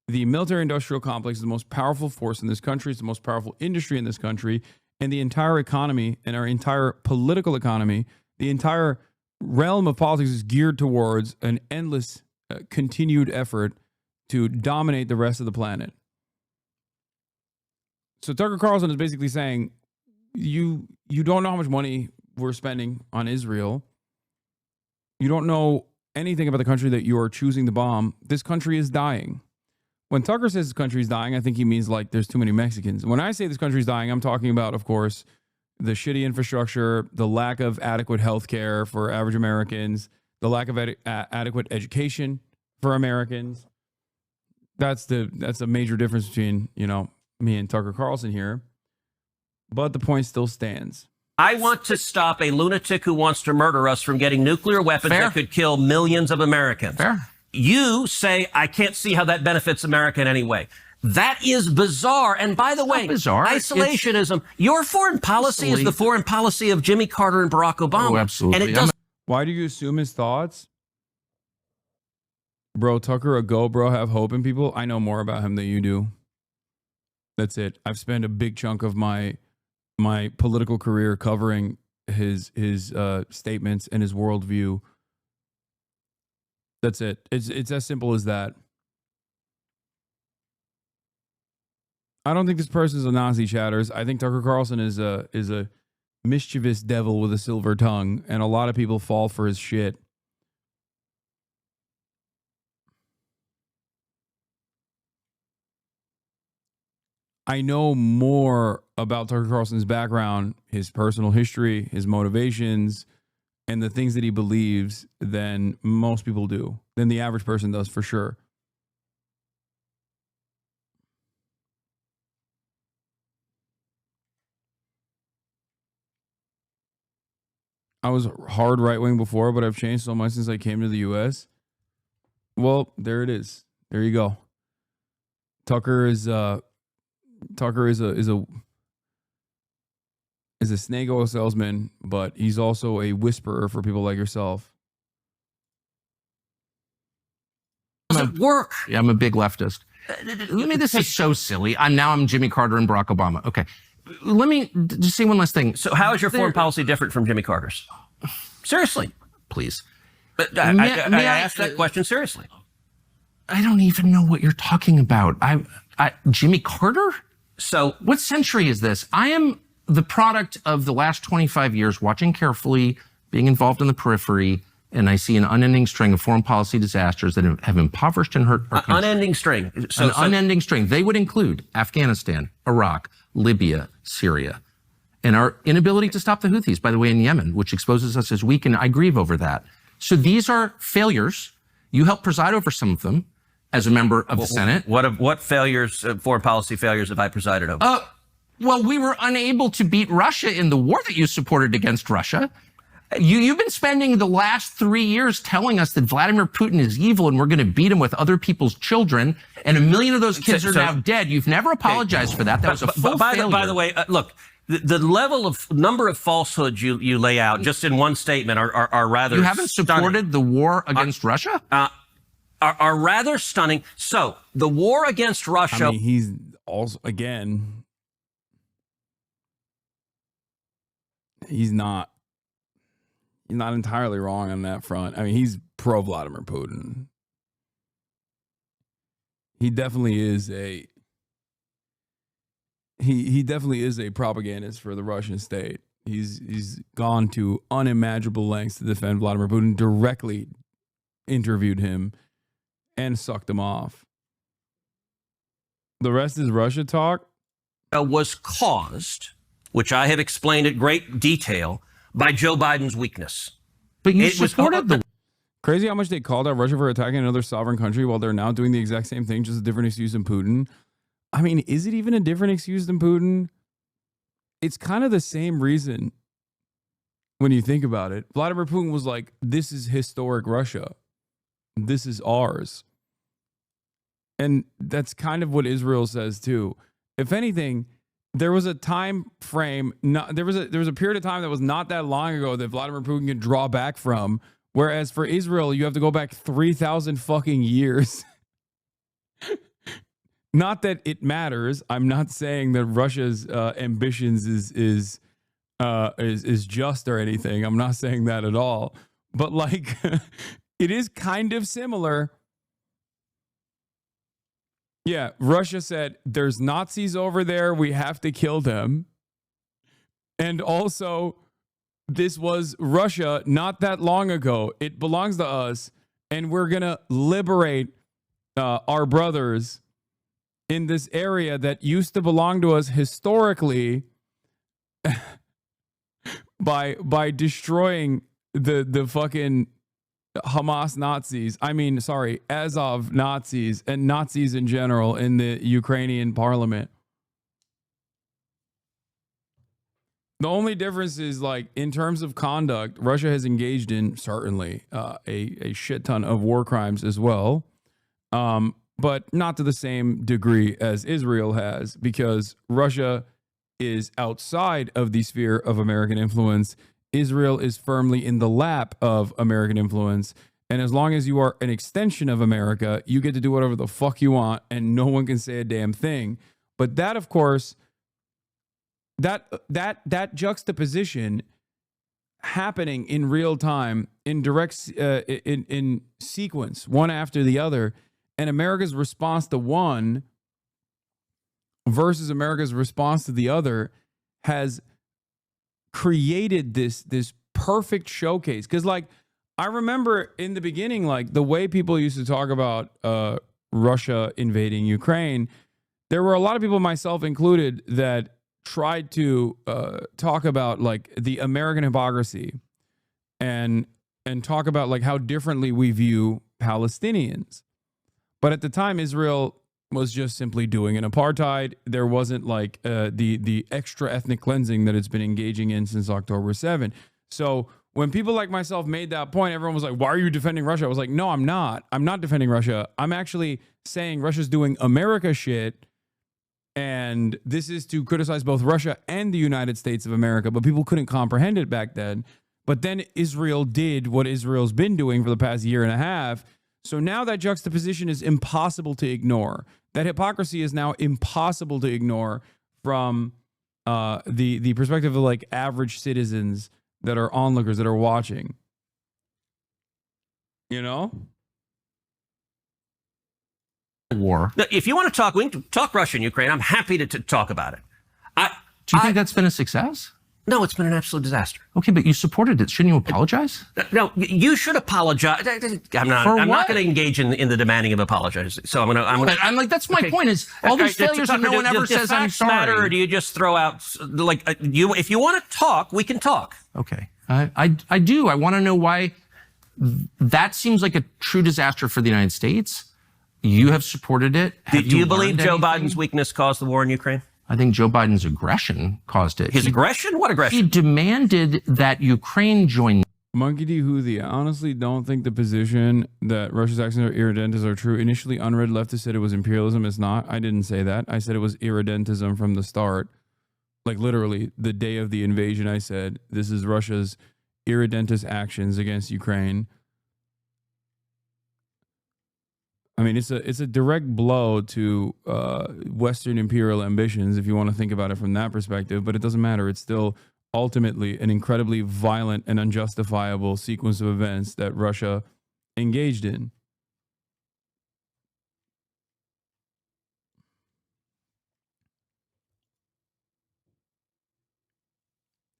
the military industrial complex is the most powerful force in this country. It's the most powerful industry in this country, and the entire economy and our entire political economy, the entire realm of politics is geared towards an endless continued effort to dominate the rest of the planet. So Tucker Carlson is basically saying, you don't know how much money we're spending on Israel. You don't know anything about the country that you are choosing to bomb. This country is dying. When Tucker says this country is dying, I think he means like there's too many Mexicans. When I say this country is dying, I'm talking about, of course, the shitty infrastructure, the lack of adequate health care for average Americans, the lack of adequate education for Americans. That's a major difference between, me and Tucker Carlson here. But the point still stands. I want to stop a lunatic who wants to murder us from getting nuclear weapons that could kill millions of Americans. Fair. You say, I can't see how that benefits America in any way. That is bizarre. And by the way, bizarre. Isolationism, your foreign policy is the foreign policy of Jimmy Carter and Barack Obama. Oh, absolutely. And it doesn't. Why do you assume his thoughts? Bro, Tucker, have hope in people. I know more about him than you do. That's it. I've spent a big chunk of my political career covering his statements and his worldview. That's it. It's as simple as that. I don't think this person's a Nazi, chatters. I think Tucker Carlson is a mischievous devil with a silver tongue, and a lot of people fall for his shit. I know more about Tucker Carlson's background, his personal history, his motivations, and the things that he believes than most people do, than the average person does, for sure. I was hard right-wing before, but I've changed so much since I came to the U.S. Well, there it is. There you go. Tucker is a snake oil salesman, but he's also a whisperer for people like yourself. Doesn't work. Yeah, I'm a big leftist. This is so silly. I'm Jimmy Carter and Barack Obama. Okay. Let me just say one last thing. So how is your foreign policy different from Jimmy Carter's? Seriously. Please. But I asked that question seriously. I don't even know what you're talking about. Jimmy Carter? So what century is this? I am the product of the last 25 years, watching carefully, being involved in the periphery, and I see an unending string of foreign policy disasters that have impoverished and hurt our country. Unending string. Unending string. They would include Afghanistan, Iraq, Libya, Syria, and our inability to stop the Houthis, by the way, in Yemen, which exposes us as weak, and I grieve over that. So these are failures. You helped preside over some of them as a member of the Senate. What failures, foreign policy failures, have I presided over? Well, we were unable to beat Russia in the war that you supported against Russia. You've been spending the last 3 years telling us that Vladimir Putin is evil and we're going to beat him with other people's children, and 1 million of those kids are now dead. You've never apologized for that. That was a full failure. By the way, look, the level of number of falsehoods you lay out just in one statement are rather You haven't supported stunning. the war against Russia? Are rather stunning. So the war against Russia. I mean, he's also, again, he's not entirely wrong on that front. I mean, he's pro Vladimir Putin. He definitely is he definitely is a propagandist for the Russian state. He's gone to unimaginable lengths to defend Vladimir Putin, directly interviewed him and sucked him off. The rest is Russia talk. Was caused, which I have explained at great detail, by Joe Biden's weakness. But you supported the... Crazy how much they called out Russia for attacking another sovereign country while they're now doing the exact same thing, just a different excuse than Putin. I mean, is it even a different excuse than Putin? It's kind of the same reason when you think about it. Vladimir Putin was like, this is historic Russia. This is ours. And that's kind of what Israel says too. If anything, there was a time frame, there was a period of time that was not that long ago that Vladimir Putin could draw back from, whereas for Israel, you have to go back 3,000 fucking years. Not that it matters. I'm not saying that Russia's ambitions is just or anything. I'm not saying that at all. But like, it is kind of similar. Yeah, Russia said, there's Nazis over there. We have to kill them. And also, this was Russia not that long ago. It belongs to us. And we're going to liberate our brothers in this area that used to belong to us historically by destroying the fucking Hamas Nazis, Azov Nazis and Nazis in general in the Ukrainian parliament. The only difference is, like, in terms of conduct, Russia has engaged in certainly a shit ton of war crimes as well, but not to the same degree as Israel has, because Russia is outside of the sphere of American influence. Israel is firmly in the lap of American influence. And as long as you are an extension of America, you get to do whatever the fuck you want and no one can say a damn thing. But that, of course, that juxtaposition happening in real time, in direct, in sequence, one after the other, and America's response to one versus America's response to the other has created this perfect showcase. Because like I remember in the beginning, like the way people used to talk about Russia invading Ukraine, there were a lot of people, myself included, that tried to talk about like the American hypocrisy and talk about like how differently we view Palestinians. But at the time, Israel was just simply doing an apartheid. There wasn't like the extra ethnic cleansing that it's been engaging in since October 7. So when people like myself made that point, everyone was like, why are you defending Russia? I was like, no, I'm not. I'm not defending Russia. I'm actually saying Russia's doing America shit. And this is to criticize both Russia and the United States of America. But people couldn't comprehend it back then. But then Israel did what Israel's been doing for the past year and a half. So now that juxtaposition is impossible to ignore. That hypocrisy is now impossible to ignore from the perspective of like average citizens that are onlookers, that are watching. You know? War. Now, if you want to talk, we can talk Russia and Ukraine. I'm happy to talk about it. Do you think that's been a success? No, it's been an absolute disaster. Okay, but you supported it. Shouldn't you apologize? No, you should apologize. I'm not going to engage in the demanding of apologies. So I'm like, that's my point. Is all these failures and no one ever says I'm sorry. Matter, or do you just throw out like you? If you want to talk, we can talk. Okay, I do. I want to know why that seems like a true disaster for the United States. You have supported it. Do you believe Joe Biden's weakness caused the war in Ukraine? I think Joe Biden's aggression caused it. His aggression? What aggression? He demanded that Ukraine join. Monkey D. Houthi, I honestly don't think the position that Russia's actions are irredentism are true. Initially, unread leftists said it was imperialism. It's not. I didn't say that. I said it was irredentism from the start. Like literally, the day of the invasion, I said, this is Russia's irredentist actions against Ukraine. I mean, it's a direct blow to Western imperial ambitions, if you want to think about it from that perspective, but it doesn't matter. It's still ultimately an incredibly violent and unjustifiable sequence of events that Russia engaged in.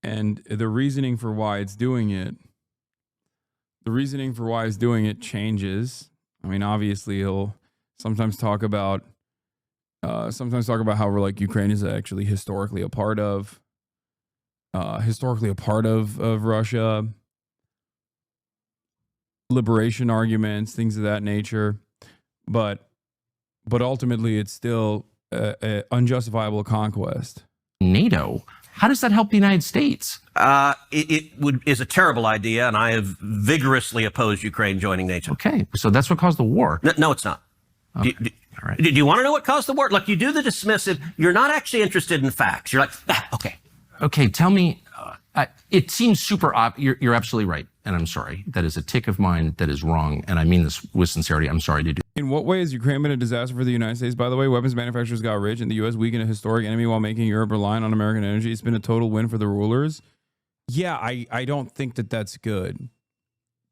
And the reasoning for why it's doing it, changes. I mean, obviously, he'll sometimes talk about how we're like Ukraine is actually historically a part of Russia. Liberation arguments, things of that nature, but ultimately, it's still an unjustifiable conquest. NATO. How does that help the United States? It is a terrible idea, and I have vigorously opposed Ukraine joining NATO. Okay, so that's what caused the war. No, it's not. Okay. All right. Do you want to know what caused the war? Look, you do the dismissive. You're not actually interested in facts. You're like, okay. Okay, tell me. It seems super obvious. You're absolutely right, and I'm sorry. That is a tick of mine that is wrong, and I mean this with sincerity. I'm sorry to do. In what way has Ukraine been a disaster for the United States? By the way, weapons manufacturers got rich and the U.S. weakened a historic enemy while making Europe reliant on American energy. It's been a total win for the rulers. Yeah, I don't think that that's good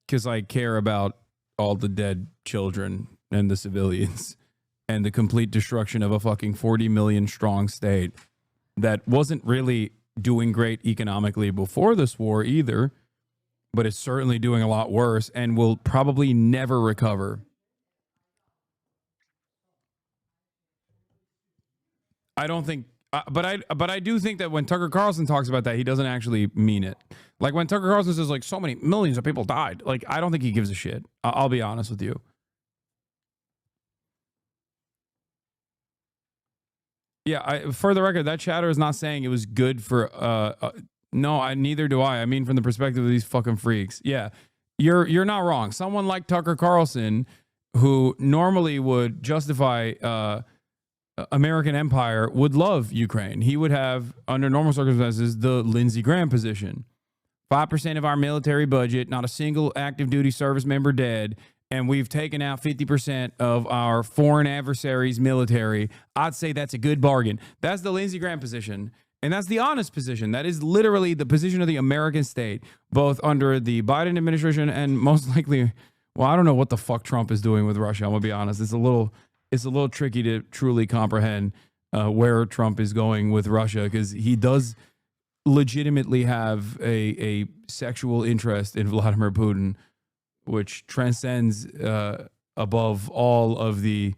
because I care about all the dead children and the civilians and the complete destruction of a fucking 40 million strong state that wasn't really doing great economically before this war either, but it's certainly doing a lot worse and will probably never recover. I don't think, but I do think that when Tucker Carlson talks about that, he doesn't actually mean it. Like when Tucker Carlson says like so many millions of people died, like I don't think he gives a shit. I'll be honest with you. Yeah, for the record, that chatter is not saying it was good for. No, neither do I. I mean, from the perspective of these fucking freaks. Yeah, you're not wrong. Someone like Tucker Carlson, who normally would justify American empire, would love Ukraine. He would have, under normal circumstances, the Lindsey Graham position. 5% of our military budget, not a single active duty service member dead, and we've taken out 50% of our foreign adversaries' military. I'd say that's a good bargain. That's the Lindsey Graham position. And that's the honest position. That is literally the position of the American state, both under the Biden administration and most likely, well, I don't know what the fuck Trump is doing with Russia. I'm gonna be honest. It's a little tricky to truly comprehend. where Trump is going with Russia, because he does legitimately have a sexual interest in Vladimir Putin, which transcends above all of the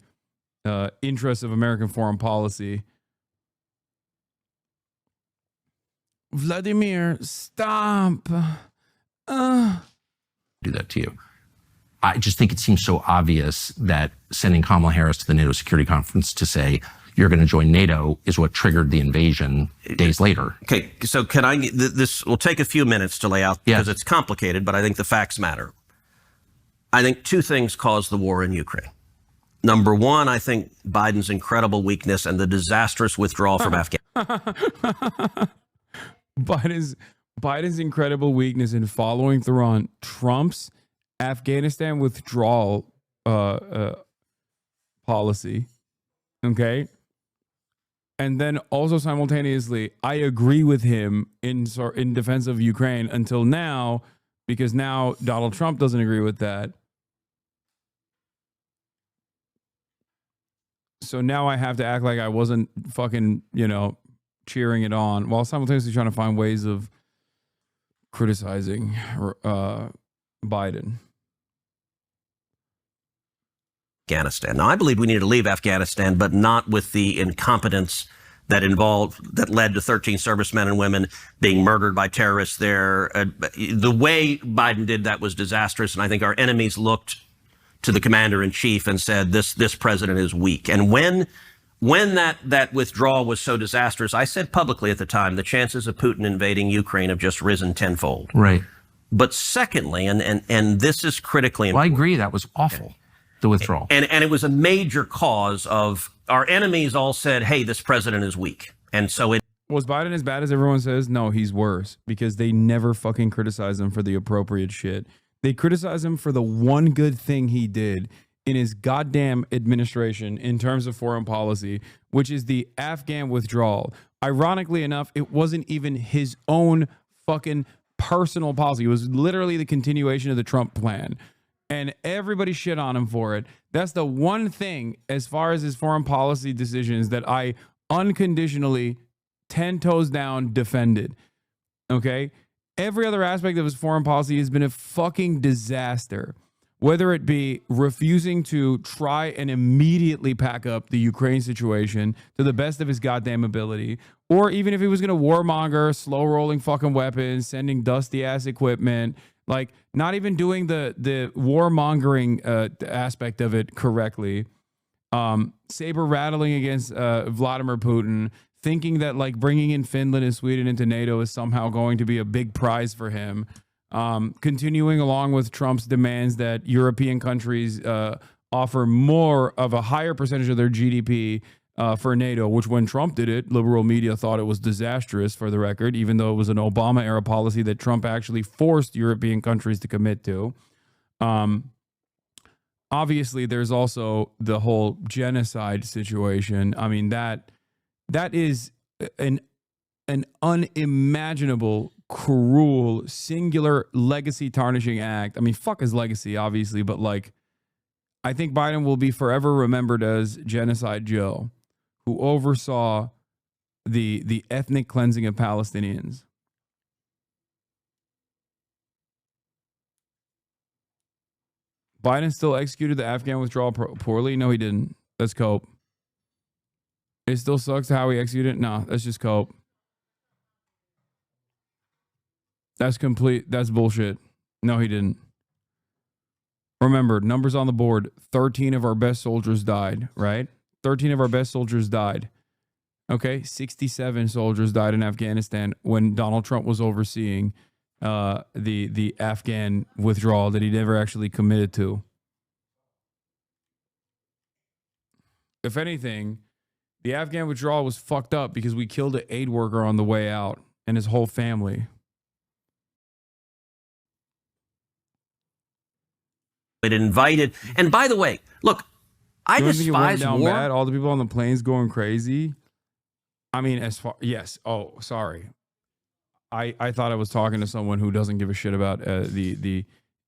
interests of American foreign policy. Vladimir, stop. Do that to you. I just think it seems so obvious that sending Kamala Harris to the NATO Security Conference to say you're going to join NATO is what triggered the invasion days later. Okay, so can I, this will take a few minutes to lay out because it's complicated, but I think the facts matter. I think two things caused the war in Ukraine. Number one, I think Biden's incredible weakness and the disastrous withdrawal from Afghanistan. Biden's incredible weakness in following through on Trump's Afghanistan withdrawal policy. Okay. And then also simultaneously, I agree with him in defense of Ukraine until now, because now Donald Trump doesn't agree with that. So now I have to act like I wasn't fucking, cheering it on while simultaneously trying to find ways of criticizing Biden. Afghanistan. Now, I believe we need to leave Afghanistan, but not with the incompetence that led to 13 servicemen and women being murdered by terrorists there. The way Biden did that was disastrous, and I think our enemies looked to the commander in chief and said, this president is weak. And when that withdrawal was so disastrous, I said publicly at the time, the chances of Putin invading Ukraine have just risen tenfold. Right. But secondly, and this is critically important. Well, I agree. That was awful, the withdrawal. And it was a major cause of our enemies all said, hey, this president is weak. And so was Biden as bad as everyone says? No, he's worse, because they never fucking criticize him for the appropriate shit. They criticize him for the one good thing he did in his goddamn administration in terms of foreign policy, which is the Afghan withdrawal. Ironically enough, it wasn't even his own fucking personal policy. It was literally the continuation of the Trump plan. And everybody shit on him for it. That's the one thing, as far as his foreign policy decisions, that I unconditionally 10 toes down defended. Okay? Every other aspect of his foreign policy has been a fucking disaster. Whether it be refusing to try and immediately pack up the Ukraine situation to the best of his goddamn ability, or even if he was going to warmonger, slow rolling fucking weapons, sending dusty ass equipment, like not even doing the warmongering aspect of it correctly, saber rattling against Vladimir Putin, thinking that like bringing in Finland and Sweden into NATO is somehow going to be a big prize for him. Continuing along with Trump's demands that European countries offer more of a higher percentage of their GDP for NATO, which when Trump did it, liberal media thought it was disastrous, for the record, even though it was an Obama-era policy that Trump actually forced European countries to commit to. Obviously, there's also the whole genocide situation. I mean, that is an unimaginable, cruel, singular legacy tarnishing act. I mean, fuck his legacy, obviously, but like, I think Biden will be forever remembered as Genocide Joe, who oversaw the ethnic cleansing of Palestinians. Biden still executed the Afghan withdrawal poorly? No, he didn't. That's cope. It still sucks how he executed it? No, that's just cope. That's bullshit. No, he didn't. Remember, numbers on the board. 13 of our best soldiers died, right? 13 of our best soldiers died. Okay, 67 soldiers died in Afghanistan when Donald Trump was overseeing the Afghan withdrawal that he never actually committed to. If anything, the Afghan withdrawal was fucked up because we killed an aid worker on the way out and his whole family. It invited, and by the way, look, I despise war. Bad? All the people on the planes going crazy. I mean, yes. Oh, sorry. I thought I was talking to someone who doesn't give a shit about the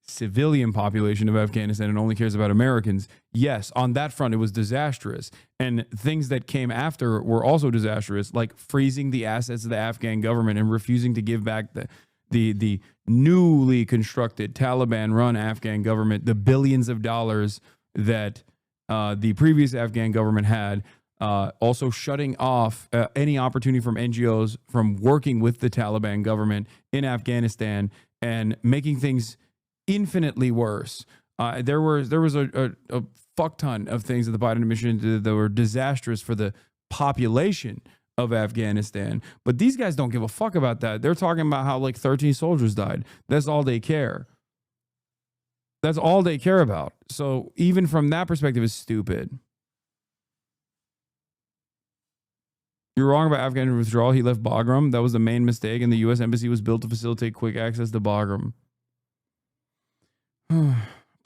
civilian population of Afghanistan and only cares about Americans, yes, on that front, it was disastrous. And things that came after were also disastrous, like freezing the assets of the Afghan government and refusing to give back the newly constructed Taliban-run Afghan government the billions of dollars that the previous Afghan government had. Also shutting off any opportunity from NGOs from working with the Taliban government in Afghanistan and making things infinitely worse. There was a fuck ton of things that the Biden administration did that were disastrous for the population of Afghanistan. But these guys don't give a fuck about that. They're talking about how like 13 soldiers died. That's all they care. That's all they care about. So even from that perspective, it's stupid. You're wrong about Afghan withdrawal. He left Bagram. That was the main mistake, and the U.S. Embassy was built to facilitate quick access to Bagram.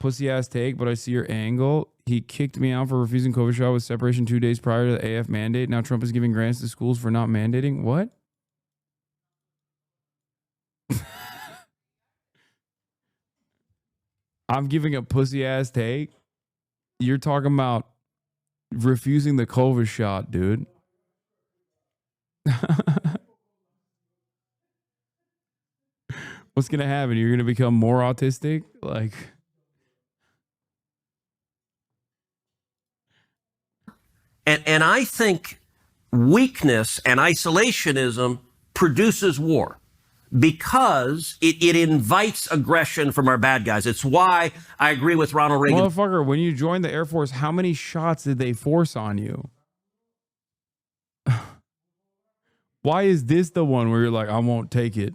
Pussy-ass take, but I see your angle. He kicked me out for refusing COVID shot with separation 2 days prior to the AF mandate. Now Trump is giving grants to schools for not mandating. What? I'm giving a pussy-ass take? You're talking about refusing the COVID shot, dude. What's gonna happen? You're gonna become more autistic? Like, and I think weakness and isolationism produces war because it invites aggression from our bad guys. It's why I agree with Ronald Reagan. Motherfucker, when you joined the Air Force, how many shots did they force on you? Why is this the one where you're like, I won't take it?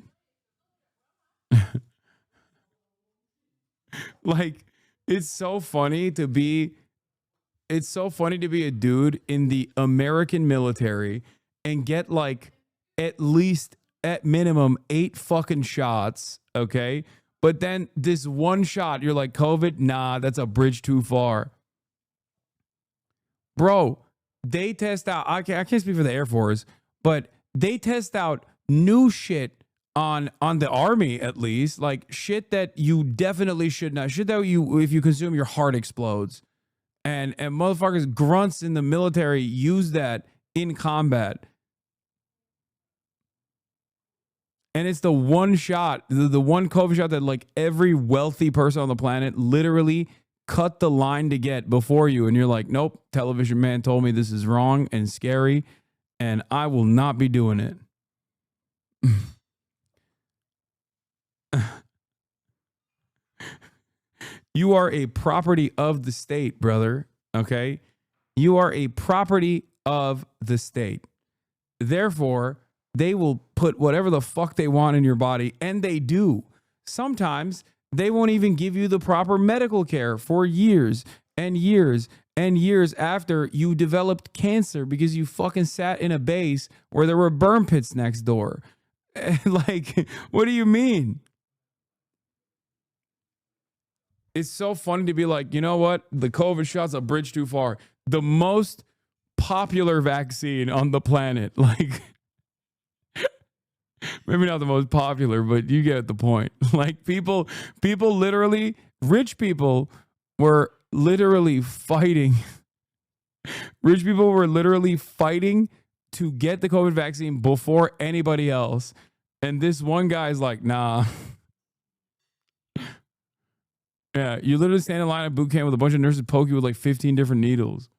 Like, it's so funny to be a dude in the American military and get like at least at minimum 8 fucking shots, okay? But then this one shot, you're like, COVID? Nah, that's a bridge too far. Bro, they test out, I can't speak for the Air Force, but they test out new shit on the Army, at least, like shit that you definitely should not, shit that if you consume, your heart explodes. And motherfuckers, grunts in the military use that in combat. And it's the one shot, the one COVID shot that like every wealthy person on the planet literally cut the line to get before you. And you're like, nope, television man told me this is wrong and scary, and I will not be doing it. You are a property of the state, brother. Okay? You are a property of the state. Therefore, they will put whatever the fuck they want in your body, and they do. Sometimes they won't even give you the proper medical care for years and years and years after you developed cancer because you fucking sat in a base where there were burn pits next door. Like, what do you mean? It's so funny to be like, you know what? The COVID shot's a bridge too far. The most popular vaccine on the planet. Like, maybe not the most popular, but you get the point. Like, people literally, rich people were literally fighting. Rich people were literally fighting to get the COVID vaccine before anybody else. And this one guy's like, nah. Yeah, you literally stand in line at boot camp with a bunch of nurses poke you with like 15 different needles.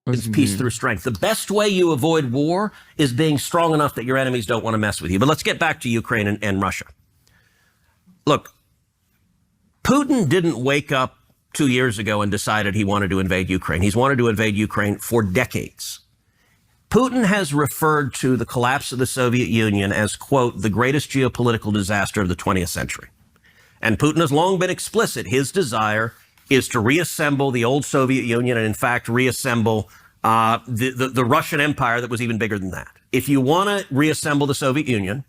It's peace through strength. The best way you avoid war is being strong enough that your enemies don't want to mess with you. But let's get back to Ukraine and Russia. Look, Putin didn't wake up 2 years ago and decided he wanted to invade Ukraine. He's wanted to invade Ukraine for decades. Putin has referred to the collapse of the Soviet Union as, quote, the greatest geopolitical disaster of the 20th century. And Putin has long been explicit. His desire is to reassemble the old Soviet Union and, in fact, reassemble the Russian Empire that was even bigger than that. If you want to reassemble the Soviet Union,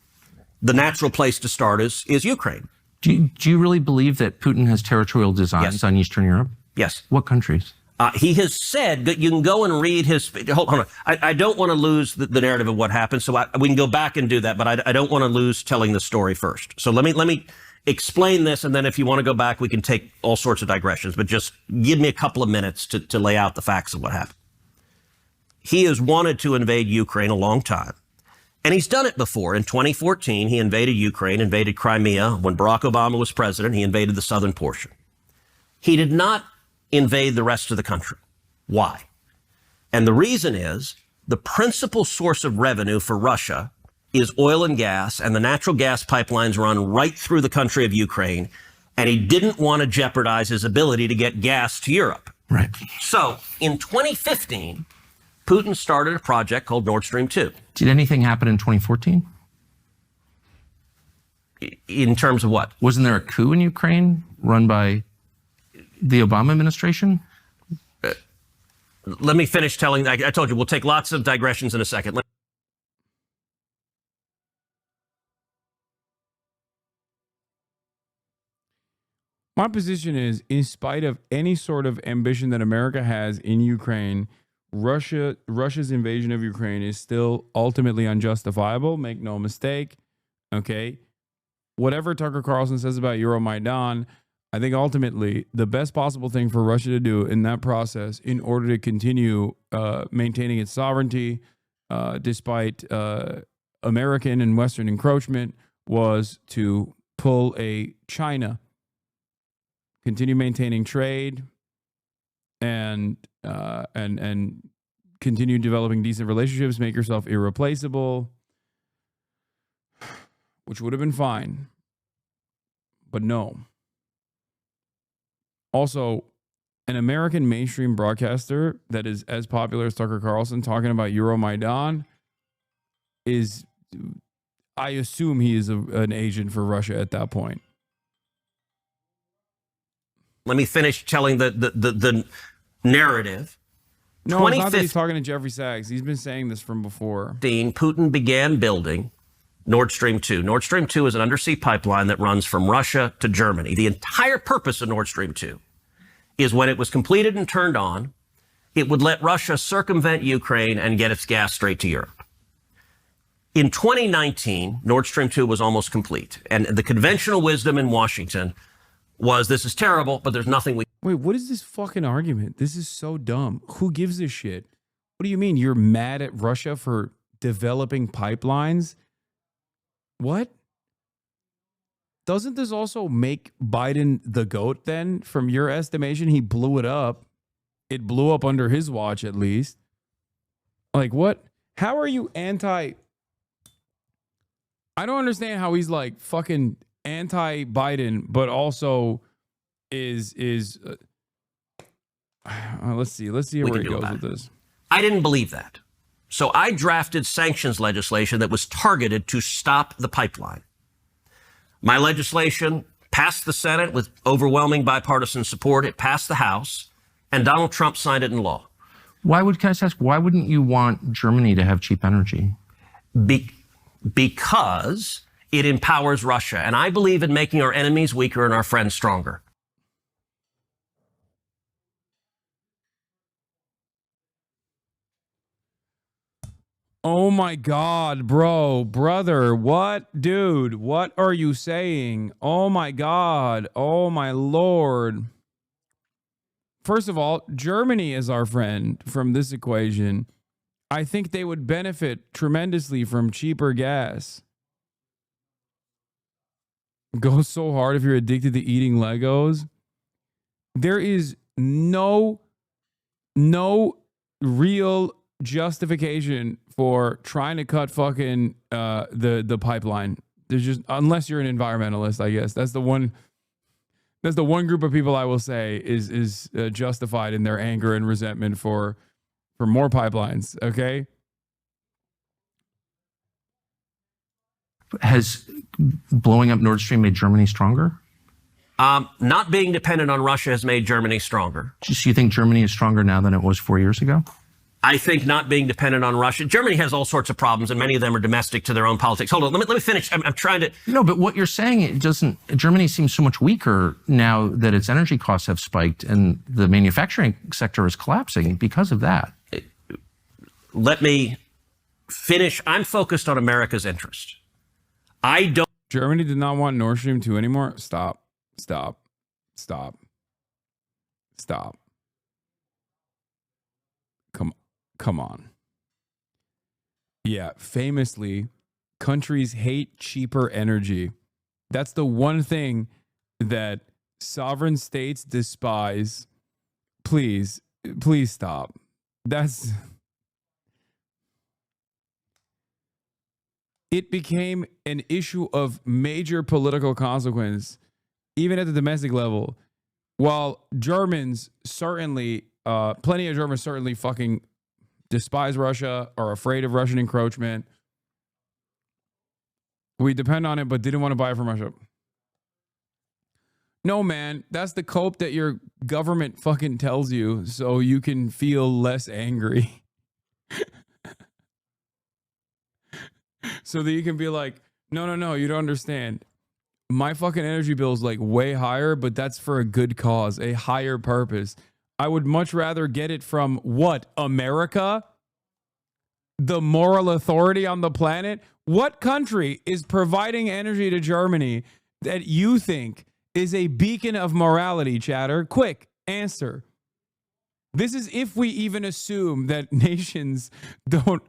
the natural place to start is Ukraine. Do you really believe that Putin has territorial designs on Eastern Europe? Yes. What countries? He has said that you can go and read his speech. Hold on. I don't want to lose the narrative of what happened, so we can go back and do that, but I don't want to lose telling the story first. So let me explain this, and then if you want to go back, we can take all sorts of digressions, but just give me a couple of minutes to lay out the facts of what happened. He has wanted to invade Ukraine a long time, and he's done it before. In 2014, he invaded Ukraine, invaded Crimea. When Barack Obama was president, he invaded the southern portion. He did not invade the rest of the country. Why? And the reason is the principal source of revenue for Russia is oil and gas, and the natural gas pipelines run right through the country of Ukraine, and he didn't want to jeopardize his ability to get gas to Europe. Right. So in 2015, Putin started a project called Nord Stream 2. Did anything happen in 2014? In terms of what? Wasn't there a coup in Ukraine run by the Obama administration? Let me finish telling. I told you we'll take lots of digressions in a second. My position is, in spite of any sort of ambition that America has in Ukraine, Russia's invasion of Ukraine is still ultimately unjustifiable. Make no mistake. Okay. Whatever Tucker Carlson says about Euromaidan, I think ultimately the best possible thing for Russia to do in that process, in order to continue maintaining its sovereignty despite American and Western encroachment, was to pull a China, continue maintaining trade, and continue developing decent relationships, make yourself irreplaceable, which would have been fine. But no. Also, an American mainstream broadcaster that is as popular as Tucker Carlson talking about Euromaidan is, I assume he is an agent for Russia at that point. Let me finish telling the narrative. No, it's not that he's talking to Jeffrey Sachs. He's been saying this from before. Putin began building Nord Stream 2. Nord Stream 2 is an undersea pipeline that runs from Russia to Germany. The entire purpose of Nord Stream 2 is when it was completed and turned on, it would let Russia circumvent Ukraine and get its gas straight to Europe. In 2019, Nord Stream 2 was almost complete. And the conventional wisdom in Washington was, this is terrible, but there's nothing we... Wait, what is this fucking argument? This is so dumb. Who gives a shit? What do you mean? You're mad at Russia for developing pipelines? What? Doesn't this also make Biden the GOAT then? From your estimation, he blew it up. It blew up under his watch, at least. Like, what? How are you anti... I don't understand how he's like fucking anti-Biden, but also is let's see where he goes with this. I didn't believe that. So I drafted sanctions legislation that was targeted to stop the pipeline. My legislation passed the Senate with overwhelming bipartisan support. It passed the House, and Donald Trump signed it in law. Can I just ask, why wouldn't you want Germany to have cheap energy? Because it empowers Russia. And I believe in making our enemies weaker and our friends stronger. Oh my God, brother, what? Dude, what are you saying? Oh my God, oh my Lord. First of all, Germany is our friend from this equation. I think they would benefit tremendously from cheaper gas. Go so hard if you're addicted to eating Legos. There is no real justification for trying to cut fucking the pipeline. There's just, unless you're an environmentalist, I guess. That's the one group of people I will say is justified in their anger and resentment for more pipelines. Okay. Has blowing up Nord Stream made Germany stronger? Not being dependent on Russia has made Germany stronger. So you think Germany is stronger now than it was 4 years ago? I think not being dependent on Russia. Germany has all sorts of problems, and many of them are domestic to their own politics. Hold on, let me finish. I'm trying to. No, but what you're saying, it doesn't. Germany seems so much weaker now that its energy costs have spiked and the manufacturing sector is collapsing because of that. Let me finish. I'm focused on America's interest. I don't. Germany did not want Nord Stream 2 anymore. Stop. Stop. Stop. Stop. Come on. Yeah, famously, countries hate cheaper energy. That's the one thing that sovereign states despise. Please stop. It became an issue of major political consequence, even at the domestic level. While Germans certainly, plenty of Germans certainly fucking despise Russia, are afraid of Russian encroachment. We depend on it, but didn't want to buy it from Russia. No, man, that's the cope that your government fucking tells you so you can feel less angry. So that you can be like, no, you don't understand. My fucking energy bill is like way higher, but that's for a good cause, a higher purpose. I would much rather get it from what? America? The moral authority on the planet? What country is providing energy to Germany that you think is a beacon of morality, chatter? Quick, answer. This is if we even assume that nations don't.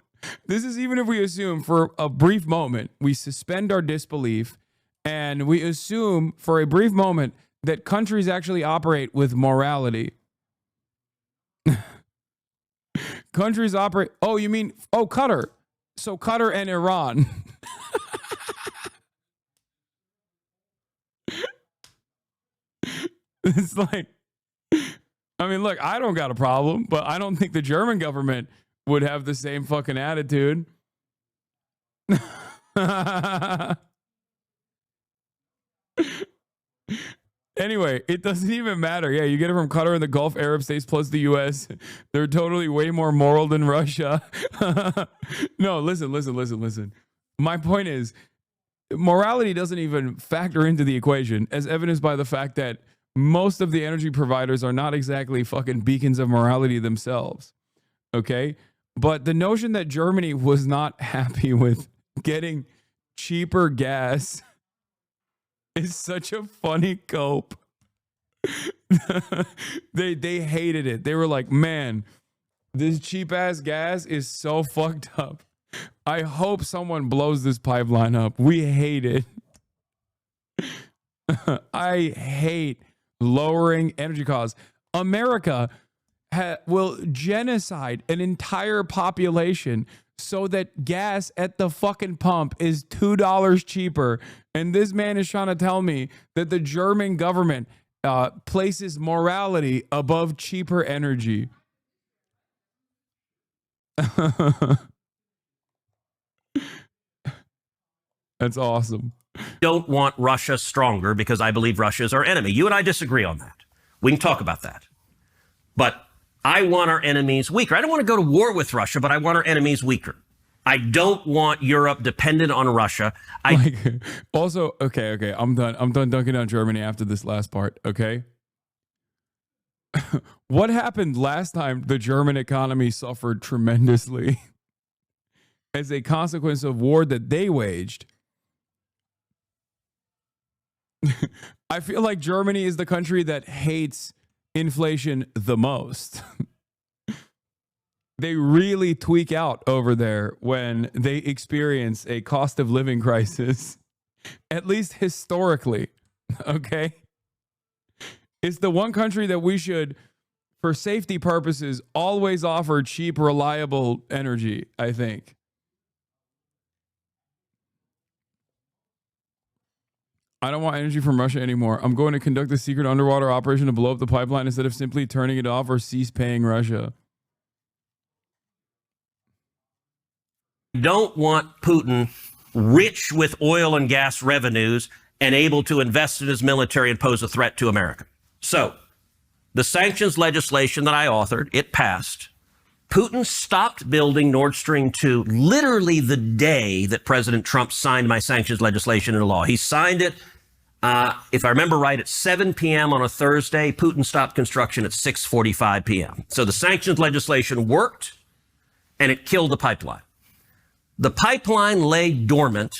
This is even if we assume for a brief moment, we suspend our disbelief and we assume for a brief moment that countries actually operate with morality. Countries operate. Oh, you mean, Qatar. So Qatar and Iran. It's like, I mean, look, I don't got a problem, but I don't think the German government would have the same fucking attitude. Anyway, it doesn't even matter. Yeah, you get it from Qatar and the Gulf Arab states plus the US. They're totally way more moral than Russia. No, listen. My point is, morality doesn't even factor into the equation, as evidenced by the fact that most of the energy providers are not exactly fucking beacons of morality themselves. Okay? But the notion that Germany was not happy with getting cheaper gas is such a funny cope. They hated it. They were like, man, this cheap ass gas is so fucked up. I hope someone blows this pipeline up. We hate it. I hate lowering energy costs. America will genocide an entire population so that gas at the fucking pump is $2 cheaper. And this man is trying to tell me that the German government places morality above cheaper energy. That's awesome. Don't want Russia stronger because I believe Russia is our enemy. You and I disagree on that. We can talk about that. But I want our enemies weaker. I don't want to go to war with Russia, but I want our enemies weaker. I don't want Europe dependent on Russia. Also, okay. I'm done dunking on Germany after this last part, okay? What happened last time the German economy suffered tremendously as a consequence of war that they waged? I feel like Germany is the country that hates inflation the most. They really tweak out over there when they experience a cost of living crisis, at least historically. Okay. It's the one country that we should, for safety purposes, always offer cheap, reliable energy, I think. I don't want energy from Russia anymore. I'm going to conduct a secret underwater operation to blow up the pipeline instead of simply turning it off or cease paying Russia. Don't want Putin rich with oil and gas revenues and able to invest in his military and pose a threat to America. So the sanctions legislation that I authored, it passed. Putin stopped building Nord Stream 2 literally the day that President Trump signed my sanctions legislation into law. He signed it, if I remember right, at 7 p.m. on a Thursday. Putin stopped construction at 6:45 p.m. So the sanctions legislation worked, and it killed the pipeline. The pipeline lay dormant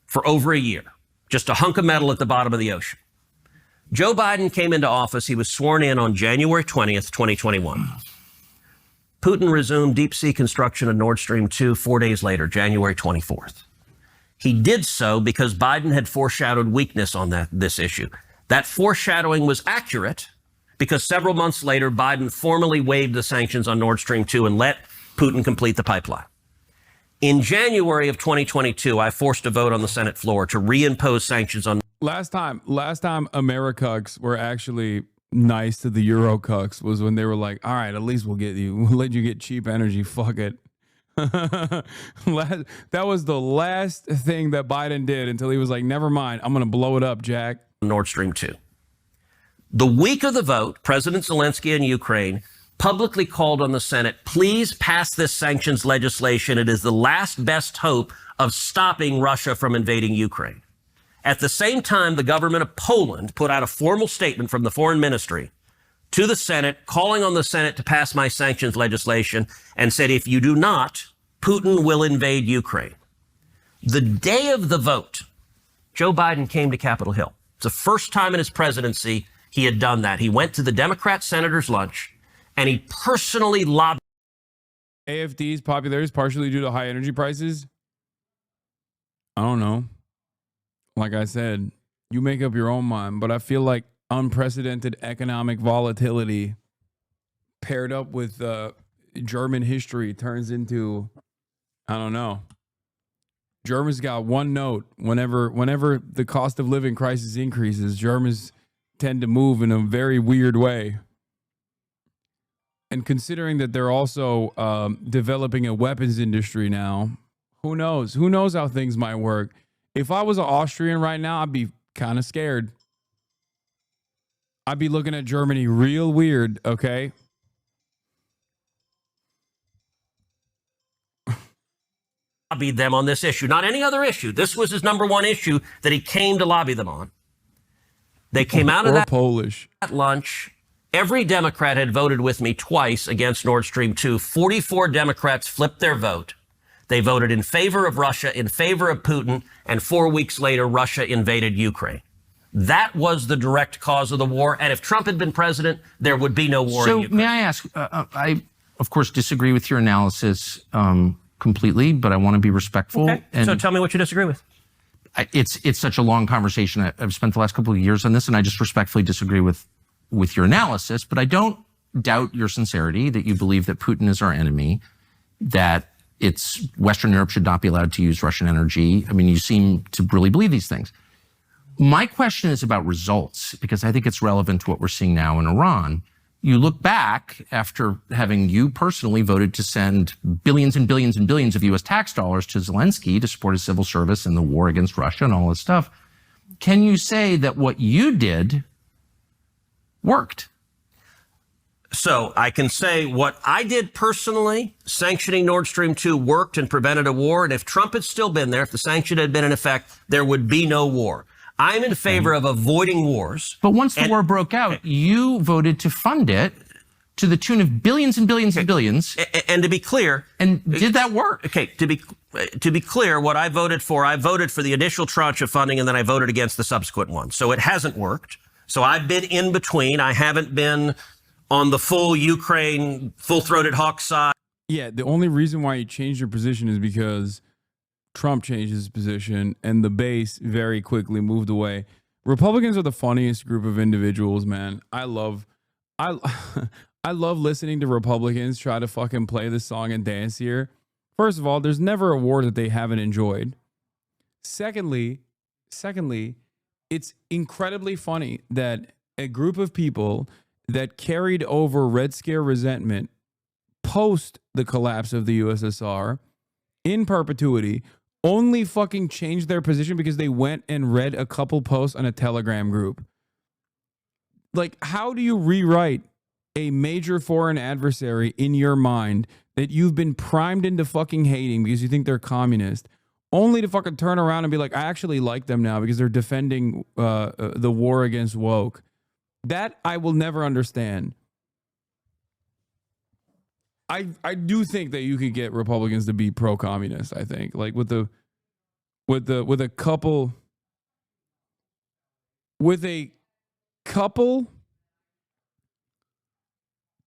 for over a year, just a hunk of metal at the bottom of the ocean. Joe Biden came into office. He was sworn in on January 20th, 2021. Putin resumed deep-sea construction of Nord Stream 2 4 days later, January 24th. He did so because Biden had foreshadowed weakness on this issue. That foreshadowing was accurate because several months later, Biden formally waived the sanctions on Nord Stream 2 and let Putin complete the pipeline. In January of 2022, I forced a vote on the Senate floor to reimpose sanctions on. Last time Americucks were actually nice to the Eurocucks was when they were like, all right, at least we'll let you get cheap energy. Fuck it. That was the last thing that Biden did until he was like, never mind, I'm going to blow it up, Jack. Nord Stream 2. The week of the vote, President Zelensky in Ukraine publicly called on the Senate, please pass this sanctions legislation. It is the last best hope of stopping Russia from invading Ukraine. At the same time, the government of Poland put out a formal statement from the foreign ministry to the Senate, calling on the Senate to pass my sanctions legislation, and said, if you do not, Putin will invade Ukraine. The day of the vote, Joe Biden came to Capitol Hill. It's the first time in his presidency he had done that. He went to the Democrat senator's lunch, and he personally lobbied. AFD's popularity is partially due to high energy prices. I don't know. Like I said, you make up your own mind, but I feel like unprecedented economic volatility paired up with German history turns into, I don't know. Germans got one note. Whenever the cost of living crisis increases, Germans tend to move in a very weird way. And considering that they're also developing a weapons industry now, who knows? Who knows how things might work? If I was an Austrian right now, I'd be kind of scared. I'd be looking at Germany real weird, okay? Lobbied them on this issue, not any other issue. This was his number one issue that he came to lobby them on. They came out of that Polish lunch. Every Democrat had voted with me twice against Nord Stream 2. 44 Democrats flipped their vote. They voted in favor of Russia, in favor of Putin, and 4 weeks later, Russia invaded Ukraine. That was the direct cause of the war. And if Trump had been president, there would be no war in Ukraine. So may I ask, I, of course, disagree with your analysis completely, but I want to be respectful. Okay. And so tell me what you disagree with. It's such a long conversation. I've spent the last couple of years on this, and I just respectfully disagree with your analysis. But I don't doubt your sincerity, that you believe that Putin is our enemy, that Western Europe should not be allowed to use Russian energy. I mean, you seem to really believe these things. My question is about results, because I think it's relevant to what we're seeing now in Iran. You look back after having you personally voted to send billions and billions and billions of U.S. tax dollars to Zelensky to support his civil service and the war against Russia and all this stuff. Can you say that what you did worked? So I can say what I did personally, sanctioning Nord Stream 2 worked and prevented a war. And if Trump had still been there, if the sanction had been in effect, there would be no war. I'm in favor of avoiding wars. But once the war broke out, you voted to fund it to the tune of billions and billions and billions. And to be clear. And did that work? Okay, to be clear, what I voted for the initial tranche of funding, and then I voted against the subsequent one. So it hasn't worked. So I've been in between. I haven't been on the full Ukraine, full-throated hawk side. Yeah, the only reason why you changed your position is because Trump changed his position and the base very quickly moved away. Republicans are the funniest group of individuals, man. I love listening to Republicans try to fucking play this song and dance here. First of all, there's never a war that they haven't enjoyed. Secondly, it's incredibly funny that a group of people that carried over Red Scare resentment post the collapse of the USSR in perpetuity only fucking changed their position because they went and read a couple posts on a Telegram group. Like, how do you rewrite a major foreign adversary in your mind that you've been primed into fucking hating because you think they're communist, only to fucking turn around and be like, I actually like them now because they're defending the war against woke. That I will never understand. I do think that you could get Republicans to be pro-communist, I think. Like with a couple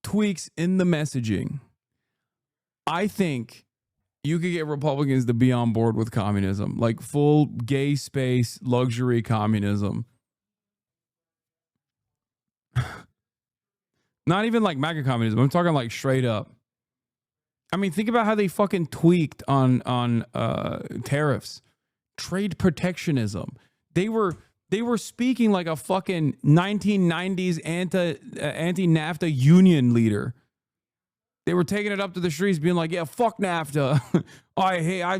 tweaks in the messaging, I think you could get Republicans to be on board with communism, like full gay space luxury communism. Not even like MAGA communism. I'm talking like straight up. I mean, think about how they fucking tweaked on tariffs, trade protectionism. They were speaking like a fucking 1990s anti-NAFTA union leader. They were taking it up to the streets, being like, "Yeah, fuck NAFTA.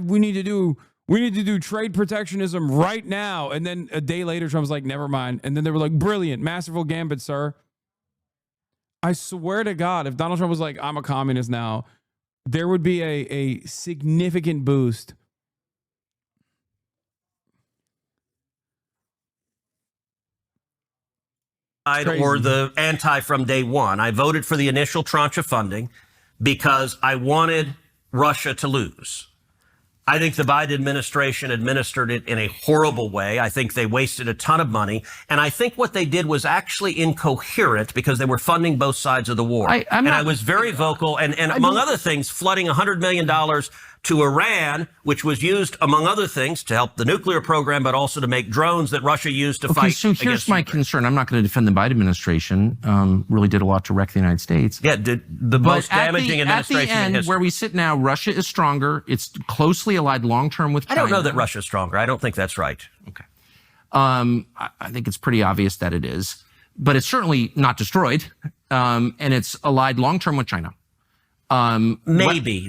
We need to do trade protectionism right now." And then a day later, Trump was like, "Never mind." And then they were like, "Brilliant, masterful gambit, sir." I swear to God, if Donald Trump was like, "I'm a communist now," there would be a significant boost. Or the anti from day one. I voted for the initial tranche of funding because I wanted Russia to lose. I think the Biden administration administered it in a horrible way. I think they wasted a ton of money. And I think what they did was actually incoherent because they were funding both sides of the war. I was very vocal and among other things, flooding $100 million to Iran, which was used, among other things, to help the nuclear program, but also to make drones that Russia used to fight. So here's my concern. I'm not going to defend the Biden administration. Really did a lot to wreck the United States. Yeah, did the most damaging administration at the end, in history. Where we sit now, Russia is stronger. It's closely allied long-term with China. I don't know that Russia's stronger. I don't think that's right. Okay. I think it's pretty obvious that it is. But it's certainly not destroyed. And it's allied long-term with China. Maybe.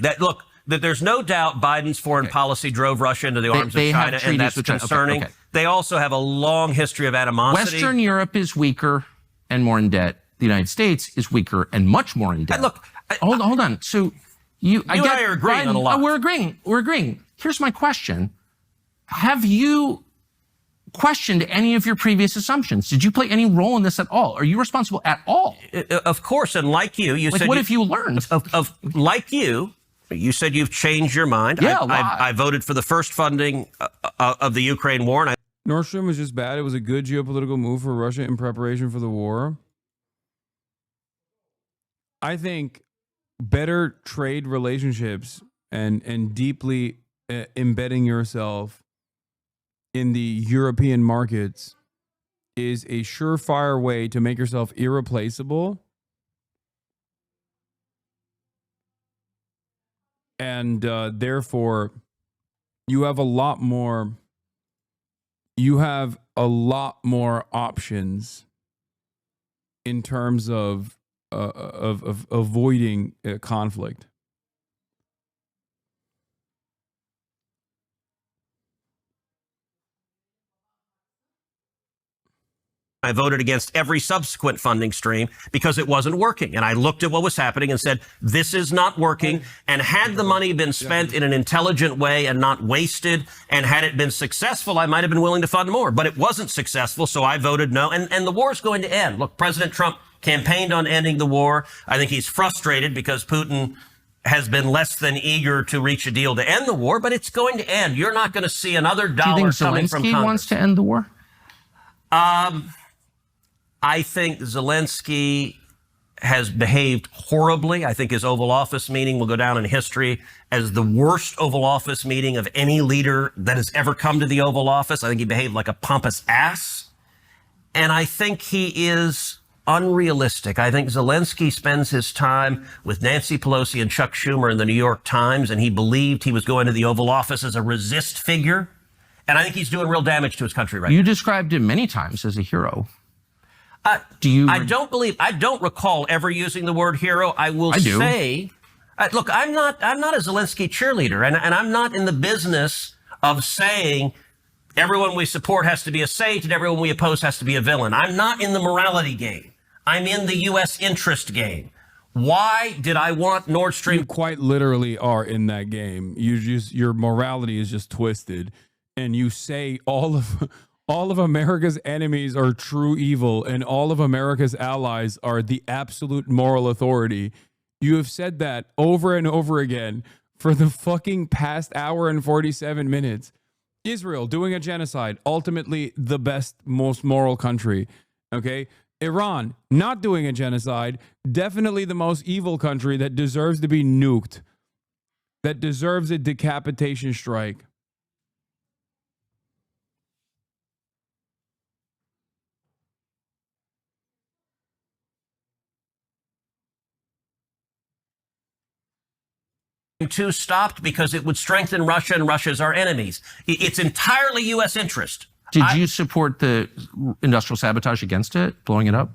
That there's no doubt Biden's foreign policy drove Russia into the arms of China, and that's concerning. Okay. They also have a long history of animosity. Western Europe is weaker and more in debt. The United States is weaker and much more in debt. Hold on. So you and I are agreeing on a lot. We're agreeing. Here's my question. Have you questioned any of your previous assumptions? Did you play any role in this at all? Are you responsible at all? Of course, and like you said... What have you learned? Like you said you've changed your mind. Yeah, I voted for the first funding of the Ukraine war. And Nord Stream was just bad. It was a good geopolitical move for Russia in preparation for the war. I think better trade relationships and deeply embedding yourself in the European markets is a surefire way to make yourself irreplaceable. And therefore, you have a lot more options in terms of avoiding conflict. I voted against every subsequent funding stream because it wasn't working. And I looked at what was happening and said, this is not working. And had the money been spent in an intelligent way and not wasted, and had it been successful, I might have been willing to fund more. But it wasn't successful, so I voted no. And the war is going to end. Look, President Trump campaigned on ending the war. I think he's frustrated because Putin has been less than eager to reach a deal to end the war, but it's going to end. You're not going to see another dollar coming from Congress. Do you think Zelensky wants to end the war? I think Zelensky has behaved horribly. I think his Oval Office meeting will go down in history as the worst Oval Office meeting of any leader that has ever come to the Oval Office. I think he behaved like a pompous ass. And I think he is unrealistic. I think Zelensky spends his time with Nancy Pelosi and Chuck Schumer in the New York Times, and he believed he was going to the Oval Office as a resist figure. And I think he's doing real damage to his country right now. You described him many times as a hero. I don't recall ever using the word hero. I will say, look, I'm not a Zelensky cheerleader, and I'm not in the business of saying everyone we support has to be a saint and everyone we oppose has to be a villain. I'm not in the morality game. I'm in the U.S. interest game. Why did I want Nord Stream? You quite literally are in that game. Your morality is just twisted, and you say all of America's enemies are true evil, and all of America's allies are the absolute moral authority. You have said that over and over again for the fucking past hour and 47 minutes. Israel doing a genocide, ultimately the best, most moral country. Okay. Iran not doing a genocide, definitely the most evil country that deserves to be nuked, that deserves a decapitation strike. Two stopped because it would strengthen Russia, and Russia's our enemies. It's entirely U.S. interest. Did you support the industrial sabotage against it, blowing it up?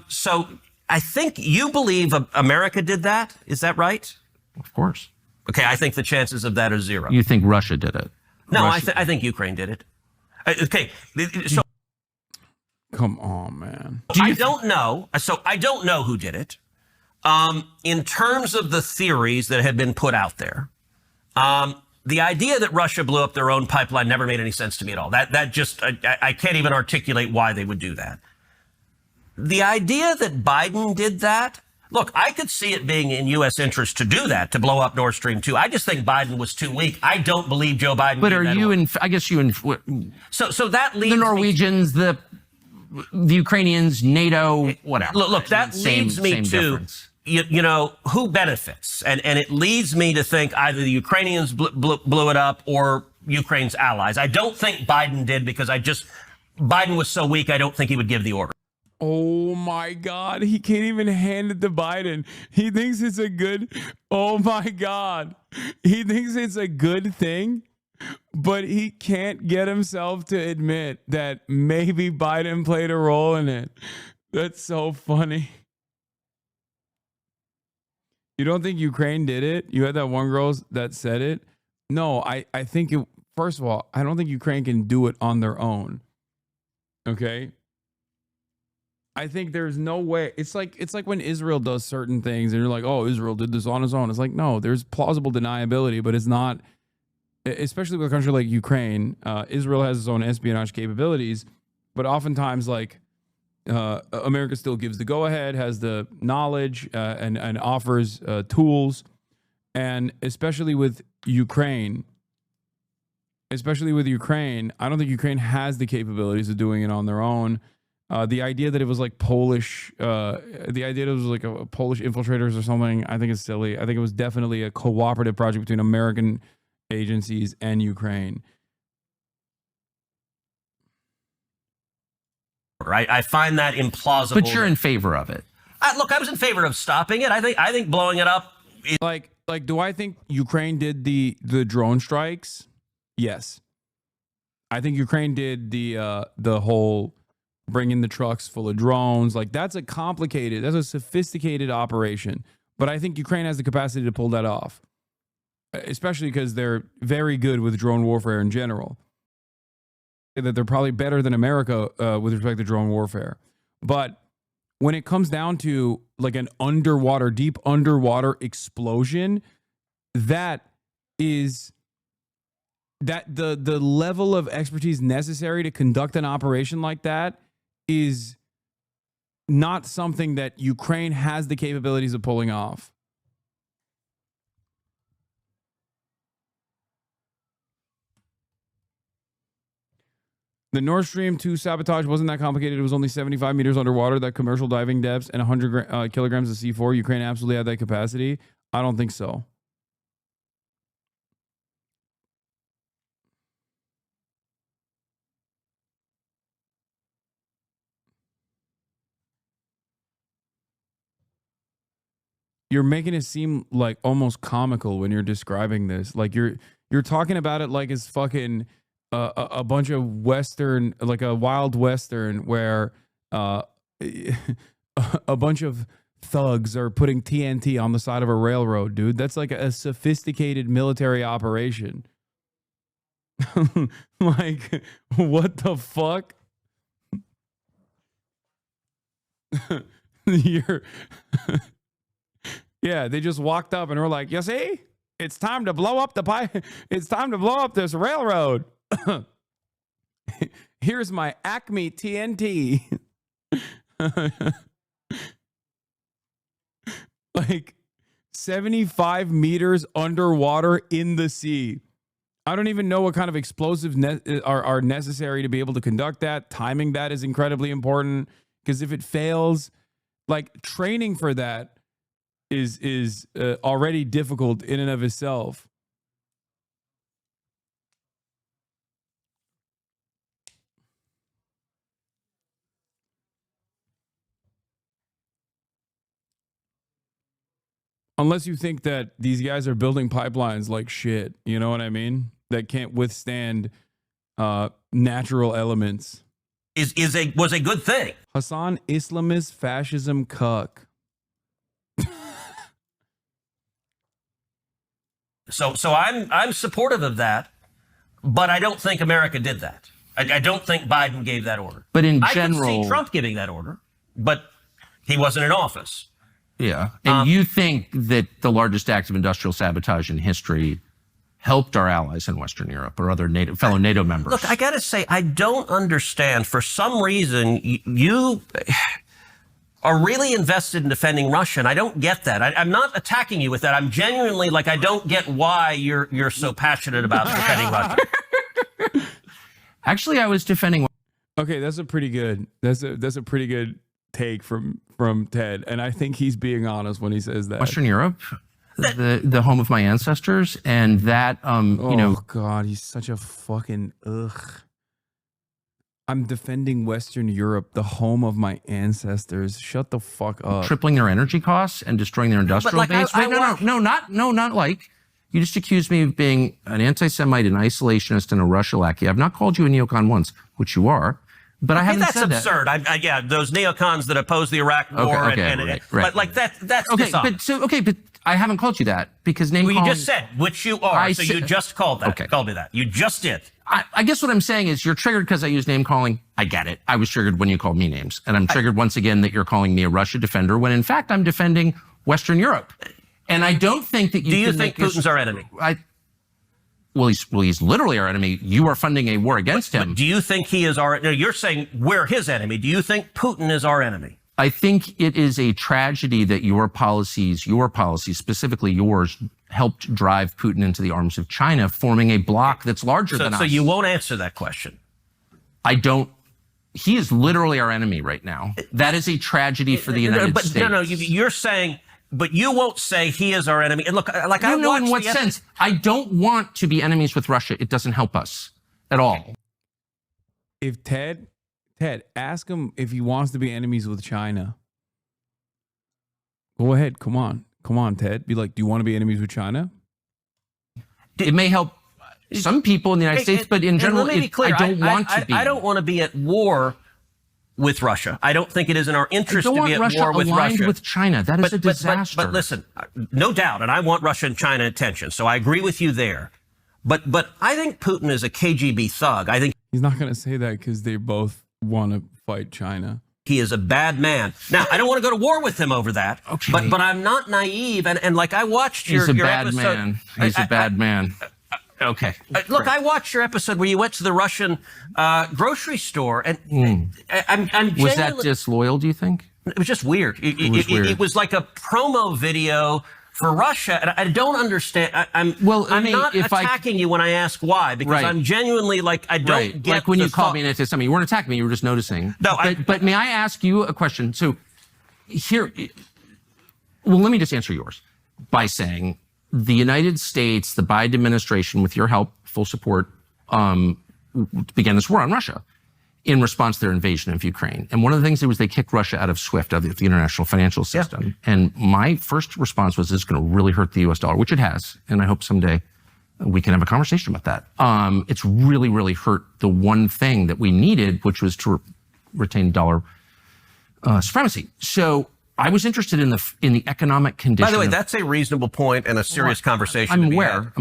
So I think you believe America did that. Is that right? Of course. Okay, I think the chances of that are zero. You think Russia did it? No, Russia. I think Ukraine did it. Okay, so Come on, man. I don't know. So I don't know who did it. In terms of the theories that have been put out there, the idea that Russia blew up their own pipeline never made any sense to me at all. That just, I can't even articulate why they would do that. The idea that Biden did that, look, I could see it being in U.S. interest to do that, to blow up Nord Stream 2. I just think Biden was too weak. I don't believe Joe Biden. But are you in, I guess you in, So that leaves the Norwegians, the Ukrainians, NATO, whatever. Look, that leads me to, you know, who benefits? And it leads me to think either the Ukrainians blew it up or Ukraine's allies. I don't think Biden did, because Biden was so weak, I don't think he would give the order. Oh my God. He can't even hand it to Biden. He thinks it's a good, oh my God. He thinks it's a good thing, but he can't get himself to admit that maybe Biden played a role in it. That's so funny. You don't think Ukraine did it? You had that one girl that said it? No, I think it, first of all, I don't think Ukraine can do it on their own. Okay? I think there's no way. It's like when Israel does certain things and you're like, oh, Israel did this on its own. It's like, no, there's plausible deniability, but it's not, especially with a country like Ukraine. Israel has its own espionage capabilities, but oftentimes, like, America still gives the go-ahead, has the knowledge, and offers tools. And especially with Ukraine, I don't think Ukraine has the capabilities of doing it on their own. The idea that it was like Polish, the idea that it was like a Polish infiltrators or something, I think is silly. I think it was definitely a cooperative project between American agencies and Ukraine. I find that implausible. But you're in favor of it. Look, I was in favor of stopping it. I think blowing it up is Like, do I think Ukraine did the drone strikes? Yes. I think Ukraine did the whole bring in the trucks full of drones. Like, that's a sophisticated operation. But I think Ukraine has the capacity to pull that off, especially because they're very good with drone warfare in general. That they're probably better than America with respect to drone warfare. But when it comes down to like an deep underwater explosion, that is the level of expertise necessary to conduct an operation like that is not something that Ukraine has the capabilities of pulling off. The Nord Stream 2 sabotage wasn't that complicated. It was only 75 meters underwater, that commercial diving depths, and 100 kilograms of C4. Ukraine absolutely had that capacity. I don't think so. You're making it seem like almost comical when you're describing this. Like you're talking about it like it's fucking a bunch of Western, like a wild Western where a bunch of thugs are putting TNT on the side of a railroad, dude. That's like a sophisticated military operation. Like, what the fuck? You're yeah, they just walked up and were like, you see, it's time to blow up the pipe. It's time to blow up this railroad. Here's my Acme TNT. Like 75 meters underwater in the sea. I don't even know what kind of explosives are necessary to be able to conduct that. Timing that is incredibly important, because if it fails, like, training for that is already difficult in and of itself. Unless you think that these guys are building pipelines like shit, you know what I mean? That can't withstand natural elements. Was a good thing. Hasan, Islamist fascism cuck. So I'm supportive of that, but I don't think America did that. I don't think Biden gave that order. But in I general, could see Trump giving that order, but he wasn't in office. yeah. And you think that the largest act of industrial sabotage in history helped our allies in Western Europe or other fellow NATO members? Look, I got to say, I don't understand. For some reason, you are really invested in defending Russia, and I don't get that. I'm not attacking you with that. I'm genuinely, like, I don't get why you're so passionate about defending Russia. Actually, I was defending. Okay, that's a pretty good. That's a pretty good take from Ted, and I think he's being honest when he says that. Western Europe, the home of my ancestors, and that you know. Oh God, he's such a fucking ugh. I'm defending Western Europe, the home of my ancestors. Shut the fuck up. Tripling their energy costs and destroying their industrial like, base. Wait, not like. You just accused me of being an anti-Semite, an isolationist, and a Russia lackey. I've not called you a neocon once, which you are, but I haven't that's said absurd. that. Yeah, those neocons that oppose the Iraq War, right. But like that's Okay, dishonest. but I haven't called you that because name Well, you calling. just said, which you are. So you just called that. Okay. Called me that. You just did. I guess what I'm saying is you're triggered because I use name calling. I get it. I was triggered when you called me names. And I'm triggered once again that you're calling me a Russia defender when in fact I'm defending Western Europe. And I don't think that you Do you can think make Putin's our enemy? Well, he's literally our enemy. You are funding a war against him. But do you think he is our... No, you're saying we're his enemy. Do you think Putin is our enemy? I think it is a tragedy that your policies, specifically yours, helped drive Putin into the arms of China, forming a bloc that's larger than us. So you won't answer that question. I don't. He is literally our enemy right now. That is a tragedy for the United States. No, you're saying... But you won't say he is our enemy. And look, like I know watched in what sense? I don't want to be enemies with Russia. It doesn't help us at all. If Ted, ask him if he wants to be enemies with China. Go ahead. Come on, Ted. Be like, do you want to be enemies with China? It may help some people in the United States, but in general, I don't want to be. I don't want to be at war with Russia. I don't think it is in our interest to be at war with aligned Russia. with China. That is a disaster. But listen, no doubt, and I want Russia and China attention, so I agree with you there. But I think Putin is a KGB thug. I think he's not going to say that because they both want to fight China. He is a bad man. Now, I don't want to go to war with him over that, okay. but I'm not naive. And like I watched your bad episode. Man. He's a bad man. Okay. Look, I watched your episode where you went to the Russian grocery store, and I'm was that disloyal, do you think? It was just weird. It was like a promo video for Russia, and I don't understand. I'm not attacking you when I ask why, because I'm genuinely like, I don't get like when you called me an anti-Semite. You weren't attacking me, you were just noticing. No, but may I ask you a question? So here, well, let me just answer yours by saying the United States, the Biden administration, with your help, full support, began this war on Russia in response to their invasion of Ukraine. And one of the things was they kicked Russia out of SWIFT, out of the international financial system. Yeah. And my first response was, this is going to really hurt the US dollar, which it has. And I hope someday we can have a conversation about that. It's really, really hurt the one thing that we needed, which was to retain dollar supremacy. So I was interested in the economic condition. By the way, that's a reasonable point and a serious conversation. I'm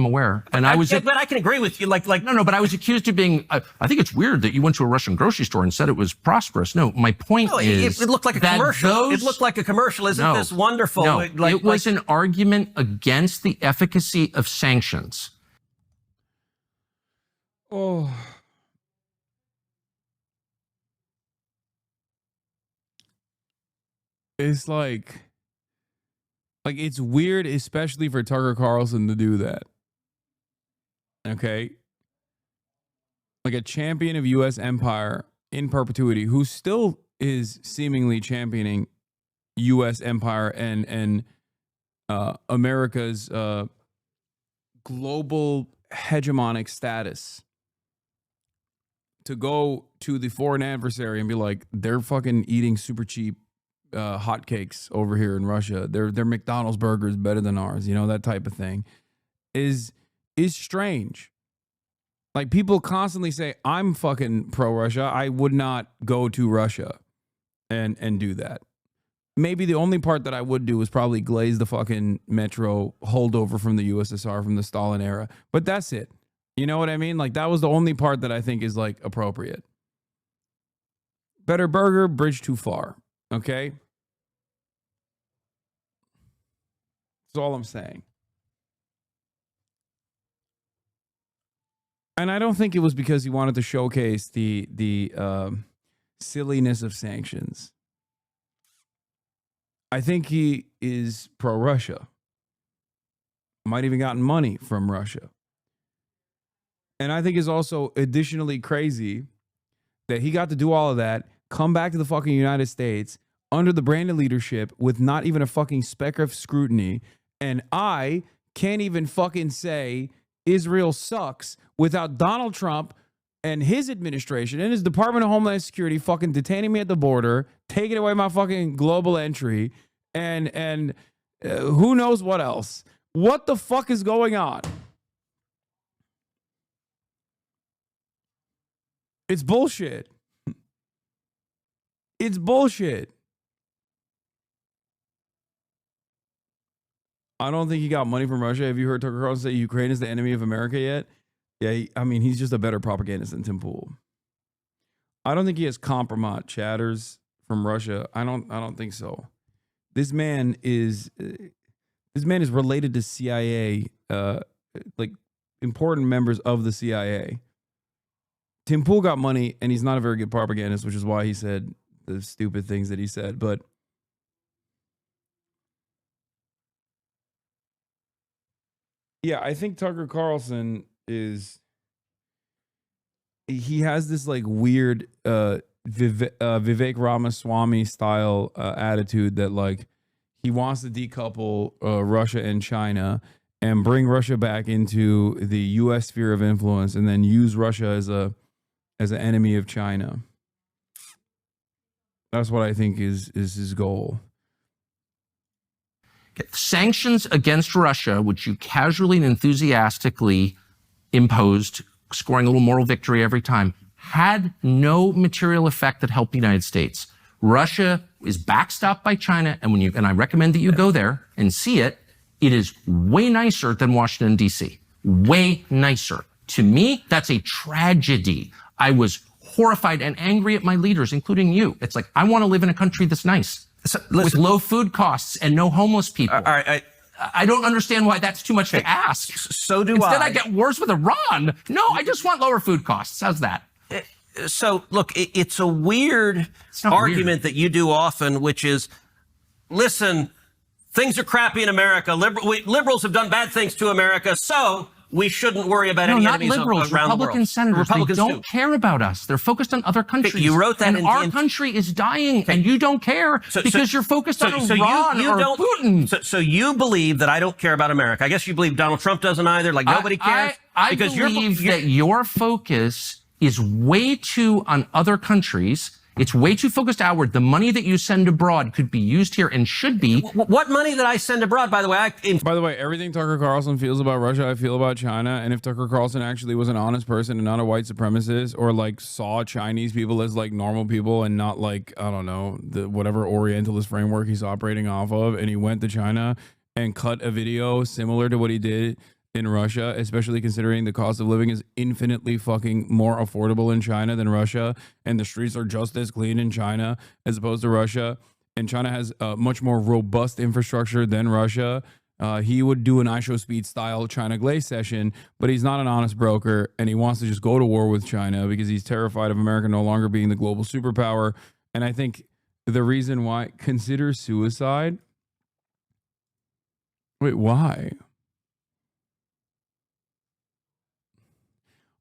aware. And but I can agree with you. No, but I was accused of being, I think it's weird that you went to a Russian grocery store and said it was prosperous. No, my point is. It looked like a commercial. It looked like a commercial. Isn't this wonderful? No, it was an argument against the efficacy of sanctions. Oh. It's like it's weird, especially for Tucker Carlson to do that. Okay. Like a champion of U.S. empire in perpetuity, who still is seemingly championing U.S. empire and America's global hegemonic status, to go to the foreign adversary and be like, they're fucking eating super cheap hotcakes over here in Russia. Their McDonald's burger is better than ours. You know, that type of thing is strange. Like, people constantly say, I'm fucking pro-Russia. I would not go to Russia and do that. Maybe the only part that I would do is probably glaze the fucking metro holdover from the USSR from the Stalin era. But that's it. You know what I mean? Like, that was the only part that I think is like appropriate. Better burger, bridge too far. Okay? That's all I'm saying. And I don't think it was because he wanted to showcase the silliness of sanctions. I think he is pro-Russia. Might even gotten money from Russia. And I think it's also additionally crazy that he got to do all of that, come back to the fucking United States under the brand of leadership with not even a fucking speck of scrutiny. And I can't even fucking say Israel sucks without Donald Trump and his administration and his Department of Homeland Security fucking detaining me at the border, taking away my fucking global entry, and who knows what else. What the fuck is going on? It's bullshit. It's bullshit. I don't think he got money from Russia. Have you heard Tucker Carlson say Ukraine is the enemy of America yet? Yeah, I mean, he's just a better propagandist than Tim Pool. I don't think he has compromat chatters from Russia. I don't think so. This man is related to CIA, like important members of the CIA. Tim Pool got money, and he's not a very good propagandist, which is why he said the stupid things that he said. But yeah, I think Tucker Carlson he has this like weird Vivek Ramaswamy style attitude that like he wants to decouple Russia and China and bring Russia back into the U.S. sphere of influence, and then use Russia as an enemy of China. That's what I think is his goal. Sanctions against Russia, which you casually and enthusiastically imposed, scoring a little moral victory every time, had no material effect that helped the United States. Russia is backstopped by China, and I recommend that you go there and see it. It is way nicer than Washington, D.C. Way nicer. To me, that's a tragedy. I was horrified and angry at my leaders, including you. It's like, I want to live in a country that's nice. So, with low food costs and no homeless people. All right, I don't understand why that's too much to ask. So do Instead, I get wars with Iran. No, I just want lower food costs. How's that? So, look, it's a weird argument that you do often, which is, listen, things are crappy in America. Liberals have done bad things to America, so we shouldn't worry about any enemies around the world. Republican senators, they don't care about us. They're focused on other countries. You wrote that, and our country is dying, and you don't care because you're focused on Iran or Putin. So you believe that I don't care about America? I guess you believe Donald Trump doesn't either. Like nobody cares. I believe that your focus is way too on other countries It's way too focused outward. The money that you send abroad could be used here and should be. What money that I send abroad, by the way, By the way, everything Tucker Carlson feels about Russia, I feel about China. And if Tucker Carlson actually was an honest person and not a white supremacist, or like saw Chinese people as like normal people and not like, I don't know, the whatever Orientalist framework he's operating off of, and he went to China and cut a video similar to what he did in Russia, especially considering the cost of living is infinitely fucking more affordable in China than Russia, and the streets are just as clean in China as opposed to Russia, and China has a much more robust infrastructure than Russia. He would do an iShowSpeed style China Glaze session, but he's not an honest broker, and he wants to just go to war with China because he's terrified of America no longer being the global superpower. And I think the reason why, consider suicide. Wait, why?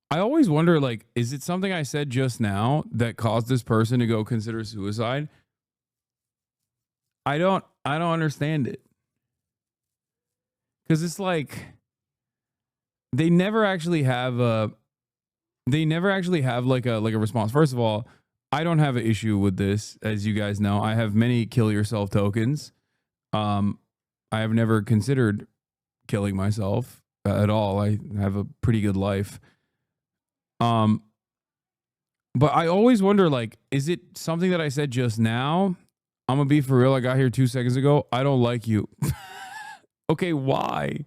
I always wonder, like, is it something I said just now that caused this person to go consider suicide? I don't understand it. Because it's like they never actually have like a response. First of all, I don't have an issue with this, as you guys know. I have many kill yourself tokens. I have never considered killing myself at all. I have a pretty good life. But I always wonder, like, is it something that I said just now? I'm gonna be for real. I got here 2 seconds ago. I don't like you. Okay, why?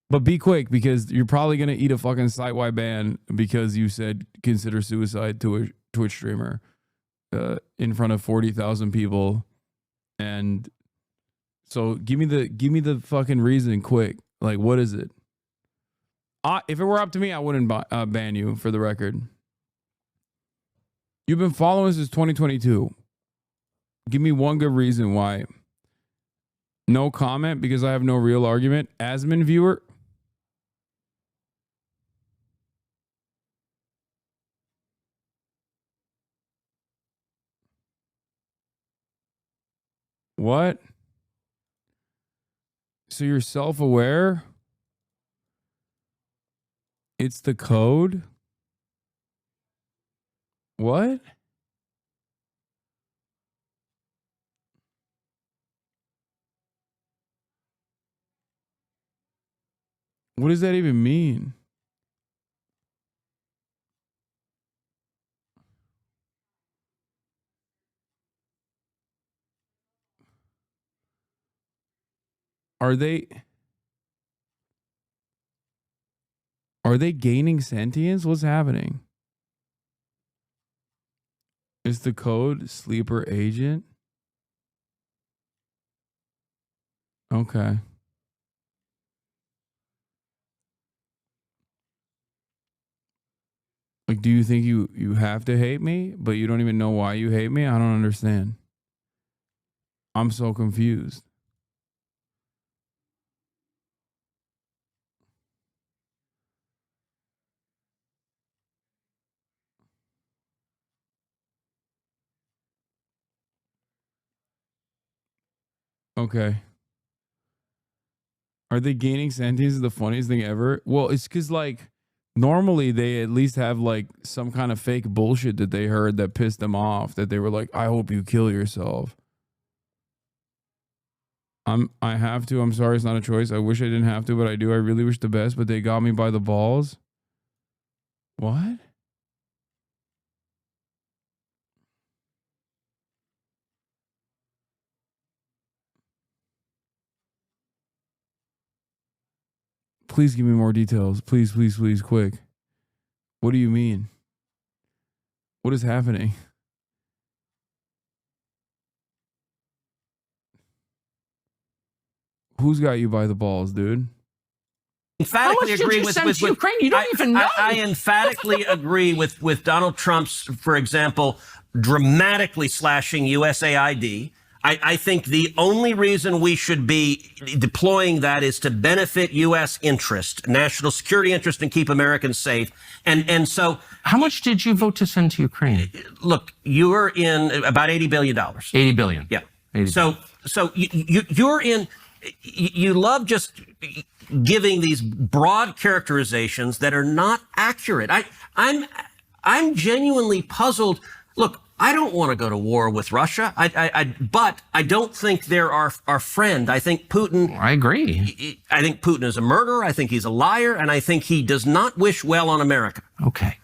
But be quick, because you're probably gonna eat a fucking site-wide ban because you said consider suicide to a Twitch streamer in front of 40,000 people. And so give me the fucking reason quick. Like, what is it? If it were up to me, I wouldn't ban you, for the record. You've been following since 2022. Give me one good reason why. No comment because I have no real argument. Asman viewer. What? So you're self-aware? It's the code? What? What does that even mean? Are they gaining sentience? What's happening? Is the code sleeper agent? Okay. Like, do you think you have to hate me, but you don't even know why you hate me? I don't understand. I'm so confused. Okay. Are they gaining sentience? Is the funniest thing ever? Well, it's because, like, normally they at least have like some kind of fake bullshit that they heard that pissed them off, that they were like, I hope you kill yourself. I have to. I'm sorry, it's not a choice. I wish I didn't have to, but I do. I really wish the best, but they got me by the balls. What? Please give me more details. Please, please, please, quick. What do you mean? What is happening? Who's got you by the balls, dude? Emphatically agree with Ukraine? You don't even know. I emphatically agree with Donald Trump's, for example, dramatically slashing USAID. I think the only reason we should be deploying that is to benefit U.S. interest, national security interest, and keep Americans safe. And so, how much did you vote to send to Ukraine? Look, you're in about $80 billion. $80 billion. Yeah. 80 so you're in. You love just giving these broad characterizations that are not accurate. I'm genuinely puzzled. Look, I don't want to go to war with Russia. But I don't think they're our friend. I think Putin. I agree. I think Putin is a murderer. I think he's a liar, and I think he does not wish well on America. Okay.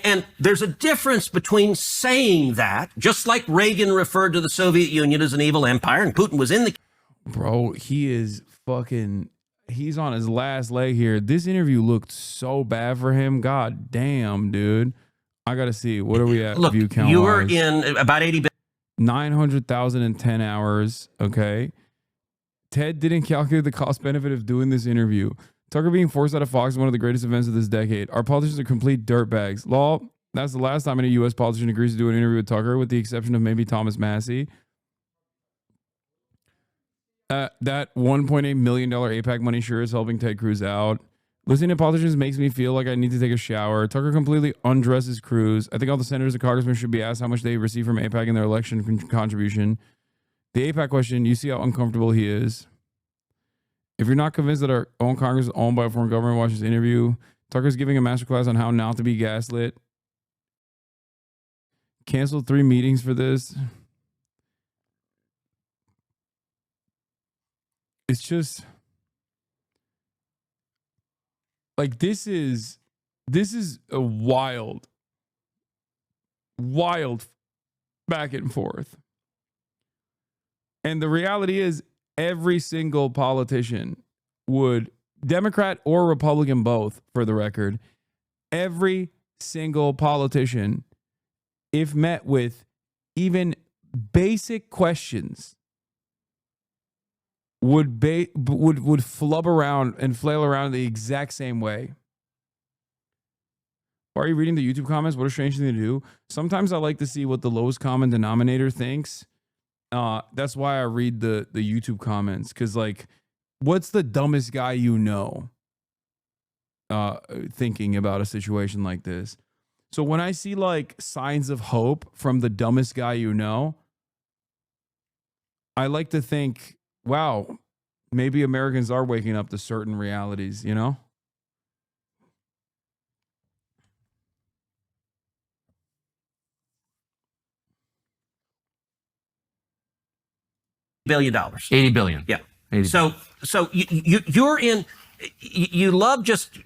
And there's a difference between saying that, just like Reagan referred to the Soviet Union as an evil empire, and Putin was in the. Bro, he is fucking. He's on his last leg here. This interview looked so bad for him. God damn, dude. I gotta see. What are we at? Look, view count you were wise? in about 80. 900,010 hours. Okay. Ted didn't calculate the cost benefit of doing this interview. Tucker being forced out of Fox is one of the greatest events of this decade. Our politicians are complete dirtbags. Law, that's the last time any U.S. politician agrees to do an interview with Tucker, with the exception of maybe Thomas Massey. That $1.8 million APAC money sure is helping Ted Cruz out. Listening to politicians makes me feel like I need to take a shower. Tucker completely undresses Cruz. I think all the senators and congressmen should be asked how much they receive from APAC in their election contribution. The APAC question, you see how uncomfortable he is. If you're not convinced that our own Congress is owned by a foreign government, watch this interview. Tucker's giving a masterclass on how not to be gaslit. Canceled 3 meetings for this. It's just like this is a wild back and forth. And the reality is every single politician would, Democrat or Republican both, for the record, every single politician, if met with even basic questions, would flub around and flail around the exact same way. Are you reading the YouTube comments? What a strange thing to do. Sometimes I like to see what the lowest common denominator thinks. That's why I read the YouTube comments, because like, what's the dumbest guy you know thinking about a situation like this? So when I see like signs of hope from the dumbest guy you know, I like to think, wow, maybe Americans are waking up to certain realities, you know? $80 billion. $80 billion. Yeah. 80 So you're in. You love just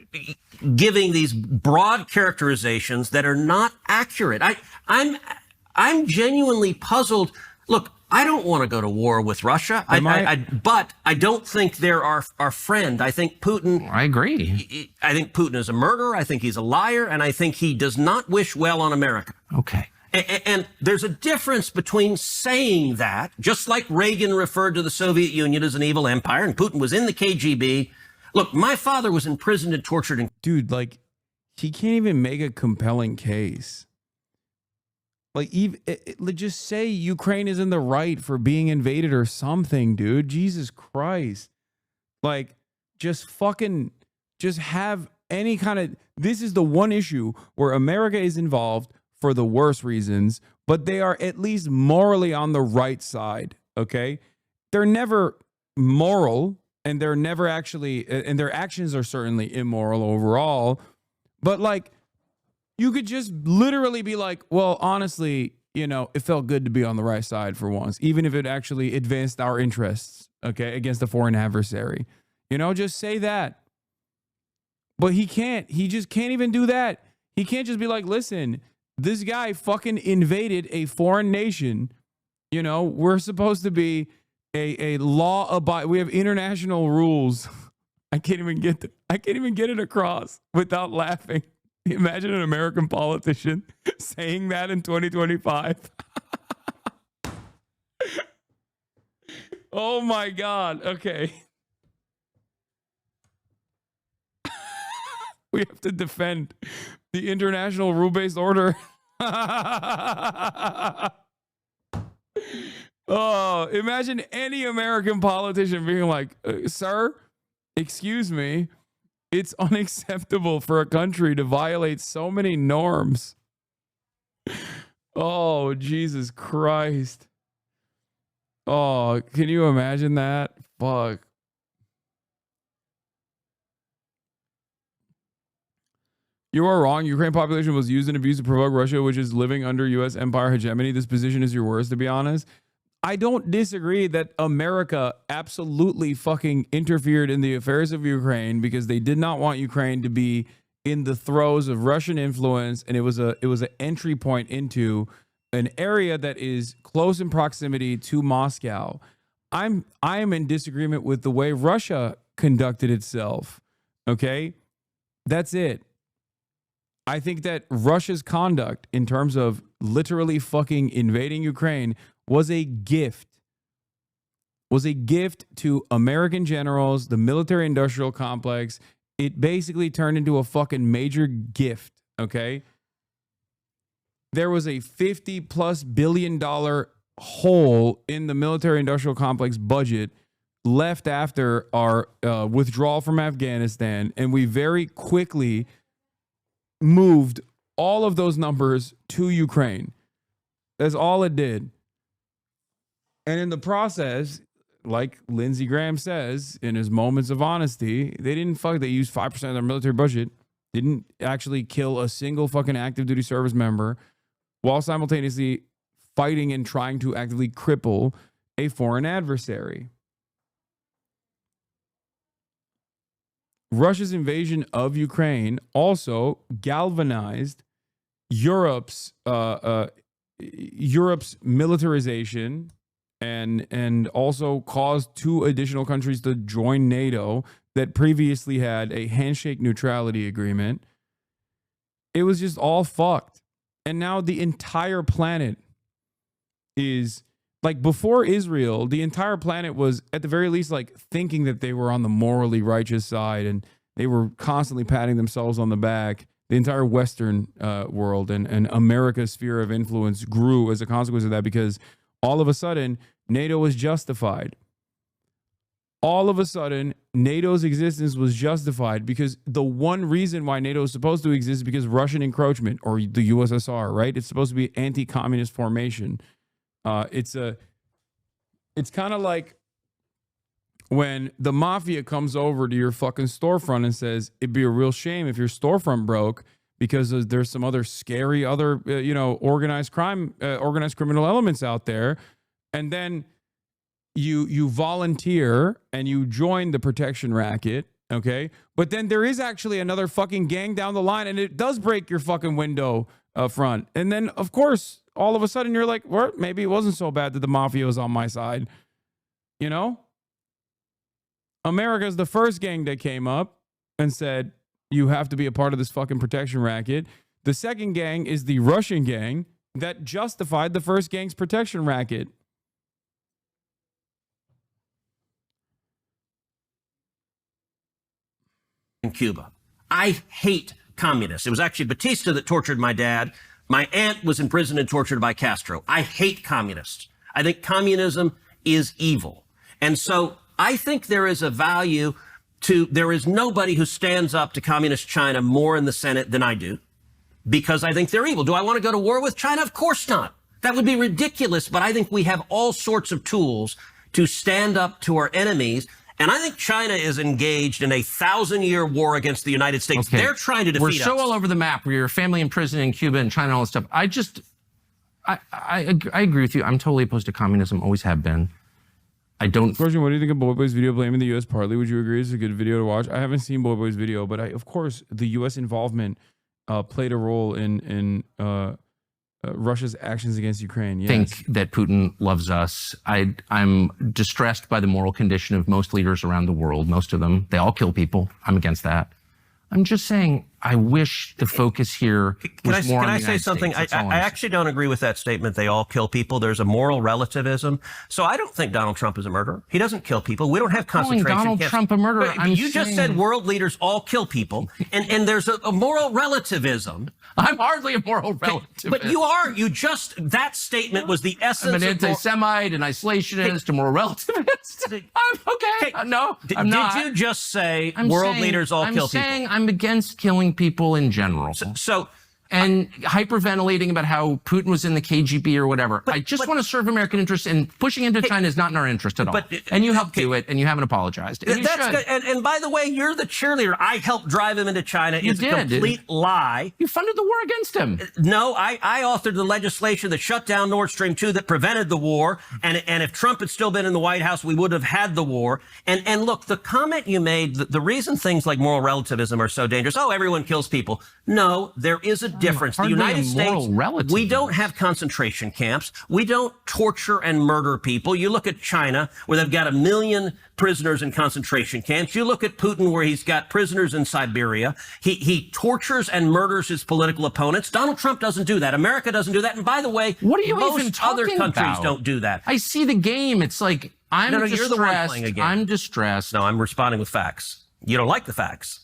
giving these broad characterizations that are not accurate. I'm genuinely puzzled. Look, I don't want to go to war with Russia. But I don't think they're our friend. I think Putin. I agree. I think Putin is a murderer. I think he's a liar, and I think he does not wish well on America. Okay. And there's a difference between saying that, just like Reagan referred to the Soviet Union as an evil empire, and Putin was in the KGB. Look, my father was imprisoned and tortured. And dude, like, he can't even make a compelling case. Like, even just say Ukraine is in the right for being invaded or something, dude. Jesus Christ. Like, just have any kind of. This is the one issue where America is involved for the worst reasons, but they are at least morally on the right side, okay? They're never moral, and they're never actually, and their actions are certainly immoral overall, but like, you could just literally be like, well, honestly, you know, it felt good to be on the right side for once, even if it actually advanced our interests, okay, against a foreign adversary. You know, just say that. But he can't. He just can't even do that. He can't just be like, listen, this guy fucking invaded a foreign nation. You know, we're supposed to be a law-abiding. We have international rules. I can't even get it across without laughing. Imagine an American politician saying that in 2025. Oh my God. Okay. We have to defend the international rule-based order. Oh, imagine any American politician being like, sir, excuse me, it's unacceptable for a country to violate so many norms. Oh, Jesus Christ. Oh, can you imagine that? Fuck. You are wrong. Ukraine population was used and abused to provoke Russia, which is living under U.S. empire hegemony. This position is your worst, to be honest. I don't disagree that America absolutely fucking interfered in the affairs of Ukraine because they did not want Ukraine to be in the throes of Russian influence, and it was an entry point into an area that is close in proximity to Moscow. I am in disagreement with the way Russia conducted itself. Okay? That's it. I think that Russia's conduct in terms of literally fucking invading Ukraine was a gift. Was a gift to American generals, the military industrial complex. It basically turned into a fucking major gift, okay? There was a $50+ billion hole in the military industrial complex budget left after our withdrawal from Afghanistan, and we very quickly moved all of those numbers to Ukraine. That's all it did. And in the process, like Lindsey Graham says in his moments of honesty, they used 5% of their military budget, didn't actually kill a single fucking active duty service member while simultaneously fighting and trying to actively cripple a foreign adversary. Russia's invasion of Ukraine also galvanized Europe's militarization and also caused 2 additional countries to join NATO that previously had a handshake neutrality agreement. It was just all fucked. And now the entire planet is like, before Israel, the entire planet was at the very least like thinking that they were on the morally righteous side, and they were constantly patting themselves on the back. The entire Western world and America's sphere of influence grew as a consequence of that, because all of a sudden NATO was justified. All of a sudden, NATO's existence was justified because the one reason why NATO is supposed to exist is because Russian encroachment, or the USSR, right? It's supposed to be anti-communist formation. It's kind of like when the mafia comes over to your fucking storefront and says, it'd be a real shame if your storefront broke because there's some other scary organized criminal elements out there. And then you volunteer and you join the protection racket, okay? But then there is actually another fucking gang down the line, and it does break your fucking window front. And then, of course, all of a sudden you're like, well, maybe it wasn't so bad that the mafia was on my side. You know? America's the first gang that came up and said, you have to be a part of this fucking protection racket. The second gang is the Russian gang that justified the first gang's protection racket. In Cuba. I hate communists. It was actually Batista that tortured my dad. My aunt was imprisoned and tortured by Castro. I hate communists. I think communism is evil. And so I think there is a value to, there is nobody who stands up to communist China more in the Senate than I do, because I think they're evil. Do I want to go to war with China? Of course not. That would be ridiculous. But I think we have all sorts of tools to stand up to our enemies. And I think China is engaged in a 1,000-year war against the United States. Okay. They're trying to defeat us. We're so all over the map. Your family in prison in Cuba and China and all this stuff. I agree with you. I'm totally opposed to communism. Always have been. I don't. Question: what do you think of Boy Boy's video blaming the U.S. partly? Would you agree it's a good video to watch? I haven't seen Boy Boy's video, but of course, the U.S. involvement played a role in Russia's actions against Ukraine. Yes. Think that Putin loves us. I'm distressed by the moral condition of most leaders around the world. Most of them, they all kill people. I'm against that. I'm just saying, I wish the focus here was more on the United States. Can I say something? I actually don't agree with that statement. They all kill people. There's a moral relativism. So I don't think Donald Trump is a murderer. He doesn't kill people. We don't have concentration camps. Donald Trump a murderer. You just said world leaders all kill people, and there's a moral relativism. I'm hardly a moral relativist. But you are. That statement was the essence of... I'm an anti-Semite, an isolationist, a moral relativist. Okay. No, I'm not. Did you just say world leaders all kill people? I'm saying I'm against killing people in general. So and hyperventilating about how Putin was in the KGB or whatever. I just want to serve American interests, and pushing into China is not in our interest at all. And you helped do it, and you haven't apologized. And That's good. And by the way, you're the cheerleader. I helped drive him into China. You it's did. a complete lie. You funded the war against him. No, I authored the legislation that shut down Nord Stream 2 that prevented the war. And if Trump had still been in the White House, we would have had the war. And look, the comment you made, the reason things like moral relativism are so dangerous, oh, everyone kills people. No, there is a difference. The United States, we don't have concentration camps. We don't torture and murder people. You look at China, where they've got 1 million prisoners in concentration camps. You look at Putin, where he's got prisoners in Siberia. He tortures and murders his political opponents. Donald Trump doesn't do that. America doesn't do that. And by the way, what are you most even talking other countries about? Don't do that. I see the game. It's like, I'm distressed. You're the one playing a game. I'm distressed. No, I'm responding with facts. You don't like the facts.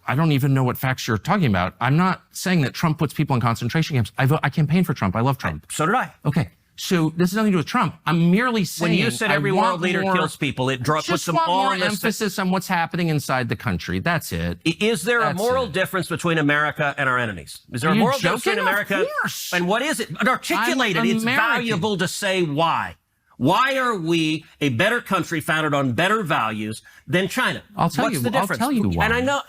I don't even know what facts you're talking about. I'm not saying that Trump puts people in concentration camps. I campaign for Trump. I love Trump. So did I. Okay. So this has nothing to do with Trump. I'm merely saying, when you said every world leader kills people, it puts them all more emphasis on what's happening inside the country. That's it. Is there a moral difference between America and our enemies? Is there a moral difference between America? Of course. And what is it? Articulate it. It's valuable to say why. Why are we a better country founded on better values than China? I'll tell you. I'll tell you why. And I know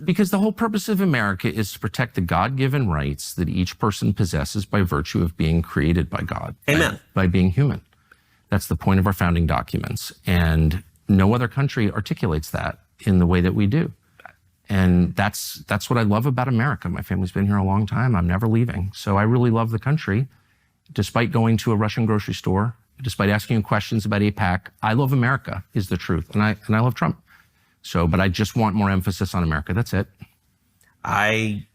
because the whole purpose of America is to protect the God-given rights that each person possesses by virtue of being created by God. Amen. By being human. That's the point of our founding documents. And no other country articulates that in the way that we do. And that's what I love about America. My family's been here a long time. I'm never leaving. So I really love the country. Despite going to a Russian grocery store, despite asking you questions about AIPAC, I love America is the truth. And I love Trump. So, but I just want more emphasis on America. That's it. I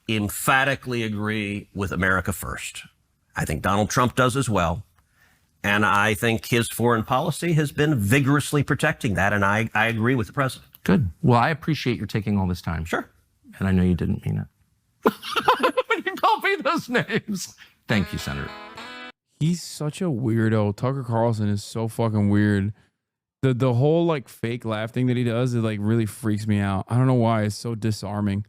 emphatically agree with America first. I think Donald Trump does as well. And I think his foreign policy has been vigorously protecting that. And I agree with the president. Good. Well, I appreciate your taking all this time. Sure. And I know you didn't mean it. When you call me those names. Thank you, Senator. He's such a weirdo. Tucker Carlson is so fucking weird. The whole like fake laugh thing that he does, it like really freaks me out. I don't know why. It's so disarming.